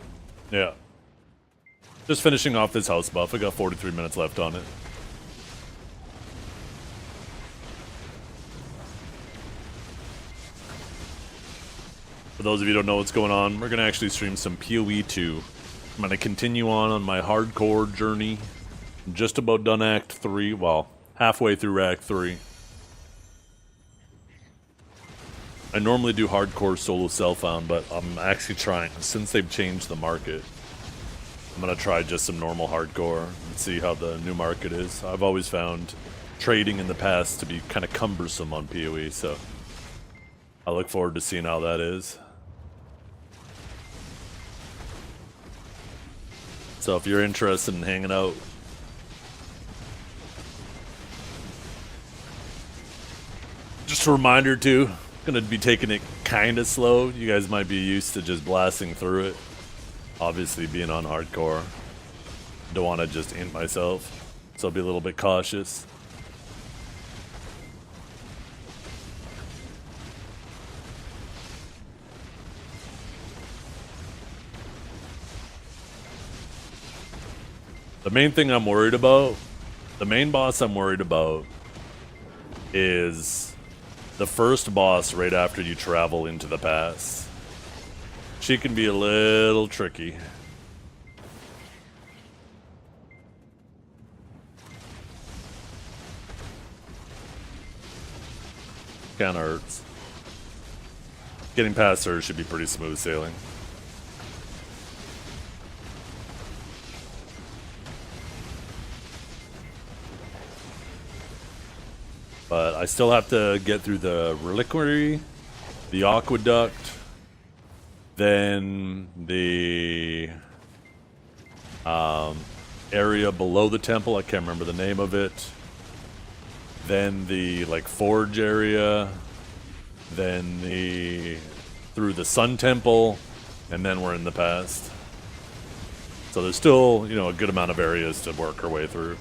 Yeah. Just finishing off this house buff. I got 43 minutes left on it. For those of you who don't know what's going on, we're going to actually stream some PoE 2. I'm going to continue on my hardcore journey. I'm just about done Act 3. Well, halfway through Act 3. I normally do hardcore solo self-found, but I'm actually trying, since they've changed the market, I'm going to try just some normal hardcore and see how the new market is. I've always found trading in the past to be kind of cumbersome on PoE, so I look forward to seeing how that is. So if you're interested in hanging out, just a reminder too, gonna be taking it kind of slow. You guys might be used to just blasting through it. Obviously being on hardcore, don't want to just int myself, so I'll be a little bit cautious. The main thing I'm worried about, the main boss I'm worried about is the first boss right after you travel into the past. She can be a little tricky. Kinda hurts. Getting past her should be pretty smooth sailing. But I still have to get through the reliquary, the aqueduct, then the area below the temple. I can't remember the name of it. Then the like forge area, then the through the sun temple, and then we're in the past. So there's still, you know, a good amount of areas to work our way through.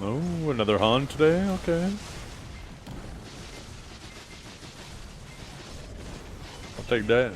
Oh, another Han today? Okay. I'll take that.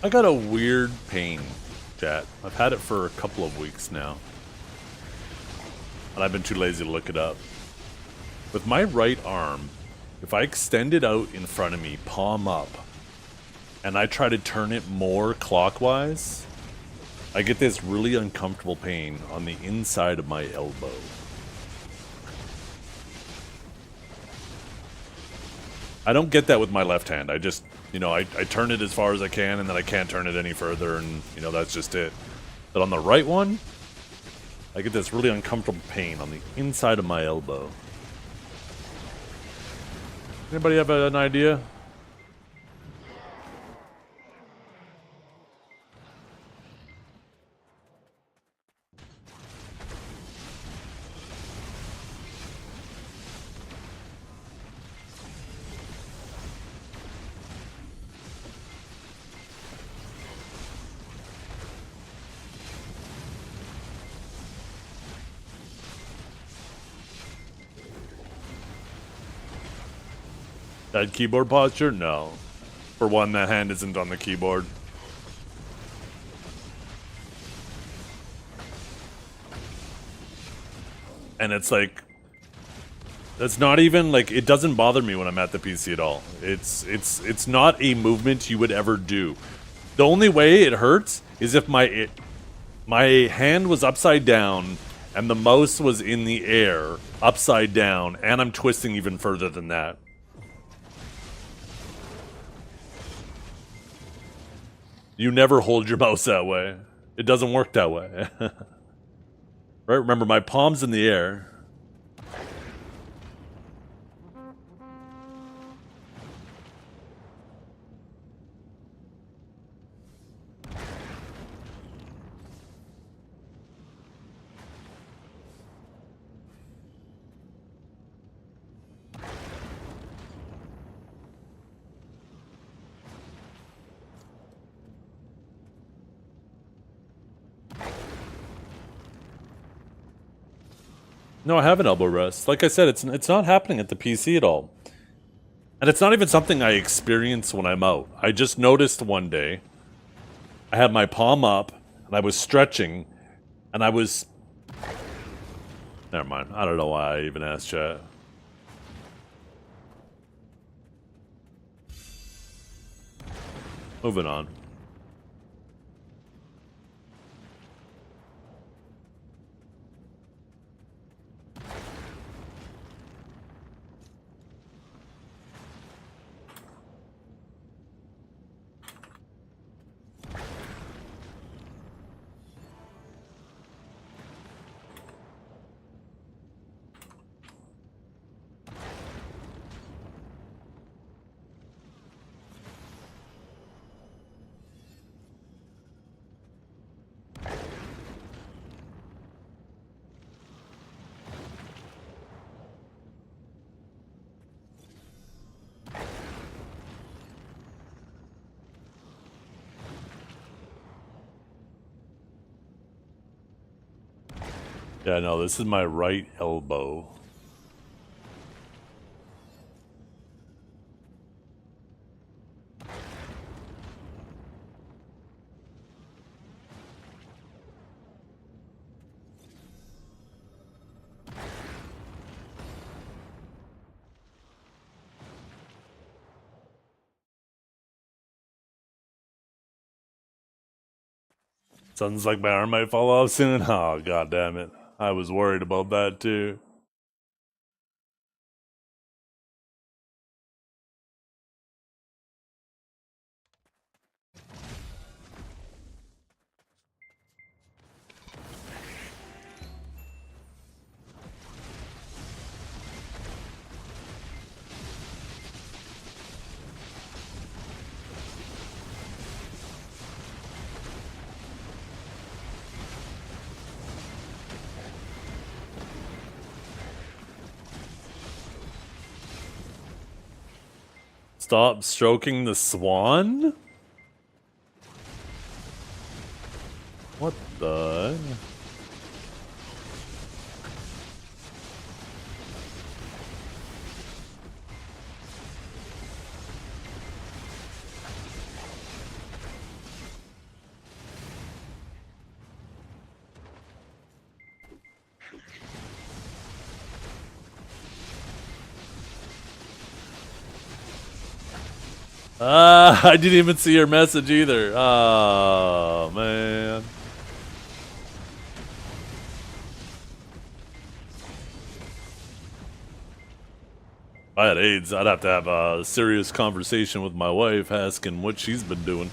I got a weird pain, chat. I've had it for a couple of weeks now. And I've been too lazy to look it up. With my right arm, if I extend it out in front of me, palm up, and I try to turn it more clockwise, I get this really uncomfortable pain on the inside of my elbow. I don't get that with my left hand. I just, you know, I turn it as far as I can, and then I can't turn it any further, and, you know, that's just it. But on the right one, I get this really uncomfortable pain on the inside of my elbow. Anybody have an idea? That keyboard posture? No. For one, that hand isn't on the keyboard. And it's like, that's not even like, it doesn't bother me when I'm at the PC at all. It's not a movement you would ever do. The only way it hurts is if my hand was upside down and the mouse was in the air upside down, and I'm twisting even further than that. You never hold your mouse that way. It doesn't work that way. Right? Remember, my palm's in the air. No, I have an elbow rest. Like I said, it's not happening at the PC at all. And it's not even something I experience when I'm out. I just noticed one day, I had my palm up, and I was stretching, and I was... Never mind. I don't know why I even asked chat. Moving on. Yeah, no, this is my right elbow. Sounds like my arm might fall off soon. Oh, god damn it. I was worried about that too. Stop stroking the swan? What the? I didn't even see your message either. Oh, man. If I had AIDS, I'd have to have a serious conversation with my wife asking what she's been doing.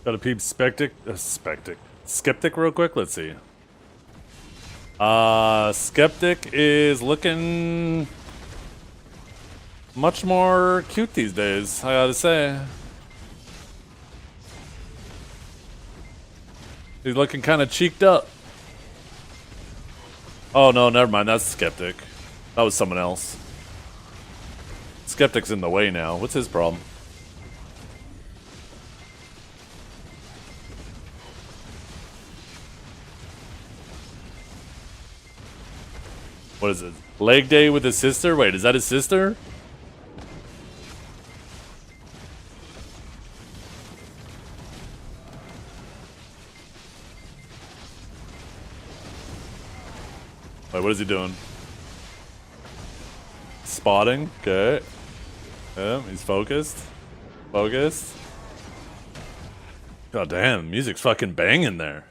Got a peep Skeptic real quick. Let's see. Skeptic is looking much more cute these days, I gotta say. He's looking kind of cheeked up. Oh no, never mind. That's Skeptic. That was someone else. Skeptic's in the way now. What's his problem? What is it? Leg day with his sister? Wait, is that his sister? Wait, what is he doing? Spotting? Okay. Yeah, he's focused. Focused. God damn, music's fucking banging there.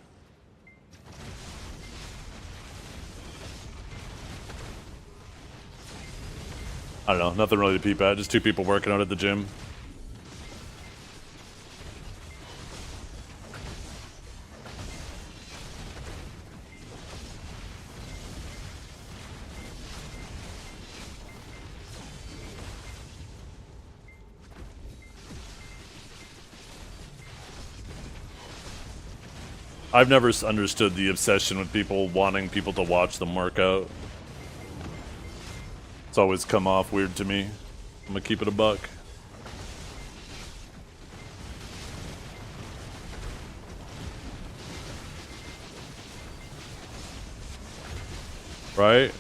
I don't know, nothing really to peep at. Just two people working out at the gym. I've never understood the obsession with people wanting people to watch them work out. It's always come off weird to me. I'm gonna keep it a buck. Right?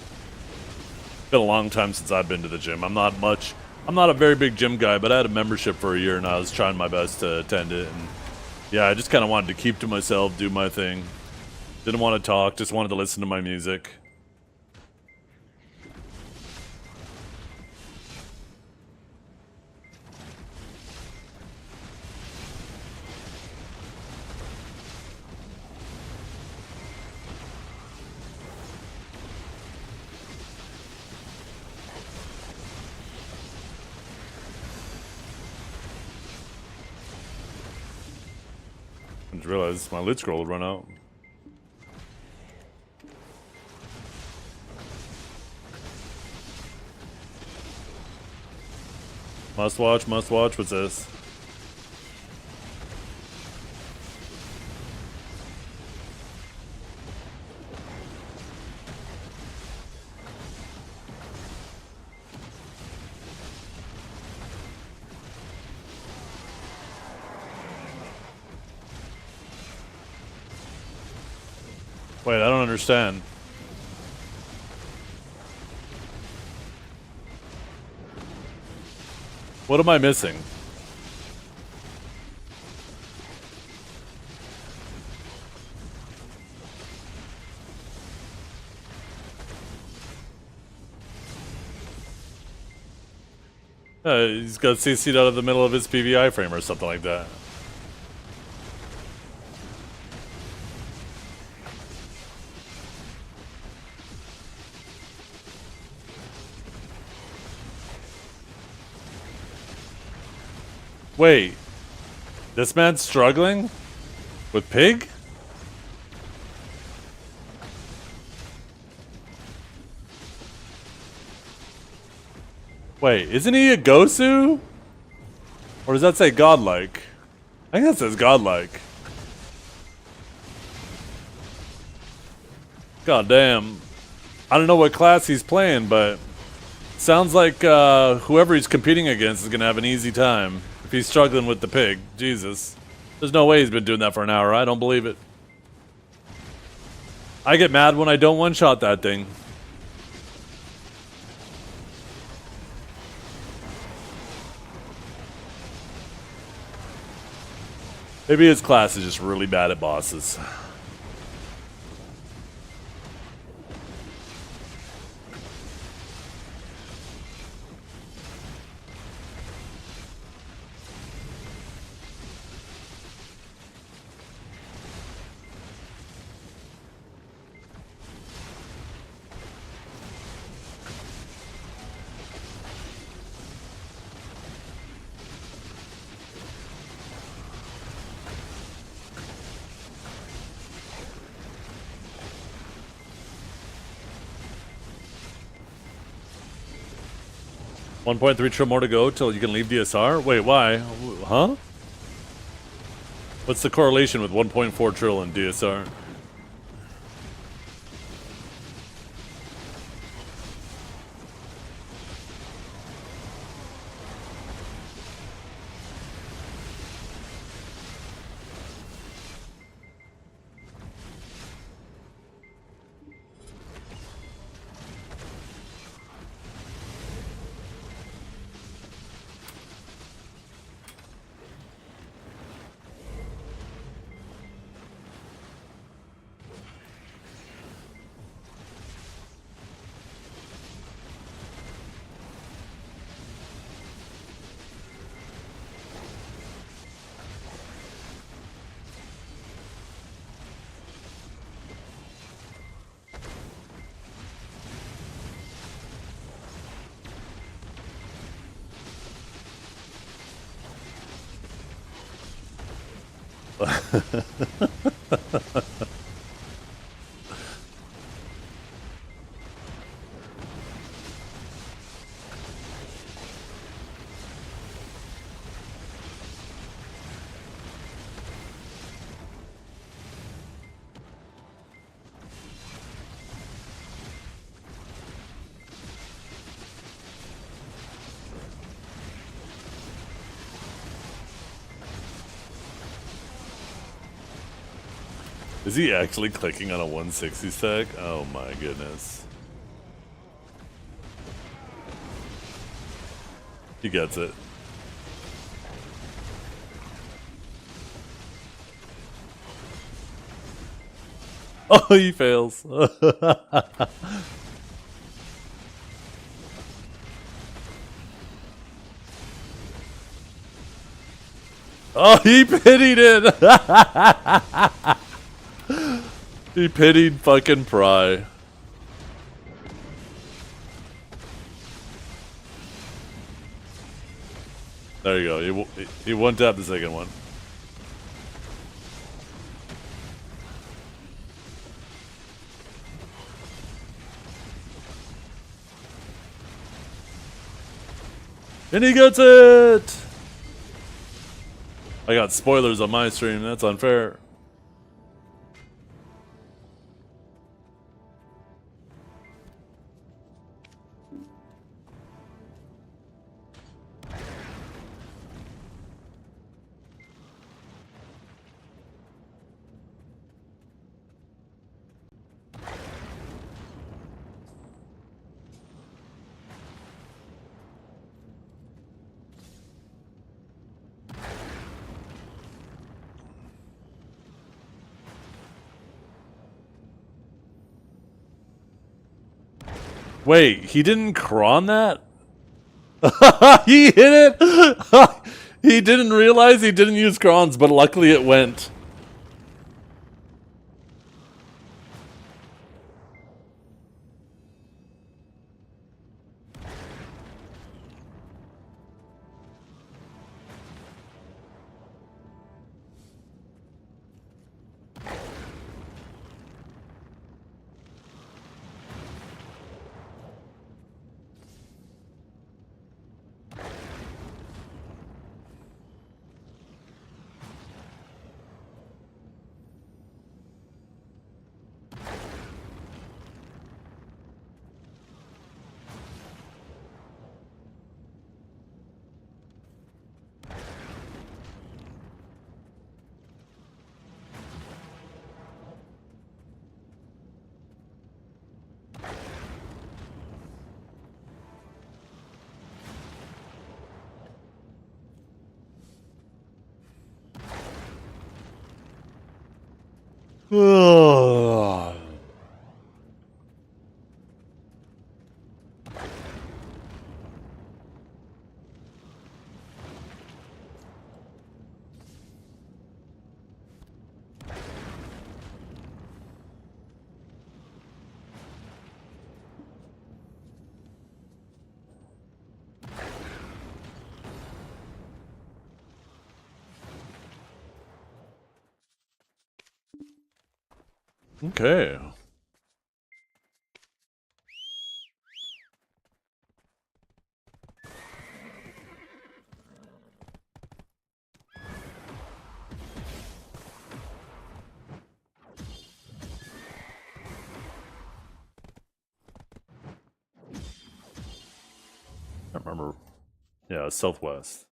Been a long time since I've been to the gym. I'm not a very big gym guy, but I had a membership for a year and I was trying my best to attend it. And yeah, I just kind of wanted to keep to myself, do my thing. Didn't want to talk, just wanted to listen to my music. I just realized my lid scroll would run out. Must watch, what's this? Wait, I don't understand. What am I missing? He's got CC'd out of the middle of his PVI frame or something like that. Wait, this man's struggling with pig? Wait, isn't he a Gosu? Or does that say godlike? I think that says godlike. God damn. I don't know what class he's playing, but sounds like whoever he's competing against is gonna have an easy time. If he's struggling with the pig, Jesus. There's no way he's been doing that for an hour. I don't believe it. I get mad when I don't one-shot that thing. Maybe his class is just really bad at bosses. 1.3 trill more to go till you can leave DSR? Wait, why? Huh? What's the correlation with 1.4 trill and DSR? Is he actually clicking on a 160 stack? Oh my goodness. He gets it. Oh, he fails. Oh, he pitied it. He pitied fucking Pry. There you go. He one tapped the second one. And he gets it! I got spoilers on my stream. That's unfair. Wait, he didn't cron that? He hit it? He didn't realize he didn't use crons, but luckily it went. Okay. I remember. Yeah, Southwest.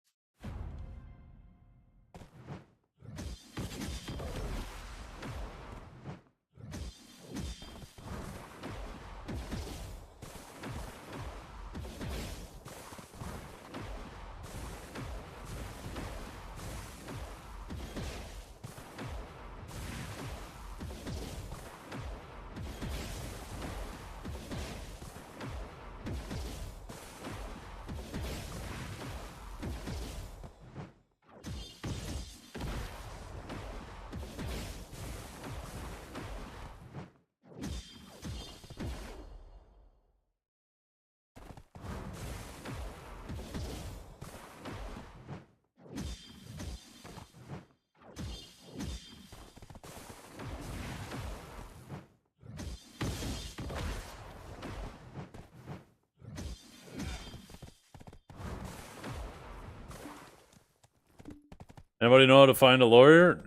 Anybody know how to find a lawyer?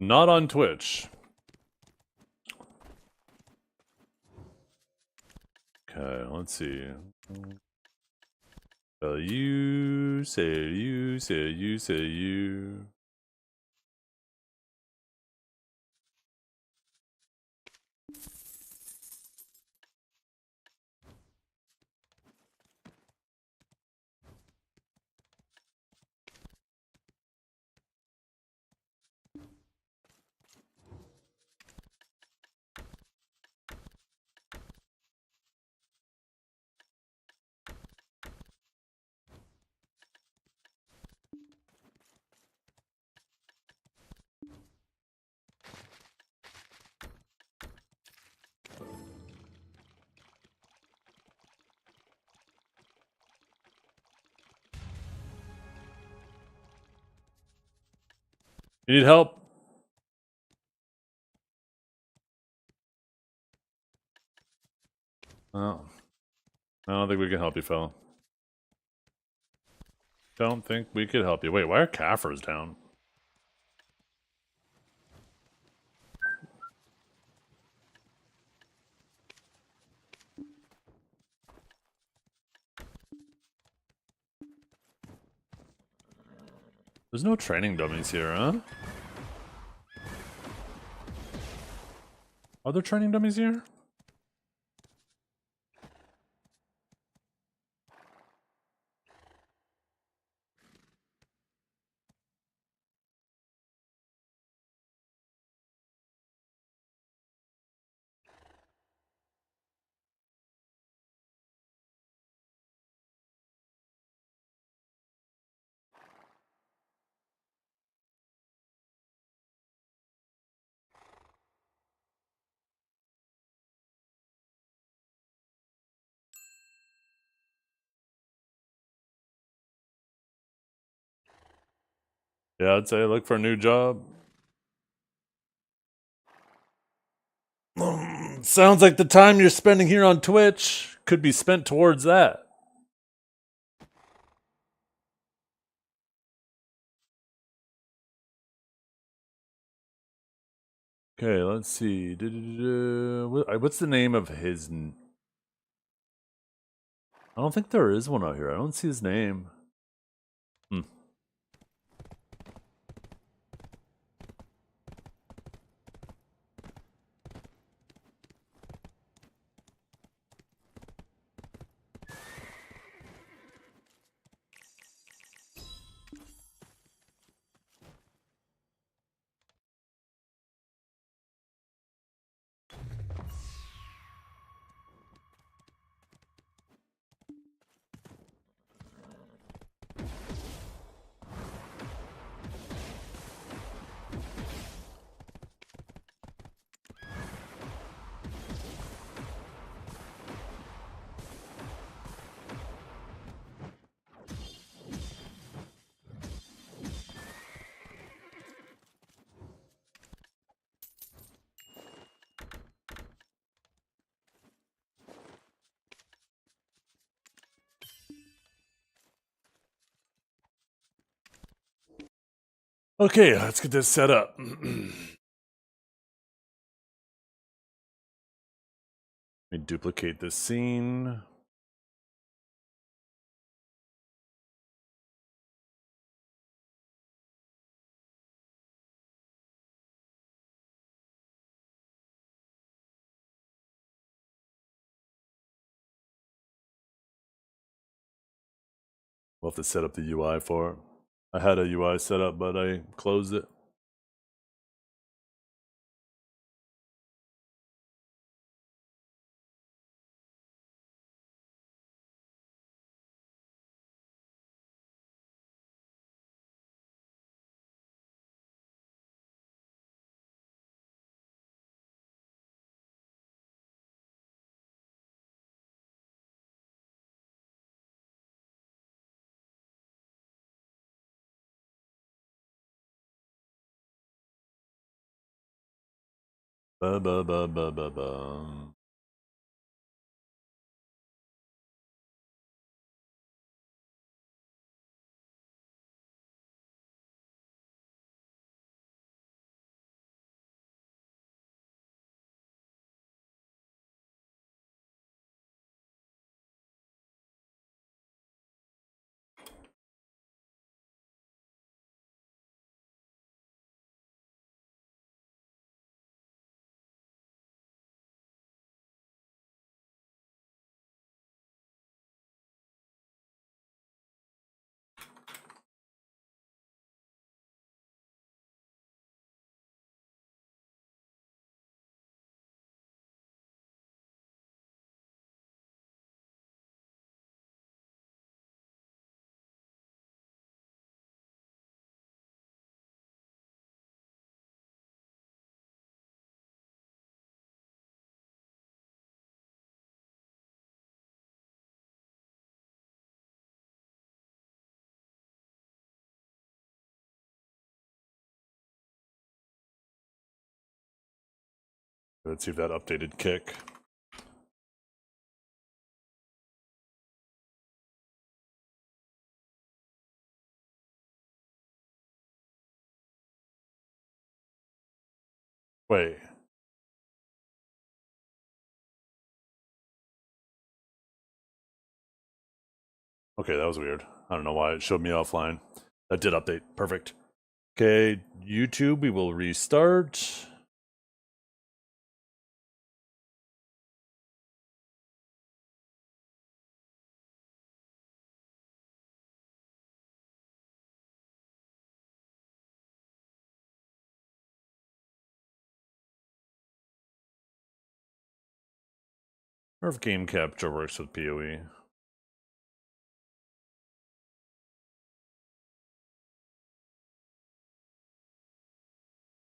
Not on Twitch. Okay, let's see. You say you say you say you. You need help? Oh. I don't think we can help you, fella. Don't think we could help you. Wait, why are Kaffers down? There's no training dummies here, huh? Are there training dummies here? Yeah, I'd say look for a new job. Sounds like the time you're spending here on Twitch could be spent towards that. Okay, let's see. What's the name of his... I don't think there is one out here. I don't see his name. Hmm. Okay, let's get this set up. Let me duplicate this scene. We'll have to set up the UI for it. I had a UI set up, but I closed it. Ba ba ba ba ba ba. Let's see if that updated kick. Wait. Okay, that was weird. I don't know why it showed me offline. That did update. Perfect. Okay, YouTube, we will restart. Or if game capture works with PoE.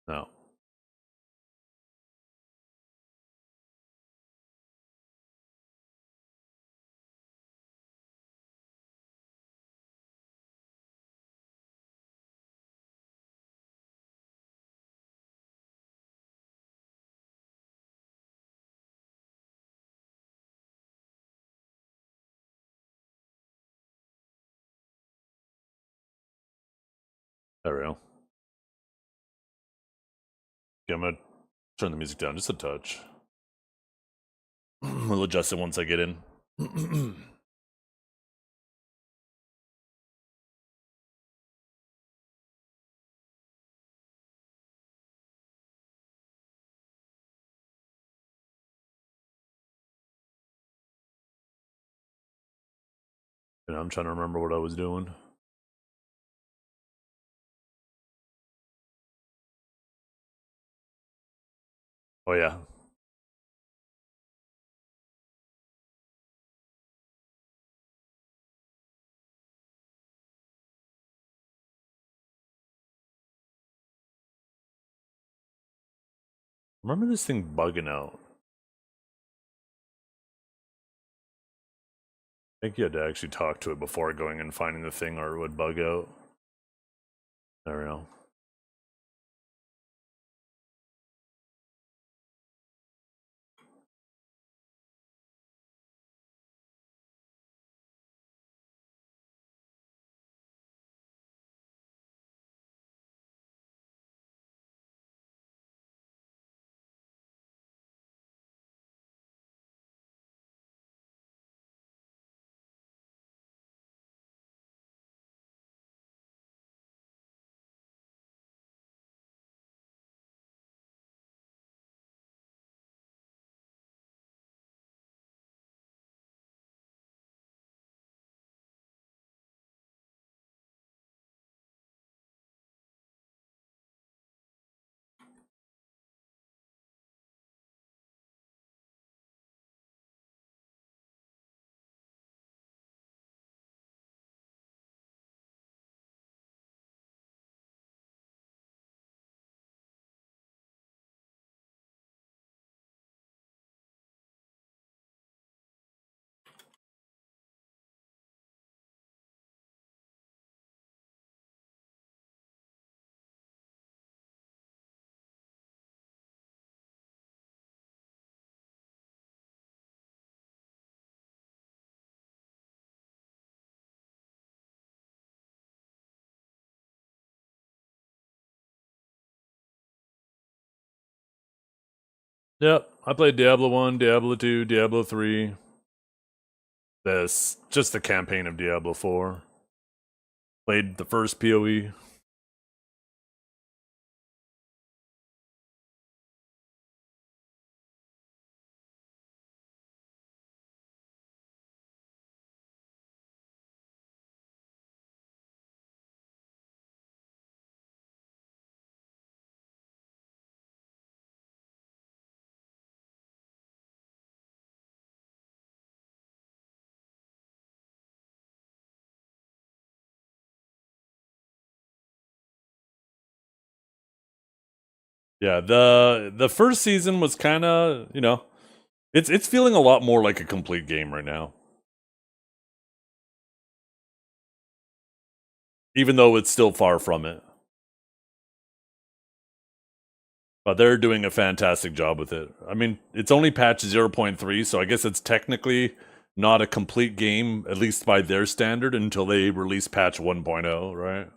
No. There we go. Okay, I'm gonna turn the music down just a touch. We'll adjust it once I get in. And I'm trying to remember what I was doing. Oh yeah. Remember this thing bugging out. I think you had to actually talk to it before going and finding the thing or it would bug out. There we go. Yep, I played Diablo 1, Diablo 2, Diablo 3. This just the campaign of Diablo 4. Played the first PoE. Yeah, the first season was kind of, you know, it's feeling a lot more like a complete game right now. Even though it's still far from it. But they're doing a fantastic job with it. I mean, it's only patch 0.3, so I guess it's technically not a complete game, at least by their standard, until they release patch 1.0, right?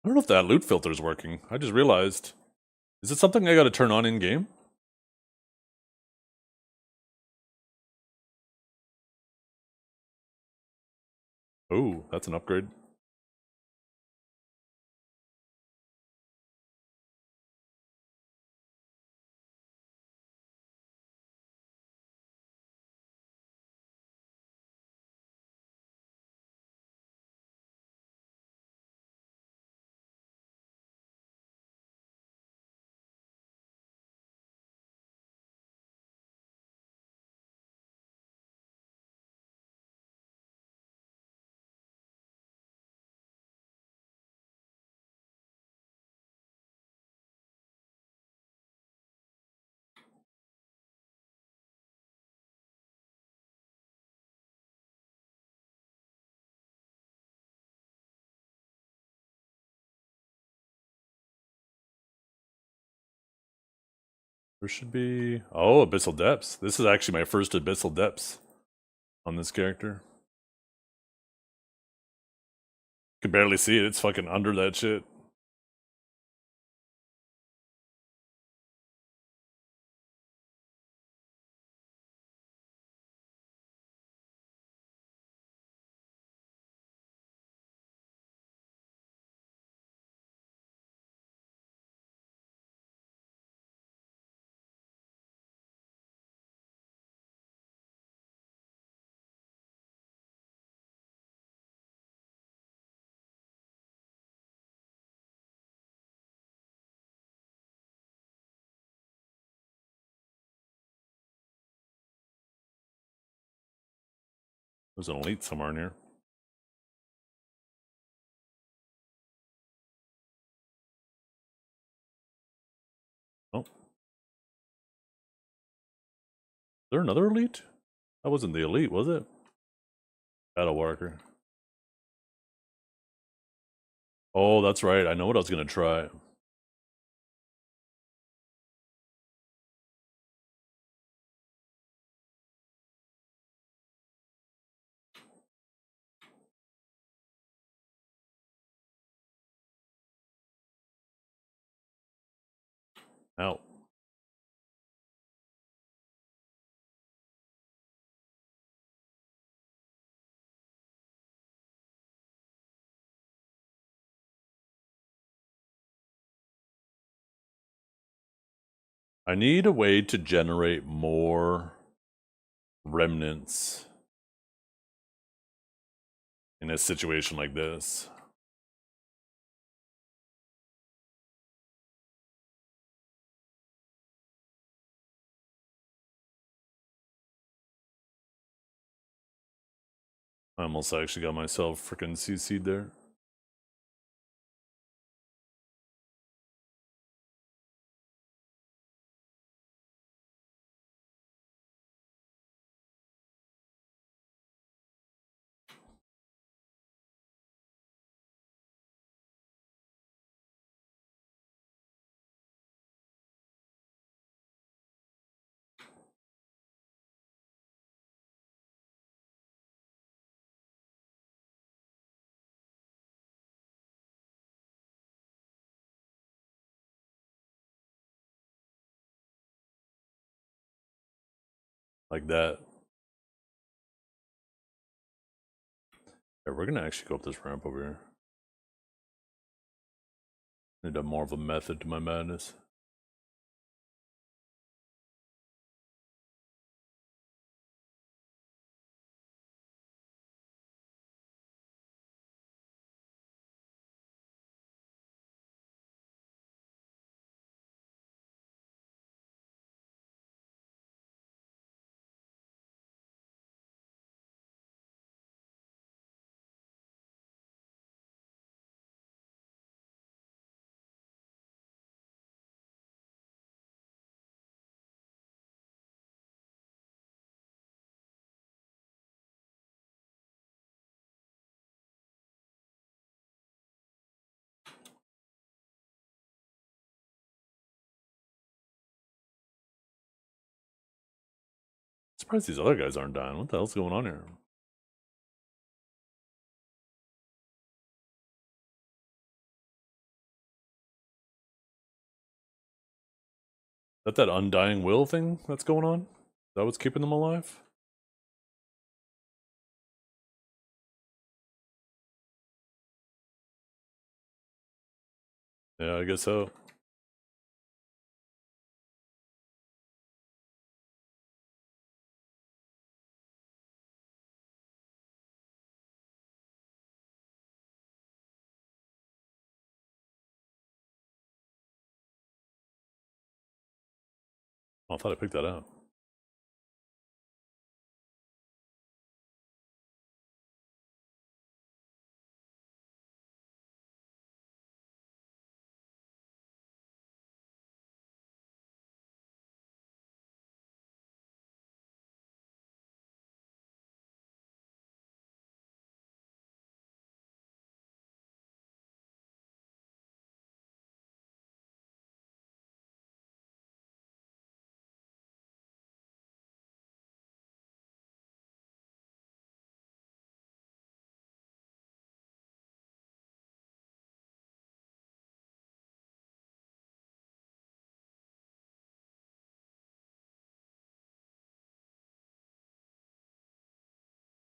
I don't know if that loot filter is working. I just realized. Is it something I gotta turn on in-game? Oh, that's an upgrade. There should be... Oh, Abyssal Depths. This is actually my first Abyssal Depths on this character. Can barely see it. It's fucking under that shit. There's an elite somewhere in here. Oh. Is there another elite? That wasn't the elite, was it? Battle Walker. Oh, that's right. I know what I was gonna try. Out. I need a way to generate more remnants in a situation like this. I almost actually got myself freaking CC'd there. Like that. Yeah, we're gonna actually go up this ramp over here. Need a more of a method to my madness. Surprised these other guys aren't dying. What the hell's going on here? Is that undying will thing that's going on? Is that what's keeping them alive? Yeah, I guess so. Oh, I thought I picked that up.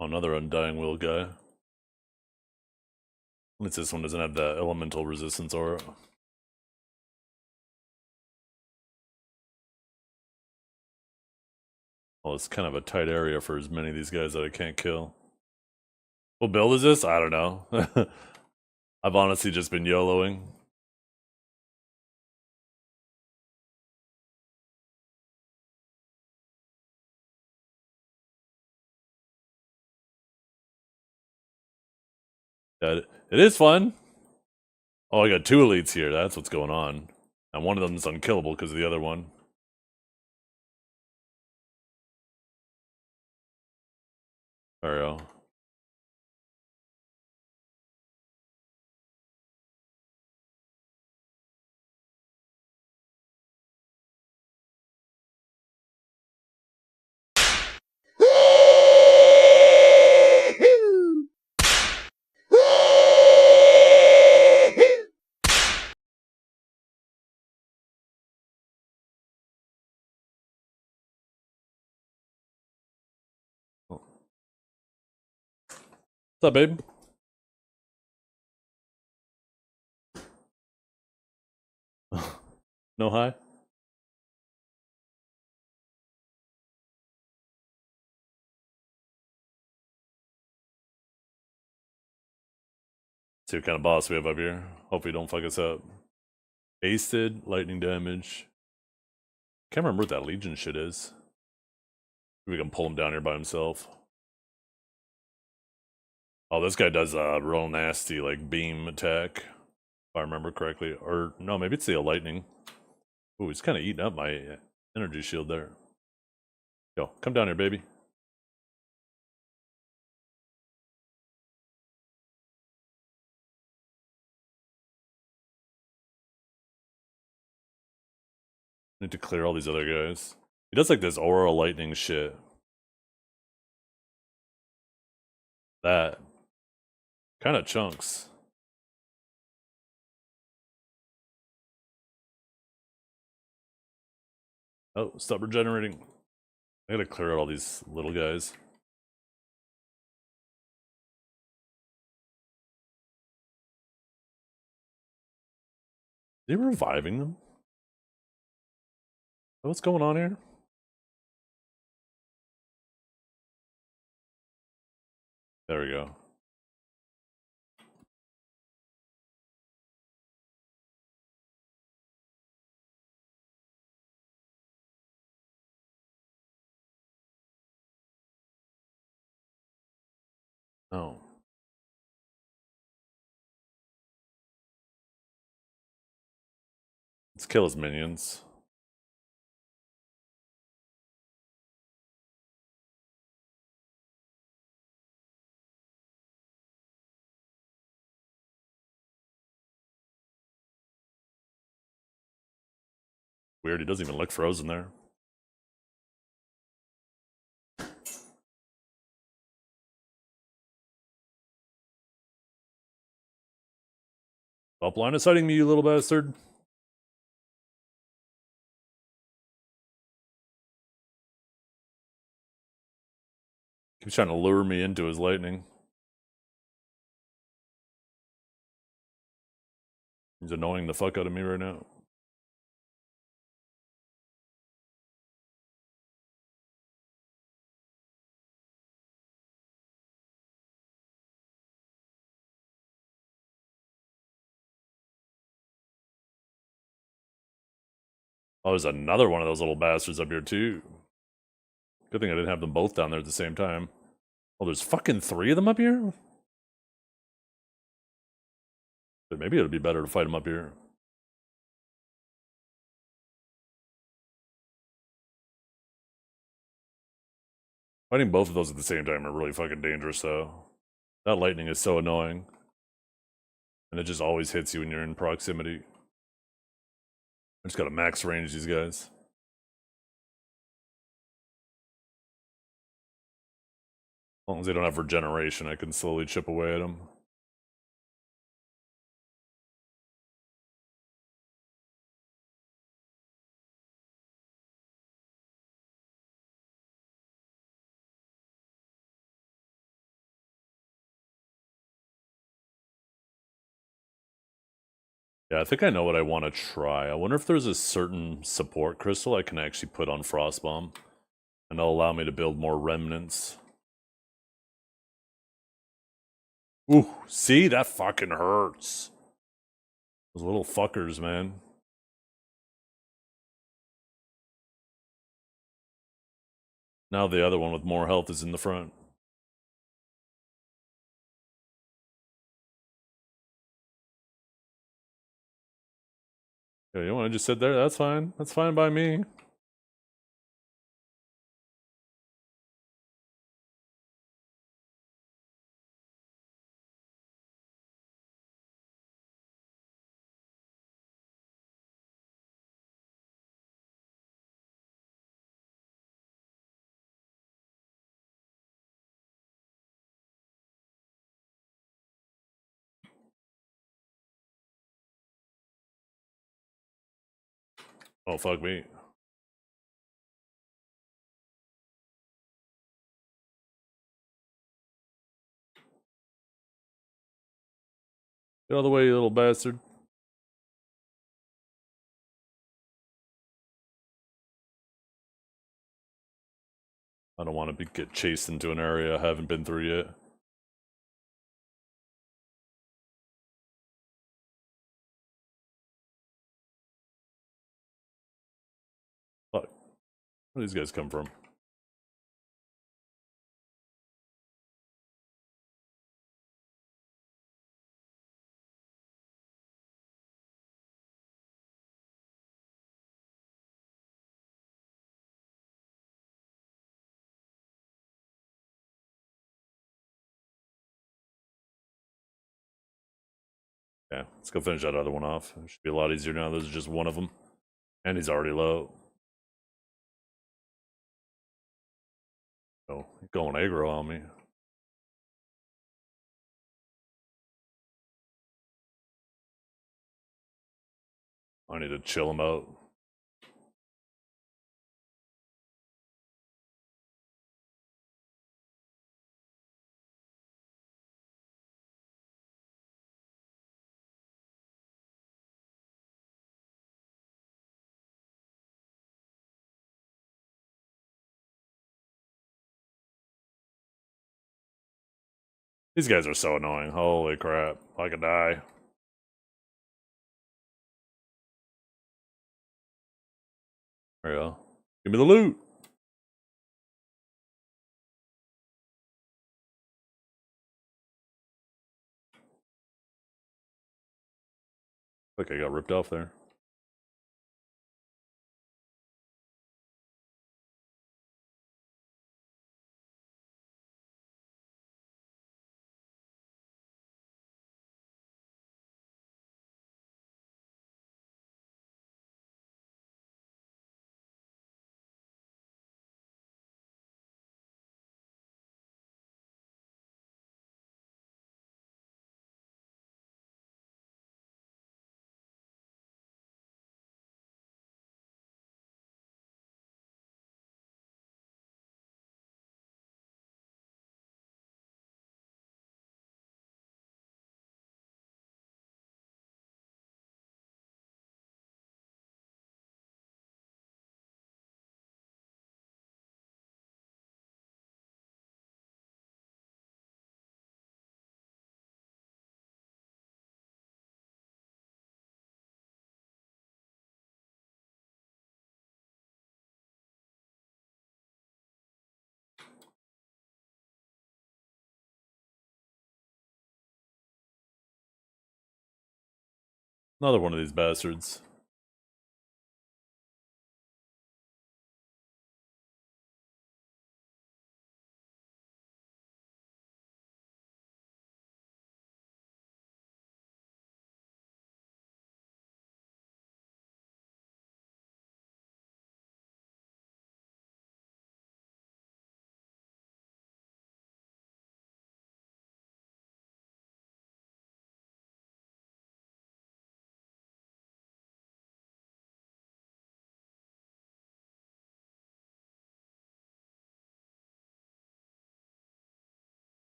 Oh, another undying will guy. At least this one doesn't have the elemental resistance aura. Well, it's kind of a tight area for as many of these guys that I can't kill. What build is this? I don't know. I've honestly just been YOLOing. Yeah, it is fun. Oh, I got 2 elites here. That's what's going on. And one of them is unkillable because of the other one. There we go. What's up, babe? No hi? See what kind of boss we have up here. Hope he don't fuck us up. Hasted, lightning damage. Can't remember what that Legion shit is. Maybe we can pull him down here by himself. Oh, this guy does a real nasty, like, beam attack. If I remember correctly. Or, no, maybe it's the lightning. Ooh, he's kind of eating up my energy shield there. Yo, come down here, baby. Need to clear all these other guys. He does like this aura lightning shit. That kind of chunks. Oh, stop regenerating. I gotta clear out all these little guys. Are they reviving them? What's going on here? There we go. Oh. Let's kill his minions. Weird, he doesn't even look frozen there. Stop line of sighting me, you little bastard. Keeps trying to lure me into his lightning. He's annoying the fuck out of me right now. Oh, there's another one of those little bastards up here too. Good thing I didn't have them both down there at the same time. Oh, there's fucking 3 of them up here? But maybe it'd be better to fight them up here. Fighting both of those at the same time are really fucking dangerous though. That lightning is so annoying. And it just always hits you when you're in proximity. I just gotta max range these guys. As long as they don't have regeneration, I can slowly chip away at them. Yeah, I think I know what I want to try. I wonder if there's a certain support crystal I can actually put on Frostbomb. And it'll allow me to build more remnants. Ooh, see? That fucking hurts. Those little fuckers, man. Now the other one with more health is in the front. Yeah, you want to just sit there? That's fine. That's fine by me. Oh, fuck me. Get out of the way, you little bastard. I don't want to get chased into an area I haven't been through yet. Fuck. Where do these guys come from? Yeah, let's go finish that other one off. It should be a lot easier now. There's just one of them. And he's already low. Oh, he's going aggro on me. I need to chill him out. These guys are so annoying. Holy crap. I could die. There you go. Give me the loot. Okay, I got ripped off there. Another one of these bastards.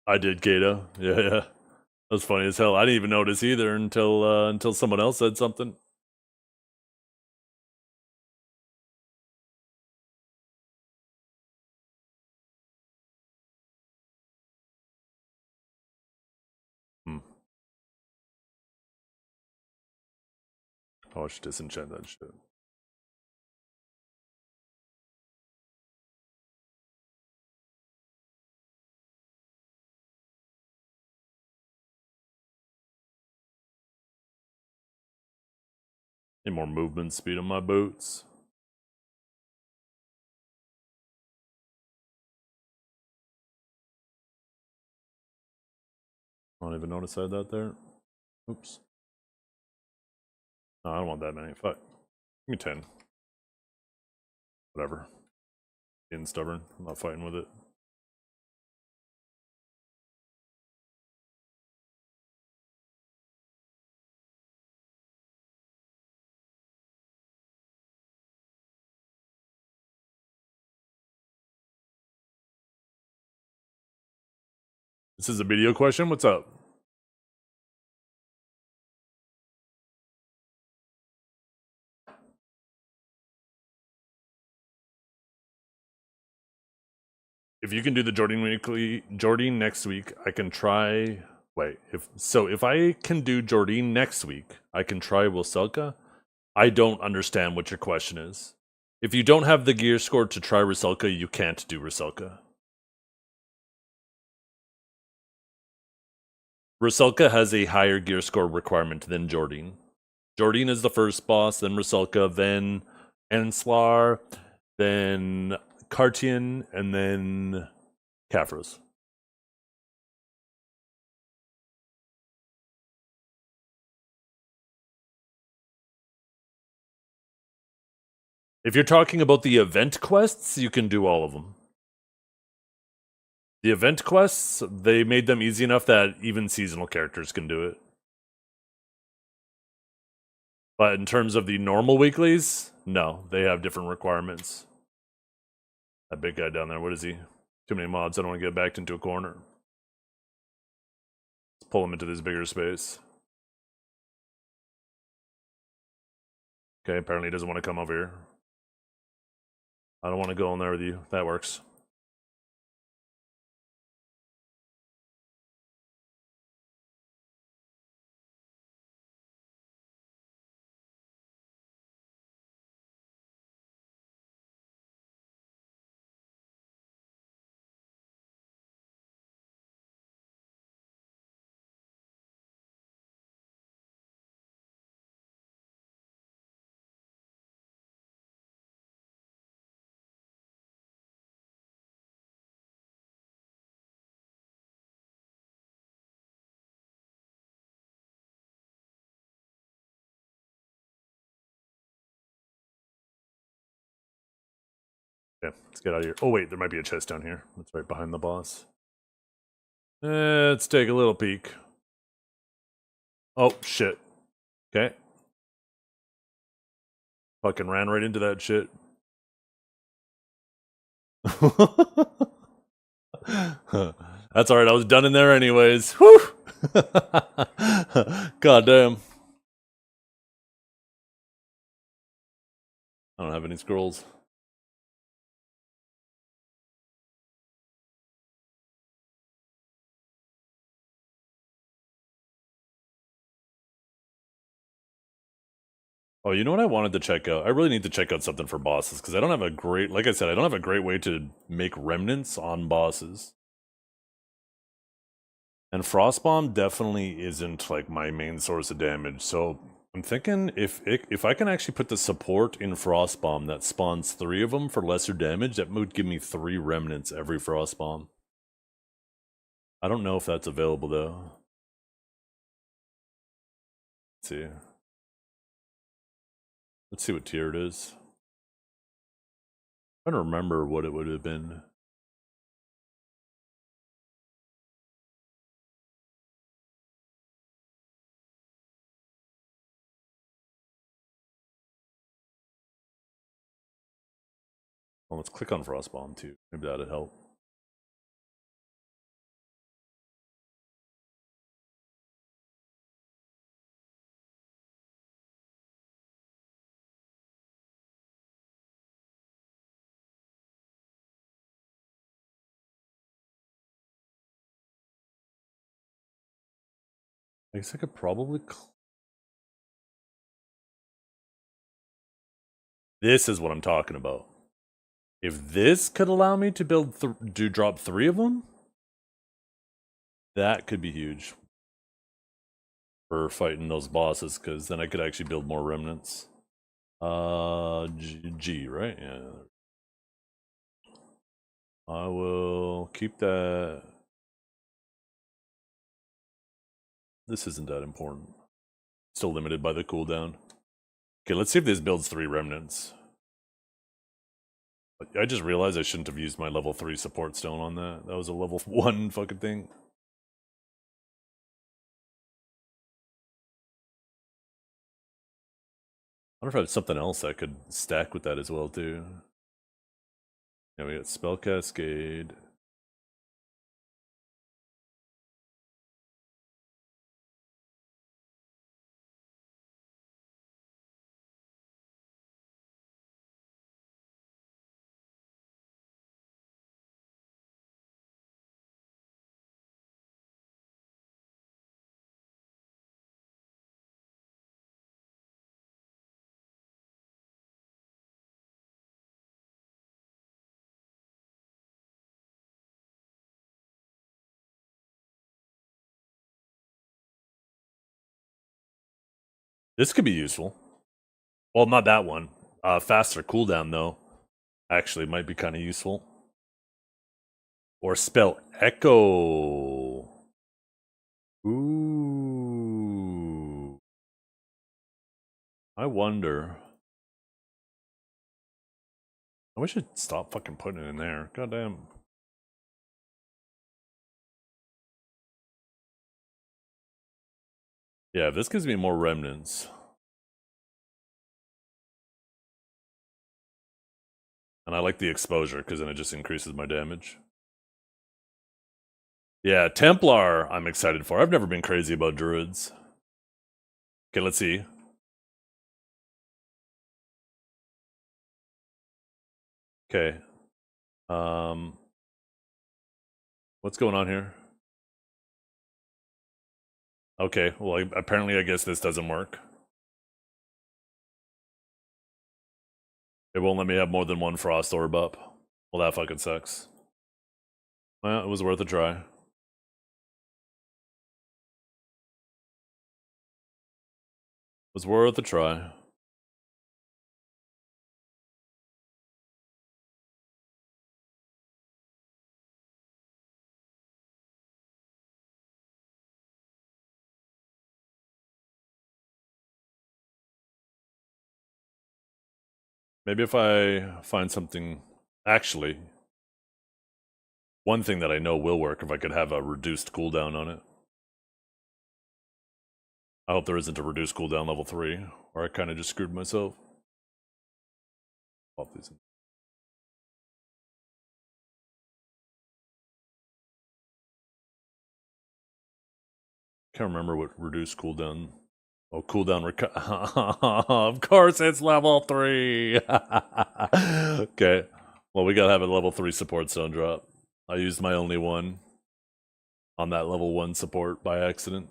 I did, Gato. Yeah, yeah. That was funny as hell. I didn't even notice either until someone else said something. Hmm. Oh, I should disenchant that shit. Need more movement speed on my boots. I don't even notice I had that there. Oops. No, I don't want that many. Fuck. Give me 10. Whatever. Being stubborn. I'm not fighting with it. This is a video question. What's up? If you can do the Jordan next week, I can try. Wait, if I can do Jordan next week, I can try Wilselka. I don't understand what your question is. If you don't have the gear score to try Ruselka, you can't do Ruselka. Ruselka has a higher gear score requirement than Jordan. Jordan is the first boss, then Ruselka, then Enslar, then Cartian, and then Kafros. If you're talking about the event quests, you can do all of them. The event quests, they made them easy enough that even seasonal characters can do it. But in terms of the normal weeklies, no, they have different requirements. That big guy down there, what is he? Too many mobs, I don't want to get backed into a corner. Let's pull him into this bigger space. Okay, apparently he doesn't want to come over here. I don't want to go in there with you. That works. Okay, let's get out of here. Oh wait, there might be a chest down here. That's right behind the boss. Let's take a little peek. Oh shit. Okay. Fucking ran right into that shit. That's alright, I was done in there anyways. Whew! God damn. I don't have any scrolls. Oh, you know what I wanted to check out? I really need to check out something for bosses, because I don't have a great, like I said, I don't have a great way to make remnants on bosses. And Frostbomb definitely isn't like my main source of damage, so I'm thinking if I can actually put the support in Frostbomb that spawns 3 of them for lesser damage, that would give me 3 remnants every Frostbomb. I don't know if that's available though. Let's see. Let's see what tier it is. I'm trying to remember what it would have been. Well, let's click on Frostbomb too. Maybe that'd help. I guess I could probably... This is what I'm talking about. If this could allow me to build drop 3 of them, that could be huge for fighting those bosses, because then I could actually build more remnants. G, right? Yeah. I will keep that. This isn't that important. Still limited by the cooldown. Okay, let's see if this builds 3 remnants. I just realized I shouldn't have used my level 3 support stone on that. That was a level 1 fucking thing. I wonder if I have something else I could stack with that as well, too. Yeah, we got Spell Cascade. This could be useful. Well, not that one. Faster cooldown, though. Actually, might be kind of useful. Or Spell Echo. Ooh. I wonder. I wish I'd stop fucking putting it in there. Goddamn. Yeah, this gives me more remnants. And I like the exposure, because then it just increases my damage. Yeah, Templar I'm excited for. I've never been crazy about druids. Okay, let's see. Okay. What's going on here? Okay, well, apparently I guess this doesn't work. It won't let me have more than 1 frost orb up. Well, that fucking sucks. Well, it was worth a try. It was worth a try. Maybe if I find something Actually, one thing that I know will work if I could have a reduced cooldown on it. I hope there isn't a reduced cooldown level 3, or I kind of just screwed myself. Pop these in. Can't remember what reduced cooldown. Oh, cooldown of course, it's level 3. Okay. Well, we gotta have a level 3 support stone drop. I used my only one on that level 1 support by accident.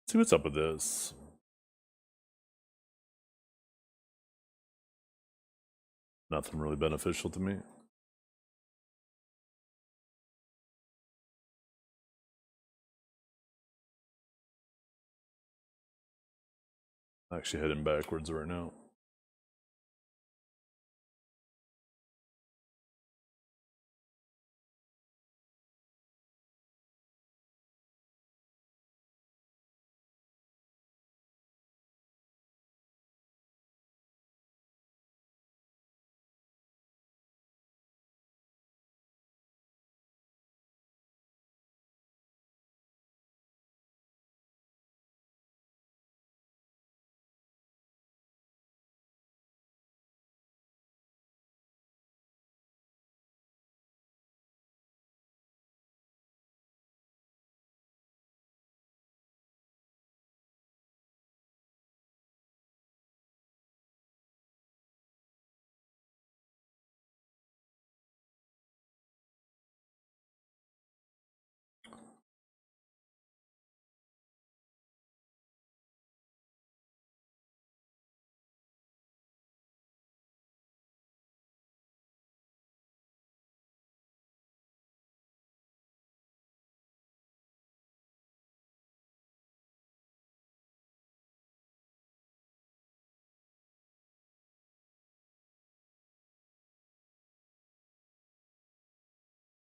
See what's up with this. Nothing really beneficial to me. Actually heading backwards right now.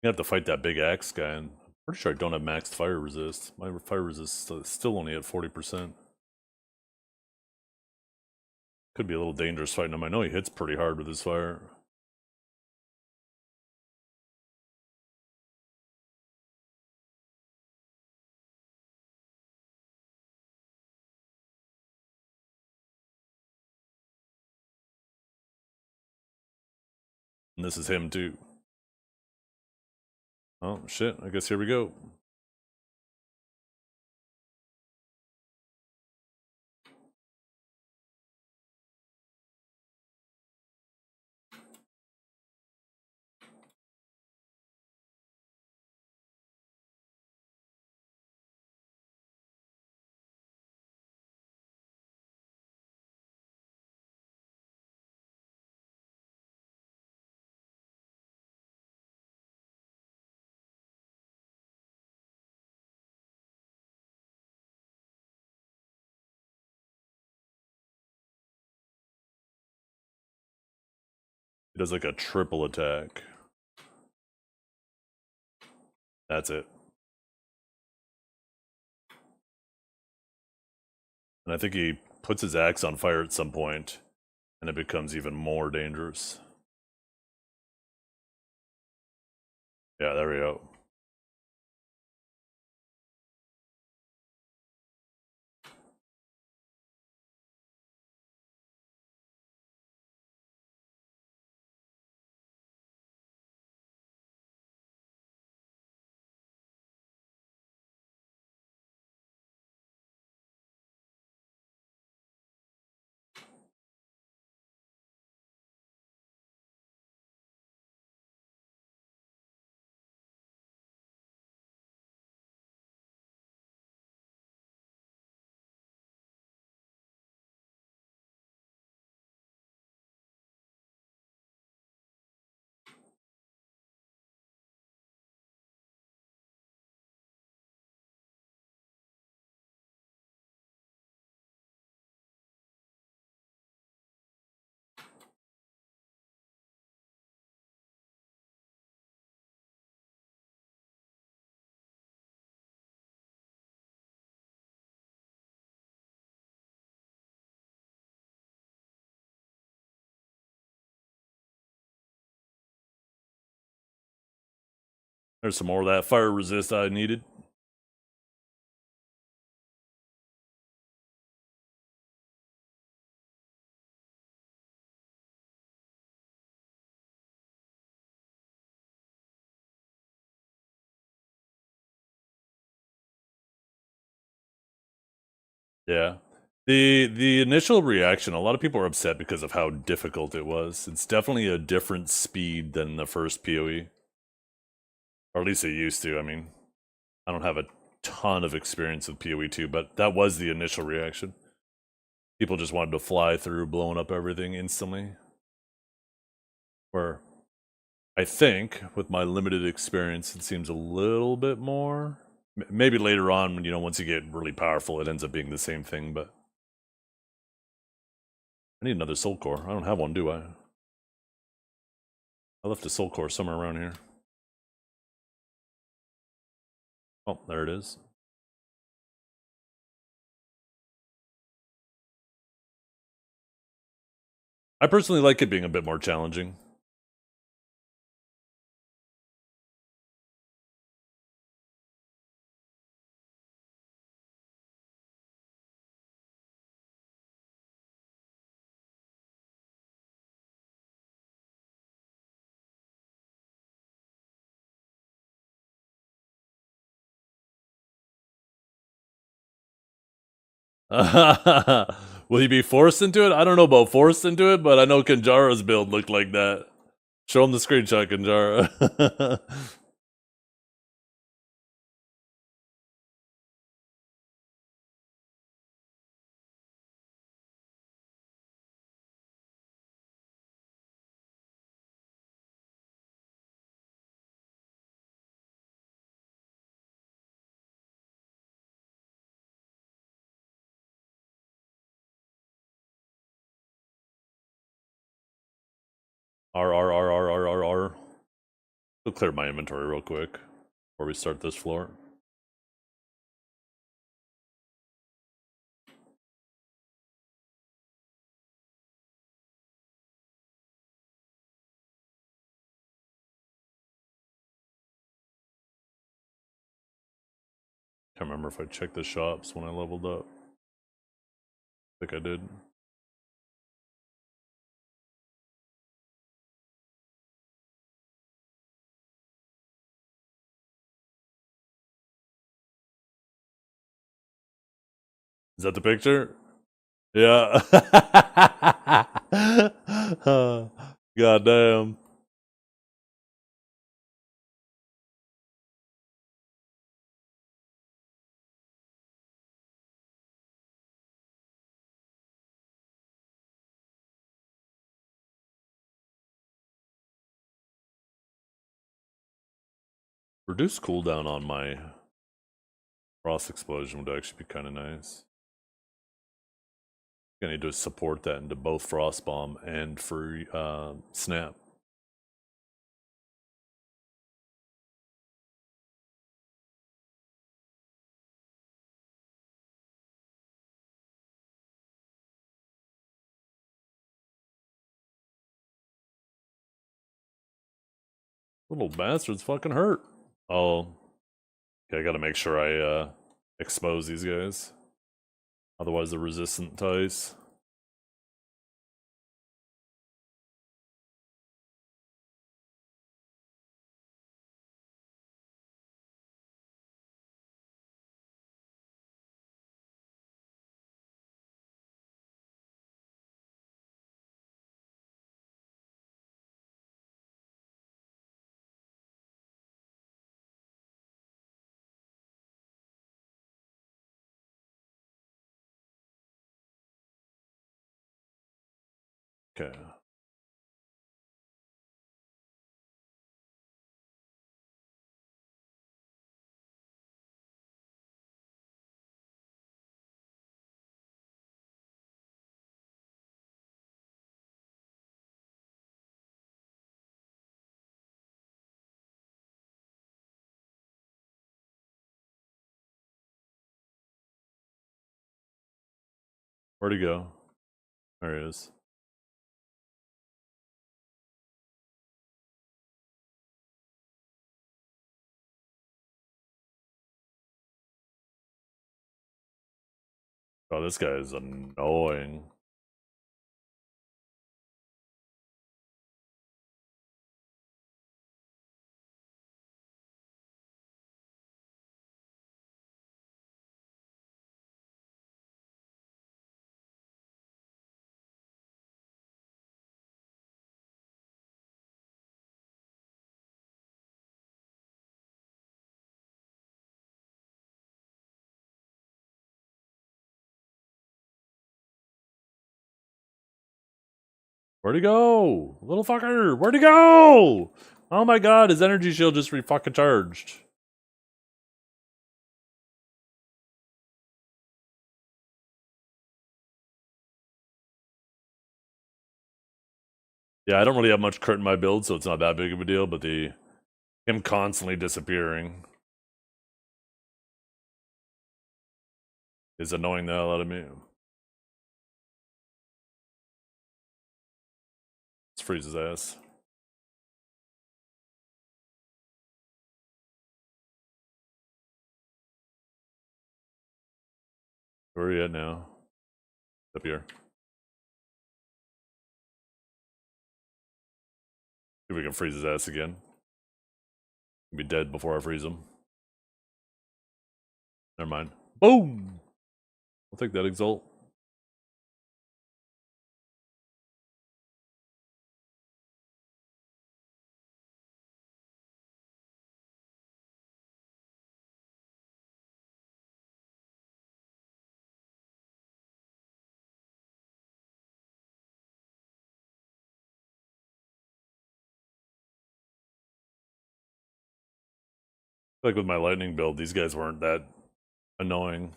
You have to fight that big axe guy, and I'm pretty sure I don't have maxed fire resist. My fire resist is still only at 40%. Could be a little dangerous fighting him. I know he hits pretty hard with his fire. And this is him too. Oh shit, I guess here we go. He does like a triple attack. That's it. And I think he puts his axe on fire at some point, and it becomes even more dangerous. Yeah, there we go. There's some more of that fire resist I needed. Yeah. The initial reaction, a lot of people are upset because of how difficult it was. It's definitely a different speed than the first PoE. Or at least it used to. I mean, I don't have a ton of experience with PoE 2, but that was the initial reaction. People just wanted to fly through, blowing up everything instantly. Where I think, with my limited experience, it seems a little bit more. Maybe later on, once you get really powerful, it ends up being the same thing, but I need another soul core. I don't have one, do I? I left a soul core somewhere around here. Oh, there it is. I personally like it being a bit more challenging. Will he be forced into it? I don't know about forced into it, but I know Kanjara's build looked like that. Show him the screenshot, Kanjara. R. I'll clear my inventory real quick before we start this floor. Can't remember if I checked the shops when I leveled up. I think I did. Is that the picture? Yeah. God damn. Reduce cooldown on my frost explosion would actually be kind of nice. I need to support that into both frost bomb and for snap. Little bastards fucking hurt. Oh. Okay, I gotta make sure I expose these guys. Otherwise they're resistant to ice. Okay. Where'd he go? There he is. Oh, this guy is annoying. Where'd he go? Little fucker! Where'd he go? Oh my god, his energy shield just fucking charged. Yeah, I don't really have much crit in my build, so it's not that big of a deal, but him constantly disappearing is annoying the hell out of me. Let's freeze his ass. Where are you at now? Up here. See if we can freeze his ass again. He'll be dead before I freeze him. Never mind. Boom! I'll take that exalt. Like with my lightning build, these guys weren't that annoying.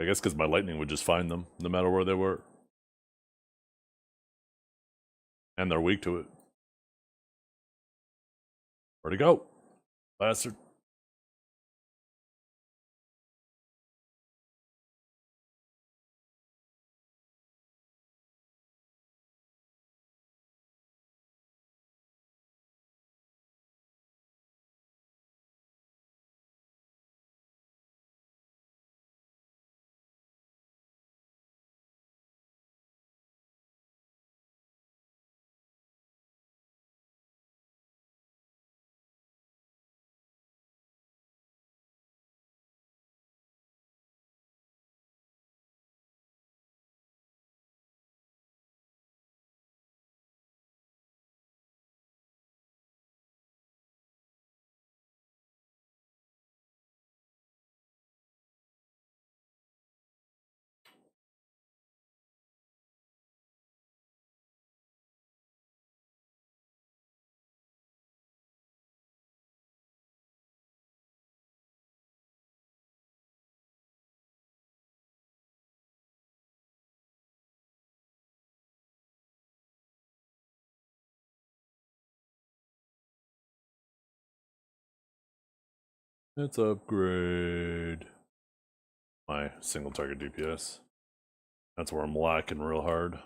I guess because my lightning would just find them, no matter where they were. And they're weak to it. Where'd he go? Bastard. Let's upgrade my single target DPS. That's where I'm lacking real hard.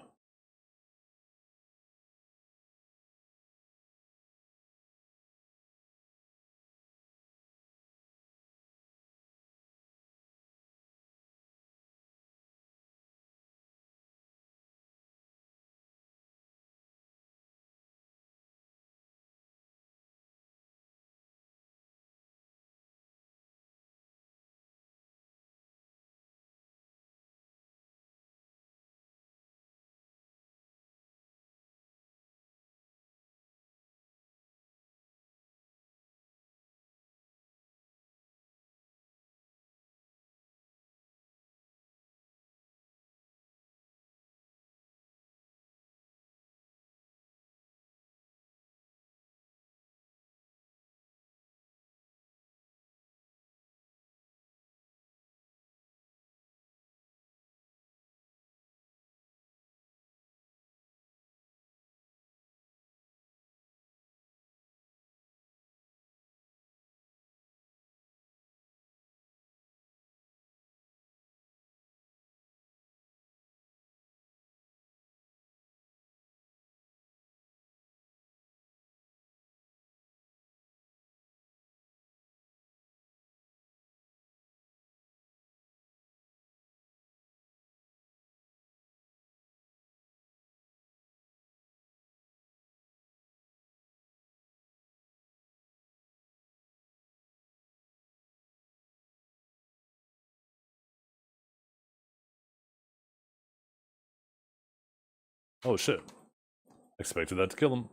Oh shit. Expected that to kill him.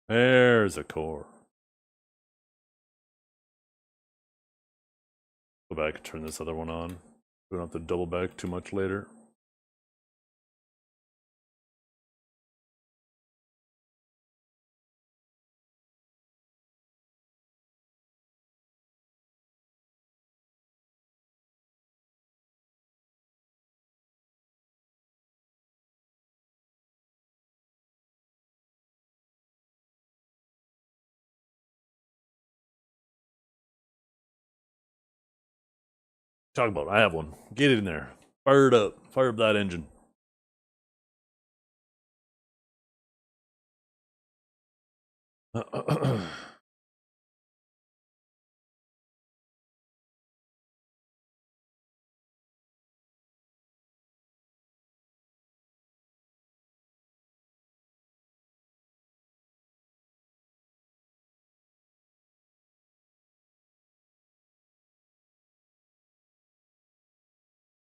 There's a core. Go back and turn this other one on. We don't have to double back too much later. Talk about it. I have one. Get it in there. Fire it up. Fire up that engine.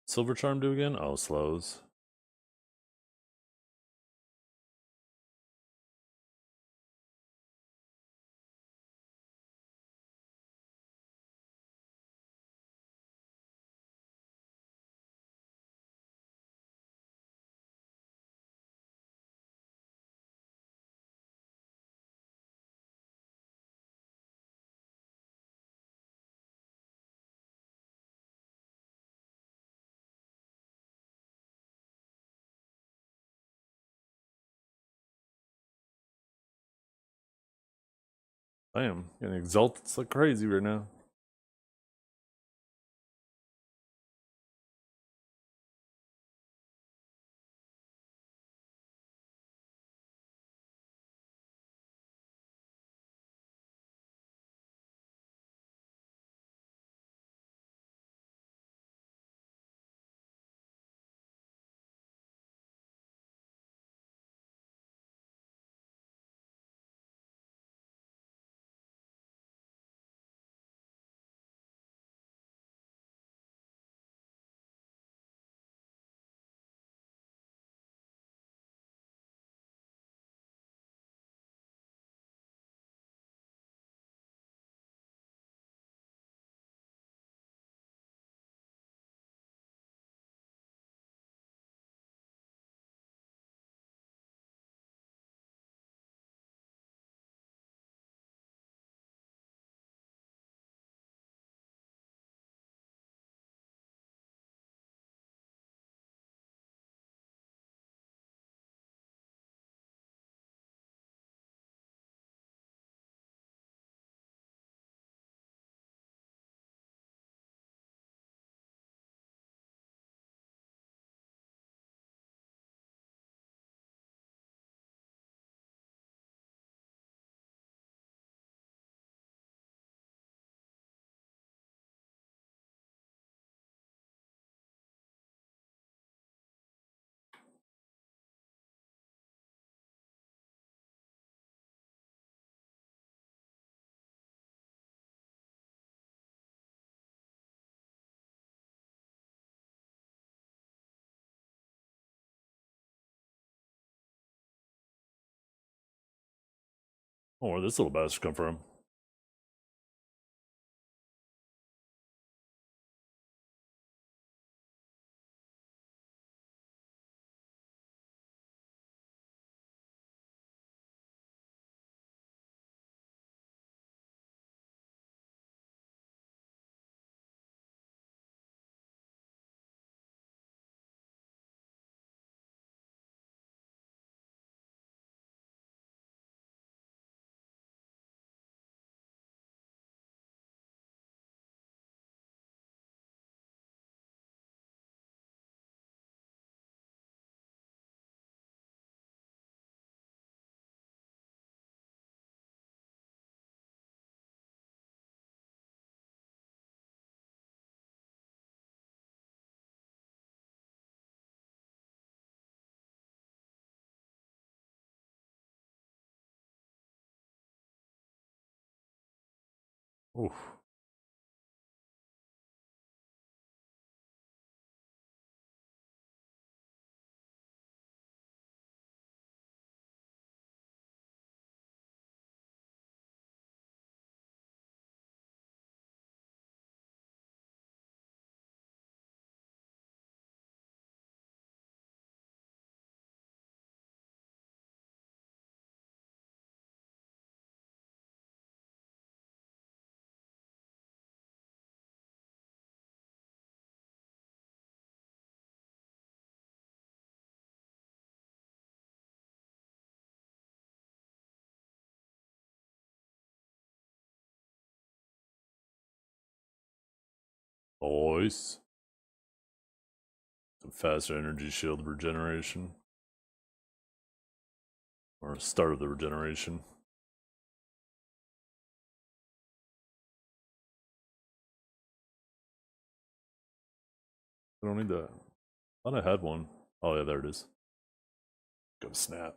Silver charm do again? Oh, slows. I am getting exalted like crazy right now. Oh, where this little bastard come from? Oof. Boys. Some faster energy shield regeneration. Or start of the regeneration. I don't need that. I thought I had one. Oh yeah, there it is. Go snap.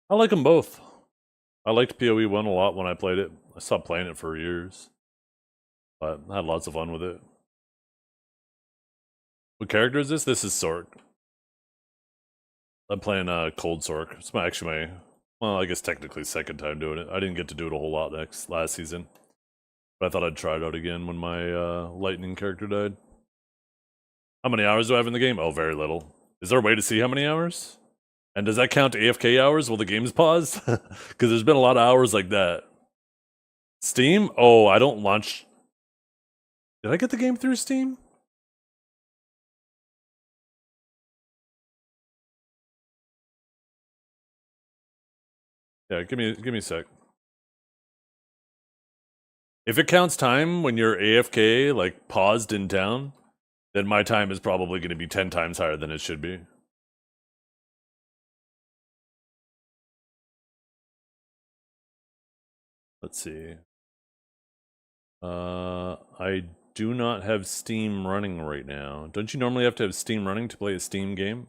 I like them both. I liked PoE 1 a lot when I played it. I stopped playing it for years. But I had lots of fun with it. What character is this? This is Sork. I'm playing Cold Sork. It's actually my, well, I guess technically second time doing it. I didn't get to do it a whole lot last season. But I thought I'd try it out again when my Lightning character died. How many hours do I have in the game? Oh, very little. Is there a way to see how many hours? And does that count AFK hours while the game's paused? Because there's been a lot of hours like that. Steam? Oh, I don't launch... Did I get the game through Steam? Yeah, give me a sec. If it counts time when you're AFK, like paused in town, then my time is probably going to be 10 times higher than it should be. Let's see. I do not have Steam running right now. Don't you normally have to have Steam running to play a Steam game?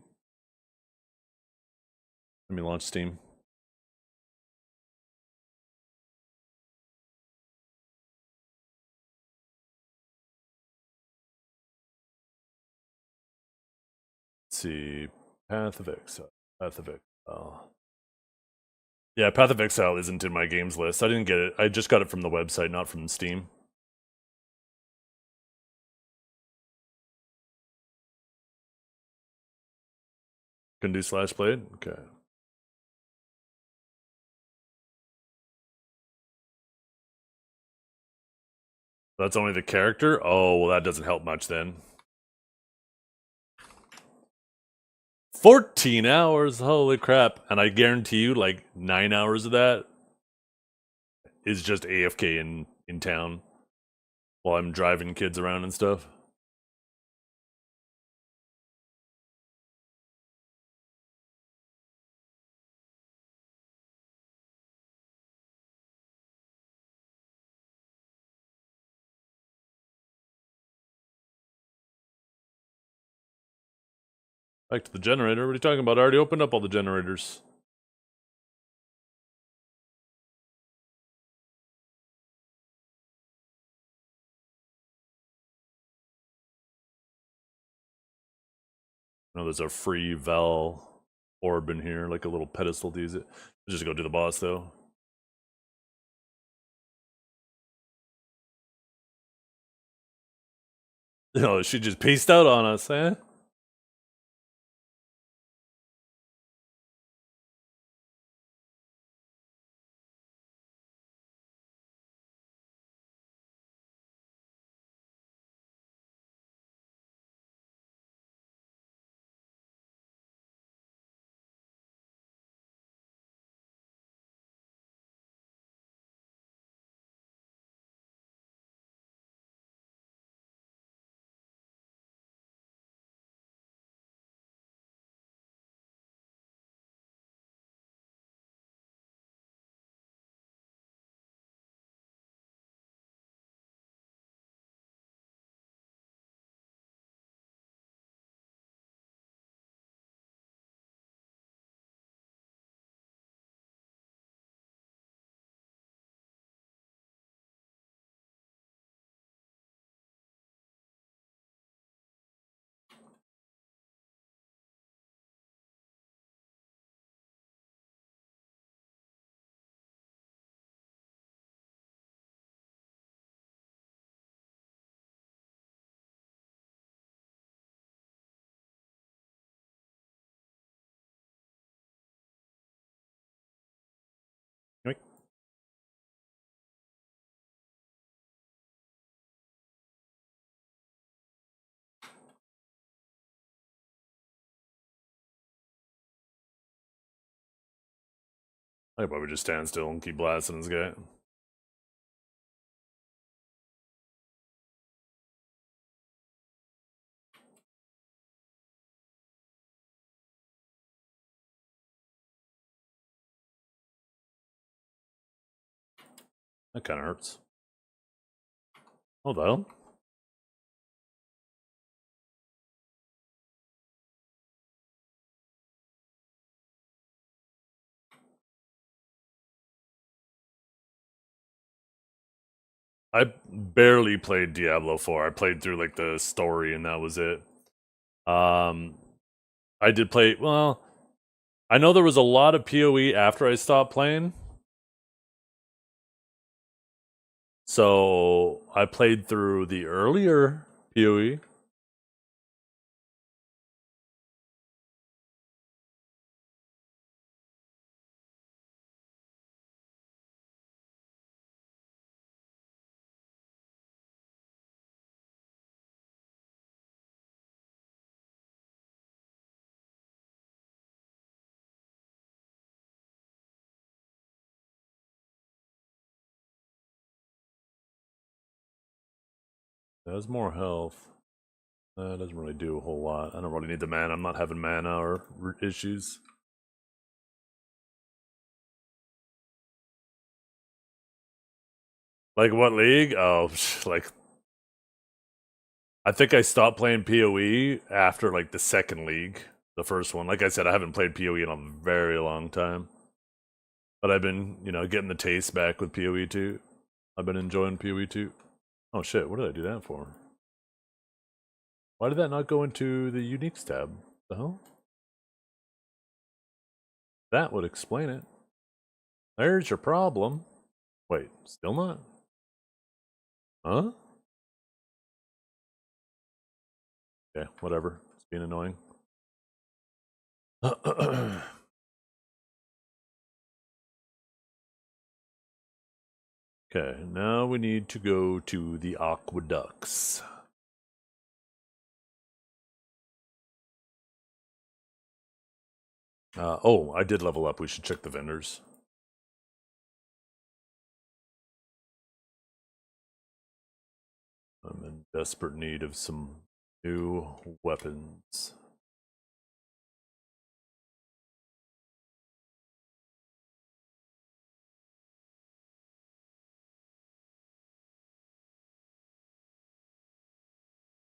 Let me launch Steam. Let's see. Path of Exile. Path of Exile. Yeah, Path of Exile isn't in my games list. I didn't get it. I just got it from the website, not from Steam. Can do slash played? Okay. That's only the character? Oh, well that doesn't help much then. 14 hours, holy crap. And I guarantee you like 9 hours of that is just AFK in town while I'm driving kids around and stuff. Back to the generator. What are you talking about? I already opened up all the generators. know, there's a free Val orb in here, like a little pedestal to use it. Let's just go do the boss, though. Oh, she just pieced out on us, eh? Yoink. I could probably just stand still and keep blasting this guy. That kind of hurts. Oh, the hell? I barely played Diablo 4. I played through like the story and that was it. I did play, well, I know there was a lot of PoE after I stopped playing. So I played through the earlier PoE. Has more health. That doesn't really do a whole lot. I don't really need the mana. I'm not having mana or issues. Like what league? Oh, like I think I stopped playing PoE after like the second league, the first one. Like I said, I haven't played PoE in a very long time. But I've been, you know, getting the taste back with PoE 2. I've been enjoying PoE 2. Oh shit, what did I do that for? Why did that not go into the uniques tab? The hell? That would explain it. There's your problem. Wait, still not? Huh? Okay, whatever. It's being annoying. Okay, now we need to go to the aqueducts. Oh, I did level up. We should check the vendors. I'm in desperate need of some new weapons.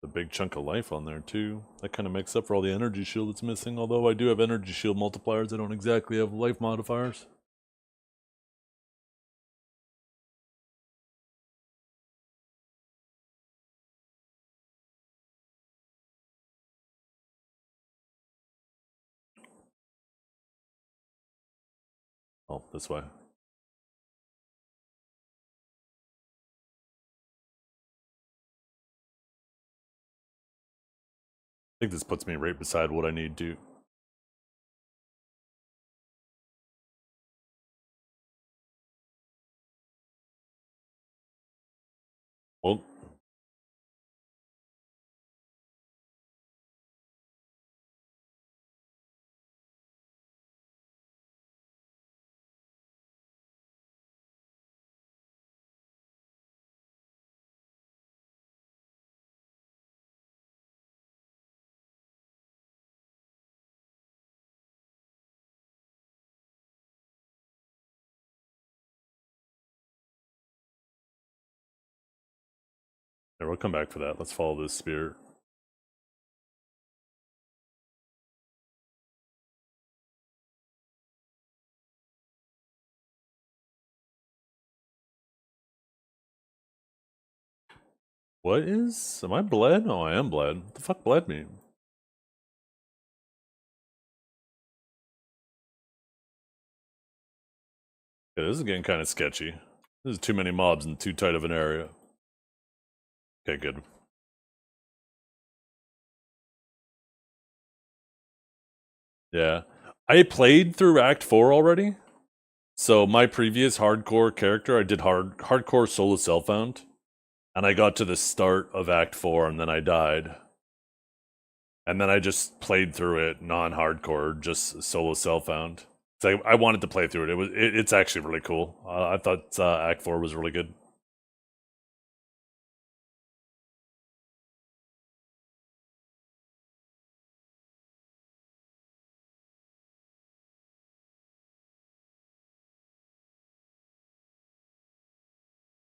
A big chunk of life on there too. That kind of makes up for all the energy shield that's missing. Although I do have energy shield multipliers, I don't exactly have life modifiers. Oh, this way. I think this puts me right beside what I need to. Well, yeah, we'll come back for that. Let's follow this spirit. What is? Am I bled? Oh, I am bled. What the fuck bled me? Yeah, this is getting kind of sketchy. This is too many mobs in too tight of an area. Okay, good. Yeah. I played through Act 4 already. So my previous hardcore character, I did hardcore solo self-found. And I got to the start of Act 4 and then I died. And then I just played through it non-hardcore, just solo self-found. So I wanted to play through it. It's actually really cool. I thought Act 4 was really good.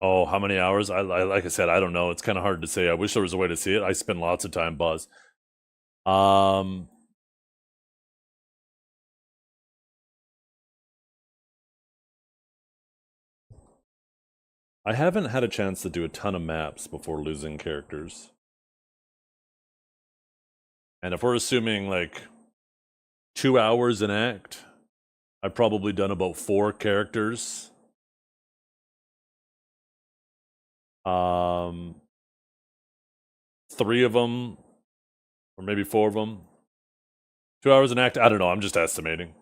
Oh, how many hours? I like I said, I don't know. It's kind of hard to say. I wish there was a way to see it. I spend lots of time boss. I haven't had a chance to do a ton of maps before losing characters. And if we're assuming like 2 hours an act, I've probably done about 4 characters. 3 of them, or maybe 4 of them. 2 hours an act? I don't know. I'm just estimating.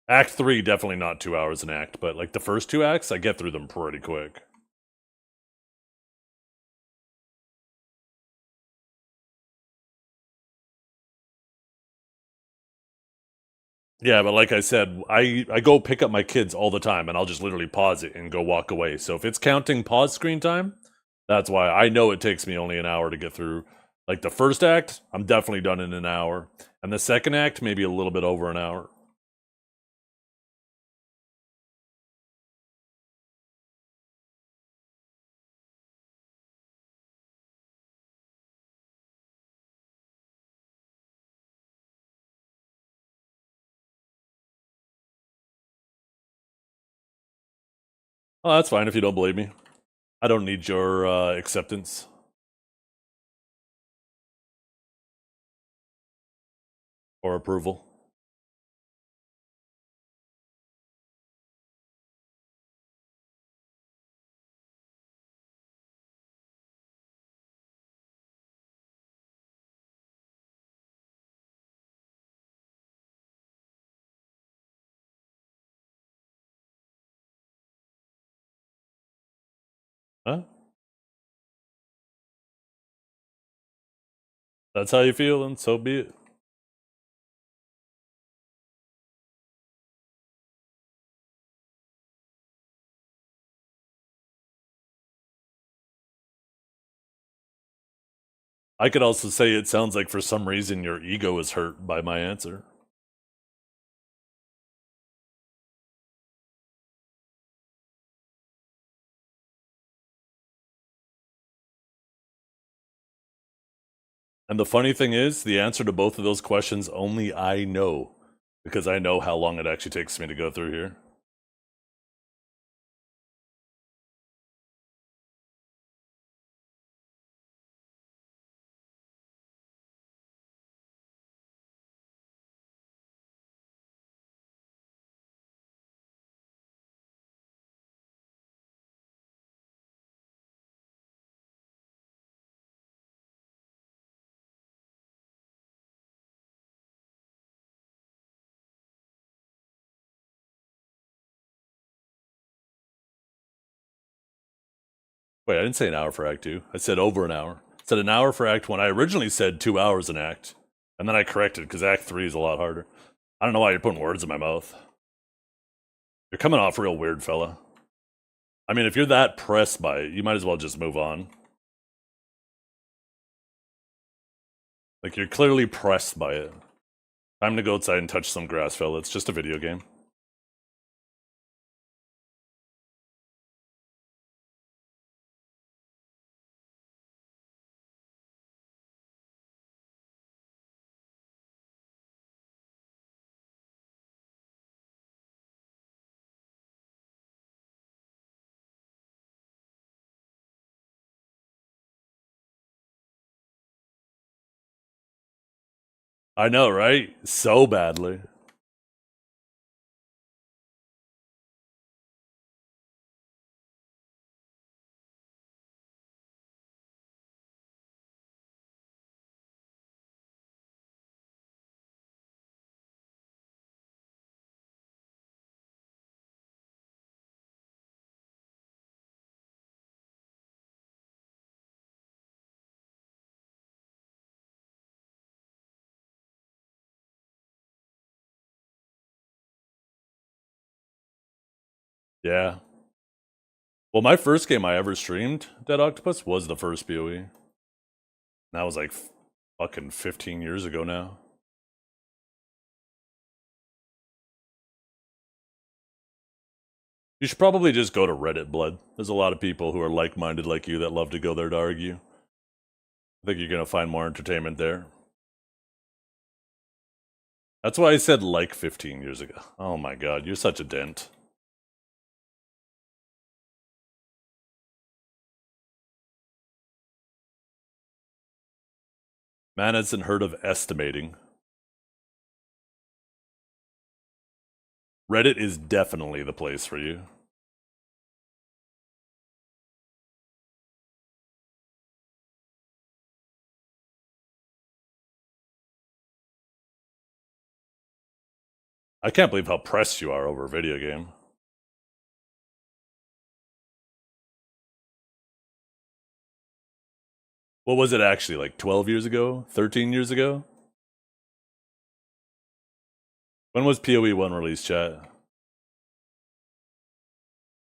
Act 3, definitely not 2 hours an act, but like the first 2 acts, I get through them pretty quick. Yeah, but like I said, I go pick up my kids all the time and I'll just literally pause it and go walk away. So if it's counting pause screen time, that's why I know it takes me only an hour to get through. Like the first act, I'm definitely done in an hour. And the second act, maybe a little bit over an hour. Oh, that's fine if you don't believe me. I don't need your acceptance. Or approval. Huh? That's how you feel, and so be it. I could also say it sounds like for some reason your ego is hurt by my answer. And the funny thing is, the answer to both of those questions only I know. Because I know how long it actually takes me to go through here. Wait, I didn't say an hour for Act 2. I said over an hour. I said an hour for Act 1. I originally said 2 hours an act. And then I corrected because Act 3 is a lot harder. I don't know why you're putting words in my mouth. You're coming off real weird, fella. I mean, if you're that pressed by it, you might as well just move on. Like, you're clearly pressed by it. Time to go outside and touch some grass, fella. It's just a video game. I know, right? So badly. Yeah. Well, my first game I ever streamed, Dead Octopus, was the first PoE. That was like fucking 15 years ago now. You should probably just go to Reddit, Blood. There's a lot of people who are like-minded like you that love to go there to argue. I think you're gonna find more entertainment there. That's why I said like 15 years ago. Oh my god, you're such a dent. Man hasn't heard of estimating. Reddit is definitely the place for you. I can't believe how pressed you are over a video game. What was it actually, like 12 years ago? 13 years ago? When was PoE 1 released, chat?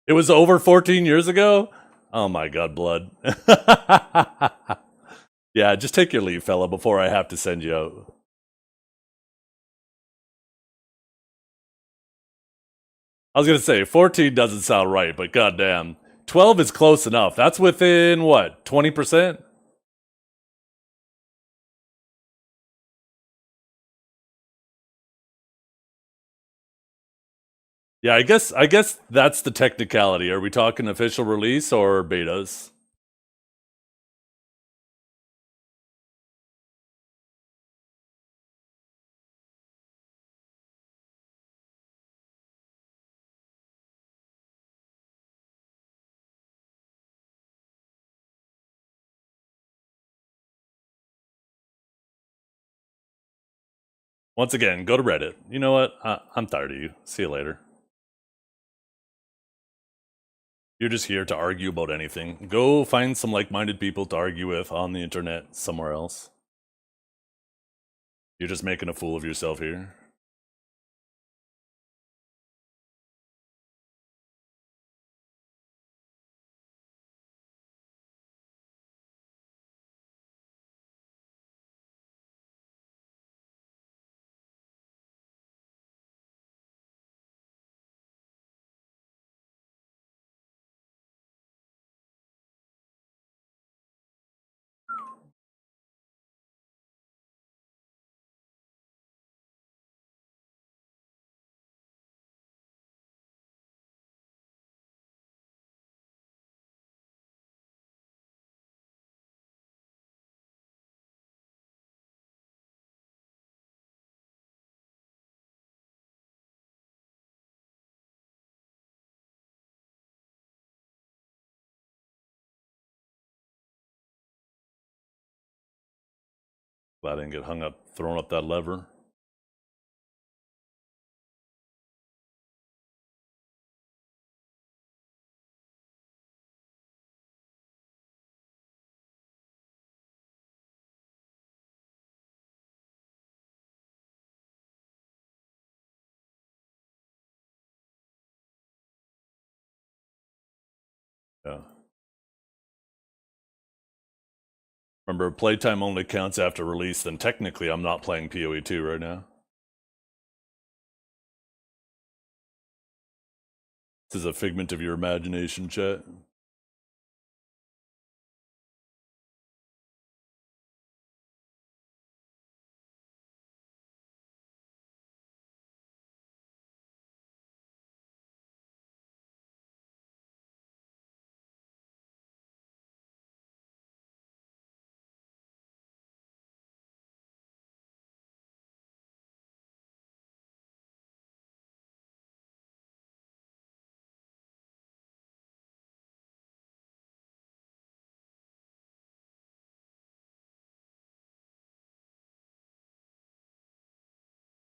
It was over 14 years ago? Oh my god, Blood. Yeah, just take your leave, fella, before I have to send you out. I was gonna say, 14 doesn't sound right, but goddamn. 12 is close enough. That's within, what, 20%? Yeah, I guess that's the technicality. Are we talking official release or betas? Once again, go to Reddit. You know what? I'm tired of you. See you later. You're just here to argue about anything. Go find some like-minded people to argue with on the internet somewhere else. You're just making a fool of yourself here. Glad I didn't get hung up throwing up that lever. Yeah. Remember, playtime only counts after release, then technically I'm not playing PoE 2 right now. This is a figment of your imagination, chat.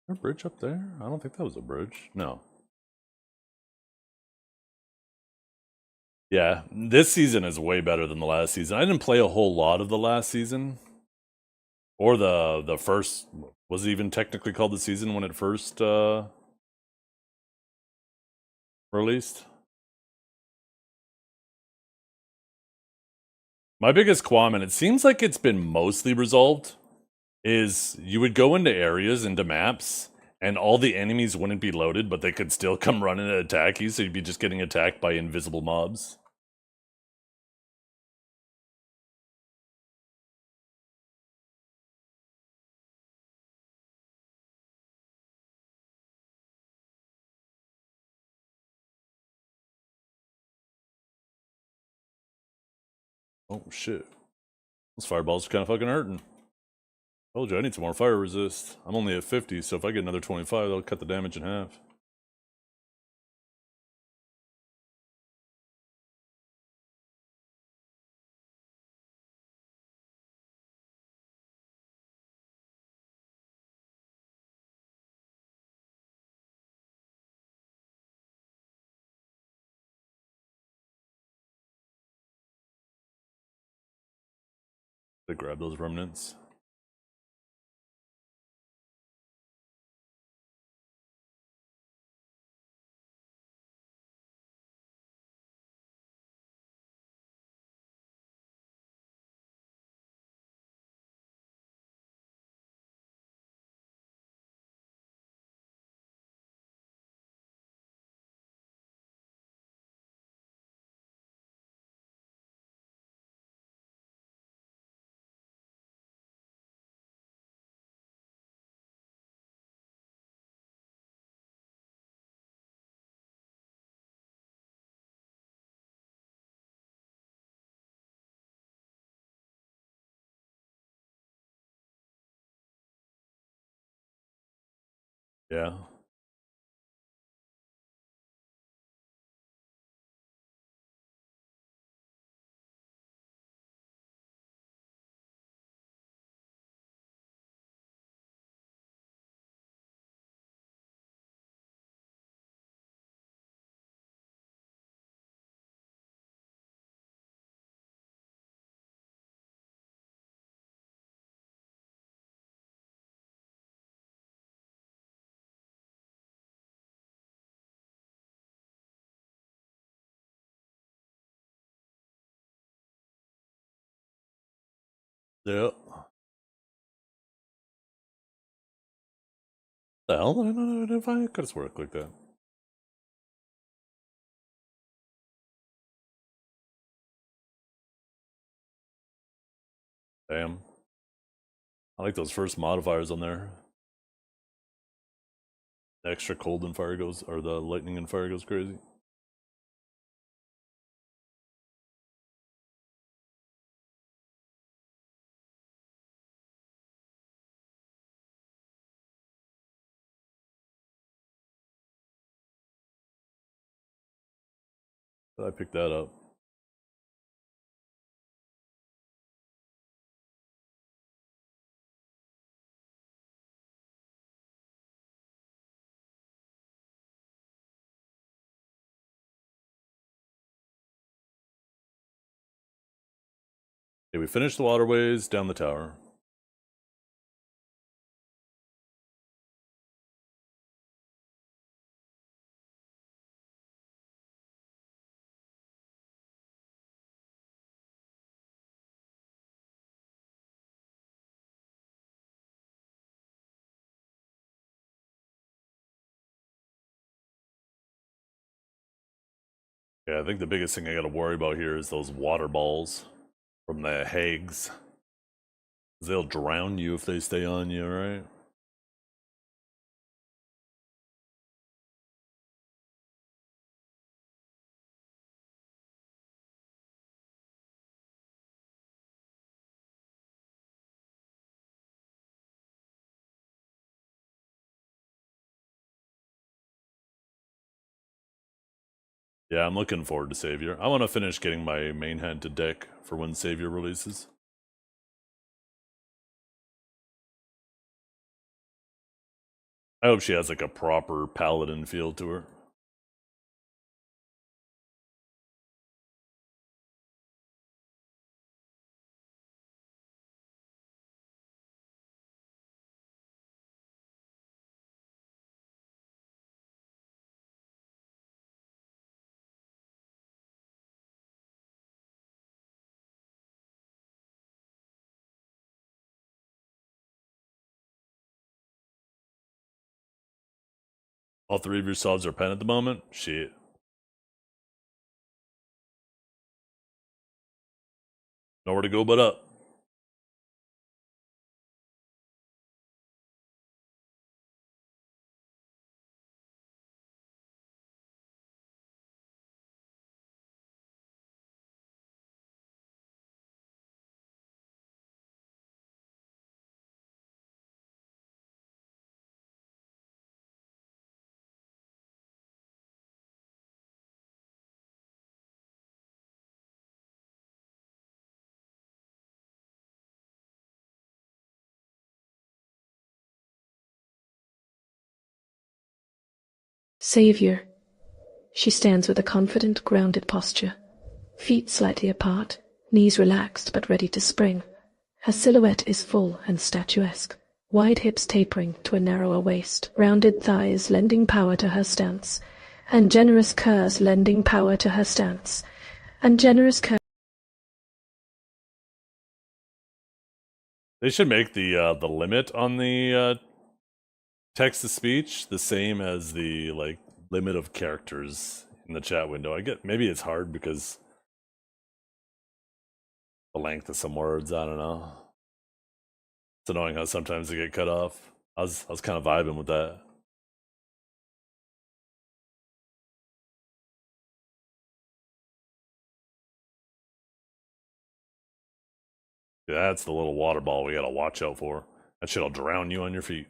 Is there a bridge up there? I don't think that was a bridge. No. Yeah, this season is way better than the last season. I didn't play a whole lot of the last season. Or the first, was it even technically called the season when it first released? My biggest qualm, and it seems like it's been mostly resolved, is you would go into areas, into maps, and all the enemies wouldn't be loaded, but they could still come running and attack you, so you'd be just getting attacked by invisible mobs. Oh shit. Those fireballs are kind of fucking hurting. Told you I need some more fire resist. I'm only at 50, so if I get another 25, that'll cut the damage in half. To grab those remnants. Yeah. Yeah. The hell did I not identify? I could have swore I clicked that. Damn. I like those first modifiers on there. The extra cold and fire goes, or the lightning and fire goes crazy. But I picked that up. Okay, we finished the waterways down the tower. Yeah, I think the biggest thing I gotta worry about here is those water balls from the hags. They'll drown you if they stay on you, right? Yeah, I'm looking forward to Savior. I want to finish getting my main hand to deck for when Savior releases. I hope she has like a proper paladin feel to her. All three of your subs are pen at the moment? Shit. Nowhere to go but up. Savior. She stands with a confident, grounded posture, feet slightly apart, knees relaxed but ready to spring. Her silhouette is full and statuesque, wide hips tapering to a narrower waist, rounded thighs lending power to her stance, and generous curves lending power to her stance, and generous curves. They should make the limit on the text to speech the same as the like limit of characters in the chat window. I get maybe it's hard because the length of some words. I don't know. It's annoying how sometimes they get cut off. I was kind of vibing with that. Yeah, that's the little water ball we gotta watch out for. That shit'll drown you on your feet.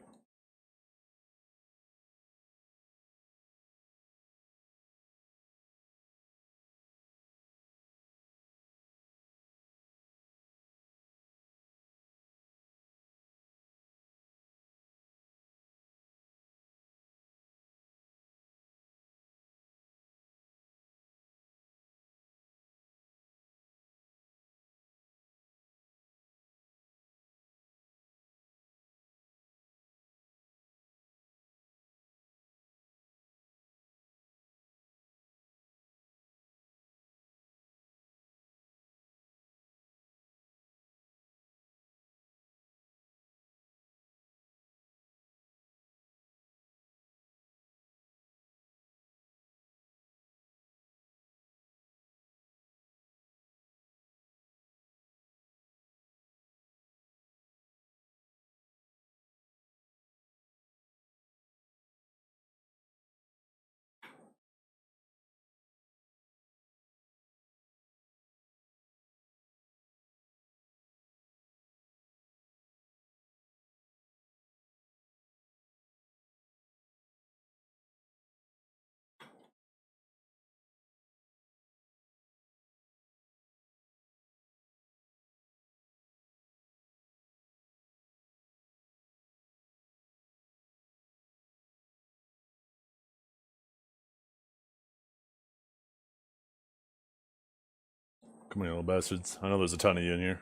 Come on, you little bastards. I know there's a ton of you in here.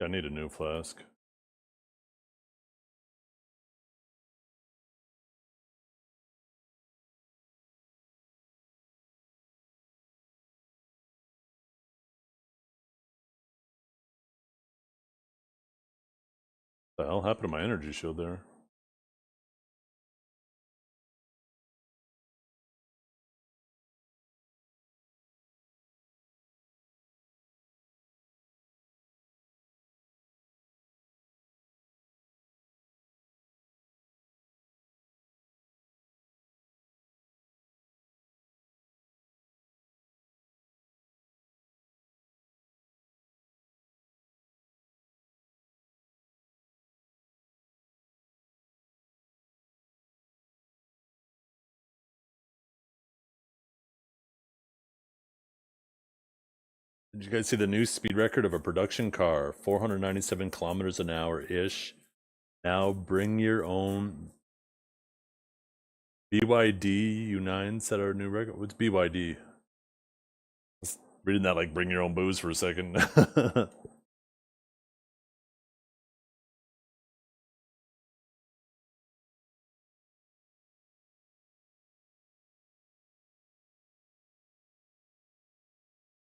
I need a new flask. What the hell happened to my energy shield there? Did you guys see the new speed record of a production car? 497 kilometers an hour ish. Now bring your own. BYD U9 set our new record. What's BYD? Just reading that like bring your own booze for a second.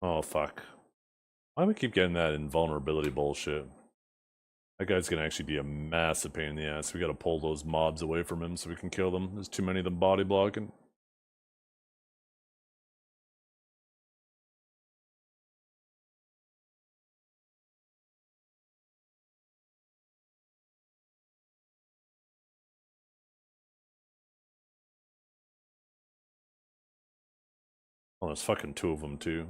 Oh fuck. Why do we keep getting that invulnerability bullshit? That guy's gonna actually be a massive pain in the ass. We gotta pull those mobs away from him so we can kill them. There's too many of them body blocking. Oh, there's fucking two of them too.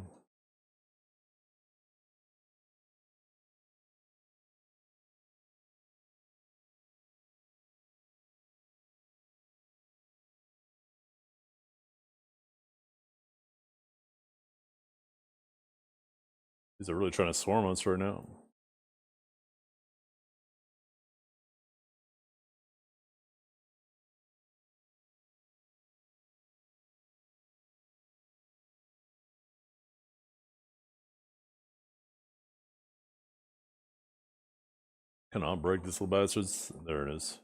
These are really trying to swarm us right now. Cannot break these little bastards. There it is.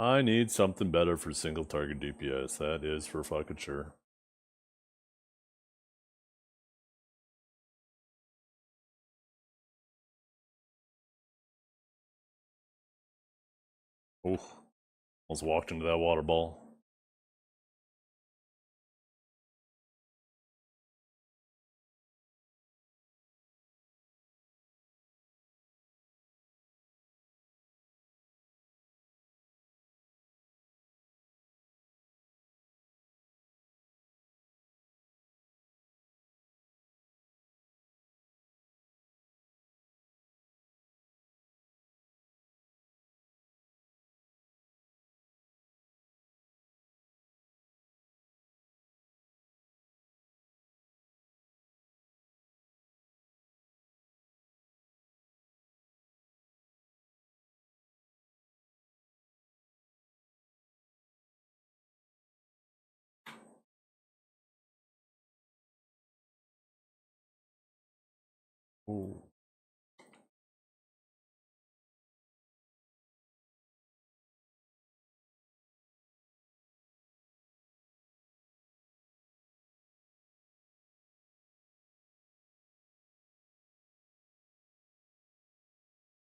I need something better for single target DPS. That is for fucking sure. Oh, almost walked into that water ball. Ooh.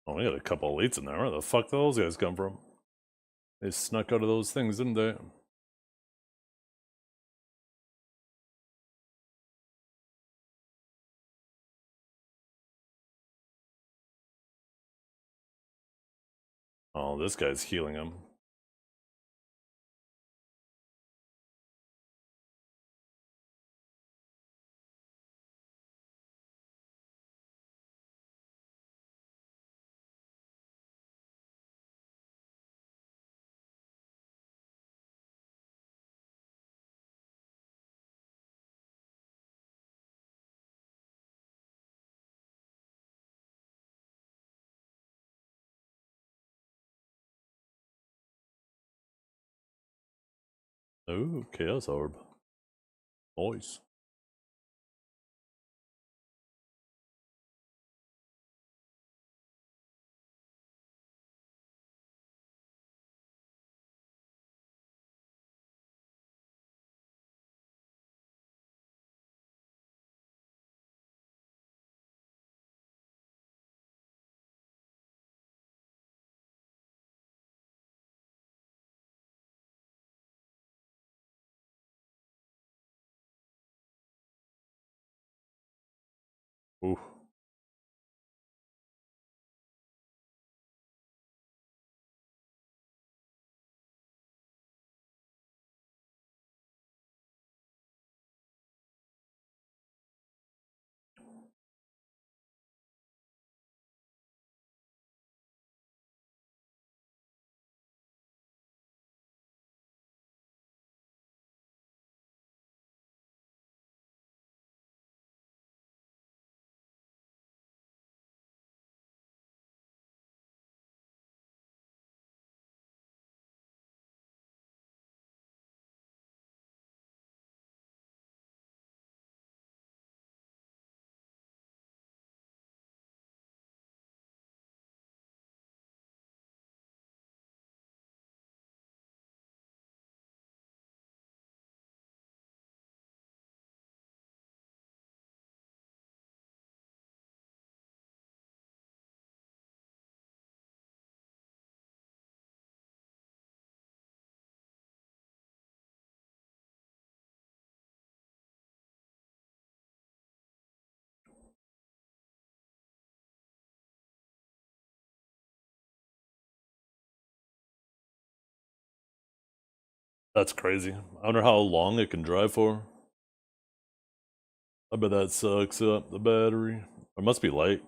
Oh, we got a couple elites in there. Where the fuck did those guys come from? They snuck out of those things, didn't they? Oh, this guy's healing him. Oh, Chaos Orb. Nice. Ooh. That's crazy. I wonder how long it can drive for. I bet that sucks up the battery. It must be light.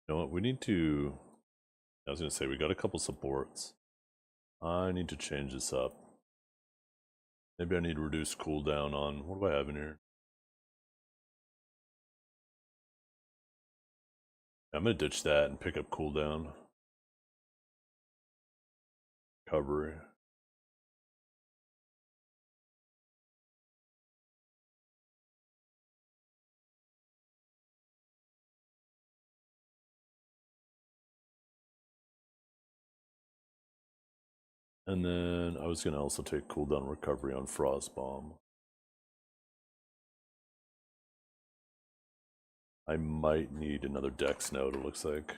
You know what? We need to. I was gonna say we got a couple supports. I need to change this up. Maybe I need to reduce cooldown on. What do I have in here? I'm gonna ditch that and pick up cooldown. Recovery. And then I was gonna also take cooldown recovery on Frost Bomb. I might need another dex node, it looks like.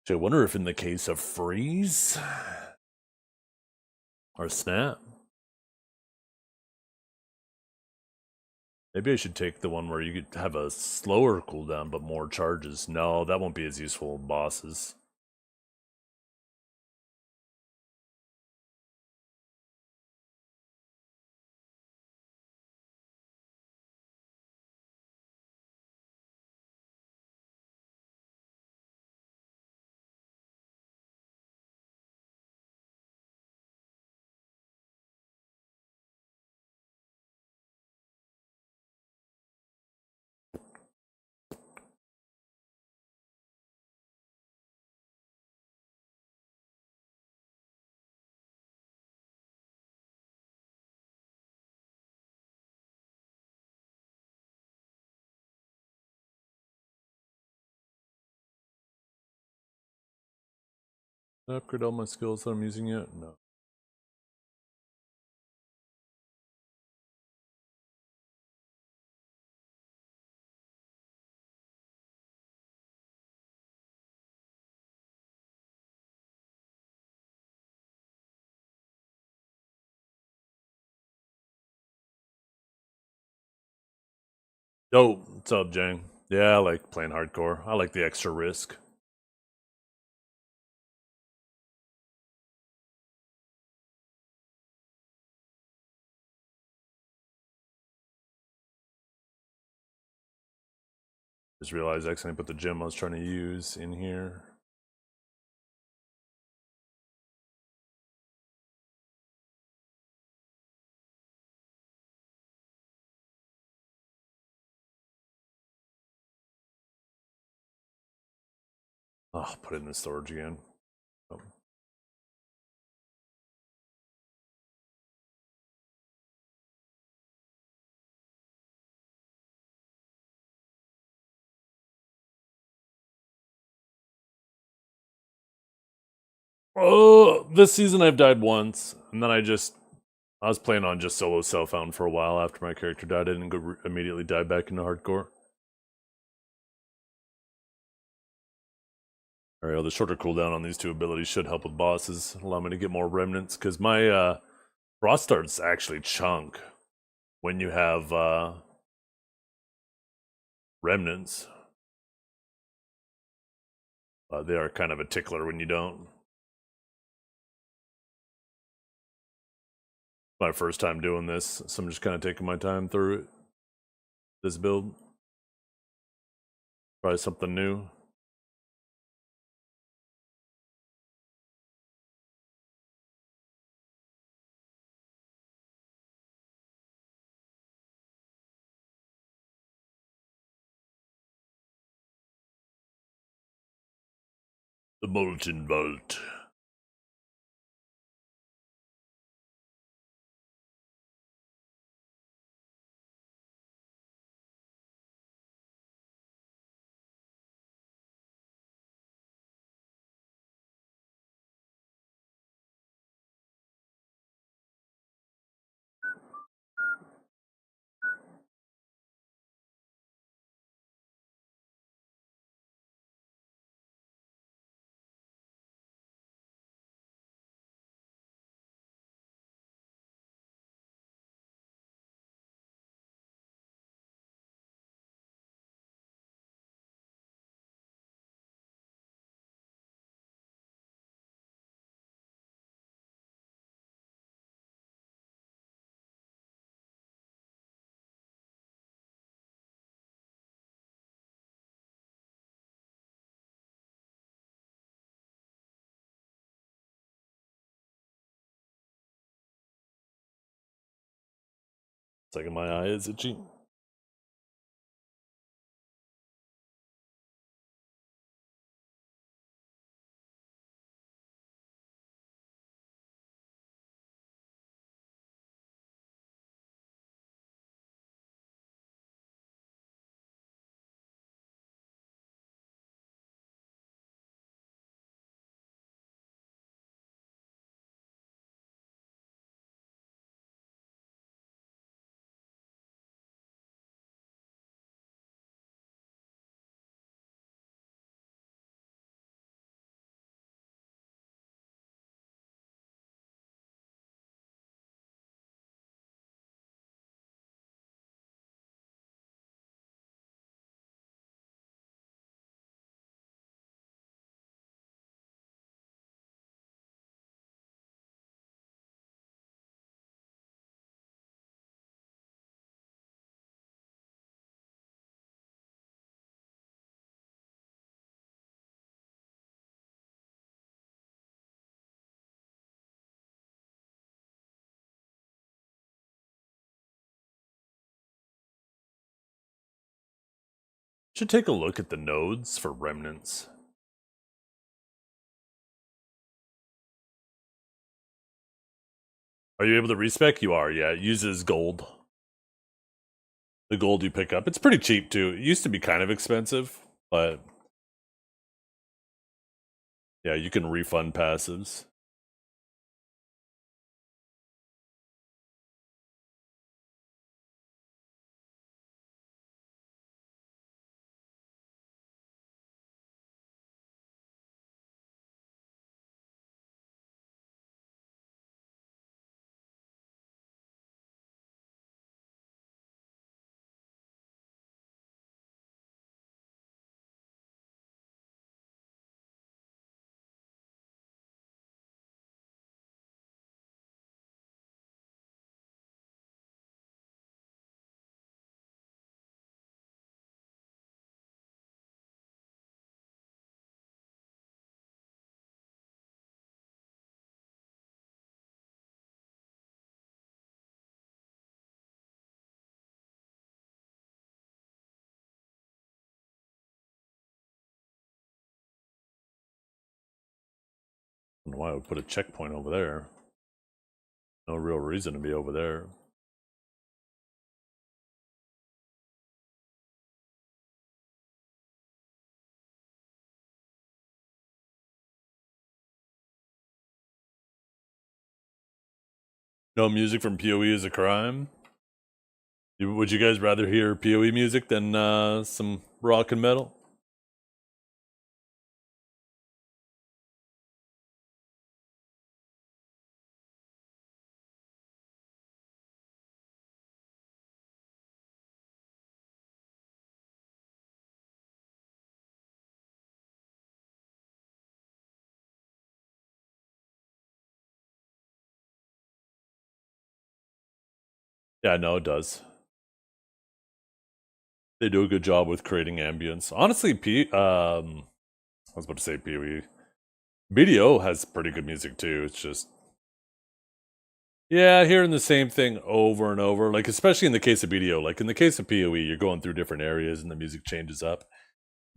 I wonder if in the case of freeze or snap, maybe I should take the one where you could have a slower cooldown but more charges. No, that won't be as useful in bosses. Did I upgrade all my skills that I'm using yet? No. Yo, what's up, Jang? Yeah, I like playing hardcore. I like the extra risk. Just realized I accidentally put the gem I was trying to use in here. Oh, put it in the storage again. Oh. Oh, this season I've died once, and then I was playing on just solo self-found for a while after my character died. I didn't go immediately dive back into hardcore. Alright, well, the shorter cooldown on these two abilities should help with bosses, allow me to get more remnants, because my frost darts actually chunk when you have remnants. They are kind of a tickler when you don't. My first time doing this, so I'm just kind of taking my time through it. This build. Try something new. The Molten Vault. Second, my eye is itchy. Should take a look at the nodes for remnants. Are you able to respec? You are, yeah. It uses gold. The gold you pick up. It's pretty cheap too. It used to be kind of expensive, but yeah, you can refund passives. I don't know why I would put a checkpoint over there. No real reason to be over there. No music from PoE is a crime. Would you guys rather hear PoE music than some rock and metal? Yeah, no, it does. They do a good job with creating ambience. Honestly, I was about to say PoE. BDO has pretty good music too. It's just, yeah, hearing the same thing over and over. Like, especially in the case of BDO. Like, in the case of PoE, you're going through different areas and the music changes up.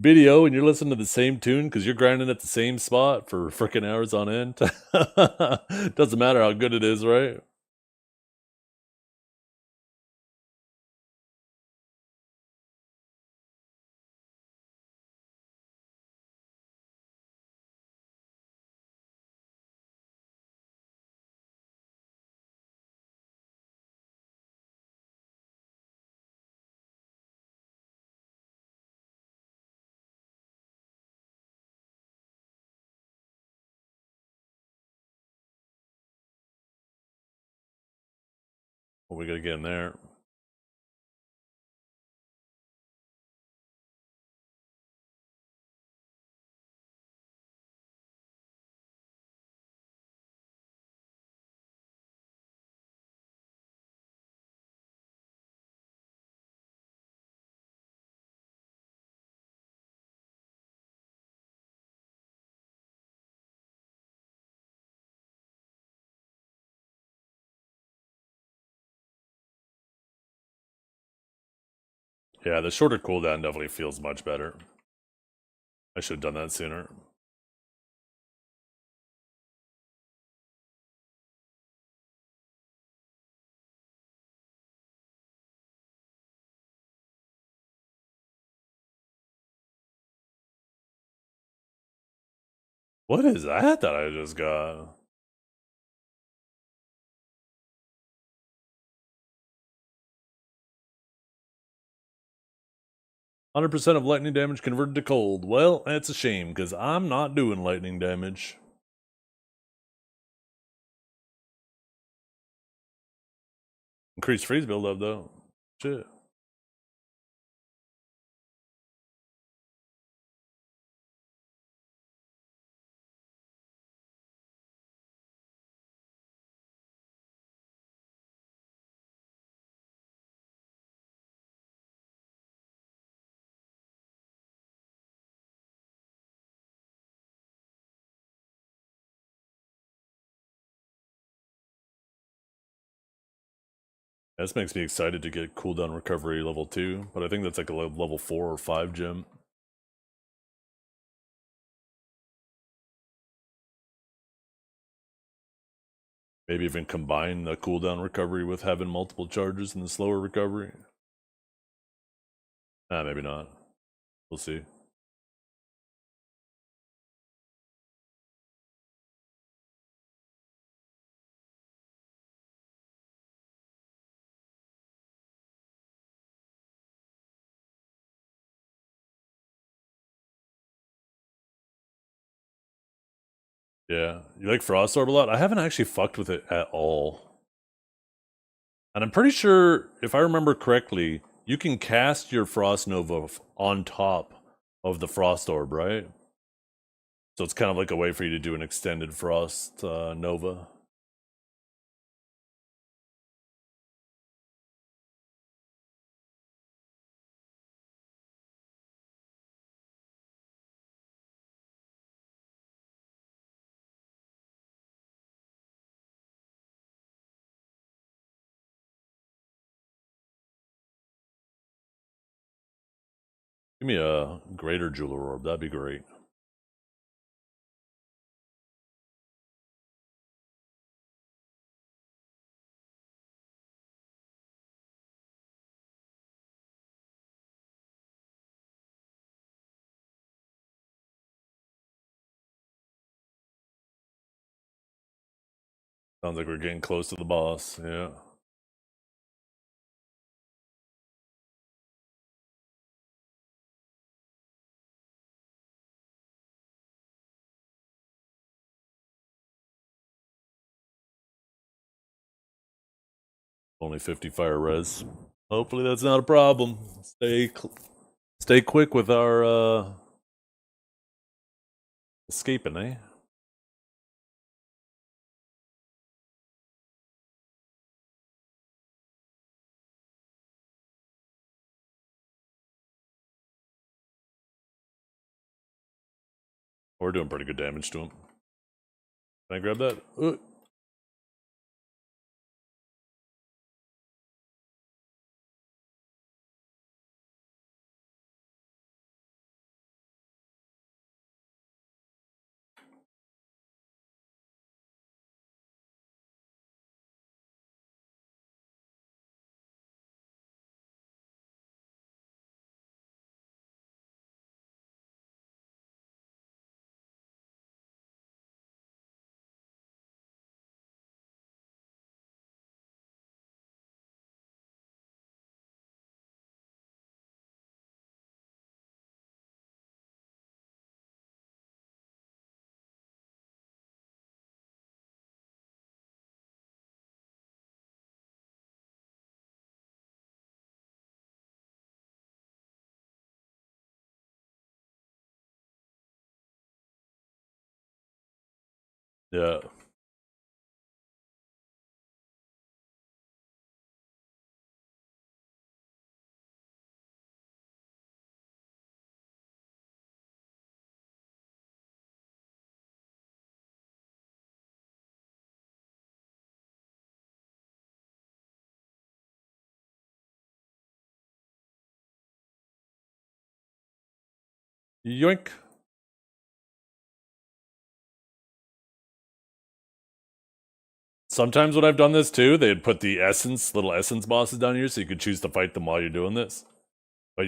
BDO, and you're listening to the same tune because you're grinding at the same spot for freaking hours on end. Doesn't matter how good it is, right? What we gotta get in there? Yeah, the shorter cooldown definitely feels much better. I should have done that sooner. What is that I just got? "100% of lightning damage converted to cold." Well, that's a shame, because I'm not doing lightning damage. Increased freeze build-up, though. Shit. This makes me excited to get cooldown recovery level 2, but I think that's like a level 4 or 5 gem. Maybe even combine the cooldown recovery with having multiple charges and the slower recovery. Maybe not. We'll see. Yeah. You like Frost Orb a lot? I haven't actually fucked with it at all. And I'm pretty sure, if I remember correctly, you can cast your Frost Nova on top of the Frost Orb, right? So it's kind of like a way for you to do an extended Frost Nova. Give me a Greater Jeweler Orb, that'd be great. Sounds like we're getting close to the boss, yeah. Only 50 fire res. Hopefully that's not a problem. Stay quick with our escaping, eh? We're doing pretty good damage to him. Can I grab that? Yeah. Yoink. Sometimes when I've done this too, they'd put the little essence bosses down here so you could choose to fight them while you're doing this. But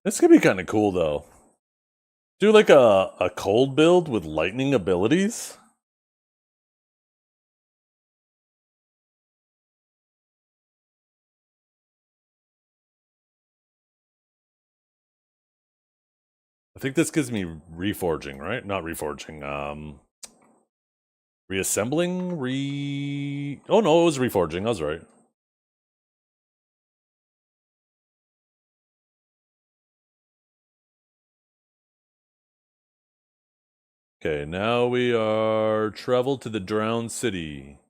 this could be kind of cool though. Do like a cold build with lightning abilities. I think this gives me reforging, right? Not reforging. Reassembling? Oh no, it was reforging. I was right. Okay, now we are travel to the drowned city.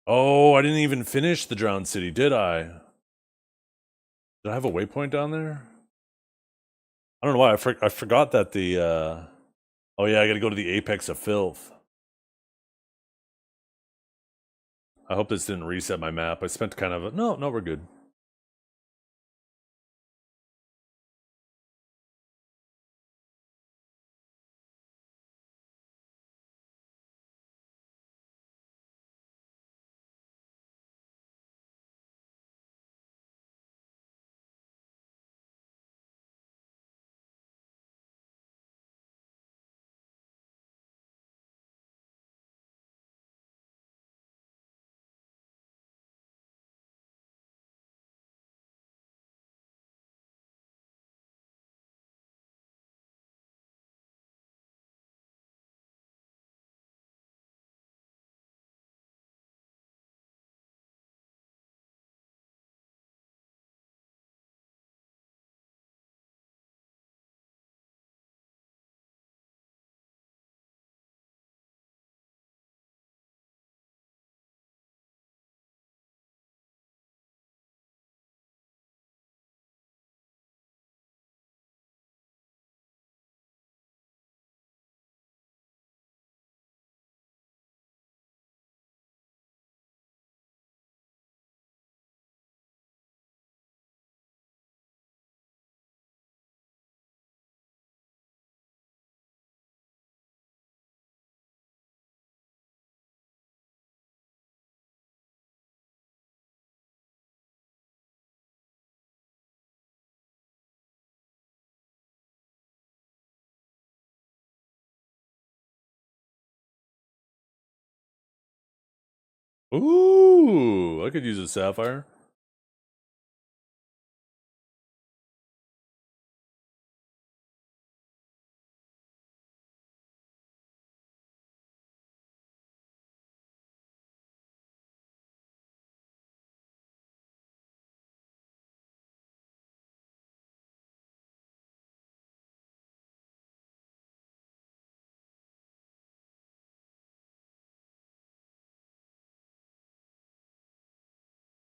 Oh, I didn't even finish the drowned city, did I? Did I have a waypoint down there? I don't know why. I forgot that the. Oh yeah, I got to go to the apex of filth. I hope this didn't reset my map. I spent kind of no, we're good. Ooh, I could use a sapphire.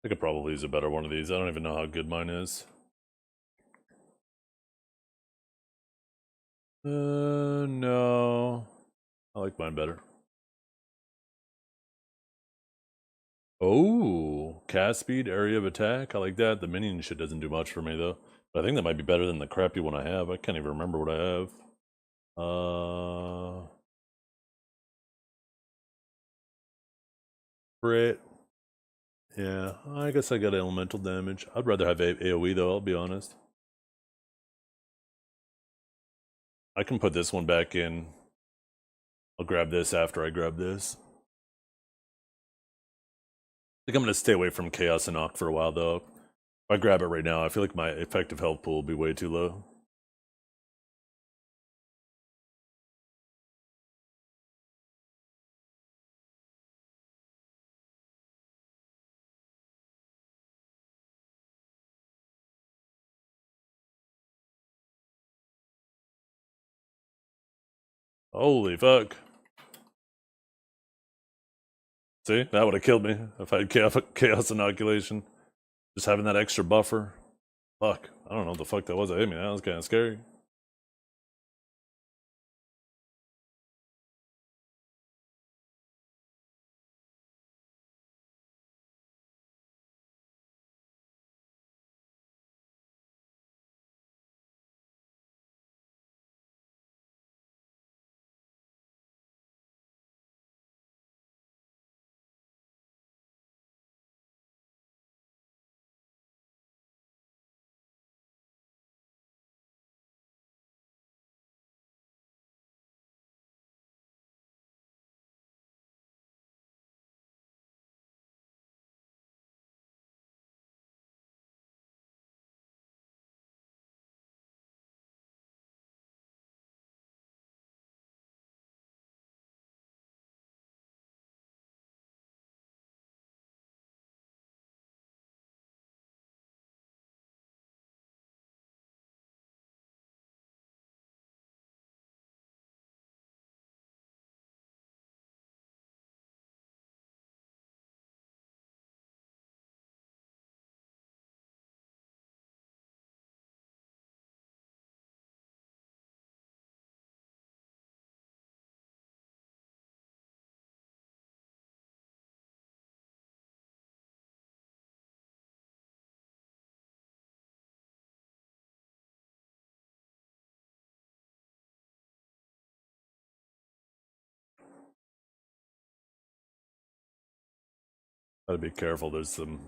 I could probably use a better one of these. I don't even know how good mine is. No. I like mine better. Oh, cast speed, area of attack. I like that. The minion shit doesn't do much for me though. But I think that might be better than the crappy one I have. I can't even remember what I have. Crit. Yeah, I guess I got elemental damage. I'd rather have AoE though, I'll be honest. I can put this one back in. I'll grab this after I grab this. I think I'm going to stay away from Chaos and Ock for a while though. If I grab it right now, I feel like my effective health pool will be way too low. Holy fuck. See, that would have killed me if I had chaos inoculation. Just having that extra buffer. Fuck. I don't know what the fuck that was that hit me. That was kind of scary. Gotta be careful. There's some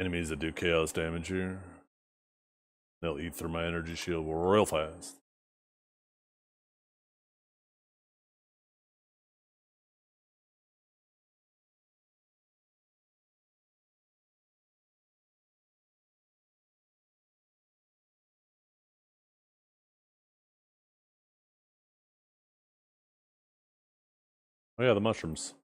enemies that do chaos damage here. They'll eat through my energy shield real fast. Oh yeah, the mushrooms.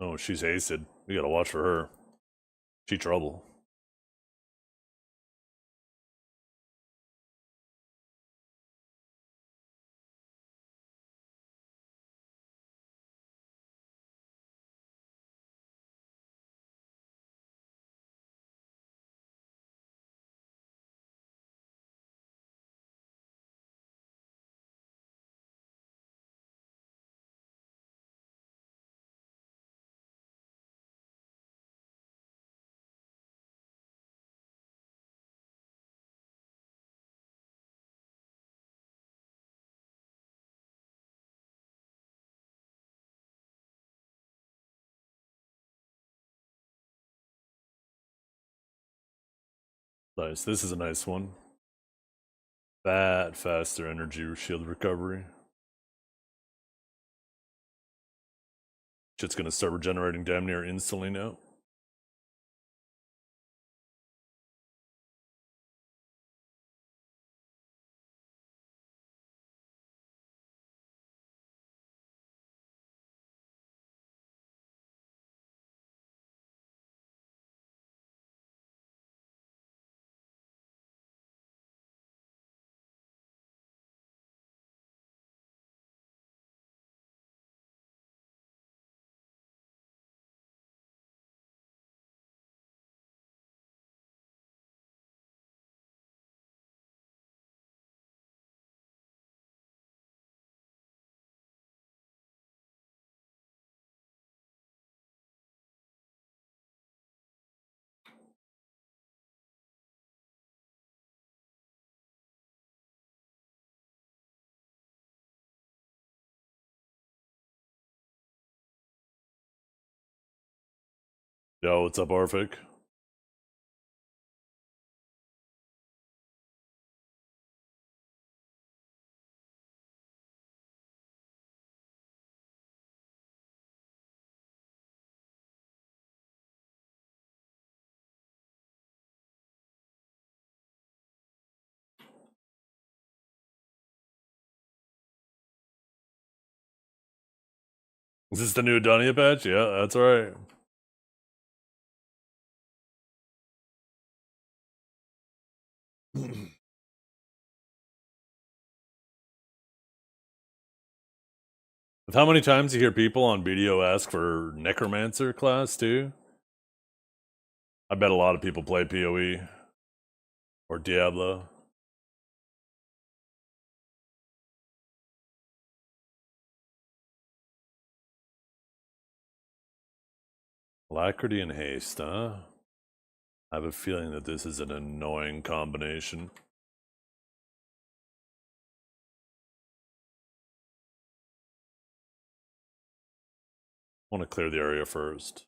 Oh, she's hasted. We gotta watch for her. She trouble. Nice. This is a nice one. Faster energy shield recovery. Shit's gonna start regenerating damn near instantly now. Yo, what's up, Orphic? Is this the new Adonia patch? Yeah, that's right. With how many times you hear people on video ask for Necromancer class too? I bet a lot of people play PoE or Diablo. Alacrity and haste, huh? I have a feeling that this is an annoying combination. I want to clear the area first.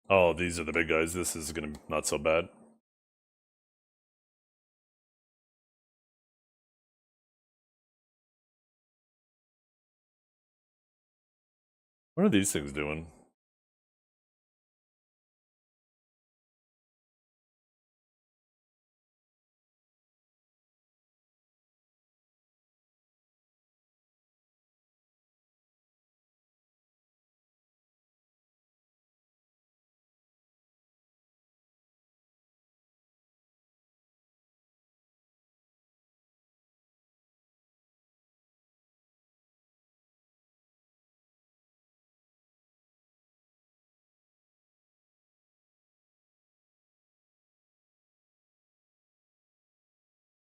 Oh, these are the big guys. This is gonna be not so bad. What are these things doing?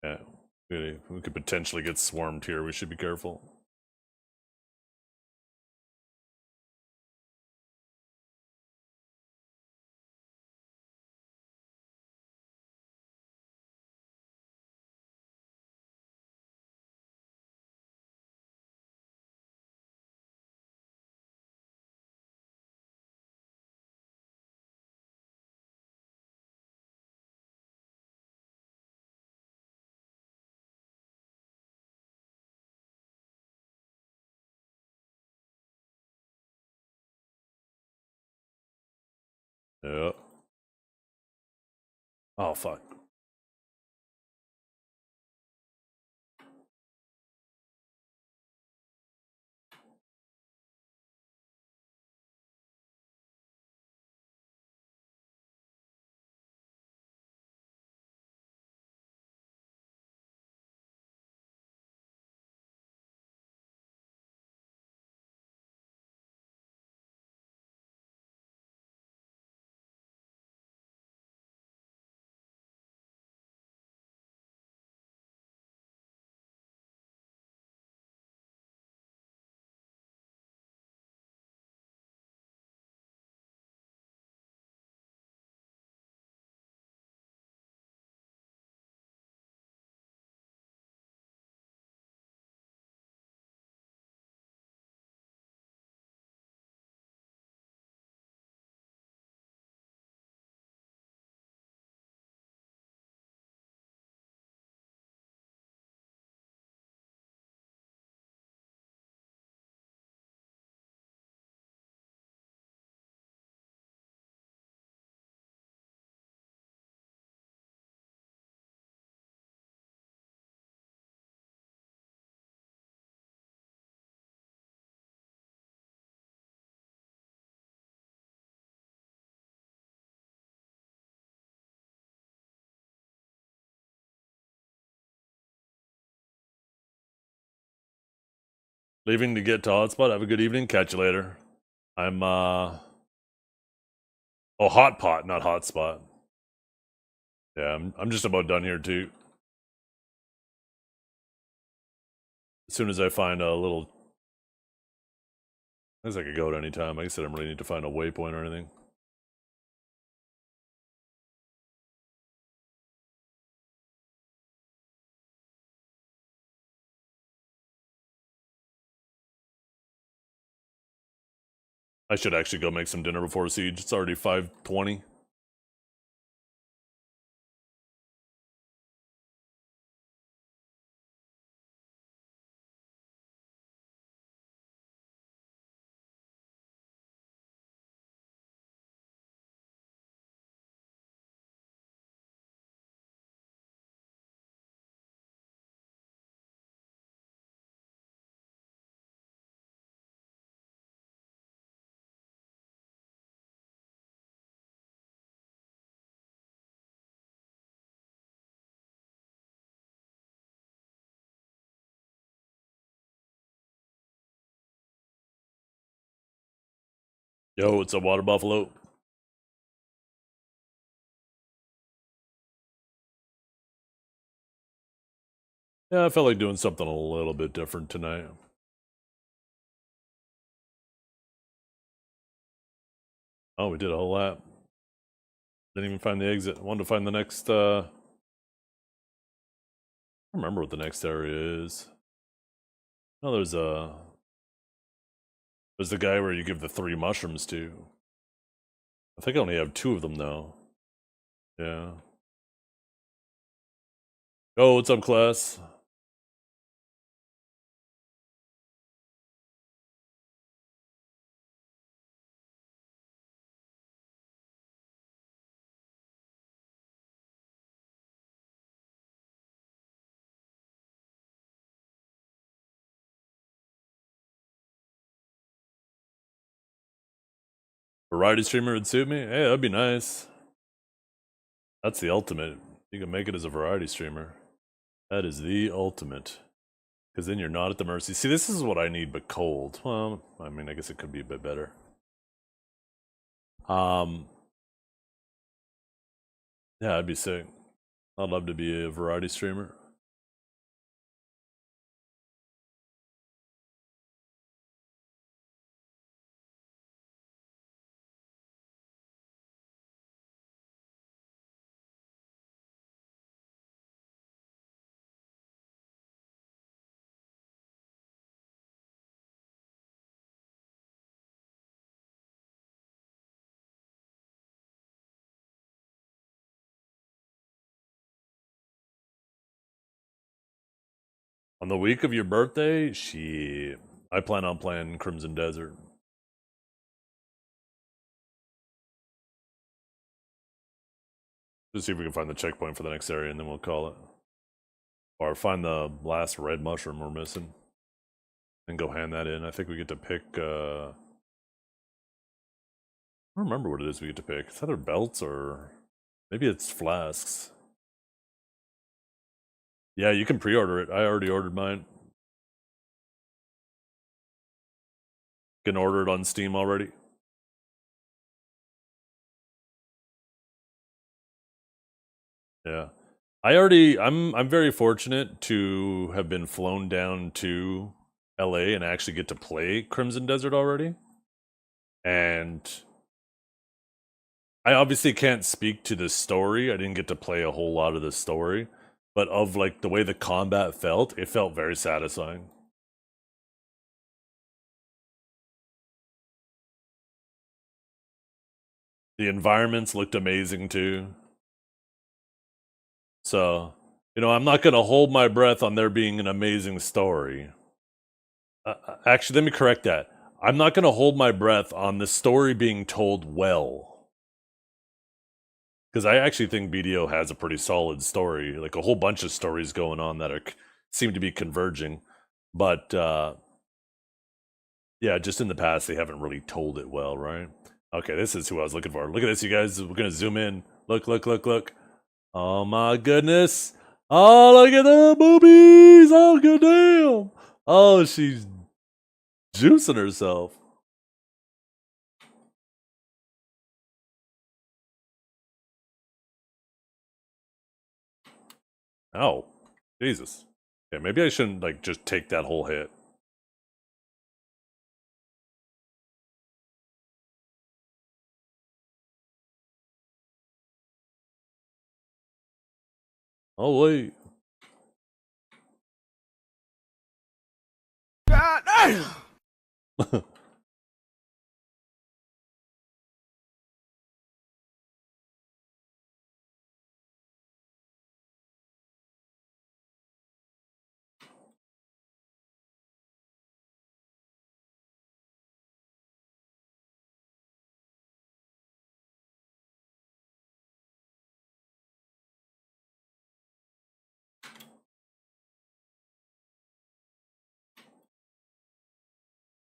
Yeah, we could potentially get swarmed here. We should be careful. Yeah. Oh, fuck. Leaving to get to hotspot. Have a good evening. Catch you later. I'm oh, hot pot, not hotspot. Yeah, I'm just about done here too. As soon as I find a little, I guess I could go at any time. Like I said, I don't really need to find a waypoint or anything. I should actually go make some dinner before Siege. It's already 5:20. Yo, it's a water buffalo. Yeah, I felt like doing something a little bit different tonight. Oh, we did a whole lap. Didn't even find the exit. I wanted to find the next, I don't remember what the next area is. No, there's the guy where you give the 3 mushrooms to. I think I only have 2 of them though. Yeah. Oh, what's up, class? Variety streamer would suit me? Hey, that'd be nice. That's the ultimate. You can make it as a variety streamer. That is the ultimate. Because then you're not at the mercy. See, this is what I need, but cold. Well, I mean, I guess it could be a bit better. Yeah, I'd be sick. I'd love to be a variety streamer. On the week of your birthday, I plan on playing Crimson Desert. Just see if we can find the checkpoint for the next area and then we'll call it. Or find the last red mushroom we're missing. And go hand that in. I think we get to pick, I don't remember what it is we get to pick. It's either belts or maybe it's flasks. Yeah, you can pre-order it. I already ordered mine. Can order it on Steam already. Yeah. I'm very fortunate to have been flown down to LA and actually get to play Crimson Desert already. And I obviously can't speak to the story. I didn't get to play a whole lot of the story, but of like the way the combat felt, it felt very satisfying. The environments looked amazing too. So, I'm not going to hold my breath on there being an amazing story. Actually, let me correct that. I'm not going to hold my breath on the story being told well. Because I actually think BDO has a pretty solid story. Like a whole bunch of stories going on that seem to be converging. But, yeah, just in the past, they haven't really told it well, right? Okay, this is who I was looking for. Look at this, you guys. We're going to zoom in. Look, look, look, look. Oh my goodness. Oh, look at the boobies. Oh, goddamn. Oh, she's Juicing herself. Oh, Jesus. Yeah, maybe I shouldn't, like, just take that whole hit. Oh, wait.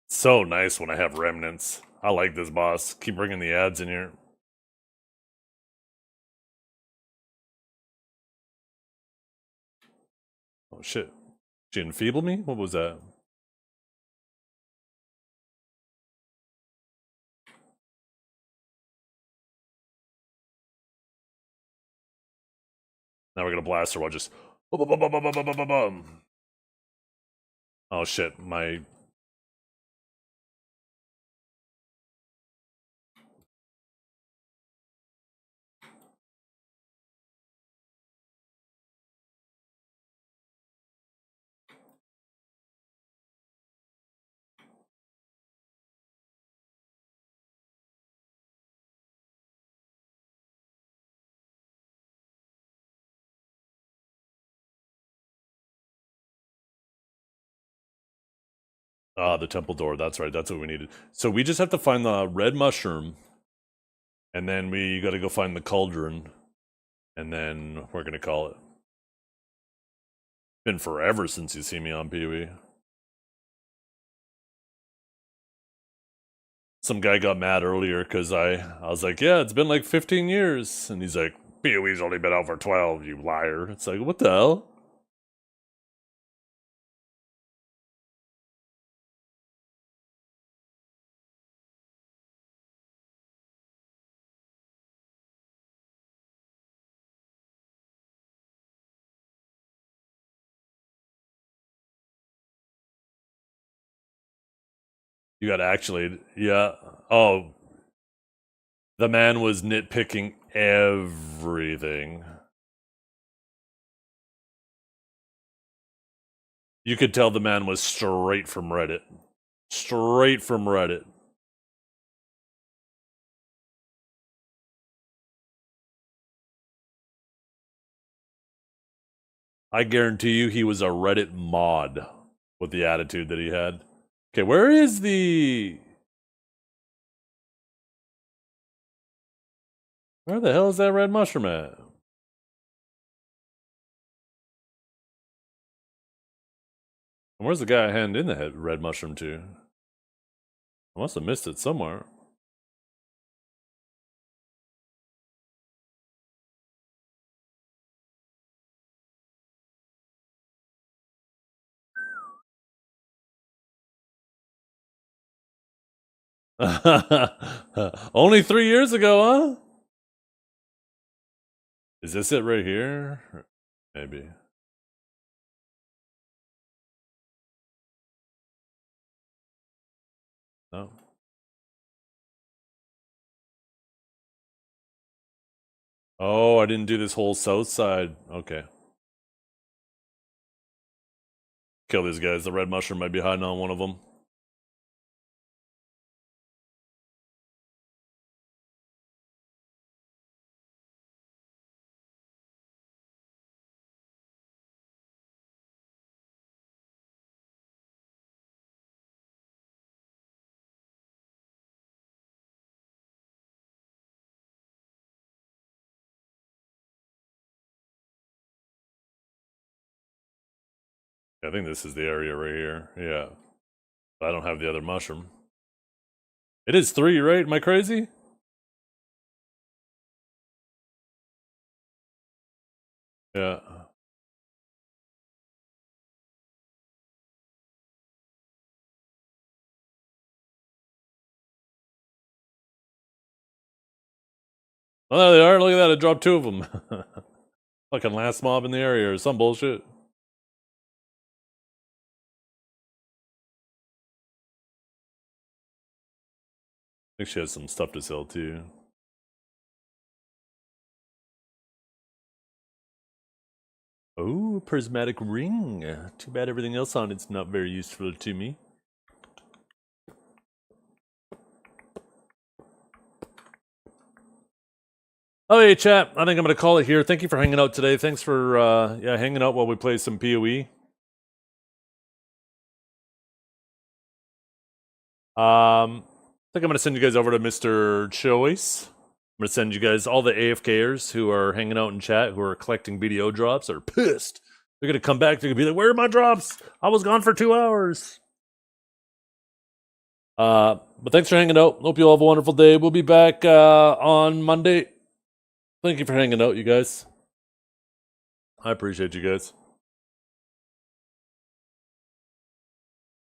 So nice when I have remnants. I like this boss. Keep bringing the ads in here. Oh shit. She enfeebled me? What was that? Now we're gonna blast her while just. Oh shit, my. Ah, the temple door. That's right. That's what we needed. So we just have to find the red mushroom. And then we gotta go find the cauldron. And then we're gonna call it. Been forever since you see me on Pee-wee. Some guy got mad earlier because I was like, yeah, it's been like 15 years. And he's like, Pee-wee's only been out for 12, you liar. It's like, what the hell? You got actually, yeah. Oh, the man was nitpicking everything. You could tell the man was straight from Reddit. Straight from Reddit. I guarantee you he was a Reddit mod with the attitude that he had. Okay, where is the... Where the hell is that red mushroom at? And where's the guy I handed in the red mushroom to? I must have missed it somewhere. Only 3 years ago, huh? Is this it right here? Maybe. No. Oh, I didn't do this whole south side. Okay. Kill these guys. The red mushroom might be hiding on one of them. I think this is the area right here. Yeah. But I don't have the other mushroom. It is 3, right? Am I crazy? Yeah. Oh, there they are. Look at that. I dropped 2 of them. Fucking last mob in the area or some bullshit. I think she has some stuff to sell too. Oh, prismatic ring. Too bad everything else on it's not very useful to me. Oh, hey, chat. I think I'm going to call it here. Thank you for hanging out today. Thanks for hanging out while we play some PoE. I think I'm going to send you guys over to Mr. Choice. I'm going to send you guys all the AFKers who are hanging out in chat, who are collecting BDO drops, are pissed. They're going to come back. They're going to be like, where are my drops? I was gone for 2 hours. But thanks for hanging out. Hope you all have a wonderful day. We'll be back on Monday. Thank you for hanging out, you guys. I appreciate you guys.